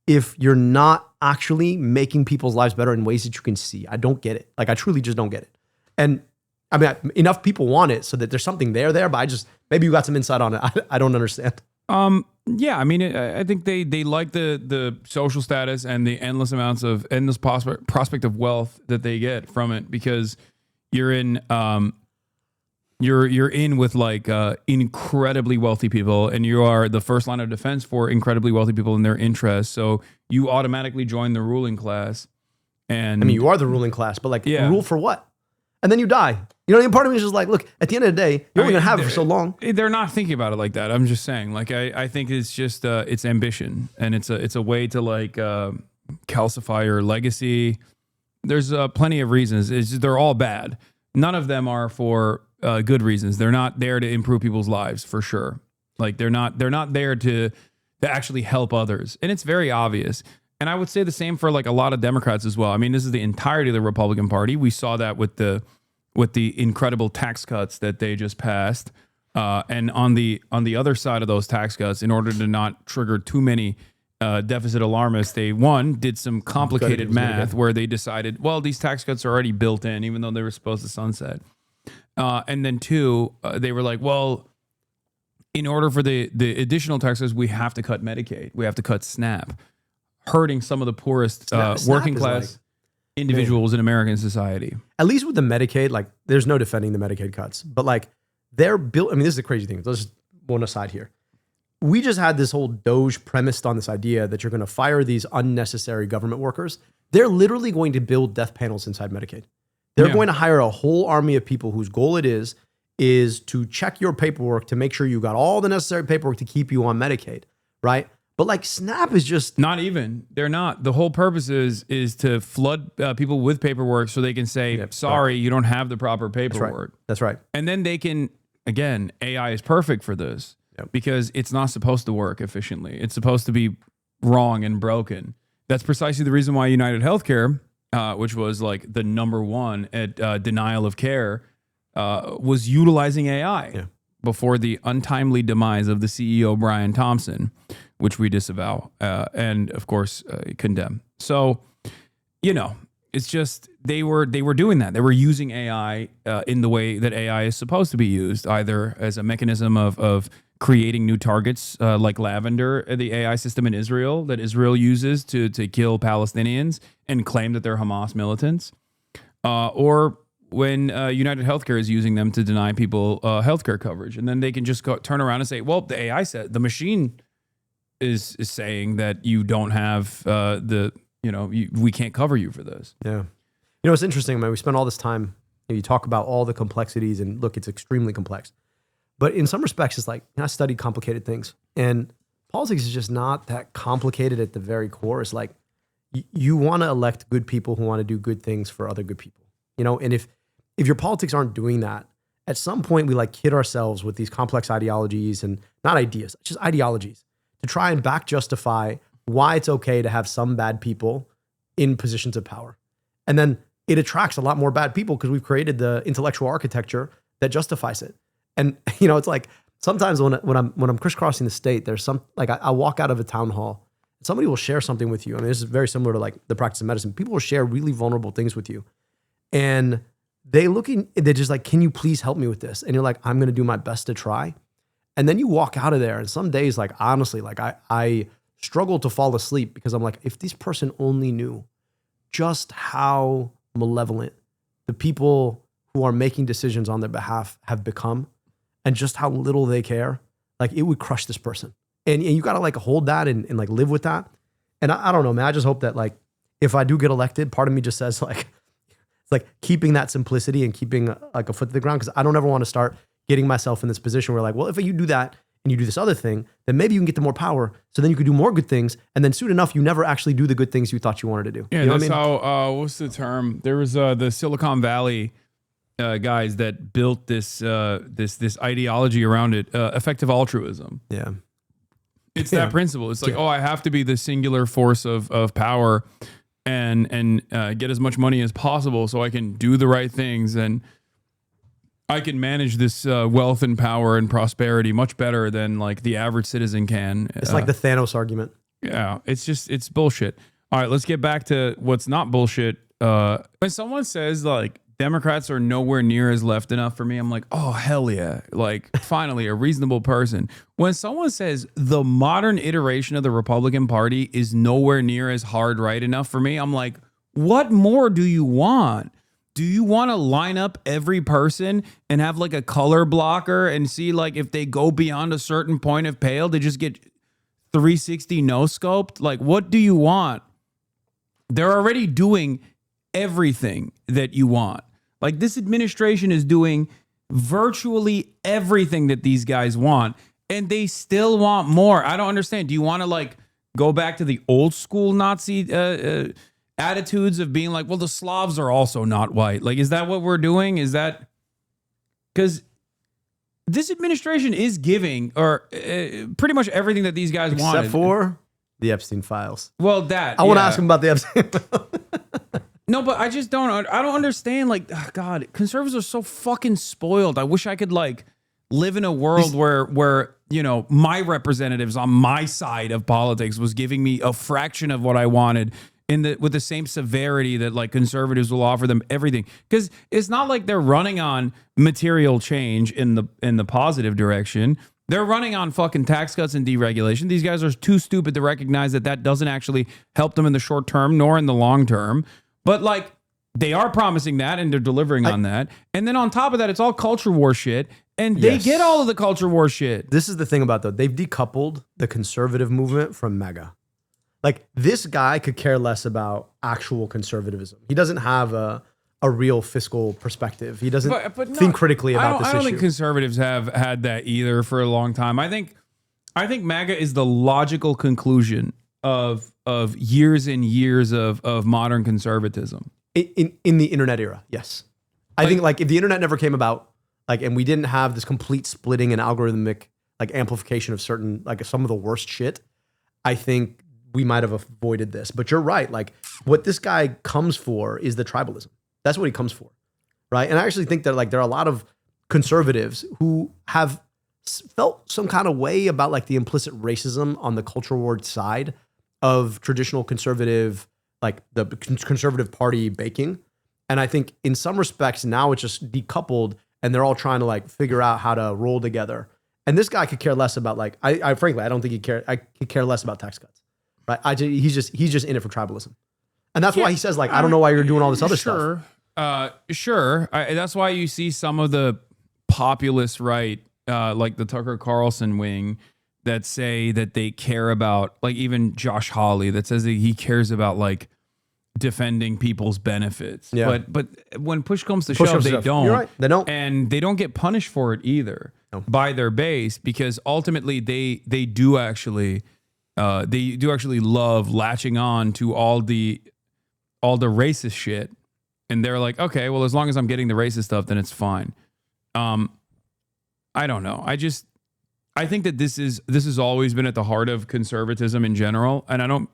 if you're not actually making people's lives better in ways that you can see. I don't get it. Like, I truly just don't get it. And I mean, enough people want it so that there's something there, but I just, maybe you got some insight on it. I don't understand. Yeah, I mean, I think they like the social status and the endless prospect of wealth that they get from it, because you're in you're in with like incredibly wealthy people, and you are the first line of defense for incredibly wealthy people and their interests. So you automatically join the ruling class. And I mean, you are the ruling class, but like, rule for what? And then you die. You know, part of me is just like, look, at the end of the day, you're only going to have it for so long. They're not thinking about it like that. I'm just saying, like, I think it's just, it's ambition, and it's a way to like calcify your legacy. There's plenty of reasons. They're all bad. None of them are for good reasons. They're not there to improve people's lives, for sure. Like, they're not there to actually help others. And it's very obvious. And I would say the same for like a lot of Democrats as well. I mean, this is the entirety of the Republican Party. We saw that with the incredible tax cuts that they just passed. And on the other side of those tax cuts, in order to not trigger too many deficit alarmists, they did some complicated math where they decided, well, these tax cuts are already built in, even though they were supposed to sunset. And then two, they were like, well, in order for the additional taxes, we have to cut Medicaid. We have to cut SNAP, hurting some of the poorest working class individuals in American society. At least with the Medicaid, like, there's no defending the Medicaid cuts, but like, they're built. I mean, this is the crazy thing. Let's just one aside here. We just had this whole Doge premised on this idea that you're going to fire these unnecessary government workers. They're literally going to build death panels inside Medicaid. They're going to hire a whole army of people whose goal it is to check your paperwork to make sure you got all the necessary paperwork to keep you on Medicaid, right? But like, SNAP is just not even. They're not. The whole purpose is to flood people with paperwork so they can say, sorry, you don't have the proper paperwork. That's right. And then they can, again, AI is perfect for this because it's not supposed to work efficiently. It's supposed to be wrong and broken. That's precisely the reason why United Healthcare, which was like the number one at denial of care, was utilizing AI before the untimely demise of the CEO, Brian Thompson, which we disavow and, of course, condemn. So, you know, it's just they were doing that. They were using AI in the way that AI is supposed to be used, either as a mechanism of creating new targets like Lavender, the AI system in Israel that Israel uses to kill Palestinians and claim that they're Hamas militants, or when United Healthcare is using them to deny people healthcare coverage. And then they can just turn around and say, well, the AI said, the machine is saying that you don't have we can't cover you for this. Yeah. You know, it's interesting, man. We spent all this time, you talk about all the complexities, and look, it's extremely complex. But in some respects, it's like, I studied complicated things, and politics is just not that complicated at the very core. It's like, you want to elect good people who want to do good things for other good people, you know? And if your politics aren't doing that, at some point we like kid ourselves with these complex ideologies, and not ideas, just ideologies, to try and back justify why it's okay to have some bad people in positions of power. And then it attracts a lot more bad people because we've created the intellectual architecture that justifies it. And, you know, it's like, sometimes when I'm crisscrossing the state, there's some, like, I walk out of a town hall, and somebody will share something with you. I mean, this is very similar to like the practice of medicine. People will share really vulnerable things with you, and they're just like, can you please help me with this? And you're like, I'm going to do my best to try. And then you walk out of there, and some days, like, honestly, like I struggle to fall asleep because I'm like, if this person only knew just how malevolent the people who are making decisions on their behalf have become, and just how little they care, like, it would crush this person. And you got to like hold that and like live with that. And I don't know, man, I just hope that, like, if I do get elected, part of me just says like, it's like keeping that simplicity and keeping like a foot to the ground, because I don't ever want to start getting myself in this position where like, well, if you do that and you do this other thing, then maybe you can get to more power. So then you could do more good things. And then soon enough, you never actually do the good things you thought you wanted to do. Yeah, you know that's what I mean? how, what's the term? There was the Silicon Valley guys that built this this ideology around it, effective altruism. Yeah. It's that principle. It's like, oh, I have to be the singular force of power and get as much money as possible so I can do the right things and I can manage this wealth and power and prosperity much better than like the average citizen can. It's like the Thanos argument. Yeah, it's bullshit. All right, let's get back to what's not bullshit. When someone says like Democrats are nowhere near as left enough for me, I'm like, oh, hell yeah. Like, finally, a reasonable person. When someone says the modern iteration of the Republican Party is nowhere near as hard right enough for me, I'm like, what more do you want? Do you want to line up every person and have like a color blocker and see like if they go beyond a certain point of pale, they just get 360 no scoped? Like, what do you want? They're already doing everything that you want. Like, this administration is doing virtually everything that these guys want, and they still want more. I don't understand. Do you want to like go back to the old school Nazi attitudes of being like, well, the Slavs are also not white? Like, is that what we're doing? Is that because this administration is giving or pretty much everything that these guys want, except for the Epstein files. Well, that I want to ask him about the Epstein. No, but I just don't. I don't understand. Like, God, conservatives are so fucking spoiled. I wish I could like live in a world where you know my representatives on my side of politics was giving me a fraction of what I wanted with the same severity that like conservatives will offer them everything. Because it's not like they're running on material change in the positive direction. They're running on fucking tax cuts and deregulation. These guys are too stupid to recognize that that doesn't actually help them in the short term nor in the long term. But like they are promising that and they're delivering on that. And then on top of that, it's all culture war shit. And they get all of the culture war shit. This is the thing about they've decoupled the conservative movement from MAGA. Like this guy could care less about actual conservatism. He doesn't have a real fiscal perspective. He doesn't think critically about this issue. I don't think conservatives have had that either for a long time. I think MAGA is the logical conclusion of years and years of modern conservatism. In the internet era, yes. I think like if the internet never came about, like, and we didn't have this complete splitting and algorithmic like amplification of certain like some of the worst shit, I think we might have avoided this. But you're right. Like what this guy comes for is the tribalism. That's what he comes for, right? And I actually think that like there are a lot of conservatives who have felt some kind of way about like the implicit racism on the culture war side of traditional conservative, like the conservative party baking. And I think in some respects now it's just decoupled and they're all trying to like figure out how to roll together. And this guy could care less about like, I frankly, I don't think I could care less about tax cuts, right? He's just in it for tribalism. And that's why he says like, I don't know why you're doing all this other stuff. Sure. That's why you see some of the populist right, like the Tucker Carlson wing, that say that they care about, like even Josh Hawley that says that he cares about like defending people's benefits. Yeah. But when push comes to shove, they don't. You're right. They don't. And they don't get punished for it either by their base, because ultimately they do actually love latching on to all the racist shit. And they're like, okay, well, as long as I'm getting the racist stuff, then it's fine. I don't know. I think that this has always been at the heart of conservatism in general. And I don't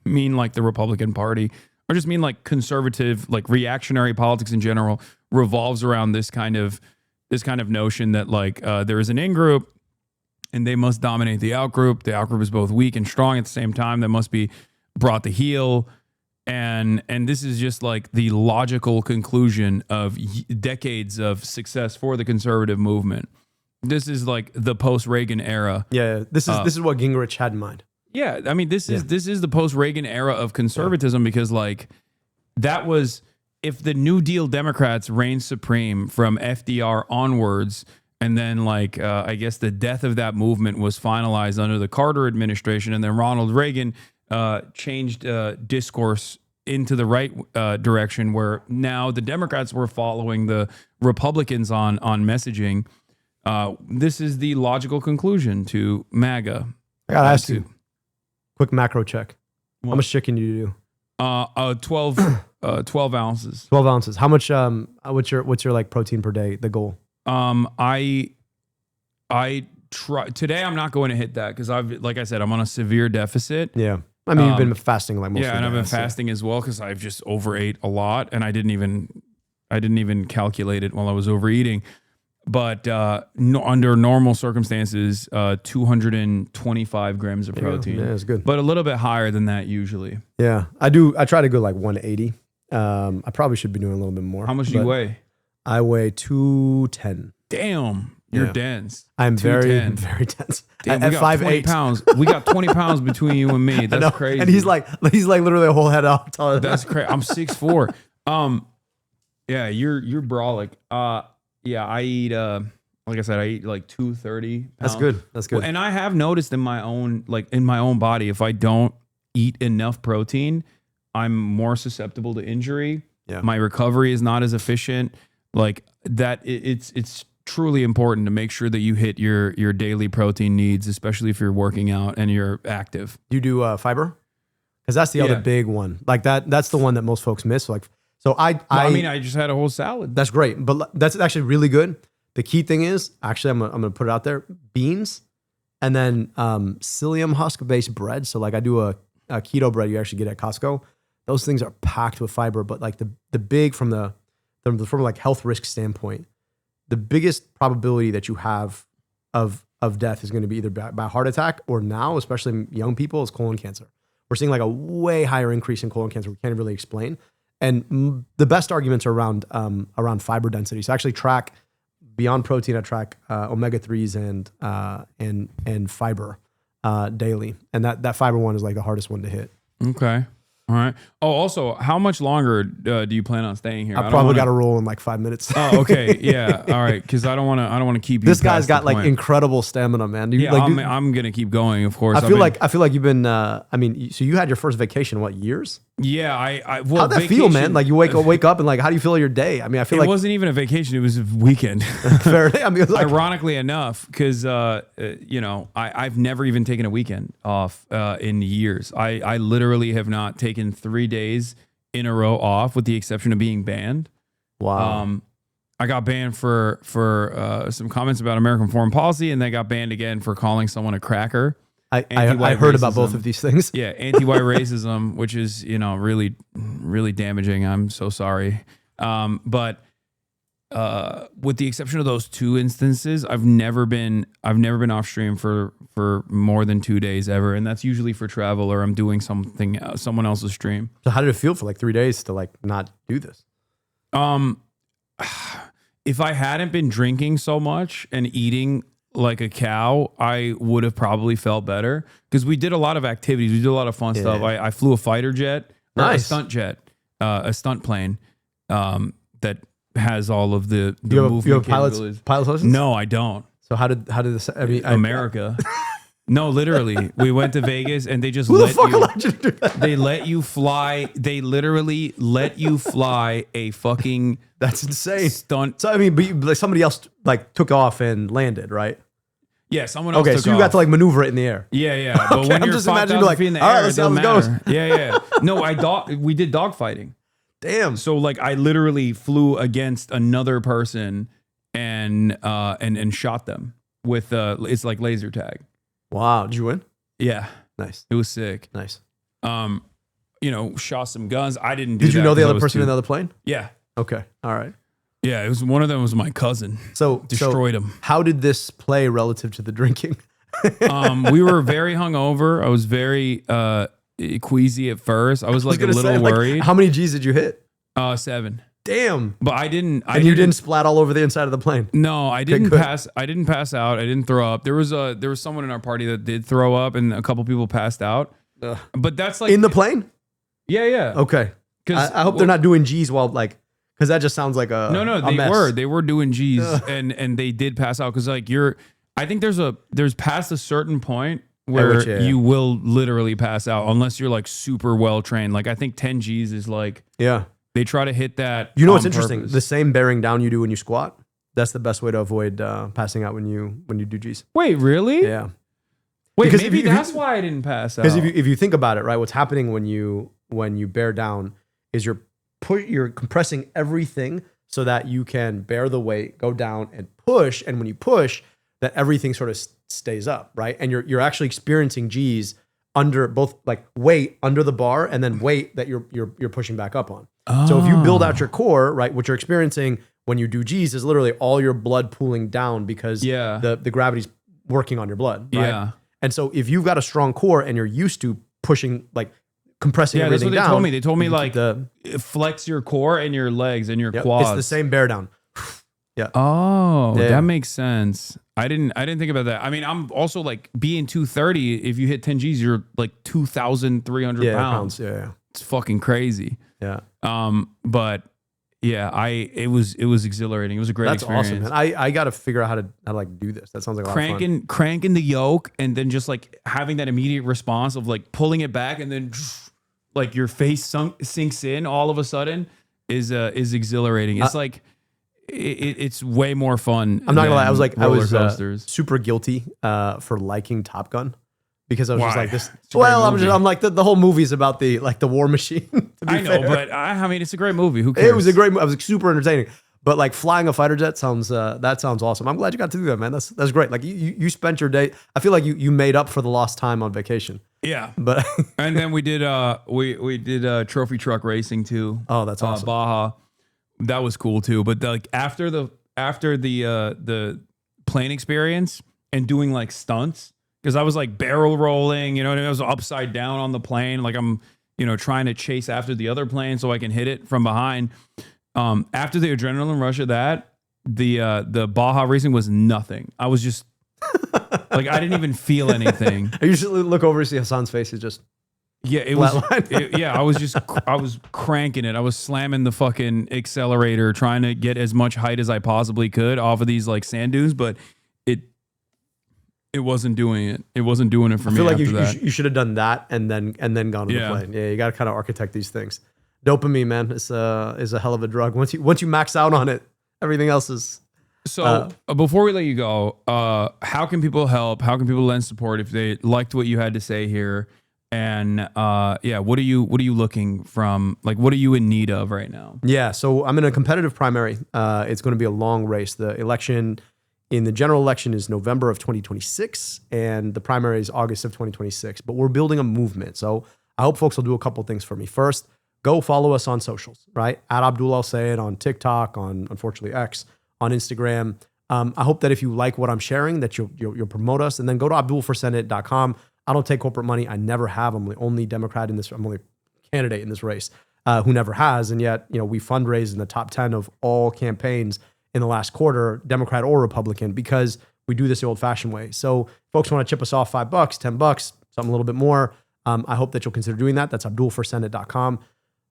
mean like the Republican Party, I just mean like conservative, like reactionary politics in general revolves around this kind of notion that like there is an in-group and they must dominate the out-group. The out-group is both weak and strong at the same time. That must be brought to heel. And this is just like the logical conclusion of decades of success for the conservative movement. This is like the post-Reagan era. Yeah, this is what Gingrich had in mind. Yeah, I mean, this is the post-Reagan era of conservatism, because like that was, if the New Deal Democrats reigned supreme from FDR onwards, and then like I guess the death of that movement was finalized under the Carter administration, and then Ronald Reagan changed discourse into the right direction, where now the Democrats were following the Republicans on messaging. This is the logical conclusion to MAGA. I gotta ask you, quick macro check. What? How much chicken do you do? 12 ounces. 12 ounces. How much? What's your like protein per day? The goal? I try today. I'm not going to hit that because like I said, I'm on a severe deficit. Yeah. I mean, you've been fasting like most. Yeah, and I've been fasting as well because I've just overate a lot, and I didn't even calculate it while I was overeating. But under normal circumstances, 225 grams of protein. Yeah, it's good. But a little bit higher than that usually. Yeah, I do. I try to go like 180. I probably should be doing a little bit more. How much do you weigh? I weigh 210. Damn, you're dense. I'm very 210. very dense. Damn, At we got 20 5'8". pounds. We got 20 pounds between you and me. That's crazy. And he's like literally a whole head off taller than That's crazy. I'm 6'4". Yeah, you're brolic. Yeah, I eat like I said, I eat like 230 pounds. That's good. That's good. And I have noticed in my own body, if I don't eat enough protein, I'm more susceptible to injury. Yeah. My recovery is not as efficient. Like that, it's truly important to make sure that you hit your daily protein needs, especially if you're working out and you're active. You do fiber? Because that's the other big one. Like that's the one that most folks miss. Like, so I mean, I just had a whole salad. That's great, but that's actually really good. The key thing is, actually, I'm gonna put it out there: beans, and then psyllium husk based bread. So like I do a keto bread you actually get at Costco. Those things are packed with fiber, but like the big from like health risk standpoint, the biggest probability that you have of death is going to be either by heart attack or now, especially in young people, is colon cancer. We're seeing like a way higher increase in colon cancer. We can't really explain. And the best arguments are around fiber density. So I actually track beyond protein. I track omega-3s and fiber daily, and that fiber one is like the hardest one to hit. Okay. All right. Oh, also, how much longer do you plan on staying here? I probably got to roll in like 5 minutes. Oh, okay. Yeah. All right. Because I don't want to keep you. This guy's past got the like point. incredible stamina, man. Yeah, I'm gonna keep going. Of course. I feel like you've been. I mean, so you had your first vacation what, years? Yeah. Well, how'd that feel, man? Like you wake up and like, how do you feel your day? I mean, I feel it like wasn't even a vacation; it was a weekend. Fair. I mean, it was like, ironically enough, because I've never even taken a weekend off in years. I literally have not taken 3 days in a row off, with the exception of being banned. Wow. I got banned for some comments about American foreign policy, and then got banned again for calling someone a cracker. I heard about both of these things. Yeah, anti-white racism, which is really, really damaging. I'm so sorry. But with the exception of those 2 instances, I've never been off stream for more than 2 days ever, and that's usually for travel or I'm doing someone else's stream. So how did it feel for like 3 days to like not do this? If I hadn't been drinking so much and eating like a cow, I would have probably felt better, because we did a lot of activities. We did a lot of fun stuff. I flew a fighter jet, nice. A stunt jet, a stunt plane that has all of the you movement have capabilities. pilot's license? No, I don't. So how did this? I mean, America. No, literally, we went to Vegas and they just Who the fuck allowed you to do that? They let you fly. They literally let you fly a fucking. That's insane. Stunt. So I mean, but like somebody else like took off and landed, right? Yeah, someone else. Okay, took so you off. got to like maneuver it in the air. Yeah. But Okay, when I'm you're just 5,000 imagining like, feet in the all right, air, let's it see how doesn't this matter. Yeah. No, we did dogfighting. Damn. So like, I literally flew against another person and shot them with it's like laser tag. Wow, did you win? Yeah, nice. It was sick. Nice. Shot some guns. I didn't do Did you that know the 'cause I other was person too- in the other plane? Yeah. Okay. All right. Yeah, it was one of them was my cousin. So destroyed him. How did this play relative to the drinking? We were very hungover. I was very queasy at first. I was like a little worried. How many G's did you hit? 7. Damn. But I didn't. You didn't splat all over the inside of the plane. No, I didn't good. pass. I didn't pass out. I didn't throw up. There was someone in our party that did throw up, and a couple people passed out. But that's like in the plane. Yeah. Okay. I hope they're not doing G's while like, because that just sounds like a No, they were doing G's and they did pass out, because like I think there's past a certain point where you will literally pass out unless you're like super well trained. Like I think 10 G's is like, they try to hit that. You know what's interesting? purpose. The same bearing down you do when you squat. That's the best way to avoid passing out when you do G's. Wait, really? Yeah. Wait, Because maybe if you- that's why I didn't pass out. Because if you think about it, right, what's happening when you bear down is you're compressing everything so that you can bear the weight, go down and push, and when you push, that everything sort of stays up, right? And you're actually experiencing G's under both like weight under the bar and then weight that you're pushing back up on. So if you build out your core, right, what you're experiencing when you do G's is literally all your blood pooling down because the gravity's working on your blood, right? Yeah. And so if you've got a strong core and you're used to pushing, like compressing everything down. That's what they told me. They told me like flex your core and your legs and your quads. It's the same bear down. Yeah. Oh, Yeah. that makes sense. I didn't think about that. I mean, I'm also like being 230. If you hit 10 G's, you're like 2,300 pounds. Yeah. It's fucking crazy. Yeah. But yeah, it was exhilarating. It was a great That's experience. awesome, man. I got to figure out how to like do this. That sounds like a lot of fun. Cranking the yoke and then just like having that immediate response of like pulling it back and then like your face sinks in all of a sudden is exhilarating. It's like it's way more fun. I'm not gonna lie. I was coasters. super guilty for liking Top Gun because I was just Why? like this. It's a great Well, movie. I'm like the whole movie's about the war machine. to be I know, fair. but I mean, it's a great movie. Who cares? It was a great. I was super entertaining. But like flying a fighter jet sounds awesome. I'm glad you got to do that, man. That's great. Like you spent your day. I feel like you made up for the lost time on vacation. Yeah, but and then we did we did trophy truck racing too. Oh, that's awesome. Baja, that was cool too. But like after the plane experience and doing like stunts, because I was like barrel rolling, you know, and I was upside down on the plane, like I'm trying to chase after the other plane so I can hit it from behind. After the adrenaline rush of that, the Baja racing was nothing. I was just like I didn't even feel anything. I usually look over and see Hasan's face is just I was cranking it. I was slamming the fucking accelerator, trying to get as much height as I possibly could off of these like sand dunes, but it wasn't doing it. It wasn't doing it for I me. feel like after that. you should have done that and then gone to the plane. Yeah, you got to kind of architect these things. Dopamine, man, is a hell of a drug. Once you max out on it, everything else is. So before we let you go, how can people help? How can people lend support if they liked what you had to say here? And what are you looking from? Like, what are you in need of right now? Yeah, so I'm in a competitive primary. It's going to be a long race. The election in the general election is November of 2026, and the primary is August of 2026. But we're building a movement. So I hope folks will do a couple things for me. First, go follow us on socials, right? At ABDUL, I'll say it on TikTok, on unfortunately X, on Instagram. I hope that if you like what I'm sharing, that you'll promote us, and then go to ABDULforSenate.com. I don't take corporate money. I never have. I'm the only Democrat in this. I'm only candidate in this race who never has, and yet we fundraise in the top 10 of all campaigns in the last quarter, Democrat or Republican, because we do this the old-fashioned way. So, folks want to chip us off $5, $10, something a little bit more. I hope that you'll consider doing that. That's ABDULforSenate.com.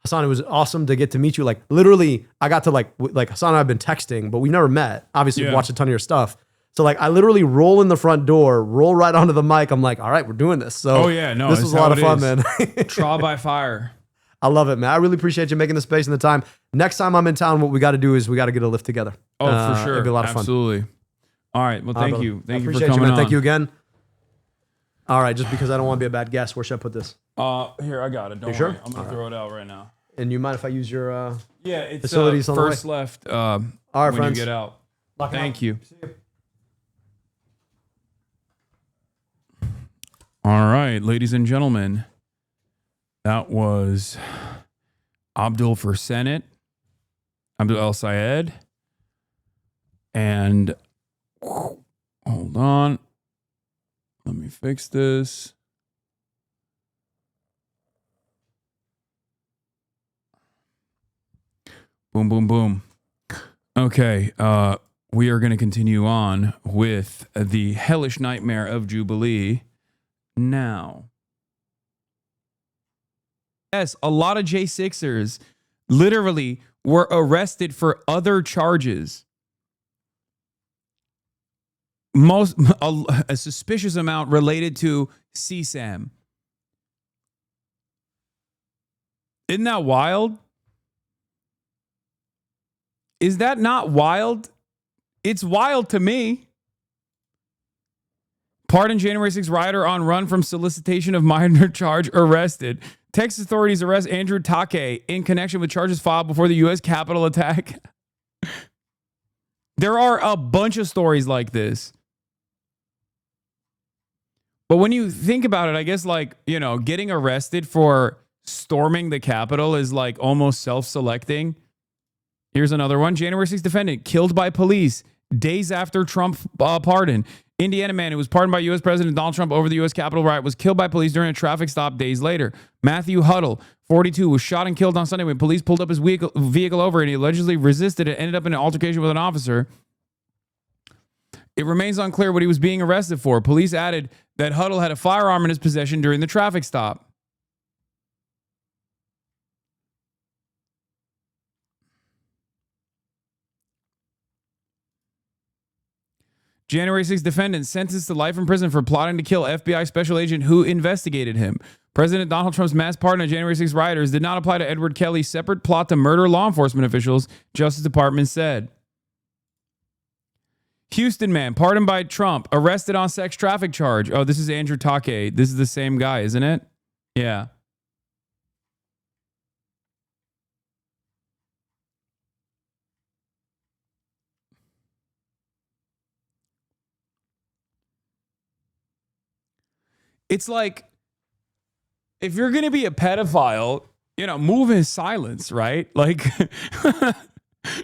Hasan, it was awesome to get to meet you. Like literally, I got to like Hasan and I have been texting, but we never met. Obviously, we've watched a ton of your stuff. So like, I literally roll in the front door, roll right onto the mic. I'm like, all right, we're doing this. So this was a lot of fun, man. Trial by fire. I love it, man. I really appreciate you making the space and the time. Next time I'm in town, what we got to do is we got to get a lift together. Oh, for sure. It'd be a lot of fun. Absolutely. All right. Well, thank you. Thank you for appreciate coming man. on. Thank you again. All right, just because I don't want to be a bad guest, where should I put this? Here, I got it. Don't You sure? worry. I'm gonna throw it out right now. And you mind if I use your It's facilities on the way? first left. All right, when friends. you get out. Lock it Thank up. you. See you. All right, ladies and gentlemen, that was Abdul for Senate, Abdul El Sayed, and hold on, let me fix this. Boom, boom, boom. Okay, we are going to continue on with the hellish nightmare of Jubilee now. Yes, a lot of J6ers literally were arrested for other charges. a suspicious amount related to CSAM. Isn't that wild? Is that not wild? It's wild to me. Pardon January 6th rioter on run from solicitation of minor charge arrested. Texas authorities arrest Andrew Take in connection with charges filed before the U.S. Capitol attack. There are a bunch of stories like this. But when you think about it, I guess like, you know, getting arrested for storming the Capitol is like almost self-selecting. Here's another one. January 6th defendant killed by police days after Trump pardon. Indiana man who was pardoned by U.S. President Donald Trump over the U.S. Capitol riot was killed by police during a traffic stop days later. Matthew Huddle, 42, was shot and killed on Sunday when police pulled up his vehicle over and he allegedly resisted and ended up in an altercation with an officer. It remains unclear what he was being arrested for. Police added that Huddle had a firearm in his possession during the traffic stop. January 6th defendant sentenced to life in prison for plotting to kill FBI special agent who investigated him. President Donald Trump's mass pardon of January 6th rioters did not apply to Edward Kelly's separate plot to murder law enforcement officials, Justice Department said. Houston man pardoned by Trump, arrested on sex traffic charge. Oh, this is Andrew Take. This is the same guy, isn't it? Yeah. It's like, if you're going to be a pedophile, you know, move in silence, right? Like,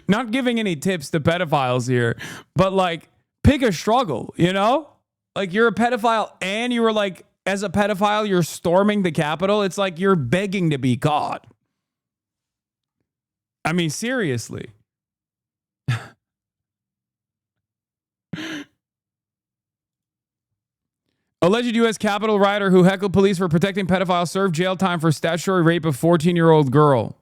not giving any tips to pedophiles here, but like, pick a struggle, you know? Like, you're a pedophile and you were like, as a pedophile, you're storming the Capitol. It's like you're begging to be caught. I mean, seriously. Alleged U.S. Capitol rioter who heckled police for protecting pedophiles served jail time for statutory rape of 14-year-old girl.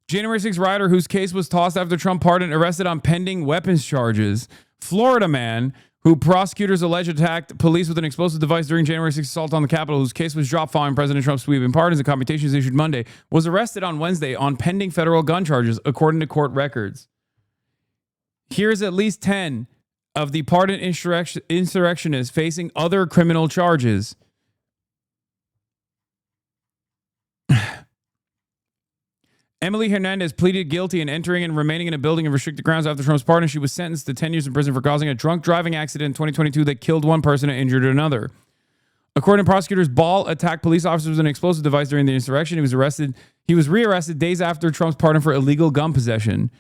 January 6th rioter whose case was tossed after Trump pardon arrested on pending weapons charges. Florida man who prosecutors allege attacked police with an explosive device during January 6th assault on the Capitol, whose case was dropped following President Trump's sweeping pardons and commutations issued Monday, was arrested on Wednesday on pending federal gun charges, according to court records. Here's at least 10 of the pardoned insurrectionists facing other criminal charges. Emily Hernandez pleaded guilty in entering and remaining in a building in restricted grounds after Trump's pardon. She was sentenced to 10 years in prison for causing a drunk driving accident in 2022 that killed one person and injured another. According to prosecutors, Ball attacked police officers with an explosive device during the insurrection. He was rearrested days after Trump's pardon for illegal gun possession,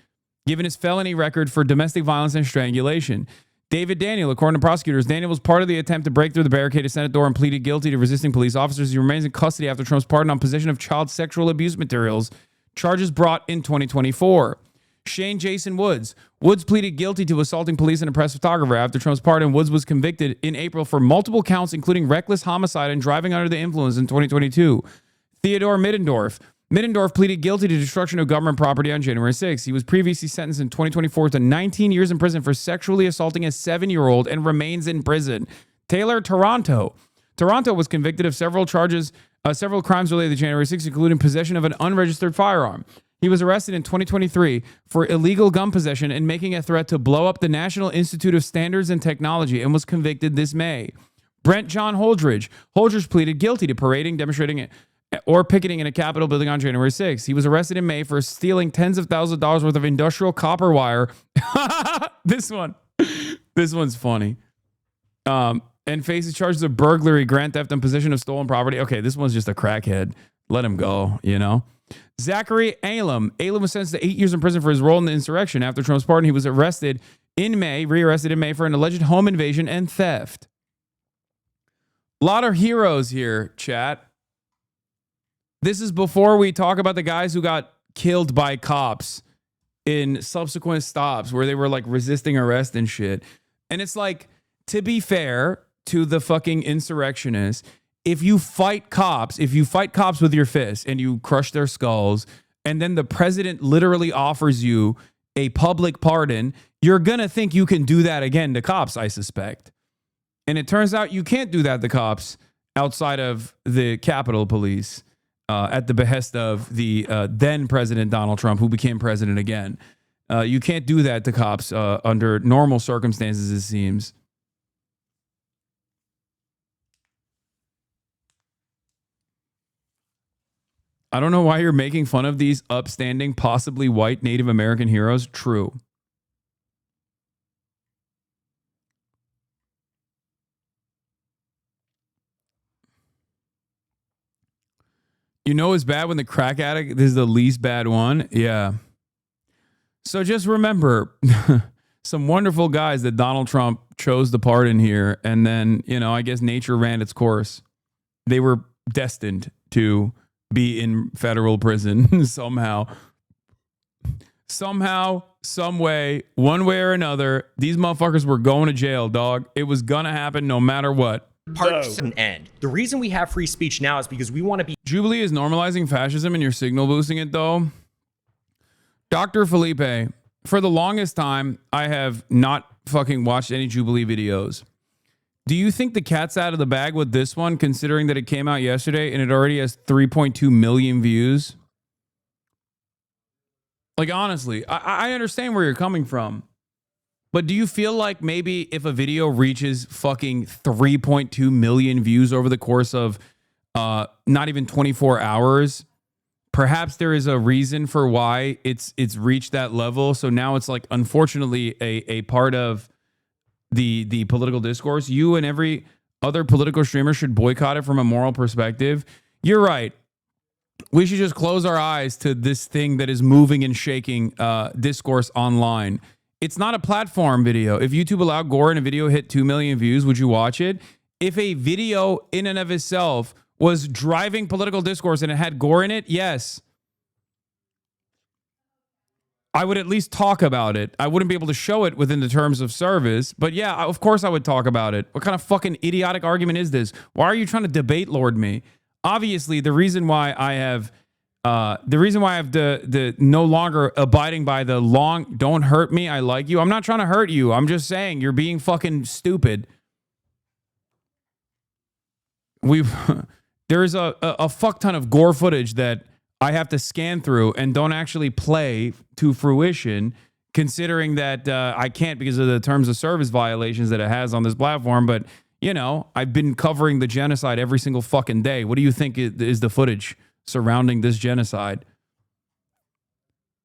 given his felony record for domestic violence and strangulation. David Daniel, according to prosecutors, Daniel was part of the attempt to break through the barricaded Senate door and pleaded guilty to resisting police officers. He remains in custody after Trump's pardon on possession of child sexual abuse materials. Charges brought in 2024. Shane Jason Woods. Woods pleaded guilty to assaulting police and a press photographer. After Trump's pardon, Woods was convicted in April for multiple counts, including reckless homicide and driving under the influence in 2022. Theodore Middendorf. Middendorf pleaded guilty to destruction of government property on January 6th. He was previously sentenced in 2024 to 19 years in prison for sexually assaulting a 7-year-old and remains in prison. Taylor Toronto. Toronto was convicted of several crimes related to January 6th, including possession of an unregistered firearm. He was arrested in 2023 for illegal gun possession and making a threat to blow up the National Institute of Standards and Technology and was convicted this May. Brent John Holdridge. Holdridge pleaded guilty to parading, demonstrating, or picketing in a Capitol building on January 6th. He was arrested in May for stealing tens of thousands of dollars worth of industrial copper wire. This one's funny. And faces charges of burglary, grand theft, and possession of stolen property. Okay, this one's just a crackhead. Let him go, you know. Zachary Alem. Alem was sentenced to 8 years in prison for his role in the insurrection. After Trump's pardon, he was rearrested in May for an alleged home invasion and theft. A lot of heroes here, chat. This is before we talk about the guys who got killed by cops in subsequent stops where they were like resisting arrest and shit. And it's like, to be fair to the fucking insurrectionists, if you fight cops with your fists and you crush their skulls, and then the president literally offers you a public pardon, you're going to think you can do that again to cops, I suspect. And it turns out you can't do that to cops outside of the Capitol Police at the behest of the then President Donald Trump, who became president again. You can't do that to cops under normal circumstances, it seems. I don't know why you're making fun of these upstanding, possibly white Native American heroes. True. You know it's bad when the crack addict is the least bad one? Yeah. So just remember, some wonderful guys that Donald Trump chose to pardon here, and then, you know, I guess nature ran its course. They were destined to be in federal prison somehow. Somehow, some way, one way or another, these motherfuckers were going to jail, dog. It was gonna happen no matter what. Part doesn't end. The reason we have free speech now is because we want to be. Jubilee is normalizing fascism and you're signal boosting it, though. Dr. Felipe, for the longest time, I have not fucking watched any Jubilee videos. Do you think the cat's out of the bag with this one, considering that it came out yesterday and it already has 3.2 million views? Like, honestly, I understand where you're coming from. But do you feel like maybe if a video reaches fucking 3.2 million views over the course of not even 24 hours, perhaps there is a reason for why it's reached that level? So now it's like, unfortunately, a part of the political discourse. You and every other political streamer should boycott it from a moral perspective. You're right. We should just close our eyes to this thing that is moving and shaking discourse online. It's not a platform video. If YouTube allowed gore and a video hit 2 million views, would you watch it? If a video in and of itself was driving political discourse and it had gore in it, yes. I would at least talk about it. I wouldn't be able to show it within the terms of service, but yeah, of course I would talk about it. What kind of fucking idiotic argument is this? Why are you trying to debate lord me? Obviously, the reason why I have the no longer abiding by the long don't hurt me, I like you. I'm not trying to hurt you. I'm just saying you're being fucking stupid. There's a fuck ton of gore footage that I have to scan through and don't actually play to fruition, considering that I can't because of the terms of service violations that it has on this platform. But, you know, I've been covering the genocide every single fucking day. What do you think is the footage surrounding this genocide?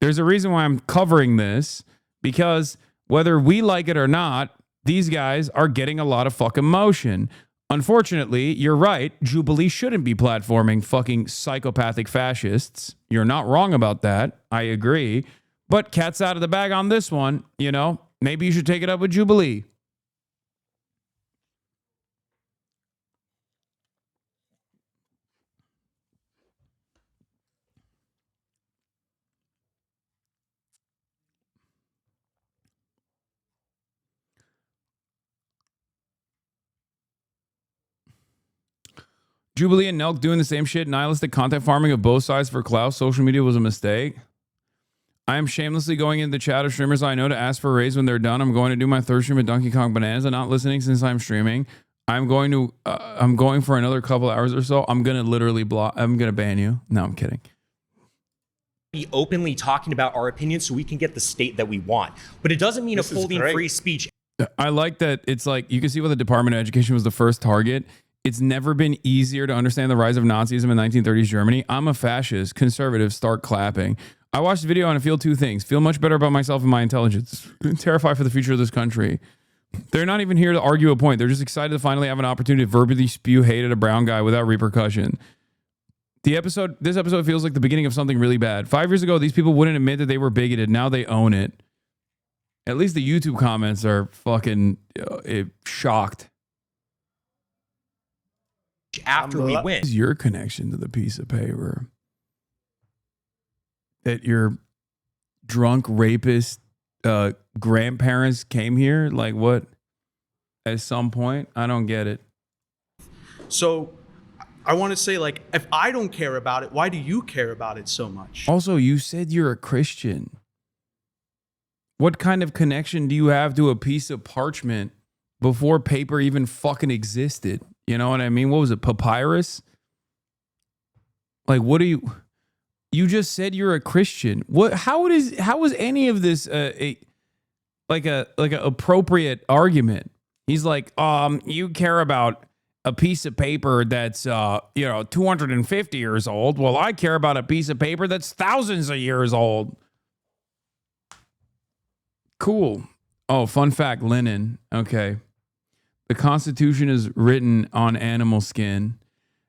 There's a reason why I'm covering this, because whether we like it or not, these guys are getting a lot of fucking motion. Unfortunately, you're right. Jubilee shouldn't be platforming fucking psychopathic fascists. You're not wrong about that. I agree. But cat's out of the bag on this one. You know, maybe you should take it up with Jubilee. Jubilee and Nelk doing the same shit. Nihilistic content farming of both sides for clout. Social media was a mistake. I am shamelessly going into the chat of streamers I know to ask for a raise when they're done. I'm going to do my third stream at Donkey Kong Bonanza. Not listening since I'm streaming. I'm going for another couple hours or so. I'm going to literally block. I'm going to ban you. No, I'm kidding. Be openly talking about our opinions so we can get the state that we want. But it doesn't mean upholding free speech. I like that it's like, you can see why the Department of Education was the first target. It's never been easier to understand the rise of Nazism in 1930s Germany. I'm a fascist. Conservatives start clapping. I watched the video and I feel two things. Feel much better about myself and my intelligence. Terrified for the future of this country. They're not even here to argue a point. They're just excited to finally have an opportunity to verbally spew hate at a brown guy without repercussion. This episode feels like the beginning of something really bad. 5 years ago, these people wouldn't admit that they were bigoted. Now they own it. At least the YouTube comments are fucking shocked. After we win. What is your connection to the piece of paper? That your drunk rapist grandparents came here? Like what? At some point? I don't get it. So I want to say, like, if I don't care about it, why do you care about it so much? Also, you said you're a Christian. What kind of connection do you have to a piece of parchment before paper even fucking existed? You know what I mean? What was it, papyrus? Like, what are you? You just said you're a Christian. What? How is any of this like a appropriate argument? He's like, you care about a piece of paper that's 250 years old. Well, I care about a piece of paper that's thousands of years old. Cool. Oh, fun fact, linen. Okay. The Constitution is written on animal skin.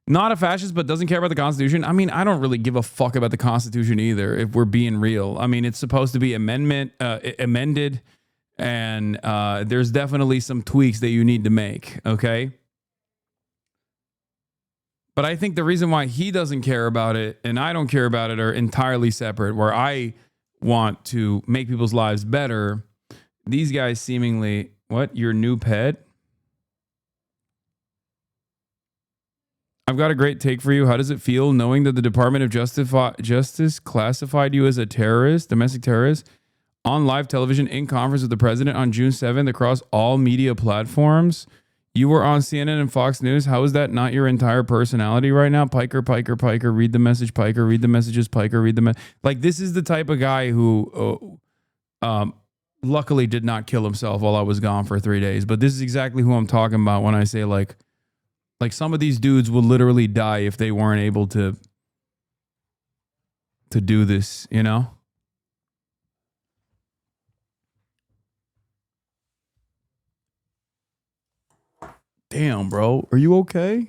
Not a fascist, but doesn't care about the Constitution. I mean, I don't really give a fuck about the Constitution either, if we're being real. I mean, it's supposed to be amended, and there's definitely some tweaks that you need to make, okay? But I think the reason why he doesn't care about it and I don't care about it are entirely separate, where I want to make people's lives better. These guys seemingly, what, your new pet? I've got a great take for you. How does it feel knowing that the Department of Justice classified you as a terrorist, domestic terrorist, on live television in conference with the president on June 7th across all media platforms? You were on CNN and Fox News. How is that not your entire personality right now? Piker, Piker, Piker, read the message, Piker, read the messages, Piker, read the like, this is the type of guy who luckily did not kill himself while I was gone for 3 days. But this is exactly who I'm talking about when I say like some of these dudes will literally die if they weren't able to do this, you know? Damn, bro. Are you okay?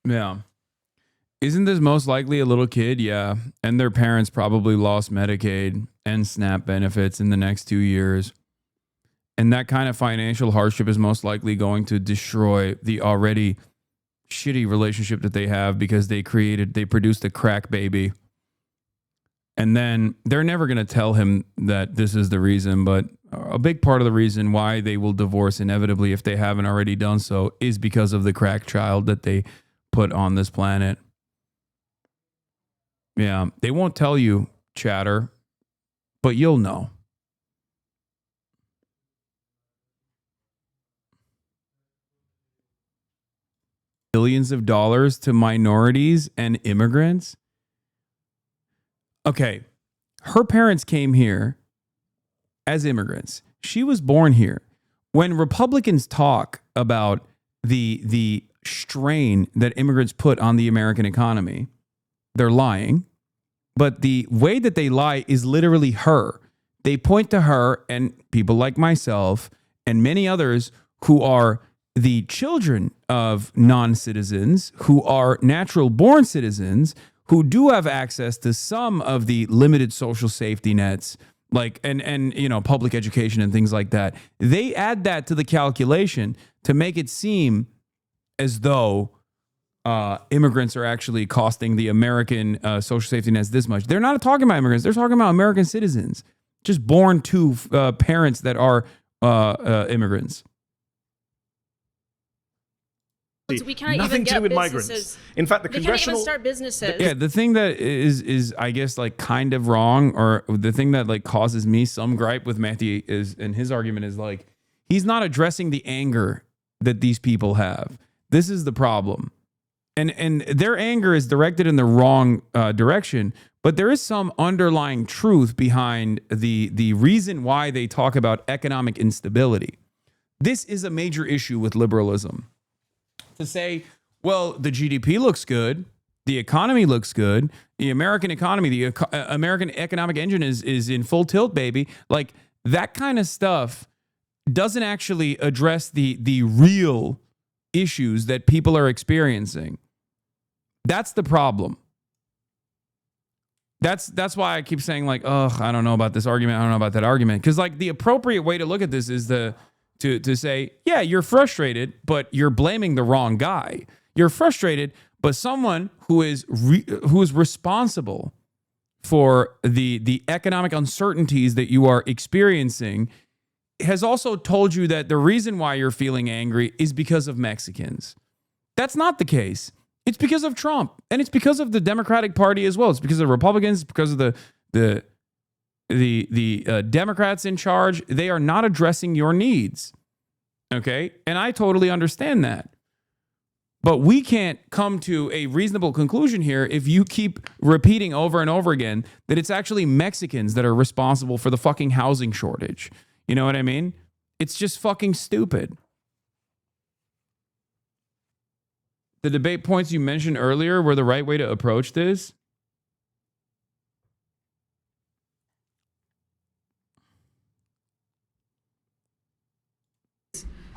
Yeah. Isn't this most likely a little kid? Yeah. And their parents probably lost Medicaid and SNAP benefits in the next 2 years. And that kind of financial hardship is most likely going to destroy the already shitty relationship that they have because they produced a crack baby. And then they're never going to tell him that this is the reason, but a big part of the reason why they will divorce inevitably, if they haven't already done so, is because of the crack child that they put on this planet. Yeah, they won't tell you, chatter, but you'll know. Billions of dollars to minorities and immigrants. Okay, her parents came here as immigrants. She was born here. When Republicans talk about the strain that immigrants put on the American economy, they're lying. But the way that they lie is literally her. They point to her and people like myself and many others who are the children of non-citizens, who are natural born citizens, who do have access to some of the limited social safety nets, like and you know, public education and things like that. They add that to the calculation to make it seem as though immigrants are actually costing the American social safety nets this much. They're not talking about immigrants. They're talking about American citizens, just born to parents that are immigrants. We can't Nothing even to get do with businesses. migrants. In fact, the we congressional... can't even start businesses. Yeah, the thing that is I guess like kind of wrong, or the thing that like causes me some gripe with Matthew is, and his argument is like, he's not addressing the anger that these people have. This is the problem. And their anger is directed in the wrong direction, but there is some underlying truth behind the reason why they talk about economic instability. This is a major issue with liberalism. To say, well, the GDP looks good, the economy looks good, the American economy, the American economic engine is in full tilt, baby. Like, that kind of stuff doesn't actually address the real issues that people are experiencing. That's the problem. That's why I keep saying like, oh, I don't know about this argument. I don't know about that argument. Because like the appropriate way to look at this is to say, yeah, you're frustrated, but you're blaming the wrong guy. You're frustrated, but someone who is responsible for the economic uncertainties that you are experiencing has also told you that the reason why you're feeling angry is because of Mexicans. That's not the case. It's because of Trump, and it's because of the Democratic Party as well. It's because of the Republicans, because of the Democrats in charge. They are not addressing your needs. Okay? And I totally understand that. But we can't come to a reasonable conclusion here if you keep repeating over and over again that it's actually Mexicans that are responsible for the fucking housing shortage. You know what I mean? It's just fucking stupid. The debate points you mentioned earlier were the right way to approach this.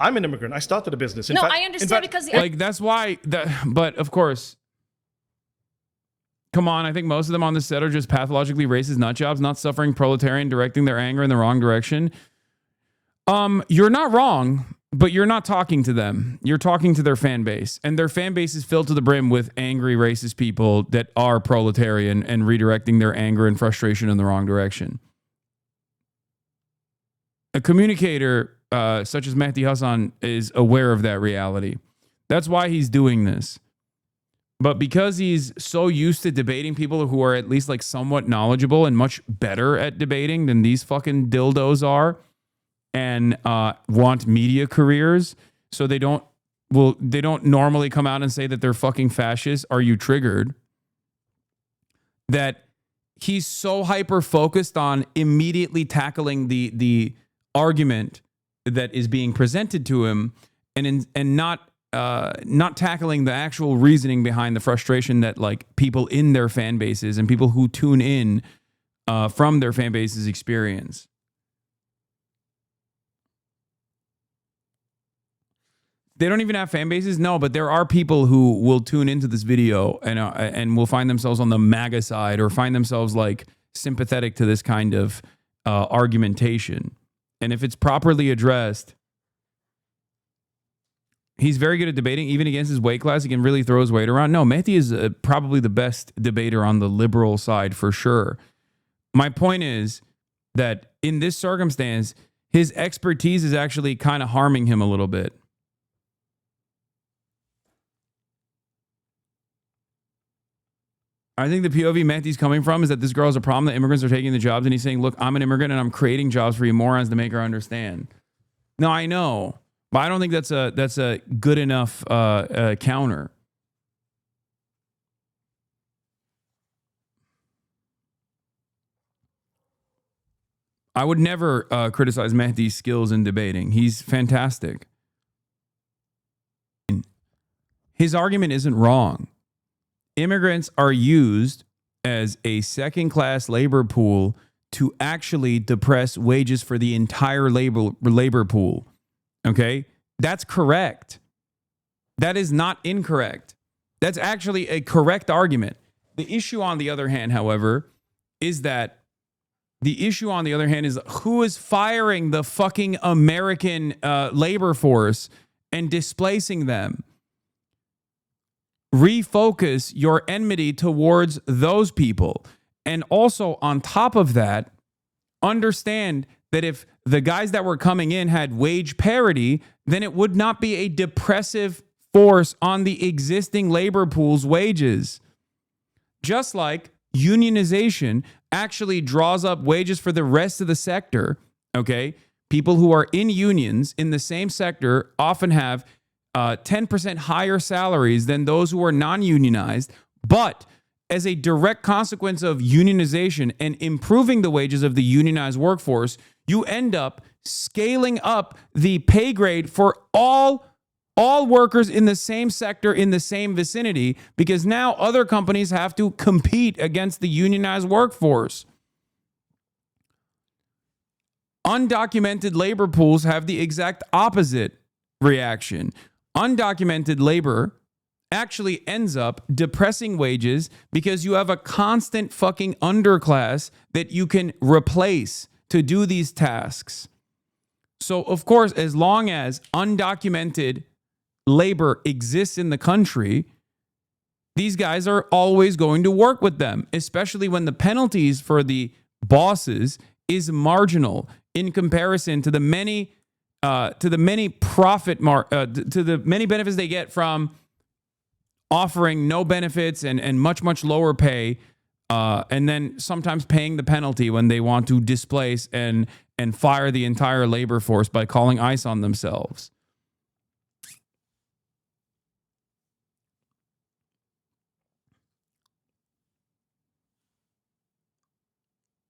I'm an immigrant. I started a business. No, I understand because like that's why but of course, come on, I think most of them on this set are just pathologically racist nutjobs, not suffering proletarian, directing their anger in the wrong direction. You're not wrong, but you're not talking to them. You're talking to their fan base, and their fan base is filled to the brim with angry racist people that are proletarian and redirecting their anger and frustration in the wrong direction. A communicator such as Mehdi Hasan is aware of that reality. That's why he's doing this. But because he's so used to debating people who are at least like somewhat knowledgeable and much better at debating than these fucking dildos are, and want media careers, so they don't normally come out and say that they're fucking fascists. Are you triggered? That he's so hyper focused on immediately tackling the argument that is being presented to him, and not tackling the actual reasoning behind the frustration that like people in their fan bases and people who tune in from their fan bases experience. They don't even have fan bases? No, but there are people who will tune into this video and will find themselves on the MAGA side or find themselves like sympathetic to this kind of argumentation. And if it's properly addressed, he's very good at debating, even against his weight class. He can really throw his weight around. No, Mehdi is probably the best debater on the liberal side for sure. My point is that in this circumstance, his expertise is actually kind of harming him a little bit. I think the POV Mehdi's coming from is that this girl has a problem that immigrants are taking the jobs, and he's saying, look, I'm an immigrant and I'm creating jobs for you morons to make her understand. No, I know, but I don't think that's a good enough counter. I would never criticize Mehdi's skills in debating. He's fantastic. His argument isn't wrong. Immigrants are used as a second-class labor pool to actually depress wages for the entire labor pool. Okay? That's correct. That is not incorrect. That's actually a correct argument. The issue, on the other hand, however, is who is firing the fucking American labor force and displacing them. Refocus your enmity towards those people. And also, on top of that, understand that if the guys that were coming in had wage parity, then it would not be a depressive force on the existing labor pool's wages. Just like unionization actually draws up wages for the rest of the sector, okay? People who are in unions in the same sector often have 10% higher salaries than those who are non-unionized, but as a direct consequence of unionization and improving the wages of the unionized workforce, you end up scaling up the pay grade for all workers in the same sector in the same vicinity, because now other companies have to compete against the unionized workforce. Undocumented labor pools have the exact opposite reaction. Undocumented labor actually ends up depressing wages because you have a constant fucking underclass that you can replace to do these tasks. So, of course, as long as undocumented labor exists in the country, these guys are always going to work with them, especially when the penalties for the bosses is marginal in comparison to the many benefits they get from offering no benefits and much lower pay, and then sometimes paying the penalty when they want to displace and fire the entire labor force by calling ICE on themselves.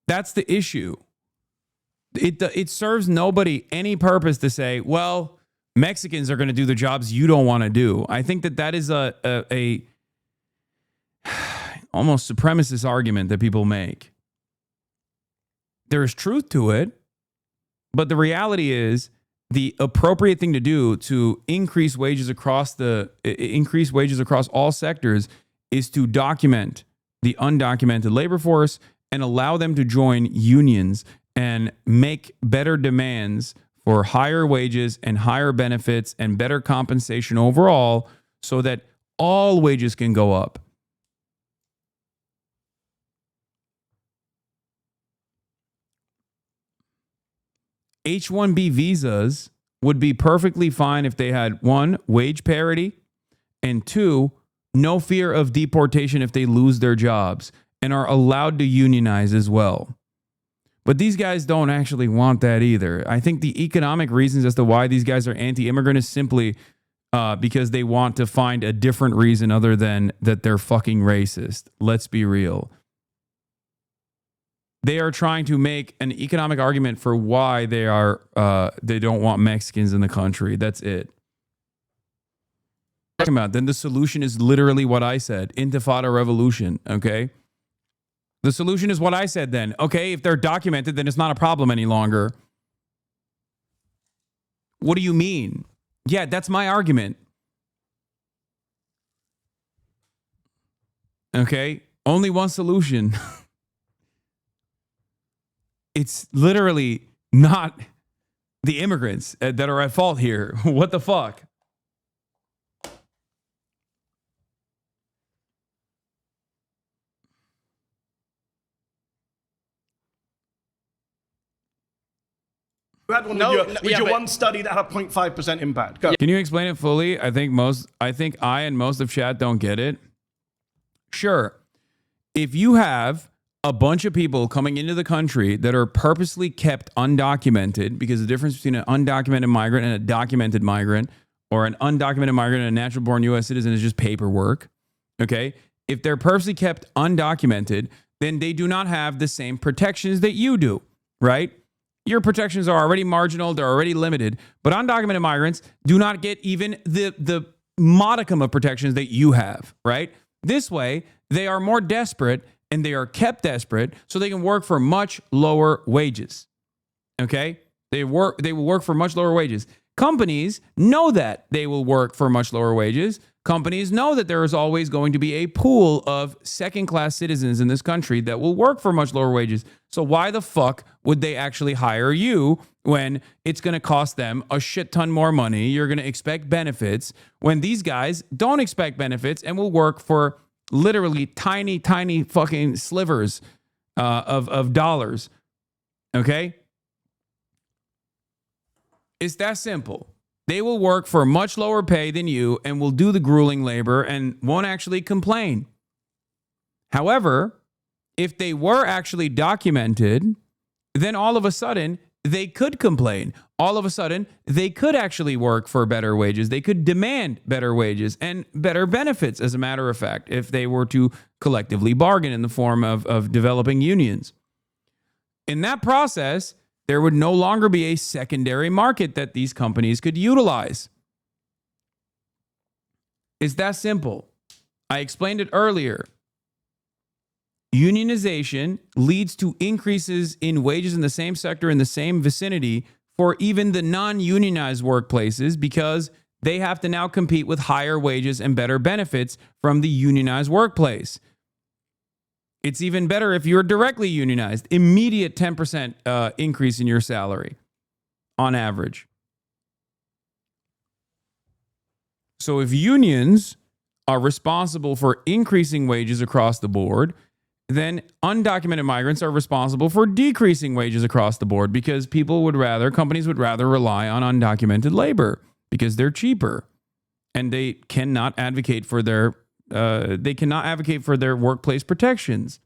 That's the issue. It serves nobody any purpose to say, well, Mexicans are going to do the jobs you don't want to do. I think that is a almost supremacist argument that people make. There is truth to it, but the reality is the appropriate thing to do to increase wages across all sectors is to document the undocumented labor force and allow them to join unions and make better demands for higher wages and higher benefits and better compensation overall so that all wages can go up. H-1B visas would be perfectly fine if they had, 1, wage parity, and 2, no fear of deportation if they lose their jobs and are allowed to unionize as well. But these guys don't actually want that either. I think the economic reasons as to why these guys are anti-immigrant is simply because they want to find a different reason other than that they're fucking racist. Let's be real. They are trying to make an economic argument for why they don't want Mexicans in the country. That's it. Then the solution is literally what I said: Intifada revolution. Okay. The solution is what I said then. Okay, if they're documented, then it's not a problem any longer. What do you mean? Yeah, that's my argument. Okay, only one solution. It's literally not the immigrants that are at fault here. What the fuck? You had one with your one study that had a 0.5% impact. Go. Can you explain it fully? I think I and most of chat don't get it. Sure. If you have a bunch of people coming into the country that are purposely kept undocumented, because the difference between an undocumented migrant and a documented migrant, or an undocumented migrant and a natural born U.S. citizen, is just paperwork. Okay. If they're purposely kept undocumented, then they do not have the same protections that you do, right? Your protections are already marginal. They're already limited. But undocumented migrants do not get even the modicum of protections that you have, right? This way, they are more desperate and they are kept desperate so they can work for much lower wages. Okay? They will work for much lower wages. Companies know that they will work for much lower wages. Companies know that there is always going to be a pool of second-class citizens in this country that will work for much lower wages. So why the fuck would they actually hire you when it's going to cost them a shit ton more money? You're going to expect benefits when these guys don't expect benefits and will work for literally tiny fucking slivers of dollars. Okay? It's that simple. They will work for much lower pay than you and will do the grueling labor and won't actually complain. However, if they were actually documented, then all of a sudden they could complain. All of a sudden they could actually work for better wages. They could demand better wages and better benefits, as a matter of fact, if they were to collectively bargain in the form of developing unions. In that process, there would no longer be a secondary market that these companies could utilize. It's that simple. I explained it earlier. Unionization leads to increases in wages in the same sector in the same vicinity for even the non-unionized workplaces, because they have to now compete with higher wages and better benefits from the unionized workplace. It's even better if you're directly unionized. Immediate 10% increase in your salary. on average. So if unions are responsible for increasing wages across the board, then undocumented migrants are responsible for decreasing wages across the board because companies would rather rely on undocumented labor because they're cheaper and they cannot advocate for their workplace protections.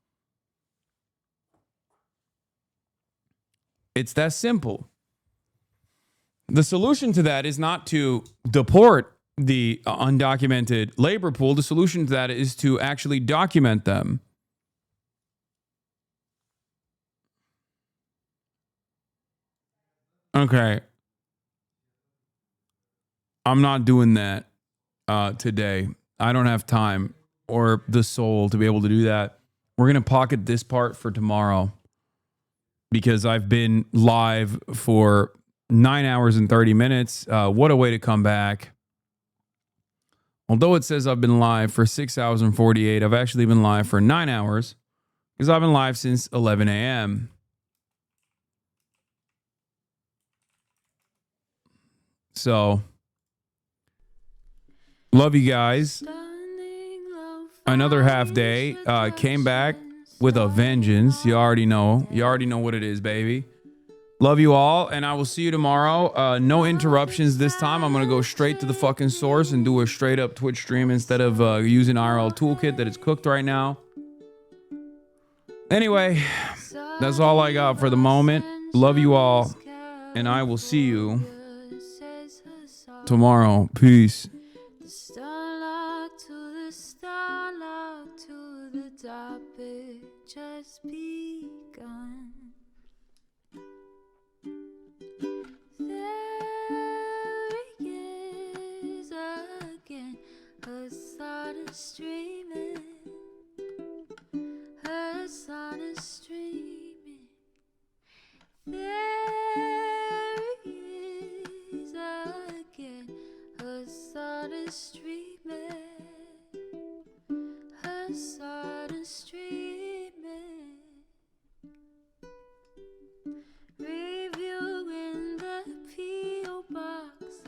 It's that simple. The solution to that is not to deport the undocumented labor pool. The solution to that is to actually document them. Okay. I'm not doing that today. I don't have time or the soul to be able to do that. We're going to pocket this part for tomorrow because I've been live for 9 hours and 30 minutes. What a way to come back. Although it says I've been live for 6 hours and 48, I've actually been live for 9 hours because I've been live since 11 a.m. So, love you guys. Another half day. Came back with a vengeance. You already know. You already know what it is, baby. Love you all, and I will see you tomorrow. No interruptions this time. I'm going to go straight to the fucking source and do a straight up Twitch stream instead of using IRL Toolkit that is cooked right now. Anyway, that's all I got for the moment. Love you all, and I will see you tomorrow. Peace. Just begun. There he is again, Hasan is streaming. Hasan is streaming. There he is again, Hasan is streaming. Hasan is streaming. Review in the P.O. box,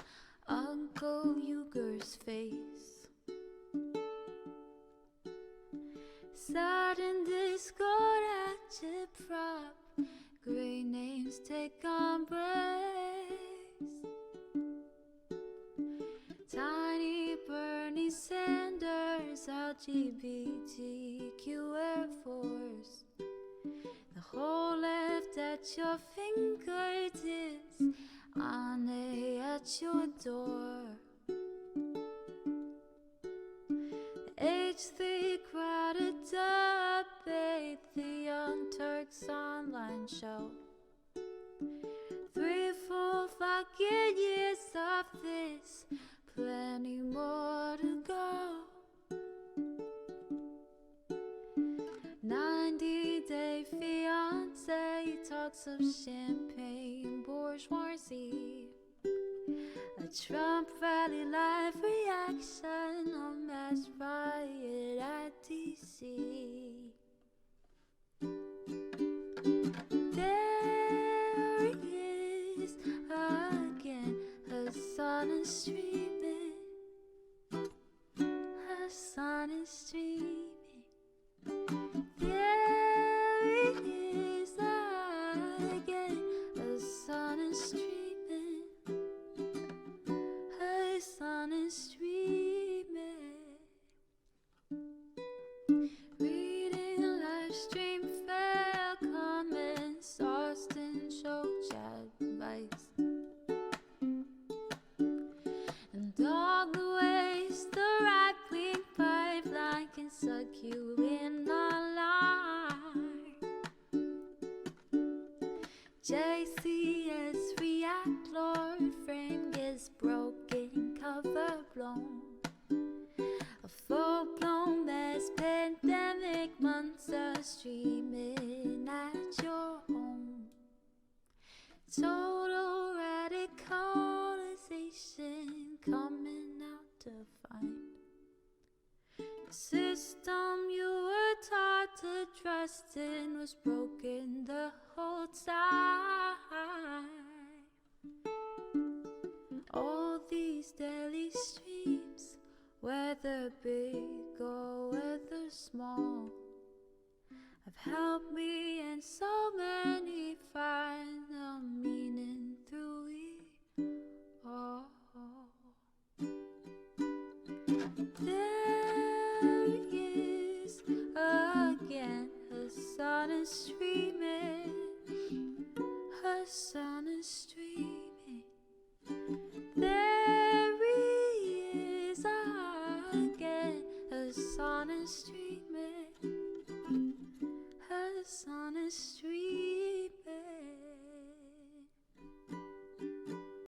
Uncle Uger's face. Sudden discord at your prop, great names take embrace. Tiny Bernie Sanders, LGBTQ Air Force. The whole left at your fingertips, Ane at your door. The H3 crowded debate, the Young Turks online show. 3 full fucking years of this, plenty more to go. 90-day fiancé talks of champagne bourgeoisie. A Trump rally live reaction on mass riot at DC. There he is again, Hasan is streaming. Hasan is streaming. There he is again, Hasan is streaming. Hasan is streaming. Reading a live stream, fair comments, Austin show chat advice. And all the ways the right-wing pipeline can suck you in alive. JCS react, Lord frame gets broken, cover blown. A full-blown mass pandemic, monster streaming at your home. Total radicalization coming out to find. The system you were taught to trust in was broken the whole time. sun is streaming. There he is again. The sun is streaming. The sun is